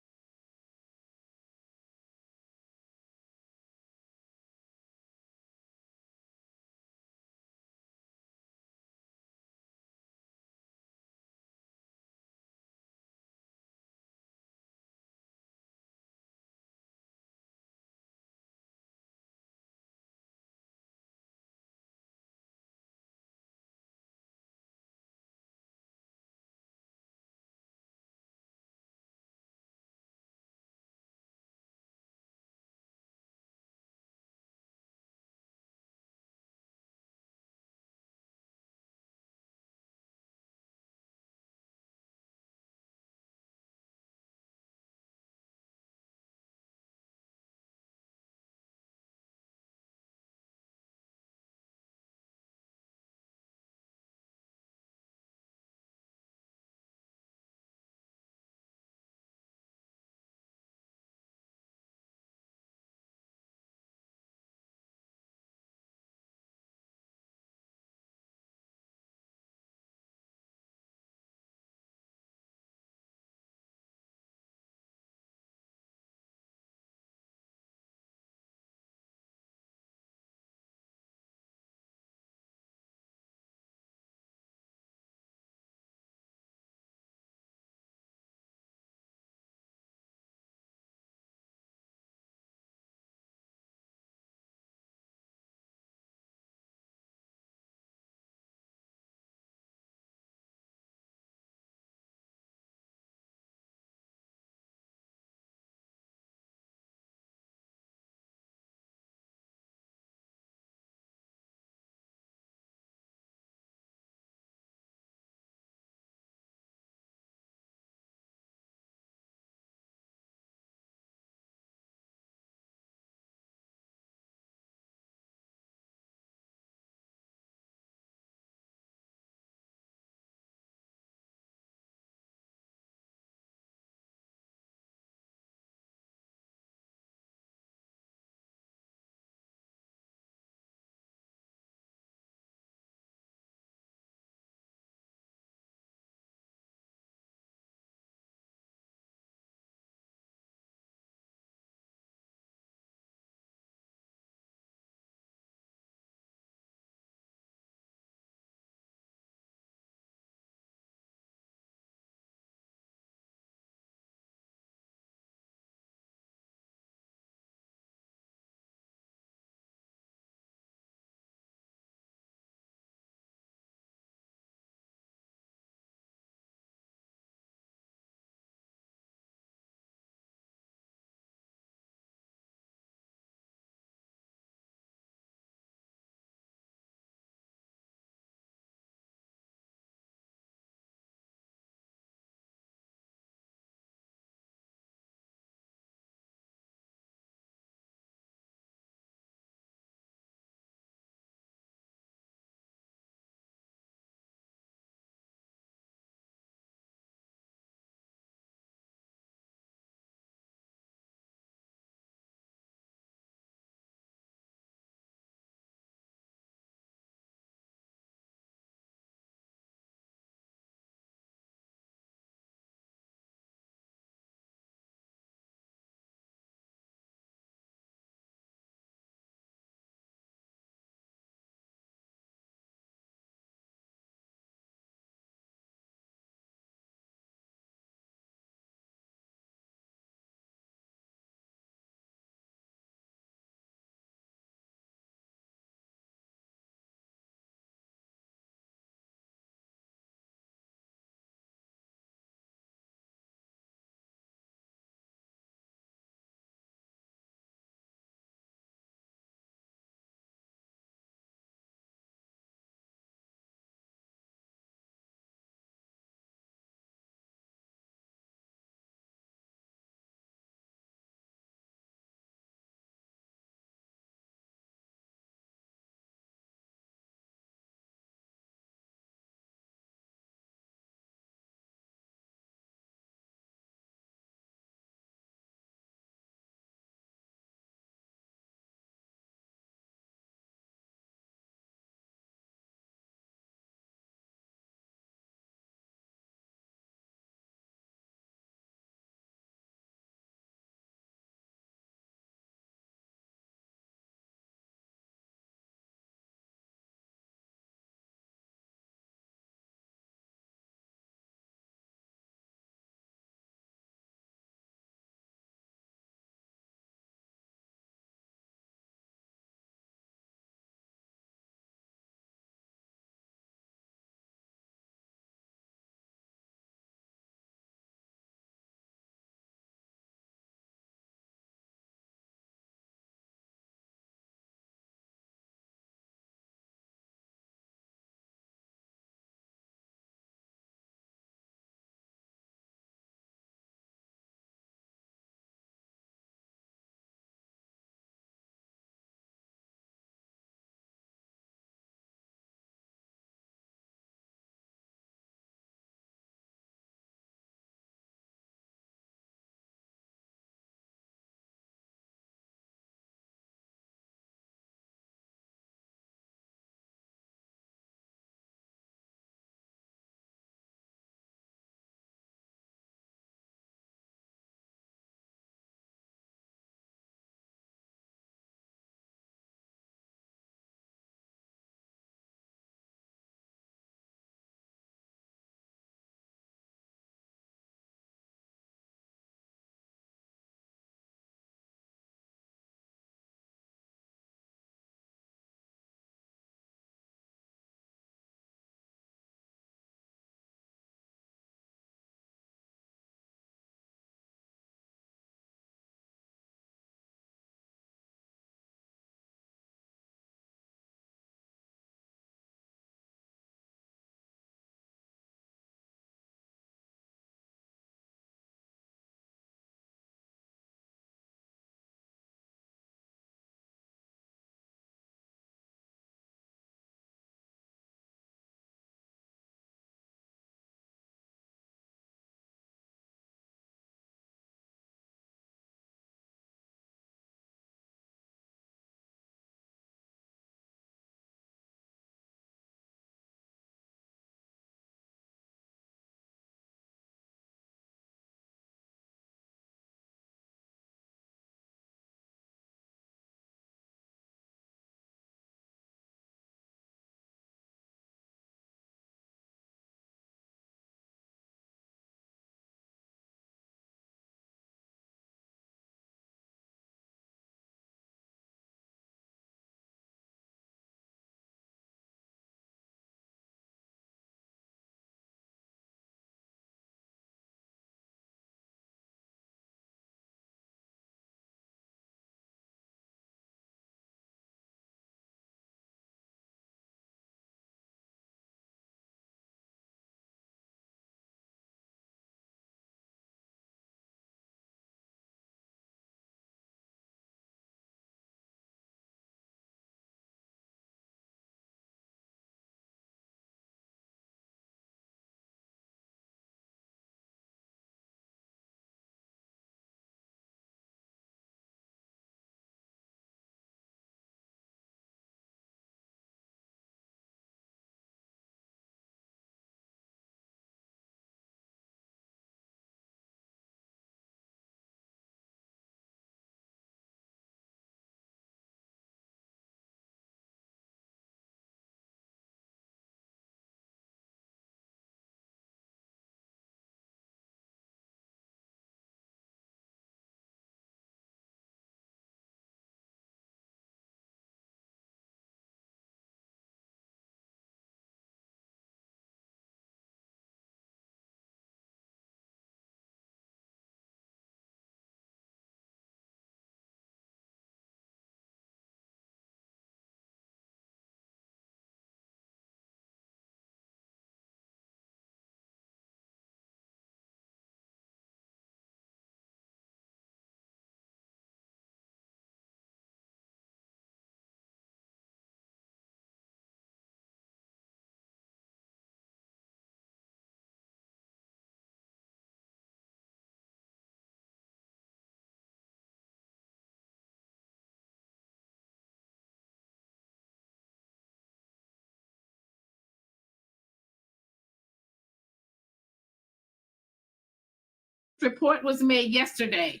report was made yesterday.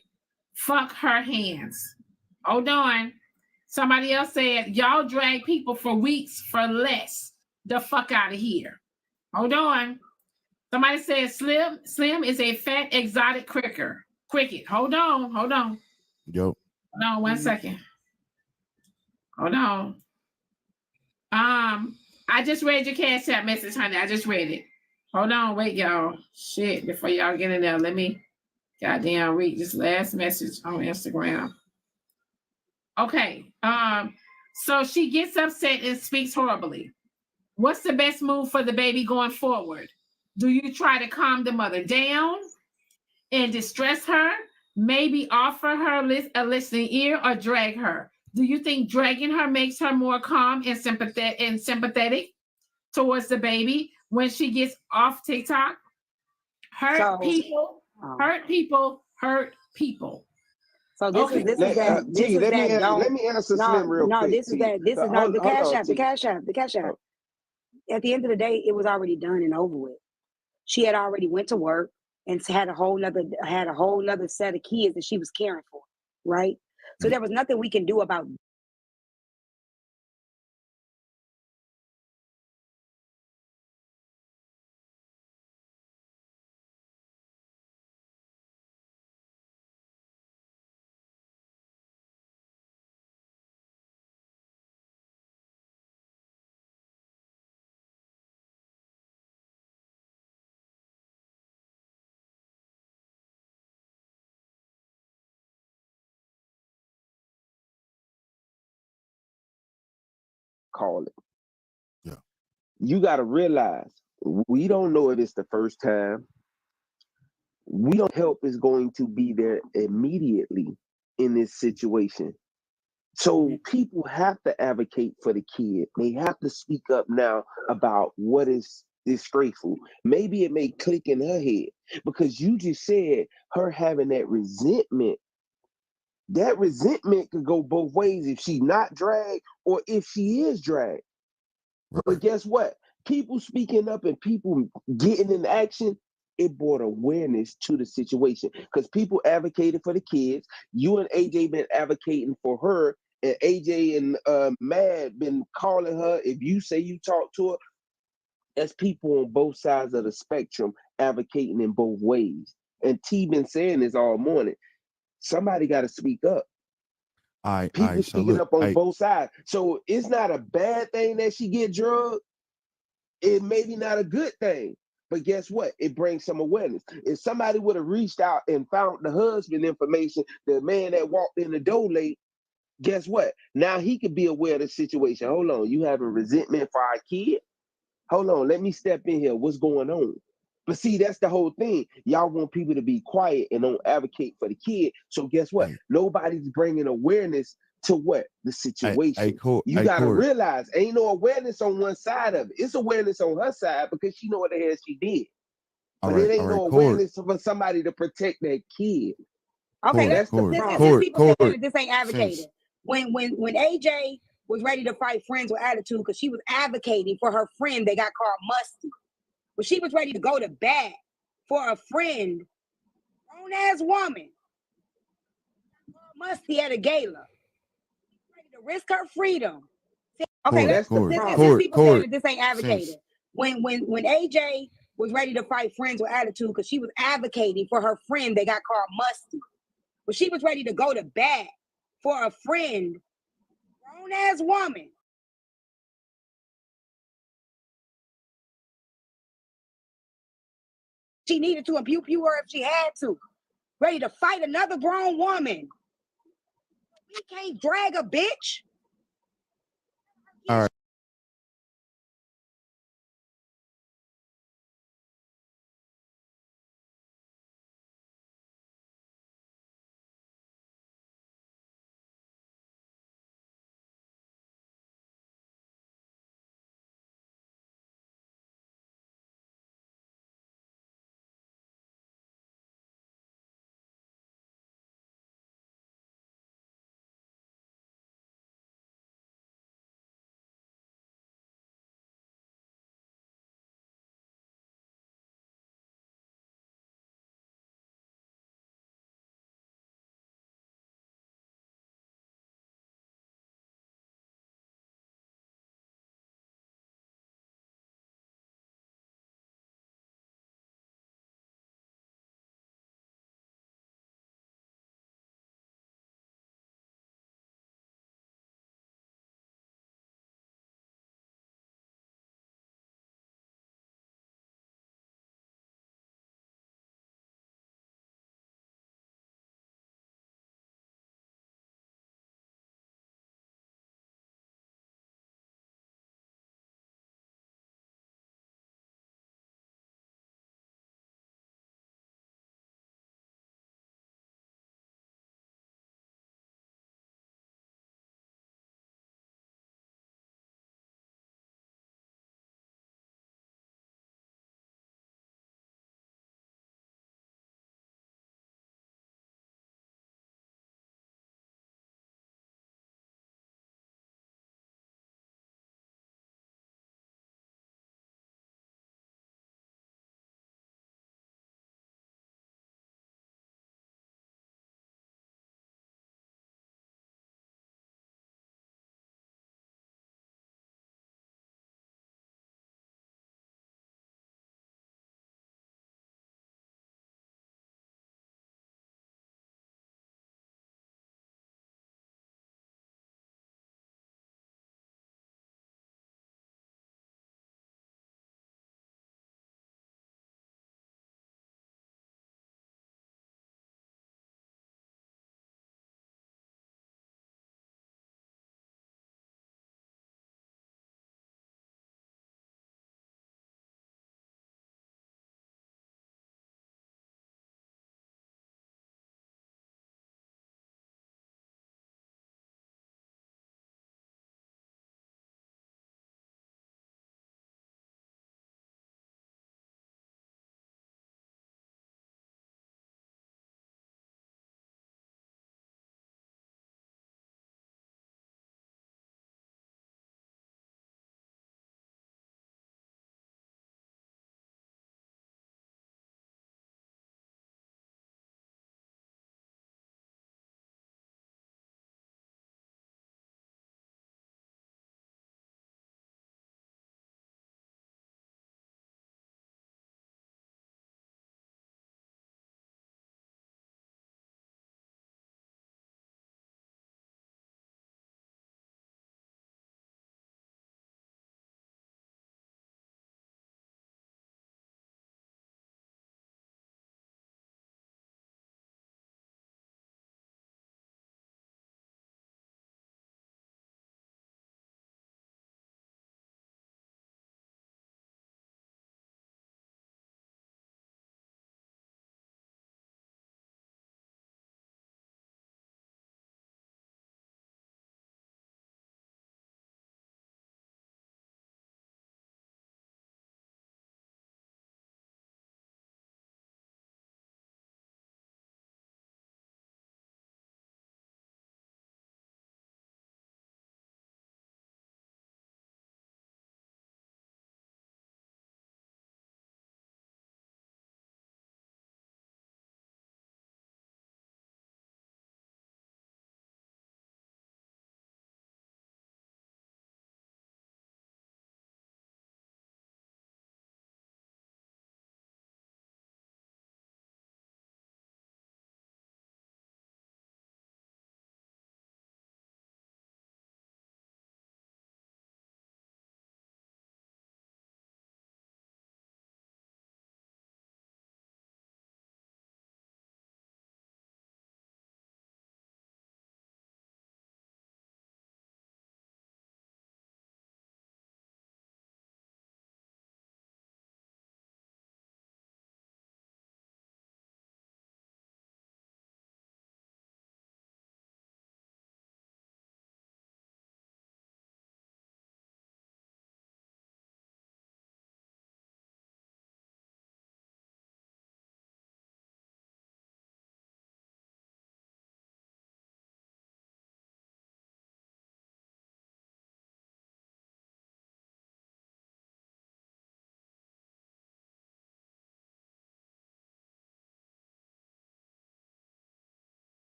Fuck her hands. Hold on. Somebody else said, y'all drag people for weeks for less. The fuck out of here. Hold on. Somebody said Slim is a fat exotic cricket. Hold on. Yo. Hold on 1 second. Hold on. I just read your Cash App message, honey. I just read it. Hold on, wait, y'all. Shit, before y'all get in there, let me goddamn read this last message on Instagram. Okay. So she gets upset and speaks horribly. What's the best move for the baby going forward? Do you try to calm the mother down and distress her? Maybe offer her a listening ear or drag her? Do you think dragging her makes her more calm and sympathetic towards the baby when she gets off TikTok? Hurt people. So this is let me answer Slim real quick. This is the Cash App. At the end of the day, it was already done and over with. She had already went to work and had a whole nother set of kids that she was caring for, right? So there was nothing we can do about call it. Yeah. You got to realize we don't know if it's the first time. We don't help is going to be there immediately in this situation. So people have to advocate for the kid. They have to speak up now about what is disgraceful. Maybe it may click in her head because you just said her having that resentment. That resentment could go both ways if she's not dragged or if she is dragged. Right. But guess what? People speaking up and people getting in action, it brought awareness to the situation because people advocated for the kids. You and AJ been advocating for her, and AJ and Mad been calling her. If you say you talk to her, that's people on both sides of the spectrum advocating in both ways. And T been saying this all morning. Somebody got to speak up. People speaking up on both sides. So it's not a bad thing that she get drugged. It may be not a good thing, but guess what? It brings some awareness. If somebody would have reached out and found the husband information, the man that walked in the door late, guess what? Now he could be aware of the situation. Hold on, you having resentment for our kid? Hold on, let me step in here. What's going on? But see, that's the whole thing. Y'all want people to be quiet and don't advocate for the kid. So guess what? Nobody's bringing awareness to what? The situation. You got to realize ain't no awareness on one side of it. It's awareness on her side because she know what the hell she did. But it ain't no awareness for somebody to protect that kid. Okay, this people saying this ain't advocating. When AJ was ready to fight Friends with Attitude because she was advocating for her friend that got called musty. When she was ready to go to bat for a friend, grown-ass woman, musty at a gala, ready to risk her freedom. Okay, this people saying that this ain't advocating. When AJ was ready to fight Friends with Attitude because she was advocating for her friend that got called musty. When she was ready to go to bat for a friend, grown-ass woman, she needed to abuse her if she had to. Ready to fight another grown woman. We can't drag a bitch. All right.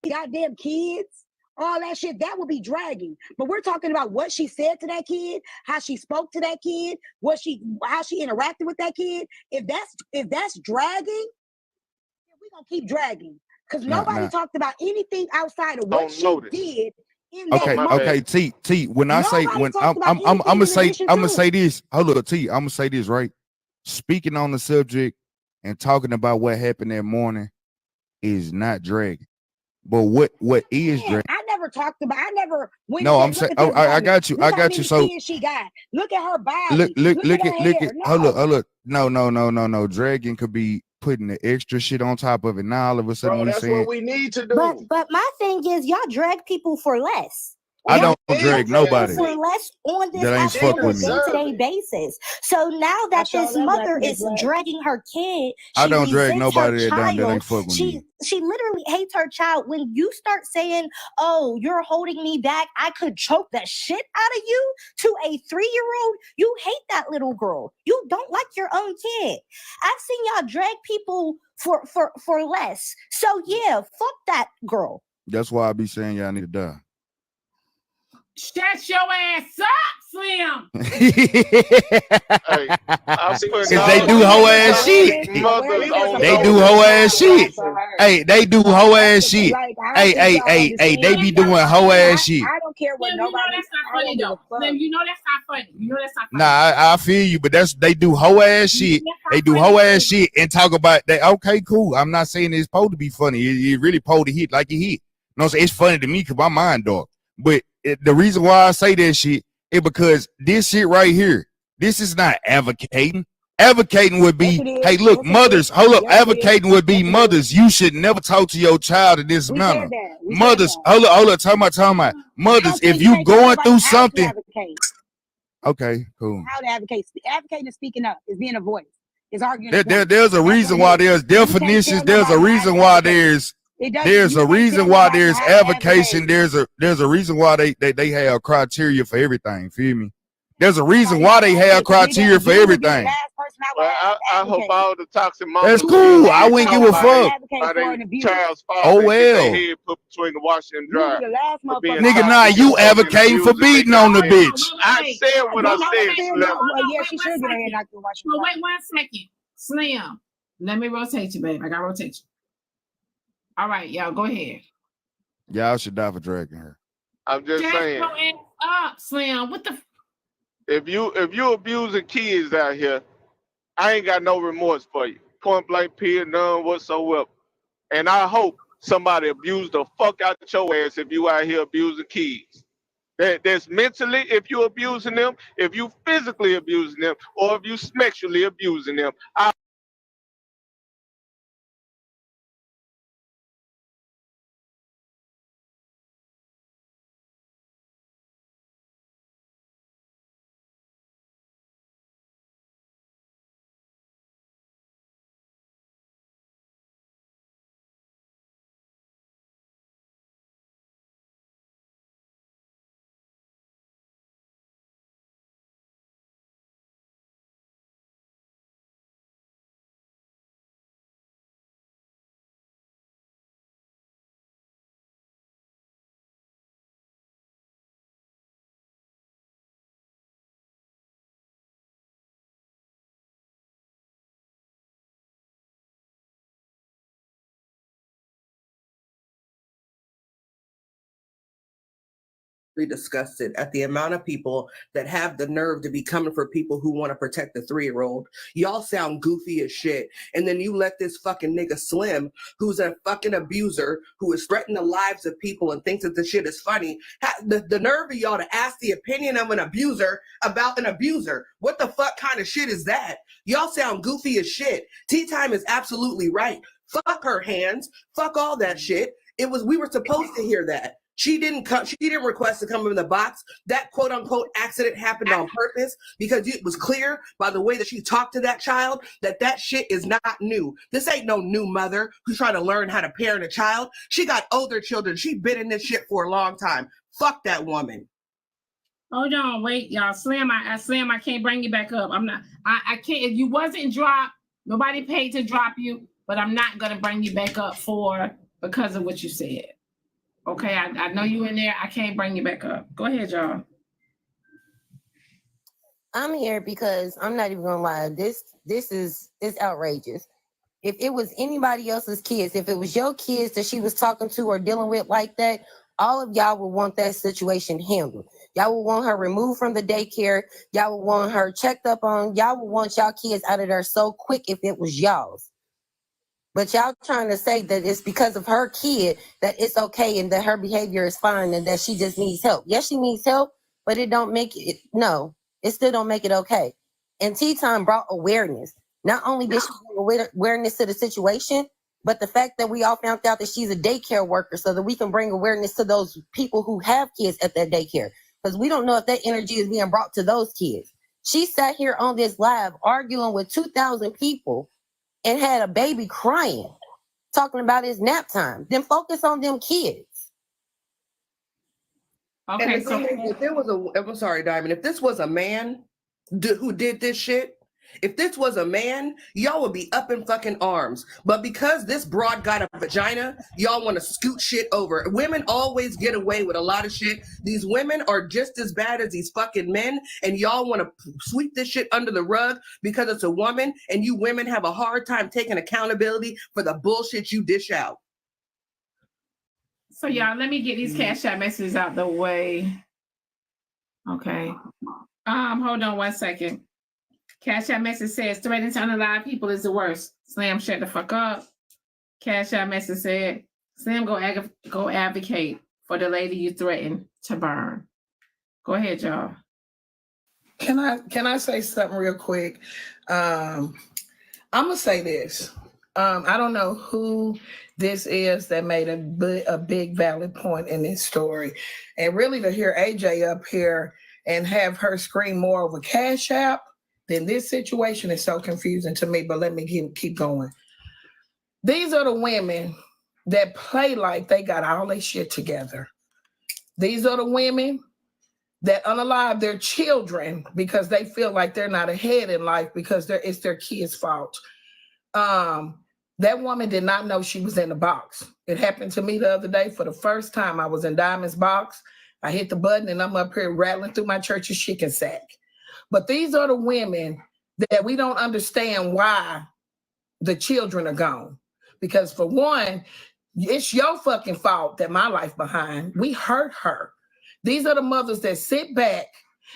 goddamn kids, all that shit, that would be dragging. But we're talking about what she said to that kid, how she spoke to that kid, how she interacted with that kid. If that's dragging, we're gonna keep dragging. Because nobody talked about anything outside of what she did in that moment. Okay, T. When I say when I'm gonna say this. Hold up, T. I'm gonna say this, right? Speaking on the subject and talking about what happened that morning is not dragging. But what is dragging? I never talked about. I never went. No, I'm saying. Oh, I got you. I got you. So she got. Look at her body. Look at. Hold up. No. Dragging could be putting the extra shit on top of it. Now all of a sudden that's what we need to do. But my thing is, y'all drag people for less. I don't drag nobody. For less on this that ain't fuck with me. day-to-day basis. So now that this mother is dragging her kid, I don't drag nobody that ain't fuck with me. She literally hates her child. When you start saying, "Oh, you're holding me back, I could choke the shit out of you," to a 3-year-old, you hate that little girl. You don't like your own kid. I've seen y'all drag people for less. So yeah, fuck that girl. That's why I be saying y'all need to die. Shut your ass up, Slim. Cause they do hoe ass shit. They do hoe ass shit. Hey, they do hoe ass shit. Hey, they be doing hoe ass shit. I don't care what nobody. That's not funny though. Slim, you know that's not funny. You know that's not funny. Nah, I feel you, but they do hoe ass shit. They do hoe ass shit and talk about that. Okay, cool. I'm not saying it's supposed to be funny. It really supposed to hit like it hit. No, so it's funny to me because my mind dog. But the reason why I say that shit is because this shit right here, this is not advocating. Advocating would be, hey, look, mothers, hold up. Advocating would be mothers. You should never talk to your child in this manner. Mothers, hold up. Talking about mothers. If you going through something, okay, cool. How to advocate? Advocating is speaking up. Is being a voice. Is arguing. There's a reason why there's definitions. There's a reason why there's a reason why there's advocation. There's a reason why they have criteria for everything. Feel me? There's a reason why they have criteria for everything. Well, I hope all the toxic moms. That's cool. I wouldn't give a fuck. Oh well. Head put between the washer and dryer. Nigga, nah, you advocating for beating on the bitch. I said what I said. Yeah, she should get her head knocked in the washer. Well, wait 1 second. Slim, let me rotate you, babe. I got to rotate you. All right, y'all, go ahead. Y'all should die for dragging her. I'm just saying. Your ass up, Slim. What the? If you abusing kids out here, I ain't got no remorse for you. Point blank, period, none whatsoever. And I hope somebody abused the fuck out of your ass if you out here abusing kids. That's mentally, if you abusing them, if you physically abusing them, or if you sexually abusing them. Disgusted at the amount of people that have the nerve to be coming for people who want to protect the 3-year-old. Y'all sound goofy as shit. And then you let this fucking nigga Slim, who's a fucking abuser, who is threatening the lives of people and thinks that the shit is funny, the nerve of y'all to ask the opinion of an abuser about an abuser. What the fuck kind of shit is that? Y'all sound goofy as shit. Tea Time is absolutely right. Fuck her hands. Fuck all that shit. We were supposed to hear that. She didn't request to come in the box. That quote unquote accident happened on purpose because it was clear by the way that she talked to that child that shit is not new. This ain't no new mother who's trying to learn how to parent a child. She got older children. She been in this shit for a long time. Fuck that woman. Hold on, wait, y'all. Slim, I can't bring you back up. I can't. If you wasn't dropped, nobody paid to drop you, but I'm not gonna bring you back up because of what you said. Okay, I know you in there. I can't bring you back up. Go ahead, y'all. I'm here because I'm not even gonna lie. This is outrageous. If it was anybody else's kids, if it was your kids that she was talking to or dealing with like that, all of y'all would want that situation handled. Y'all would want her removed from the daycare. Y'all would want her checked up on. Y'all would want y'all kids out of there so quick if it was y'all's. But y'all trying to say that it's because of her kid that it's okay and that her behavior is fine and that she just needs help. Yes, she needs help, but it don't make it, no, it still don't make it okay. And Tea Time brought awareness. Not only did she bring awareness to the situation, but the fact that we all found out that she's a daycare worker so that we can bring awareness to those people who have kids at that daycare. Because we don't know if that energy is being brought to those kids. She sat here on this live arguing with 2,000 people and had a baby crying, talking about his nap time. Then focus on them kids. Okay, so if there was I'm sorry, Diamond, if this was a man who did this shit, if this was a man, y'all would be up in fucking arms. But because this broad got a vagina, y'all want to scoot shit over. Women always get away with a lot of shit. These women are just as bad as these fucking men, and y'all want to sweep this shit under the rug because it's a woman, and you women have a hard time taking accountability for the bullshit you dish out. So y'all, let me get these Cash App messages out the way. Okay. Hold on 1 second. Cash App message says threatening to unalive people is the worst. Slam, shut the fuck up. Cash App message said, Slam, go advocate for the lady you threatened to burn. Go ahead, y'all. Can I say something real quick? I'm gonna say this. I don't know who this is that made a big valid point in this story, and really to hear AJ up here and have her scream more over Cash App, then this situation is so confusing to me. But let me keep going. These are the women that play like they got all their shit together. These are the women that unalive their children because they feel like they're not ahead in life because it's their kids' fault. That woman did not know she was in the box. It happened to me the other day for the first time. I was in Diamond's box. I hit the button and I'm up here rattling through my church's chicken sack. But these are the women that we don't understand why the children are gone. Because for one, it's your fucking fault that my life behind. We hurt her. These are the mothers that sit back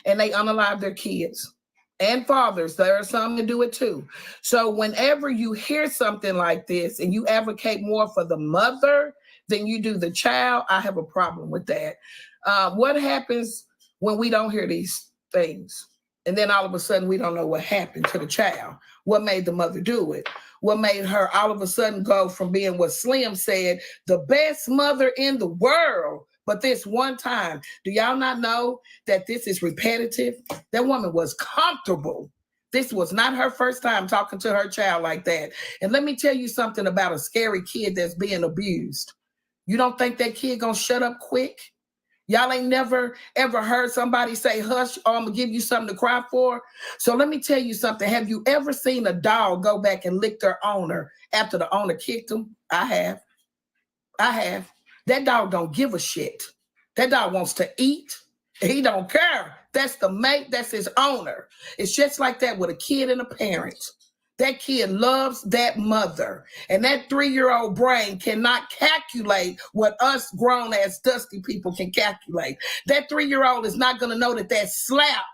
and they unalive their kids. And fathers, there are some that do it too. So whenever you hear something like this and you advocate more for the mother than you do the child, I have a problem with that. What happens when we don't hear these things? And then all of a sudden we don't know what happened to the child. What made the mother do it? What made her all of a sudden go from being what Slim said, the best mother in the world, but this one time? Do y'all not know that this is repetitive? That woman was comfortable. This was not her first time talking to her child like that. And let me tell you something about a scary kid that's being abused. You don't think that kid gonna shut up quick? Y'all ain't never, ever heard somebody say, hush, or I'm gonna give you something to cry for. So let me tell you something. Have you ever seen a dog go back and lick their owner after the owner kicked them? I have. That dog don't give a shit. That dog wants to eat. He don't care. That's the mate, that's his owner. It's just like that with a kid and a parent. That kid loves that mother. And that 3-year-old brain cannot calculate what us grown-ass dusty people can calculate. That 3-year-old is not going to know that slap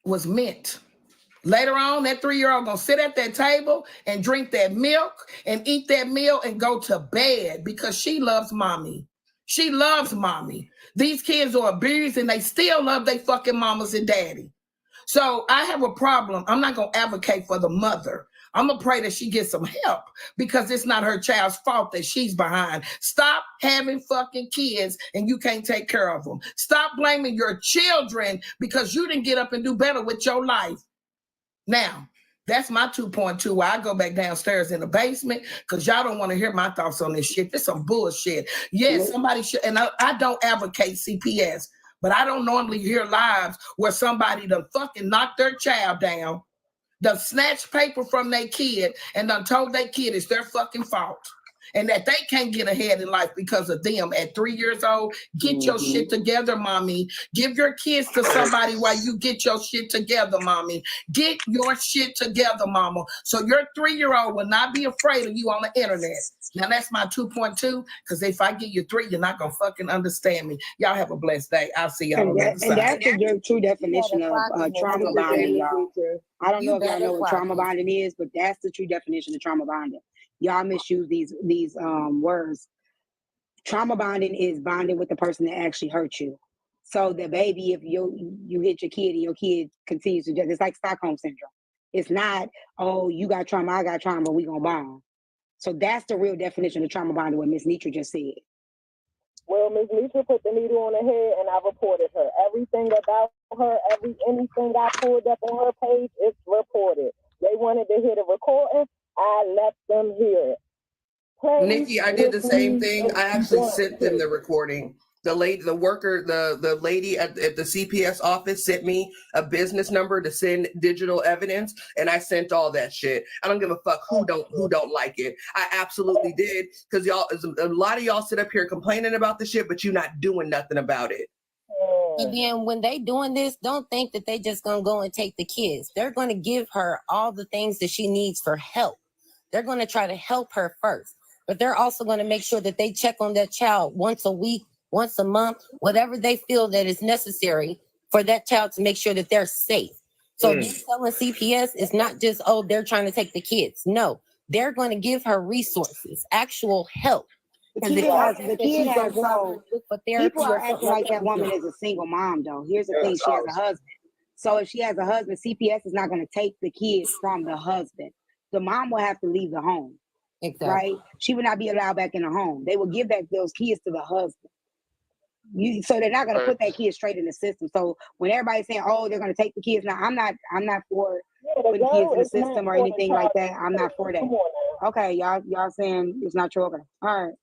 was meant. Later on, that 3-year-old going to sit at that table and drink that milk and eat that meal and go to bed because she loves mommy. She loves mommy. These kids are abused and they still love their fucking mamas and daddy. So I have a problem. I'm not going to advocate for the mother. I'm going to pray that she gets some help because it's not her child's fault that she's behind. Stop having fucking kids and you can't take care of them. Stop blaming your children because you didn't get up and do better with your life. Now, that's my 2.2 where I go back downstairs in the basement because y'all don't want to hear my thoughts on this shit. This is some bullshit. Yes, somebody should, and I don't advocate CPS. But I don't normally hear lives where somebody done fucking knocked their child down, done snatched paper from their kid, and done told their kid it's their fucking fault. and that they can't get ahead in life because of them at 3 years old. Get your shit together, mommy. Give your kids to somebody while you get your shit together, mommy. Get your shit together, mama. So your 3-year-old will not be afraid of you on the internet. Now that's my 2.2, because if I give you 3, you're not gonna fucking understand me. Y'all have a blessed day. I'll see y'all on the other side. And that's the true definition of trauma bonding, y'all. I don't know if y'all know what trauma bonding is, but that's the true definition of trauma bonding. Y'all misuse these words. Trauma bonding is bonding with the person that actually hurt you. So the baby, if you hit your kid and your kid continues to, it's like Stockholm syndrome. It's not, oh, you got trauma, I got trauma, we gonna bond. So that's the real definition of trauma bonding, what Miss Nitra just said. Well, Miss Nitra put the needle on her head, and I reported her. Everything about her, anything I pulled up on her page, it's reported. They wanted to hear the recording, I let them hear it. Nikki, I did the same thing. I actually sent them the recording. The lady at the CPS office sent me a business number to send digital evidence, and I sent all that shit. I don't give a fuck who don't like it. I absolutely did, because y'all, a lot of y'all sit up here complaining about the shit, but you're not doing nothing about it. And then when they doing this, don't think that they just gonna go and take the kids. They're gonna give her all the things that she needs for help. They're gonna try to help her first, but they're also gonna make sure that they check on that child once a week, once a month, whatever they feel that is necessary for that child to make sure that they're safe. So telling CPS is not just, oh, they're trying to take the kids. No, they're going to give her resources, actual help. The kid has so people are acting like that woman is a single mom, though. Here's the thing, she has a husband. So if she has a husband, CPS is not going to take the kids from the husband. The mom will have to leave the home. Exactly. Right? She would not be allowed back in the home. They will give back those kids to the husband. So they're not going to put that kid straight in the system. So when everybody's saying, "Oh, they're going to take the kids," now I'm not for putting kids in the system or anything like that. I'm not for that. Okay, y'all saying it's not true. Okay, all right.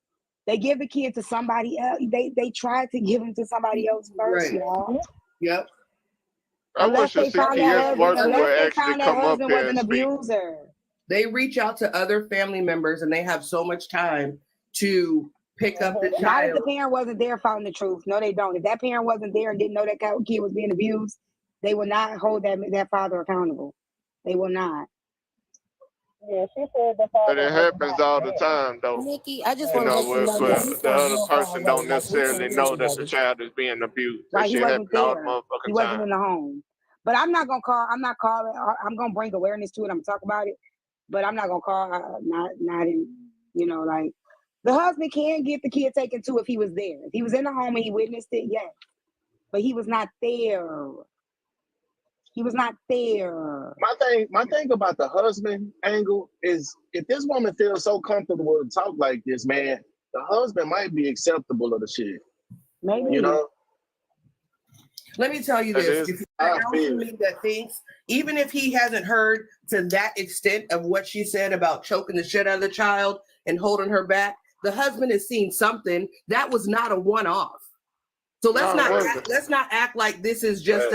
They give the kid to somebody else. They tried to give them to somebody else first, y'all. Yep. I wish the CPS worker would actually come up here and speak. They reach out to other family members, and they have so much time to pick up the child. Not if the parent wasn't there found the truth. No, they don't. If that parent wasn't there and didn't know that kid was being abused, they will not hold that father accountable. They will not. Yeah, she said the father. But it happens all the time, though. Nikki, I just you want to know, where the other person don't necessarily know that the child is being abused. That Right, he shit wasn't happens all there. the motherfucking He wasn't time. in the home. But I'm not calling. I'm gonna bring awareness to it. I'm gonna talk about it. But I'm not gonna call. Not in. Like the husband can get the kid taken too if he was there. If he was in the home and he witnessed it, yes. But he was not there. He was not there. My thing about the husband angle is, if this woman feels so comfortable to talk like this, man, the husband might be acceptable of the shit. Maybe. You know? Let me tell you this. If you're me that thinks, even if he hasn't heard to that extent of what she said about choking the shit out of the child and holding her back, the husband has seen something that was not a one-off. So let's not act like this is just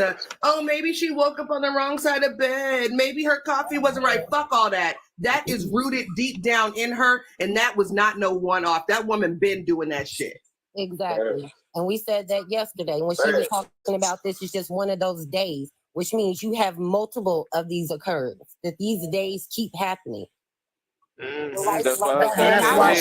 maybe she woke up on the wrong side of bed. Maybe her coffee wasn't right. Fuck all that. That is rooted deep down in her, and that was not no one-off. That woman been doing that shit. Exactly. And we said that yesterday when she was talking about this. It's just one of those days, which means you have multiple of these occurrences, that these days keep happening. That's why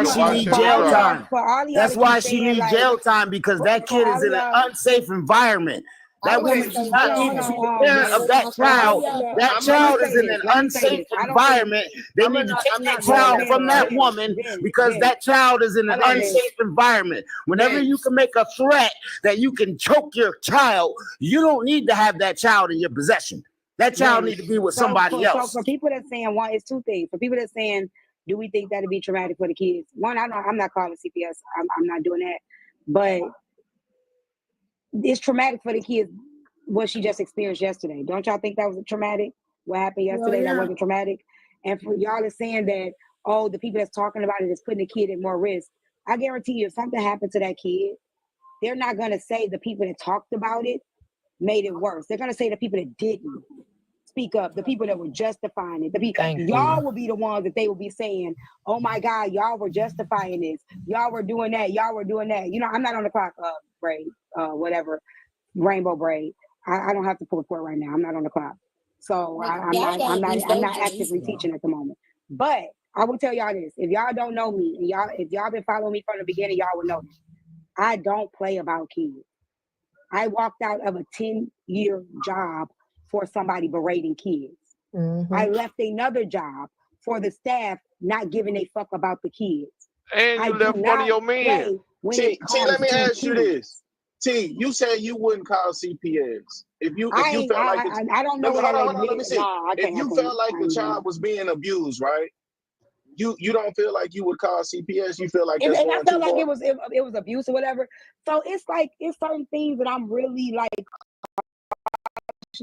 she need jail time. That's why she need jail time, because that kid is in an unsafe environment. That woman is not even the parent of that child. That child is in an unsafe environment. They need to take that child from that woman, because that child is in an unsafe environment. Whenever you can make a threat that you can choke your child, you don't need to have that child in your possession. That child needs to be with somebody else. So for people that's saying, one, it's two things. For people that's saying, do we think that'd be traumatic for the kids? One, I'm not calling CPS. I'm not doing that. But it's traumatic for the kids what she just experienced yesterday. Don't y'all think that was traumatic? What happened yesterday that wasn't traumatic? And for y'all is saying that, oh, the people that's talking about it is putting the kid at more risk. I guarantee you, if something happened to that kid, they're not going to say the people that talked about it made it worse. They're going to say the people that didn't. speak up, the people that were justifying it. Y'all will be the ones that they will be saying, oh my God, y'all were justifying this. Y'all were doing that. Y'all were doing that. You know, I'm not on the clock, braid, whatever, rainbow braid. I don't have to pull a court right now. I'm not on the clock. So I'm not actively teaching at the moment. But I will tell y'all this. If y'all don't know me, and if y'all been following me from the beginning, y'all will know this. I don't play about kids. I walked out of a 10-year job for somebody berating kids. I left another job for the staff not giving a fuck about the kids. And you left one of your men. T, let me ask you this. T, you said you wouldn't call CPS. If you felt like I don't know. Let me see. If you felt like the child was being abused, right? You don't feel like you would call CPS. You feel like that's and I felt like it was abuse or whatever. So it's certain things that I'm really like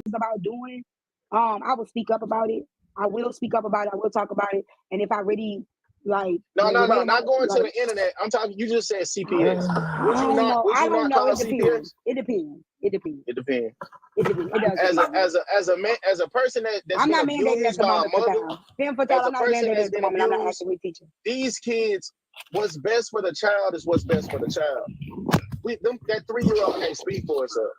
about doing. I will speak up about it. I will speak up about it. I will talk about it. And if I really like not going to the internet. I'm talking. You just said CPS. Would you not call CPS? It depends. It depends. As a person that's I'm been not abused by a mother, as a person that's been abused, I'm not actively teaching. These kids, what's best for the child is what's best for the child. That 3-year-old can't speak for herself.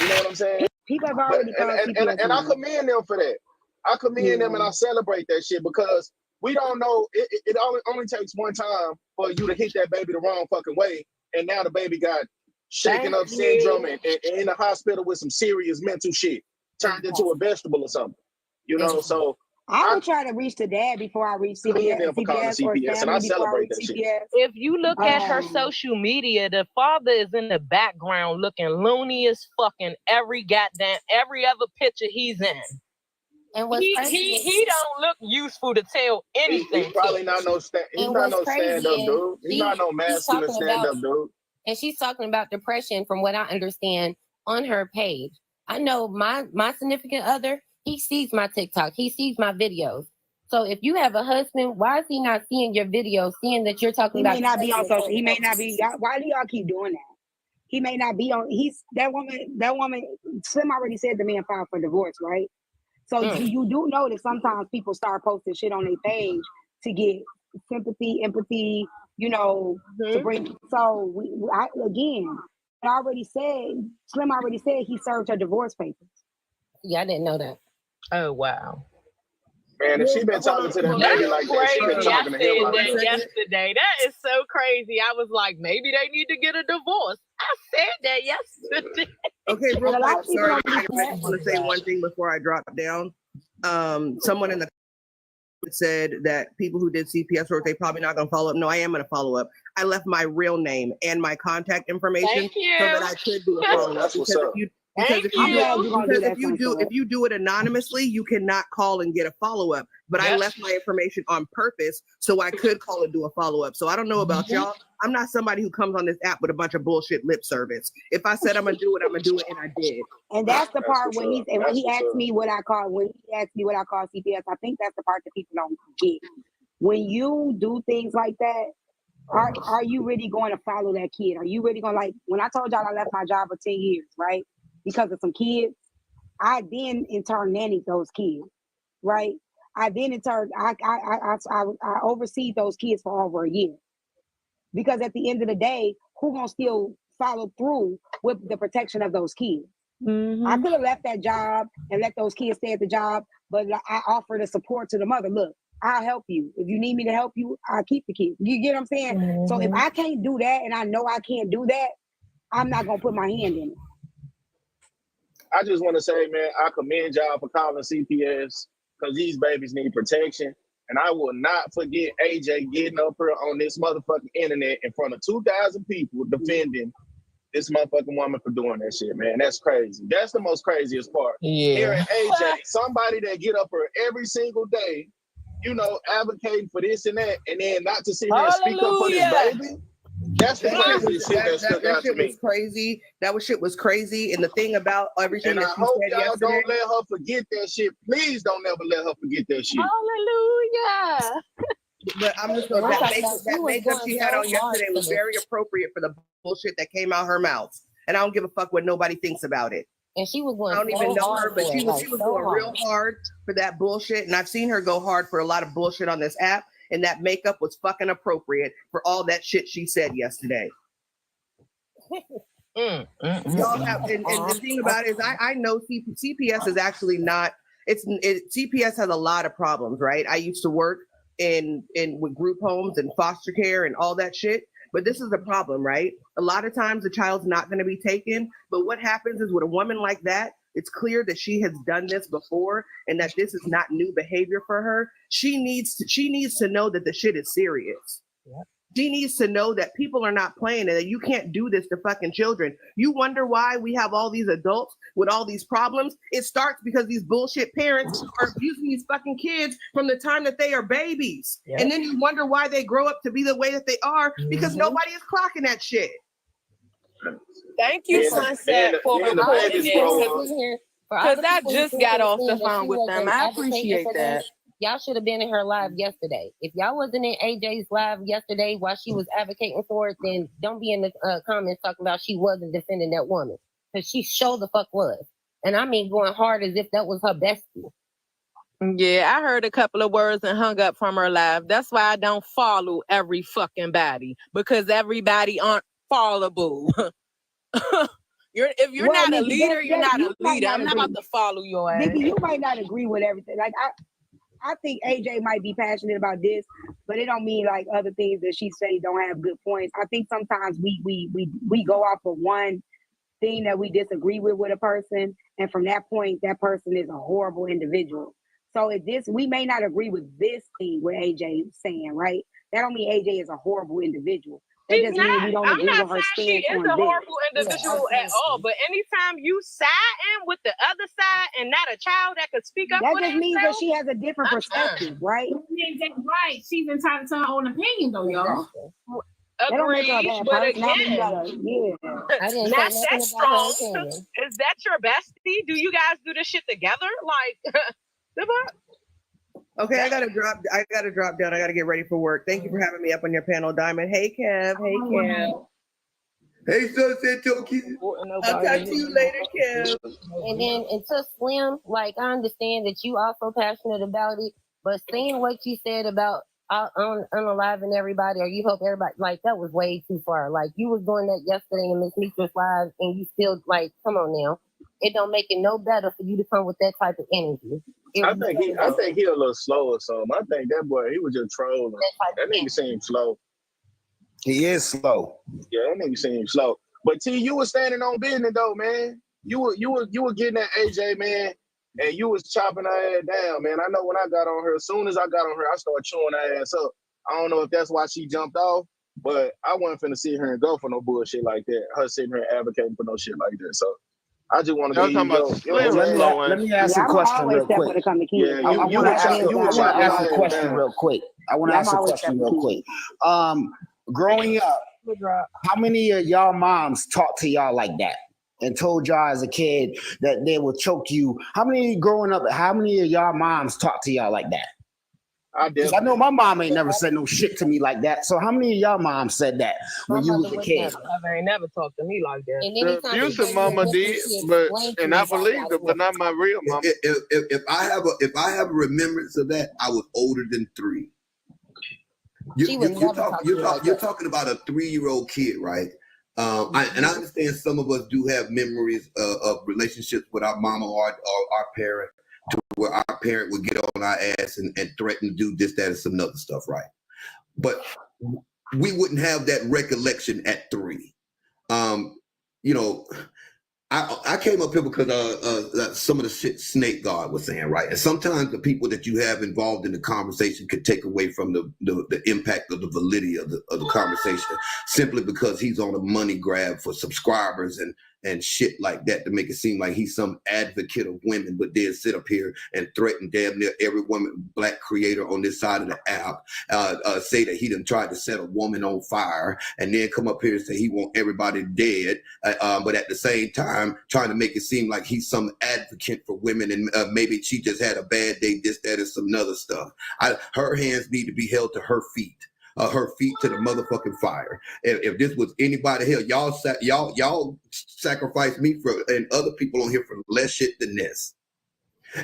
You know what I'm saying? People have already called CPS. And I commend them for that. I commend them and I celebrate that shit because we don't know. It only takes one time for you to hit that baby the wrong fucking way, and now the baby got shaken up syndrome and in the hospital with some serious mental shit, turned into a vegetable or something. You know, so I would try to reach the dad before I reach CPS, and I celebrate that shit. If you look at her social media, the father is in the background looking loony as fucking every other picture he's in. And he don't look useful to tell anything. He's probably not no stand-up dude. He's not no masculine stand-up dude. And she's talking about depression, from what I understand, on her page. I know my significant other, he sees my TikTok. He sees my videos. So if you have a husband, why is he not seeing your videos, seeing that you're talking about? He may not be on social. He may not be. Why do y'all keep doing that? He may not be on. That woman. Slim already said the man filed for divorce, right? So you do know that sometimes people start posting shit on their page to get sympathy, empathy, you know, to bring. So Slim already said he served her divorce papers. Yeah, I didn't know that. Oh, wow. Man, if she been talking to that baby like that, she been talking to him like that. Yesterday. That is so crazy. I was like, maybe they need to get a divorce. I said that yesterday. Okay, real quick, sorry. I want to say one thing before I drop down. Someone in the said that people who did CPS work, they probably not going to follow up. No, I am going to follow up. I left my real name and my contact information so that I could do a follow up. Because if you do it anonymously, you cannot call and get a follow-up. But I left my information on purpose so I could call and do a follow-up. So I don't know about y'all. I'm not somebody who comes on this app with a bunch of bullshit lip service. If I said I'm gonna do it, I'm gonna do it, and I did. And that's the part when he asked me what I call CPS. I think that's the part that people don't get. When you do things like that, are you really going to follow that kid? Are you really going to, like, when I told y'all I left my job for 10 years, right? Because of some kids, I then in turn nannied those kids, right? I then in turn, I oversee those kids for over a year. Because at the end of the day, who gonna still follow through with the protection of those kids? I could have left that job and let those kids stay at the job, but I offered the support to the mother. Look, I'll help you. If you need me to help you, I'll keep the kids. You get what I'm saying? So if I can't do that and I know I can't do that, I'm not gonna put my hand in it. I just want to say, man, I commend y'all for calling CPS because these babies need protection. And I will not forget AJ getting up here on this motherfucking internet in front of 2,000 people defending this motherfucking woman for doing that shit, man. That's crazy. That's the most craziest part. Yeah. Hearing AJ, somebody that get up here every single day, you know, advocating for this and that, and then not to sit here and speak up for this baby. That's the craziest shit that stuck out to me. Was crazy. That shit was crazy. And the thing about everything and that I hope y'all don't let her forget that shit. Please don't never let her forget that shit. Hallelujah. But I'm just going to say that makeup she had on yesterday was very appropriate for the bullshit that came out her mouth. And I don't give a fuck what nobody thinks about it. And she was going I don't so even know hard her, but for she it, was like, going so real hard. hard for that bullshit. And I've seen her go hard for a lot of bullshit on this app. And that makeup was fucking appropriate for all that shit she said yesterday. Y'all have, and the thing about it is I know CPS is actually not, CPS has a lot of problems, right? I used to work in with group homes and foster care and all that shit. But this is the problem, right? A lot of times the child's not going to be taken. But what happens is with a woman like that, it's clear that she has done this before and that this is not new behavior for her. She needs to know that the shit is serious. Yep. She needs to know that people are not playing and that you can't do this to fucking children. You wonder why we have all these adults with all these problems? It starts because these bullshit parents are abusing these fucking kids from the time that they are babies. Yep. And then you wonder why they grow up to be the way that they are because nobody is clocking that shit. Thank you, Sunset, for recording it. Because I just got off the phone with them. I appreciate that. Y'all should have been in her live yesterday. If y'all wasn't in AJ's live yesterday while she was advocating for it, then don't be in the comments talking about she wasn't defending that woman. Because she sure the fuck was. And I mean going hard as if that was her bestie. Yeah, I heard a couple of words and hung up from her live. That's why I don't follow every fucking body. Because everybody aren't followable. If you're not a leader, you're not a leader. I'm not about to follow your ass. Nikki, you might not agree with everything. Like I think AJ might be passionate about this, but it don't mean like other things that she say don't have good points. I think sometimes we go off of one thing that we disagree with a person, and from that point, that person is a horrible individual. So if we may not agree with this thing what AJ is saying, right? That don't mean AJ is a horrible individual. That doesn't mean we don't agree with her stance on this. She is a horrible individual at all, but anytime you siding with the other side and not a child that could speak up that for just means that she has a different perspective, right? Right. She's entitled to her own opinion, though, y'all. Agreed, but again, that's strong. Is that your bestie? Do you guys do this shit together? Like, okay, I gotta drop down. I gotta get ready for work. Thank you for having me up on your panel, Diamond. Hey, Kev. Hey, Kev. Hey, Sunset Toki. I'll talk to you later, Kev. And then to Slim, like I understand that you also passionate about it, but saying what you said about unaliving everybody, or you hope everybody, like that was way too far. Like you was doing that yesterday in Miss Meeker's live, and you still like, come on now. It don't make it no better for you to come with that type of energy. I think he a little slow or something. I think that boy, he was just trolling. That nigga seemed slow. He is slow. Yeah, that nigga seemed slow. But T, you was standing on business though, man. You were getting at AJ, man, and you was chopping her ass down, man. I know when I got on her, as soon as I got on her, I started chewing her ass up. I don't know if that's why she jumped off, but I wasn't finna sit here and go for no bullshit like that. Her sitting here advocating for no shit like that. So I just want to let me ask a question real quick. I want to ask a question real quick. Growing up, how many of y'all moms talked to y'all like that and told y'all as a kid that they will choke you? How many of y'all moms talked to y'all like that? Because I know my mom ain't never said no shit to me like that. So how many of y'all moms said that when you was a kid? I ain't never talked to me like that. The abusive mama did, and I believed it, but not my real mama. If I have a remembrance of that, I was older than 3. You're talking about a 3-year-old kid, right? I understand some of us do have memories of relationships with our mama or our parent, to where our parent would get on our ass and threaten to do this, that, and some other stuff, right? But we wouldn't have that recollection at 3. I came up here because some of the shit Snake God was saying, right? And sometimes the people that you have involved in the conversation could take away from the impact of the validity of the conversation, simply because he's on a money grab for subscribers and shit like that, to make it seem like he's some advocate of women, but then sit up here and threaten damn near every woman, black creator on this side of the app, say that he done tried to set a woman on fire, and then come up here and say he want everybody dead, but at the same time trying to make it seem like he's some advocate for women, and maybe she just had a bad day, this, that, and some other stuff. Her hands need to be held to her feet. her feet to the motherfucking fire. If this was anybody here, y'all sacrificed me for and other people on here for less shit than this.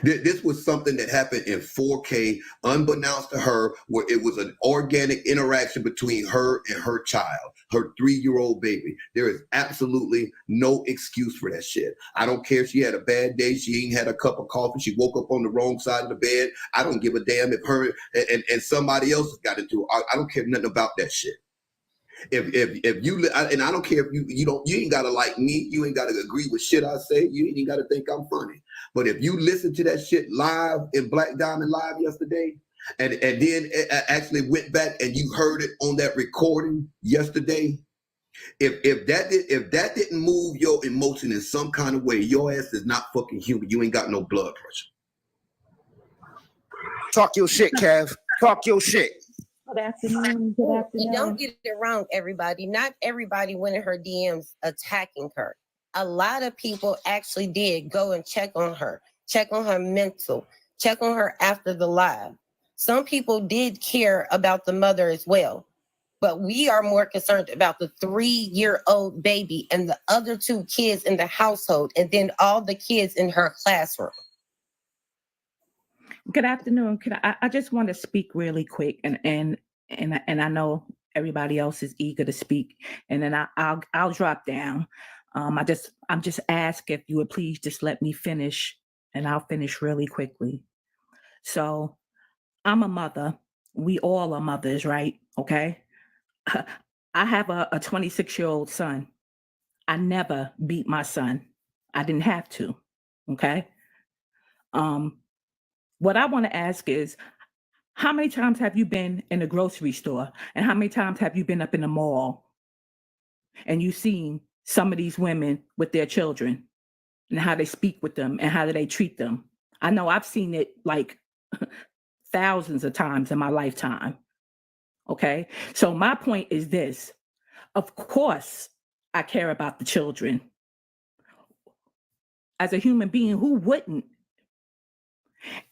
This was something that happened in 4K, unbeknownst to her, where it was an organic interaction between her and her child, her 3-year-old baby. There is absolutely no excuse for that shit. I don't care if she had a bad day, she ain't had a cup of coffee, she woke up on the wrong side of the bed. I don't give a damn if her and somebody else got into it. I don't care nothing about that shit. If you and I don't care if you ain't gotta like me, you ain't gotta agree with shit I say, you ain't gotta think I'm funny. But if you listen to that shit live in Blaqqdiamond Live yesterday, and then actually went back and you heard it on that recording yesterday, if that didn't move your emotion in some kind of way, your ass is not fucking human. You ain't got no blood pressure. Talk your shit, Kev. Talk your shit. Good afternoon. Good afternoon. And don't get it wrong, everybody. Not everybody went in her DMs attacking her. A lot of people actually did go and check on her mental, check on her after the live. Some people did care about the mother as well, but we are more concerned about the 3-year-old baby and the other 2 kids in the household, and then all the kids in her classroom. Good afternoon. I just want to speak really quick, and I know everybody else is eager to speak, and then I'll drop down. I'm just ask if you would please just let me finish, and I'll finish really quickly. So, I'm a mother. We all are mothers, right? Okay. I have a 26-year-old son. I never beat my son. I didn't have to. Okay. What I want to ask is, how many times have you been in a grocery store, and how many times have you been up in the mall and you've seen some of these women with their children and how they speak with them and how do they treat them? I know I've seen it like thousands of times in my lifetime. Okay. So my point is this. Of course, I care about the children. As a human being, who wouldn't?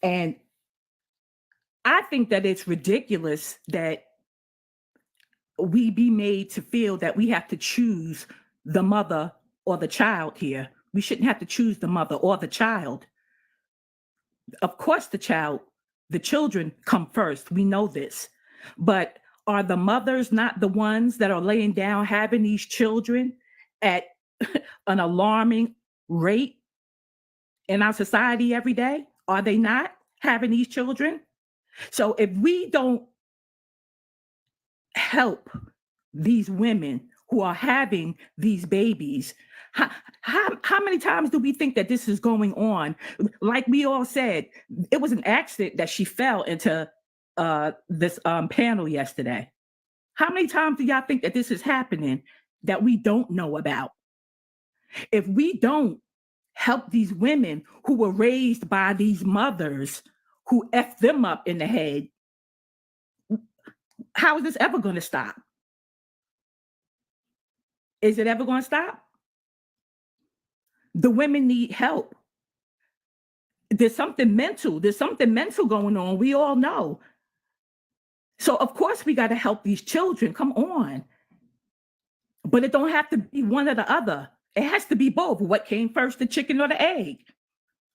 And I think that it's ridiculous that we be made to feel that we have to choose the mother or the child here. We shouldn't have to choose the mother or the child. Of course, the children come first. We know this. But are the mothers not the ones that are laying down having these children at an alarming rate in our society every day? Are they not having these children? So if we don't help these women who are having these babies, how many times do we think that this is going on? Like we all said, it was an accident that she fell into this panel yesterday. How many times do y'all think that this is happening that we don't know about? If we don't help these women who were raised by these mothers who F them up in the head, how is this ever going to stop? Is it ever going to stop? The women need help. There's something mental going on. We all know. So of course we got to help these children. Come on. But it don't have to be one or the other. It has to be both. What came first, the chicken or the egg?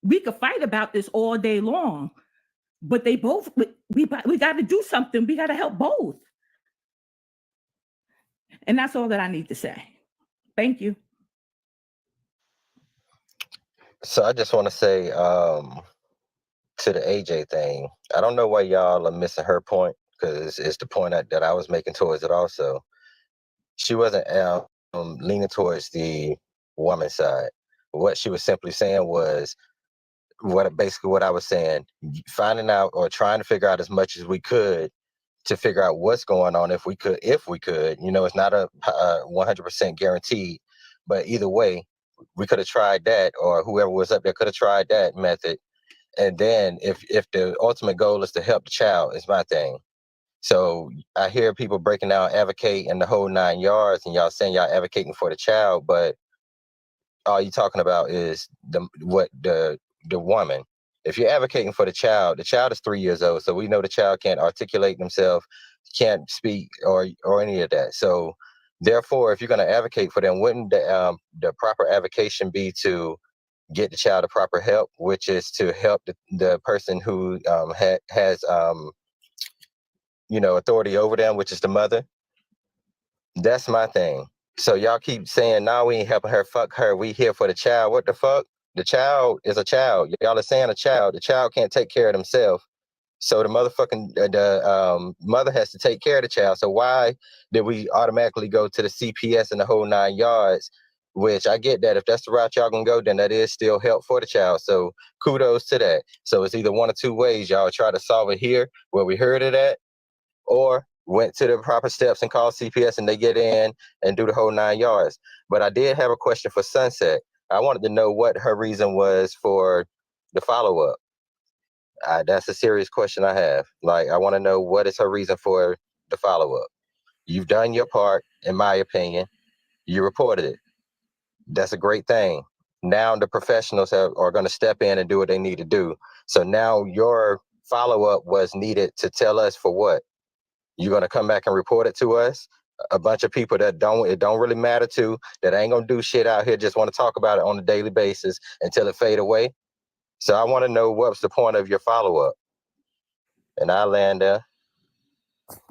We could fight about this all day long, but they both, we got to do something. We got to help both. And that's all that I need to say. Thank you. So I just want to say to the AJ thing, I don't know why y'all are missing her point, because it's the point that I was making towards it also. She wasn't leaning towards the woman side. What she was simply saying was what I was saying, finding out or trying to figure out as much as we could to figure out what's going on if we could. You know, it's not a 100% guaranteed, but either way, we could have tried that, or whoever was up there could have tried that method. And then if the ultimate goal is to help the child, is my thing. So I hear people breaking down advocate and the whole 9 yards, and y'all saying y'all advocating for the child, but all you talking about is the woman. If you're advocating for the child is 3 years old, so we know the child can't articulate themselves. can't speak or any of that. So therefore, if you're going to advocate for them, wouldn't the proper advocation be to get the child the proper help, which is to help the person who has authority over them, which is the mother? That's my thing. So y'all keep saying, "No, we ain't helping her. Fuck her. We here for the child." What the fuck? The child is a child. Y'all are saying a child. The child can't take care of themselves. So the motherfucking mother has to take care of the child. So why did we automatically go to the CPS and the whole 9 yards? Which I get that if that's the route y'all gonna go, then that is still help for the child. So kudos to that. So it's either one or two ways. Y'all try to solve it here where we heard it at, or went to the proper steps and called CPS and they get in and do the whole 9 yards. But I did have a question for Sunset. I wanted to know what her reason was for the follow-up. That's a serious question I have. Like, I want to know what is her reason for the follow-up. You've done your part, in my opinion. You reported it. That's a great thing. Now the professionals are going to step in and do what they need to do. So now your follow-up was needed to tell us for what? You're going to come back and report it to us? A bunch of people that it don't really matter to, that ain't going to do shit out here, just want to talk about it on a daily basis until it fade away. So I want to know what's the point of your follow-up. And I land there.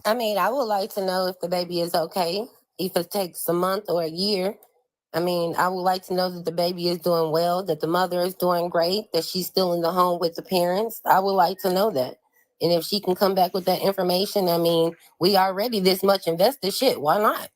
I mean, I would like to know if the baby is okay, if it takes a month or a year. I mean, I would like to know that the baby is doing well, that the mother is doing great, that she's still in the home with the parents. I would like to know that. And if she can come back with that information, I mean, we already this much invested. Shit, why not?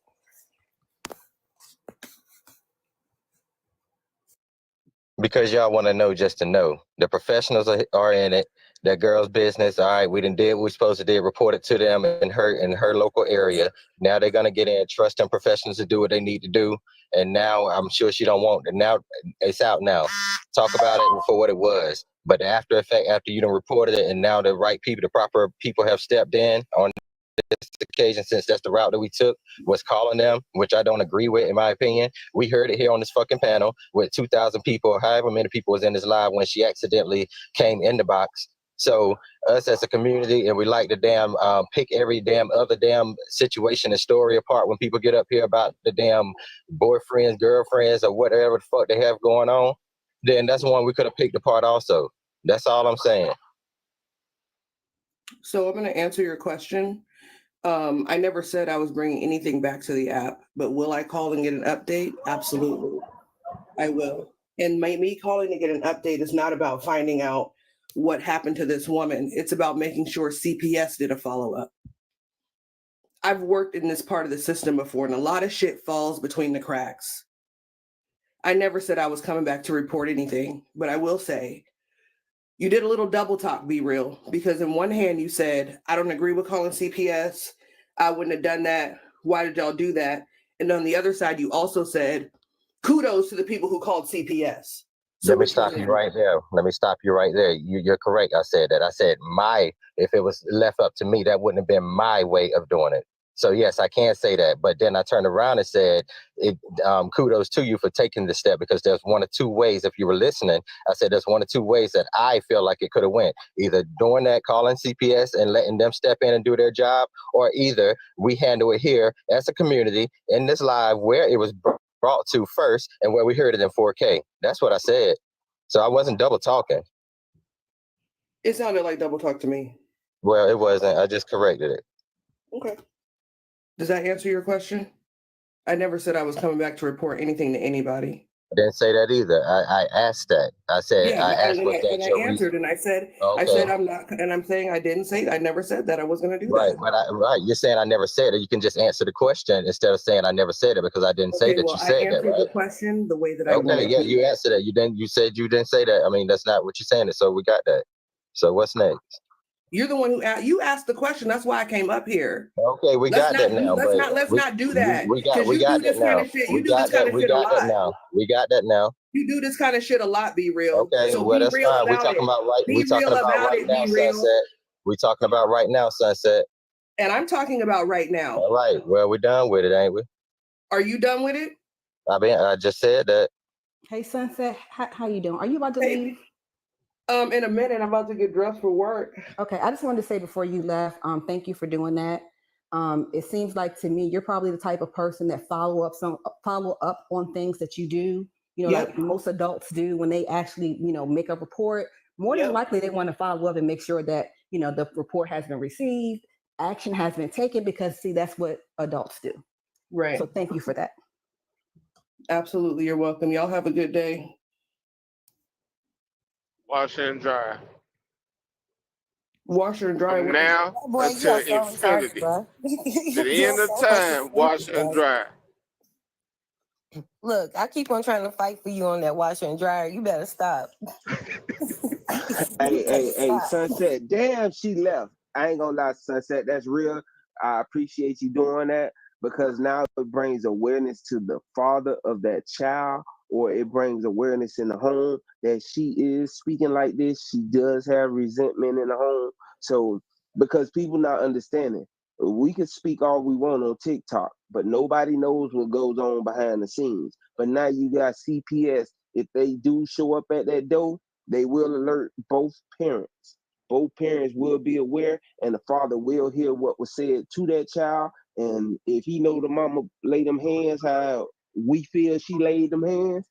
Because y'all want to know just to know. The professionals are in it. That girl's business. All right, we done did what we're supposed to do. Report it to them in her local area. Now they're gonna get in, trust them professionals to do what they need to do. And now I'm sure she don't want it. Now it's out now. Talk about it for what it was. But after effect, after you done reported it, and now the right people, the proper people have stepped in on this occasion, since that's the route that we took, was calling them, which I don't agree with, in my opinion. We heard it here on this fucking panel with 2,000 people, however many people was in this live when she accidentally came in the box. So us as a community, and we like to damn pick every damn other damn situation and story apart when people get up here about the damn boyfriends, girlfriends, or whatever the fuck they have going on, then that's one we could have picked apart also. That's all I'm saying. So I'm going to answer your question. I never said I was bringing anything back to the app, but will I call and get an update? Absolutely. I will. And me calling to get an update is not about finding out what happened to this woman. It's about making sure CPS did a follow-up. I've worked in this part of the system before, and a lot of shit falls between the cracks. I never said I was coming back to report anything, but I will say, you did a little double talk, Be Real, because in one hand you said, I don't agree with calling CPS. I wouldn't have done that. Why did y'all do that? And on the other side, you also said, kudos to the people who called CPS. So Let me stop you right there. You're correct. I said that. I said if it was left up to me, that wouldn't have been my way of doing it. So yes, I can say that. But then I turned around and said, kudos to you for taking the step, because there's one or two ways. If you were listening, I said there's one or two ways that I feel like it could have went. Either doing that, calling CPS and letting them step in and do their job, or either we handle it here as a community in this live where it was brought to first and where we heard it in 4K. That's what I said. So I wasn't double talking. It sounded like double talk to me. Well, it wasn't. I just corrected it. Okay. Does that answer your question? I never said I was coming back to report anything to anybody. I didn't say that either. I asked that. I said, yeah, I asked and I answered, and I said, okay. I'm not, and I'm saying I didn't say, I never said that I was going to do that. Right. You're saying I never said it. You can just answer the question instead of saying I never said it, because I didn't say that you said that. I answered the question the way that I wanted to. You answered it. You said you didn't say that. I mean, that's not what you're saying. So we got that. So what's next? You're the one who asked the question. That's why I came up here. Okay, we got that now. Let's not do that. We got that now. You do this kind of shit a lot. We got that now. You do this kind of shit a lot, Be Real. Okay, so well, be that's real fine. about We're talking about right now, Sunset. We're talking about right now, Sunset. And I'm talking about right now. All right. Well, we're done with it, ain't we? Are you done with it? I just said that. Hey, Sunset, how you doing? Are you about to leave? In a minute, I'm about to get dressed for work. Okay, I just wanted to say before you left, thank you for doing that. It seems like to me, you're probably the type of person that follow up on things that you do, like most adults do when they actually, make a report. More than likely, they want to follow up and make sure that, the report has been received, action has been taken, because see, that's what adults do. Right. So thank you for that. Absolutely. You're welcome. Y'all have a good day. Wash and dry. Washer and dry. From now until infinity. To the end of time, wash and dry. Look, I keep on trying to fight for you on that washer and dryer. You better stop. Hey, Sunset. Damn, she left. I ain't gonna lie, Sunset. That's real. I appreciate you doing that, because now it brings awareness to the father of that child, or it brings awareness in the home that she is speaking like this. She does have resentment in the home. So, because people not understanding, we can speak all we want on TikTok, but nobody knows what goes on behind the scenes. But now you got CPS. If they do show up at that door, they will alert both parents. Both parents will be aware, and the father will hear what was said to that child. And if he know the mama laid them hands how we feel she laid them hands,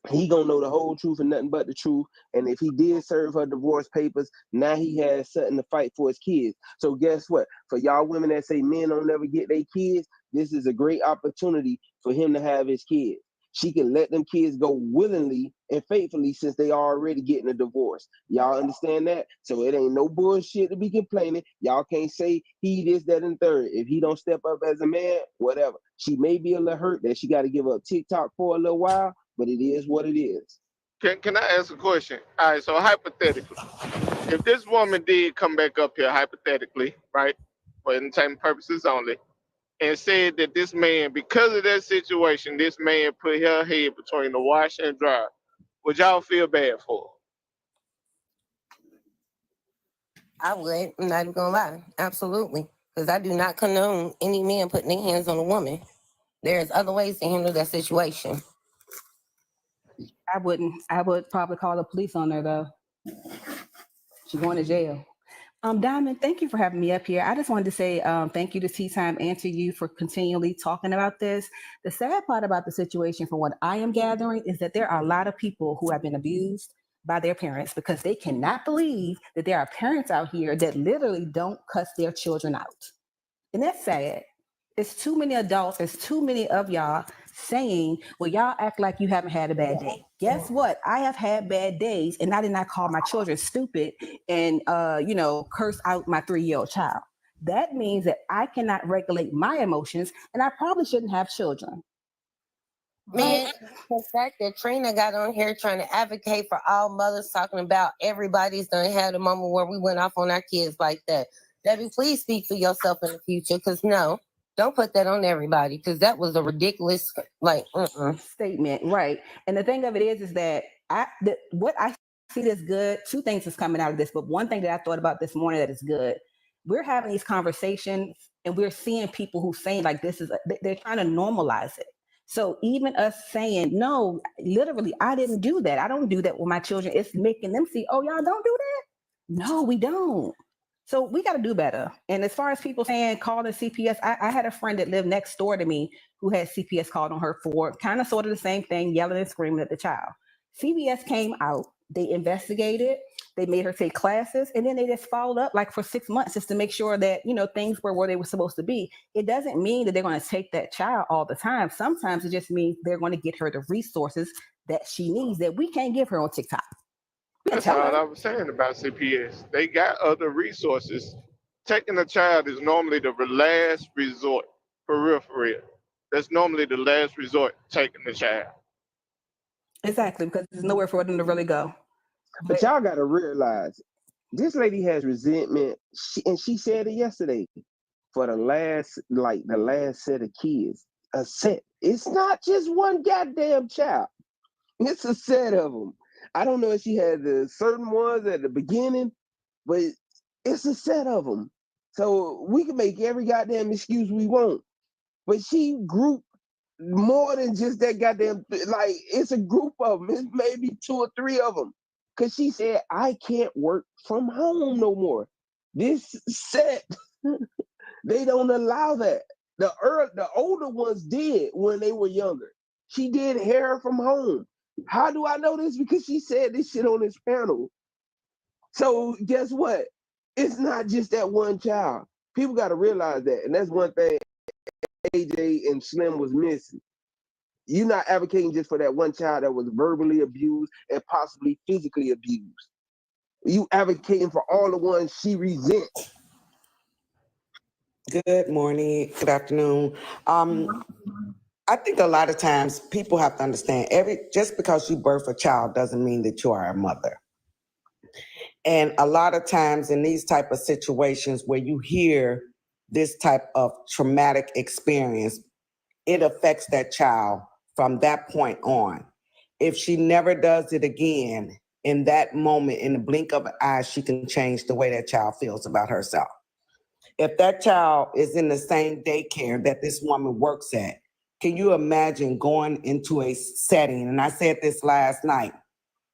he gonna know the whole truth and nothing but the truth. And if he did serve her divorce papers, now he has something to fight for his kids. So guess what? For y'all women that say men don't never get their kids, this is a great opportunity for him to have his kids. She can let them kids go willingly and faithfully, since they already getting a divorce. Y'all understand that? So it ain't no bullshit to be complaining. Y'all can't say he this, that, and third. If he don't step up as a man, whatever. She may be a little hurt that she got to give up TikTok for a little while, but it is what it is. Can I ask a question? All right, so hypothetically, if this woman did come back up here, hypothetically, right, for entertainment purposes only, and said that this man, because of that situation, this man put her head between the wash and dry, would y'all feel bad for I would. I'm not even gonna lie. Absolutely. Because I do not condone any man putting their hands on a woman. There's other ways to handle that situation. I wouldn't. I would probably call the police on her, though. She's going to jail. Diamond, thank you for having me up here. I just wanted to say thank you to Tea Time and to you for continually talking about this. The sad part about the situation, from what I am gathering, is that there are a lot of people who have been abused by their parents because they cannot believe that there are parents out here that literally don't cuss their children out. And that's sad. It's too many adults, it's too many of y'all saying, well, y'all act like you haven't had a bad day. Guess what? I have had bad days, and I did not call my children stupid and curse out my 3-year-old child. That means that I cannot regulate my emotions, and I probably shouldn't have children. Man, the fact that Trina got on here trying to advocate for all mothers, talking about everybody's done had a moment where we went off on our kids like that. Debbie, please speak for yourself in the future, because no, don't put that on everybody, because that was a ridiculous statement, right? And the thing of it is that what I see that's good. Two things is coming out of this, but one thing that I thought about this morning that is good. We're having these conversations, and we're seeing people who saying like this is they're trying to normalize it. So even us saying no, literally, I didn't do that. I don't do that with my children. It's making them see, oh, y'all don't do that. No, we don't. So we got to do better. And as far as people saying call the CPS, I had a friend that lived next door to me who had CPS called on her for kind of sort of the same thing, yelling and screaming at the child. CPS came out, they investigated, they made her take classes, and then they just followed up like for 6 months just to make sure that, things were where they were supposed to be. It doesn't mean that they're going to take that child all the time. Sometimes it just means they're going to get her the resources that she needs that we can't give her on TikTok. That's all I was saying about CPS. They got other resources. Taking a child is normally the last resort, for real. That's normally the last resort, taking the child. Exactly, because there's nowhere for them to really go. But y'all got to realize, this lady has resentment, and she said it yesterday, for the last set of kids. A set. It's not just one goddamn child. It's a set of them. I don't know if she had the certain ones at the beginning, but it's a set of them. So we can make every goddamn excuse we want. But she grouped more than just that goddamn, like, it's a group of them. It's maybe 2 or 3 of them. Because she said, I can't work from home no more. This set They don't allow that. The older ones did when they were younger. She did hair from home. How do I know this? Because she said this shit on this panel. So guess what? It's not just that one child. People got to realize that. And that's one thing AJ and Slim was missing. You're not advocating just for that one child that was verbally abused and possibly physically abused. You advocating for all the ones she resents. Good morning, good afternoon. I think a lot of times people have to understand just because you birth a child doesn't mean that you are a mother. And a lot of times in these type of situations where you hear this type of traumatic experience, it affects that child from that point on. If she never does it again, in that moment, in the blink of an eye, she can change the way that child feels about herself. If that child is in the same daycare that this woman works at, can you imagine going into a setting, and I said this last night,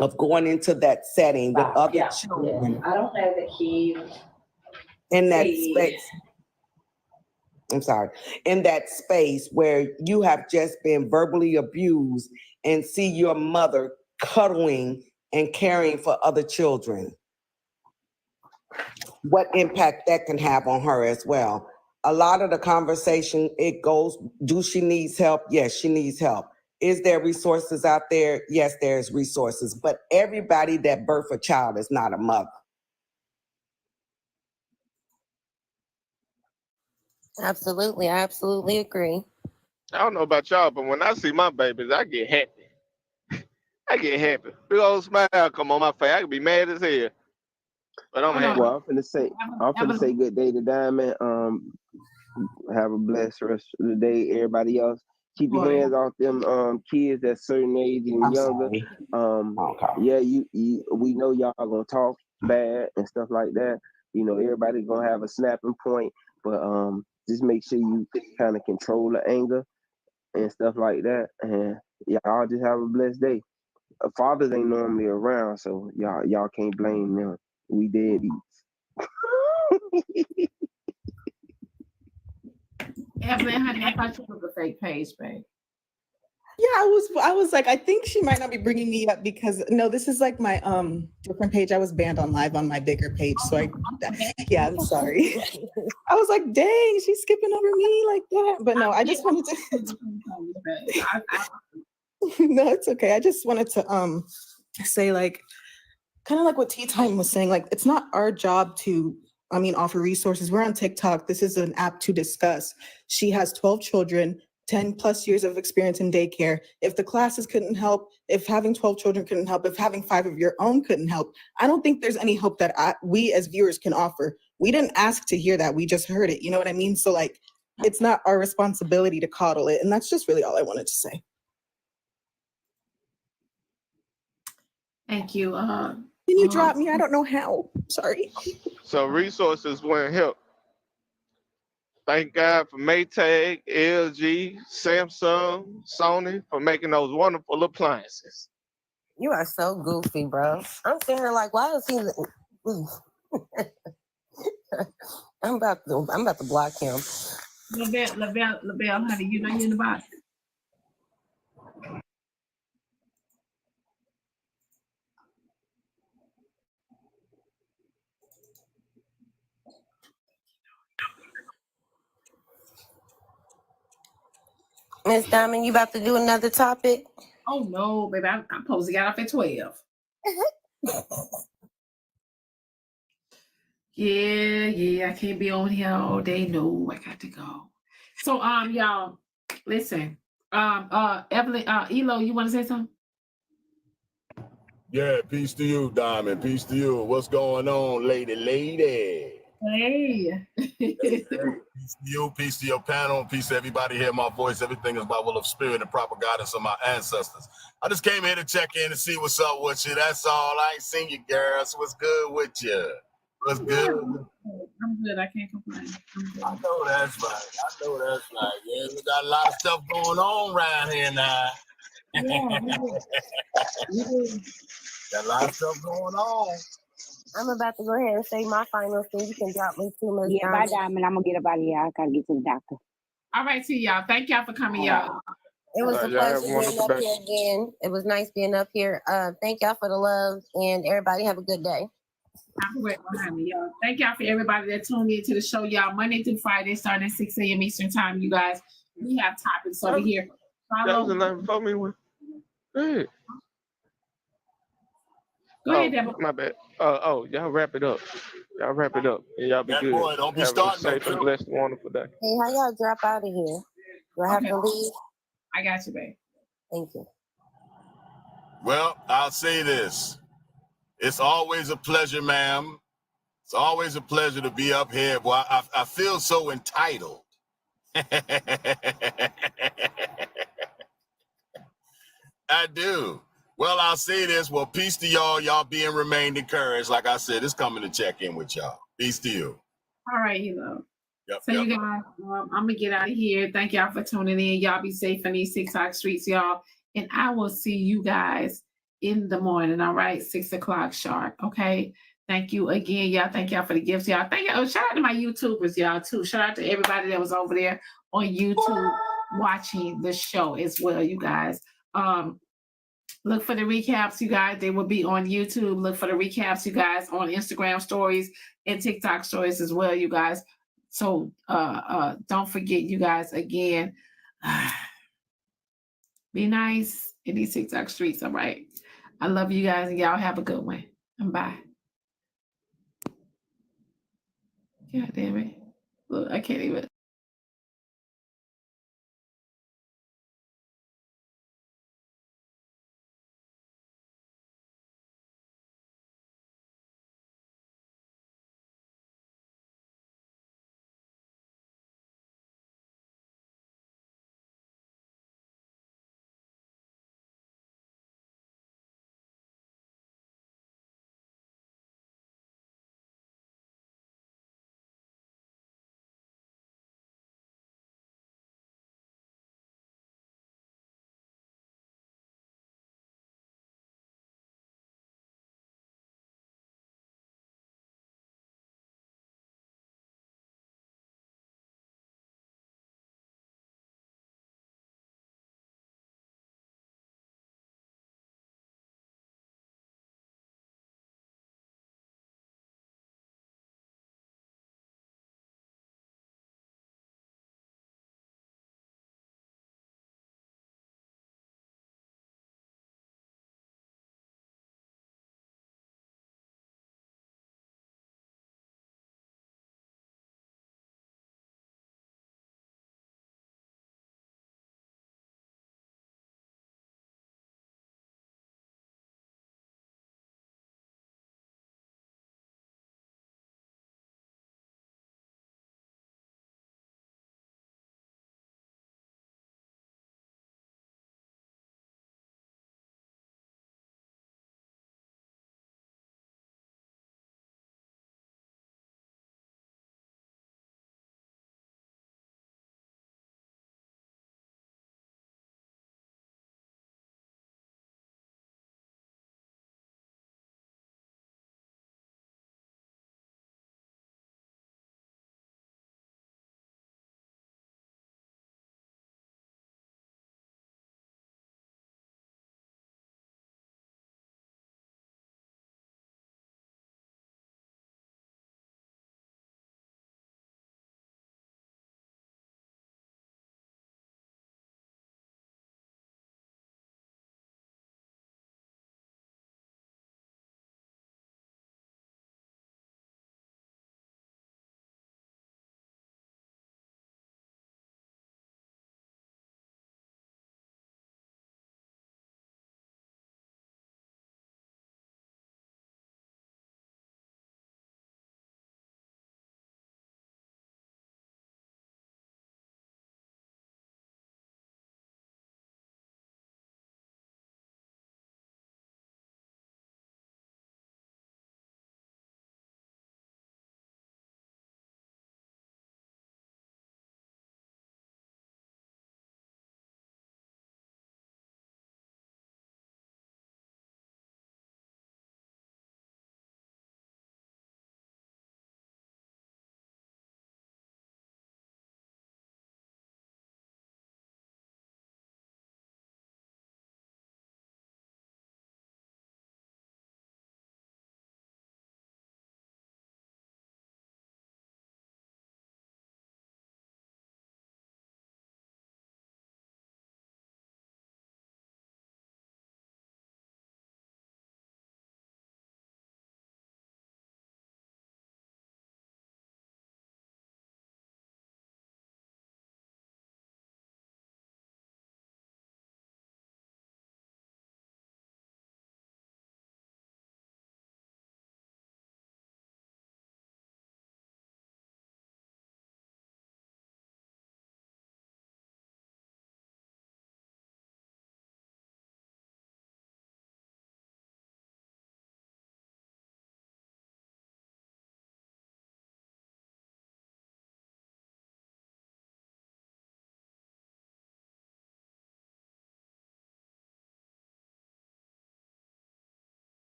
of going into that setting with other children. I don't know that he in that space. I'm sorry, in that space where you have just been verbally abused and see your mother cuddling and caring for other children. What impact that can have on her as well. A lot of the conversation, it goes, do she needs help? Yes, she needs help. Is there resources out there? Yes, there's resources, but everybody that birth a child is not a mother. Absolutely, I absolutely agree. I don't know about y'all, but when I see my babies, I get happy. I get happy. Big old smile come on my face. I can be mad as hell, but I'm happy. Well, I'm finna say good day to Diamond. Have a blessed rest of the day. Everybody else, keep your hands off them kids that certain age and younger. Yeah, we know y'all gonna talk bad and stuff like that. You know, everybody's gonna have a snapping point, but just make sure you kind of control the anger and stuff like that. And y'all just have a blessed day. Fathers ain't normally around, so y'all can't blame them. We deadbeats. Evelyn, honey, I thought you was a fake page, babe. Yeah, I was like, I think she might not be bringing me up because no, this is like my different page. I was banned on live on my bigger page, so I'm sorry. I was like, dang, she's skipping over me like that. But no, I just wanted to. No, it's okay. I just wanted to say like, kind of like what Tea Time was saying. Like, it's not our job to offer resources. We're on TikTok. This is an app to discuss. She has 12 children, 10 plus years of experience in daycare. If the classes couldn't help, if having 12 children couldn't help, if having 5 of your own couldn't help, I don't think there's any hope that we as viewers can offer. We didn't ask to hear that. We just heard it. You know what I mean? So like, it's not our responsibility to coddle it. And that's just really all I wanted to say. Thank you. Can you drop me? I don't know how. Sorry. So resources wouldn't help. Thank God for Maytag, LG, Samsung, Sony for making those wonderful appliances. You are so goofy, bro. I'm sitting here like, why is he? I'm about to block him. LaBelle, honey, you know you're in the box. Miss Diamond, you about to do another topic? Oh no, baby, I'm supposed to get off at 12. Yeah, I can't be on here all day. No, I got to go. So, y'all, listen. Evelyn, Elo, you want to say something? Yeah, peace to you, Diamond. Peace to you. What's going on, lady? Hey. Peace to you, peace to your panel, peace to everybody here. My voice, everything is by will of spirit and proper guidance of my ancestors. I just came here to check in and see what's up with you. That's all. I ain't seen you, girls. What's good with you? What's good? I'm good. I can't complain. I know that's right. Yeah, we got a lot of stuff going on around here now. Yeah, Got a lot of stuff going on. I'm about to go ahead and say my final thing. You can drop me too much. Yeah, bye, Diamond. I'm gonna get up out of here. I gotta get to the doctor. All right, to y'all. Thank y'all for coming, y'all. It was a pleasure being up here again. It was nice being up here. Thank y'all for the love, and everybody have a good day. Y'all. Thank y'all for everybody that tuned in to the show, y'all. Monday through Friday, starting at 6 a.m. Eastern time, you guys. We have topics over here. That was 11 for me. Hey. Go ahead, Deborah. My bad. Y'all wrap it up. Y'all wrap it up. And y'all be good. Boy, don't be have starting a safe and blessed, wonderful day. Hey, how y'all drop out of here? Do I have to leave? I got you, babe. Thank you. Well, I'll say this. It's always a pleasure, ma'am. It's always a pleasure to be up here. Boy, I feel so entitled. I do. Well, I'll say this. Well, peace to y'all. Y'all be and remain encouraged. Like I said, it's coming to check in with y'all. Peace to you. All right, you Yep, so you guys, I'm gonna get out of here. Thank y'all for tuning in. Y'all be safe in these TikTok streets, y'all. And I will see you guys in the morning. All right, 6 o'clock sharp. Okay. Thank you again, y'all. Thank y'all for the gifts, y'all. Thank y'all. Shout out to my YouTubers, y'all, too. Shout out to everybody that was over there on YouTube watching the show as well, you guys. Look for the recaps, you guys. They will be on YouTube. Look for the recaps, you guys, on Instagram stories and TikTok stories as well, you guys. So don't forget, you guys, again, be nice in these TikTok streets, all right? I love you guys, and y'all have a good one. And bye. God damn it. Look, I can't even.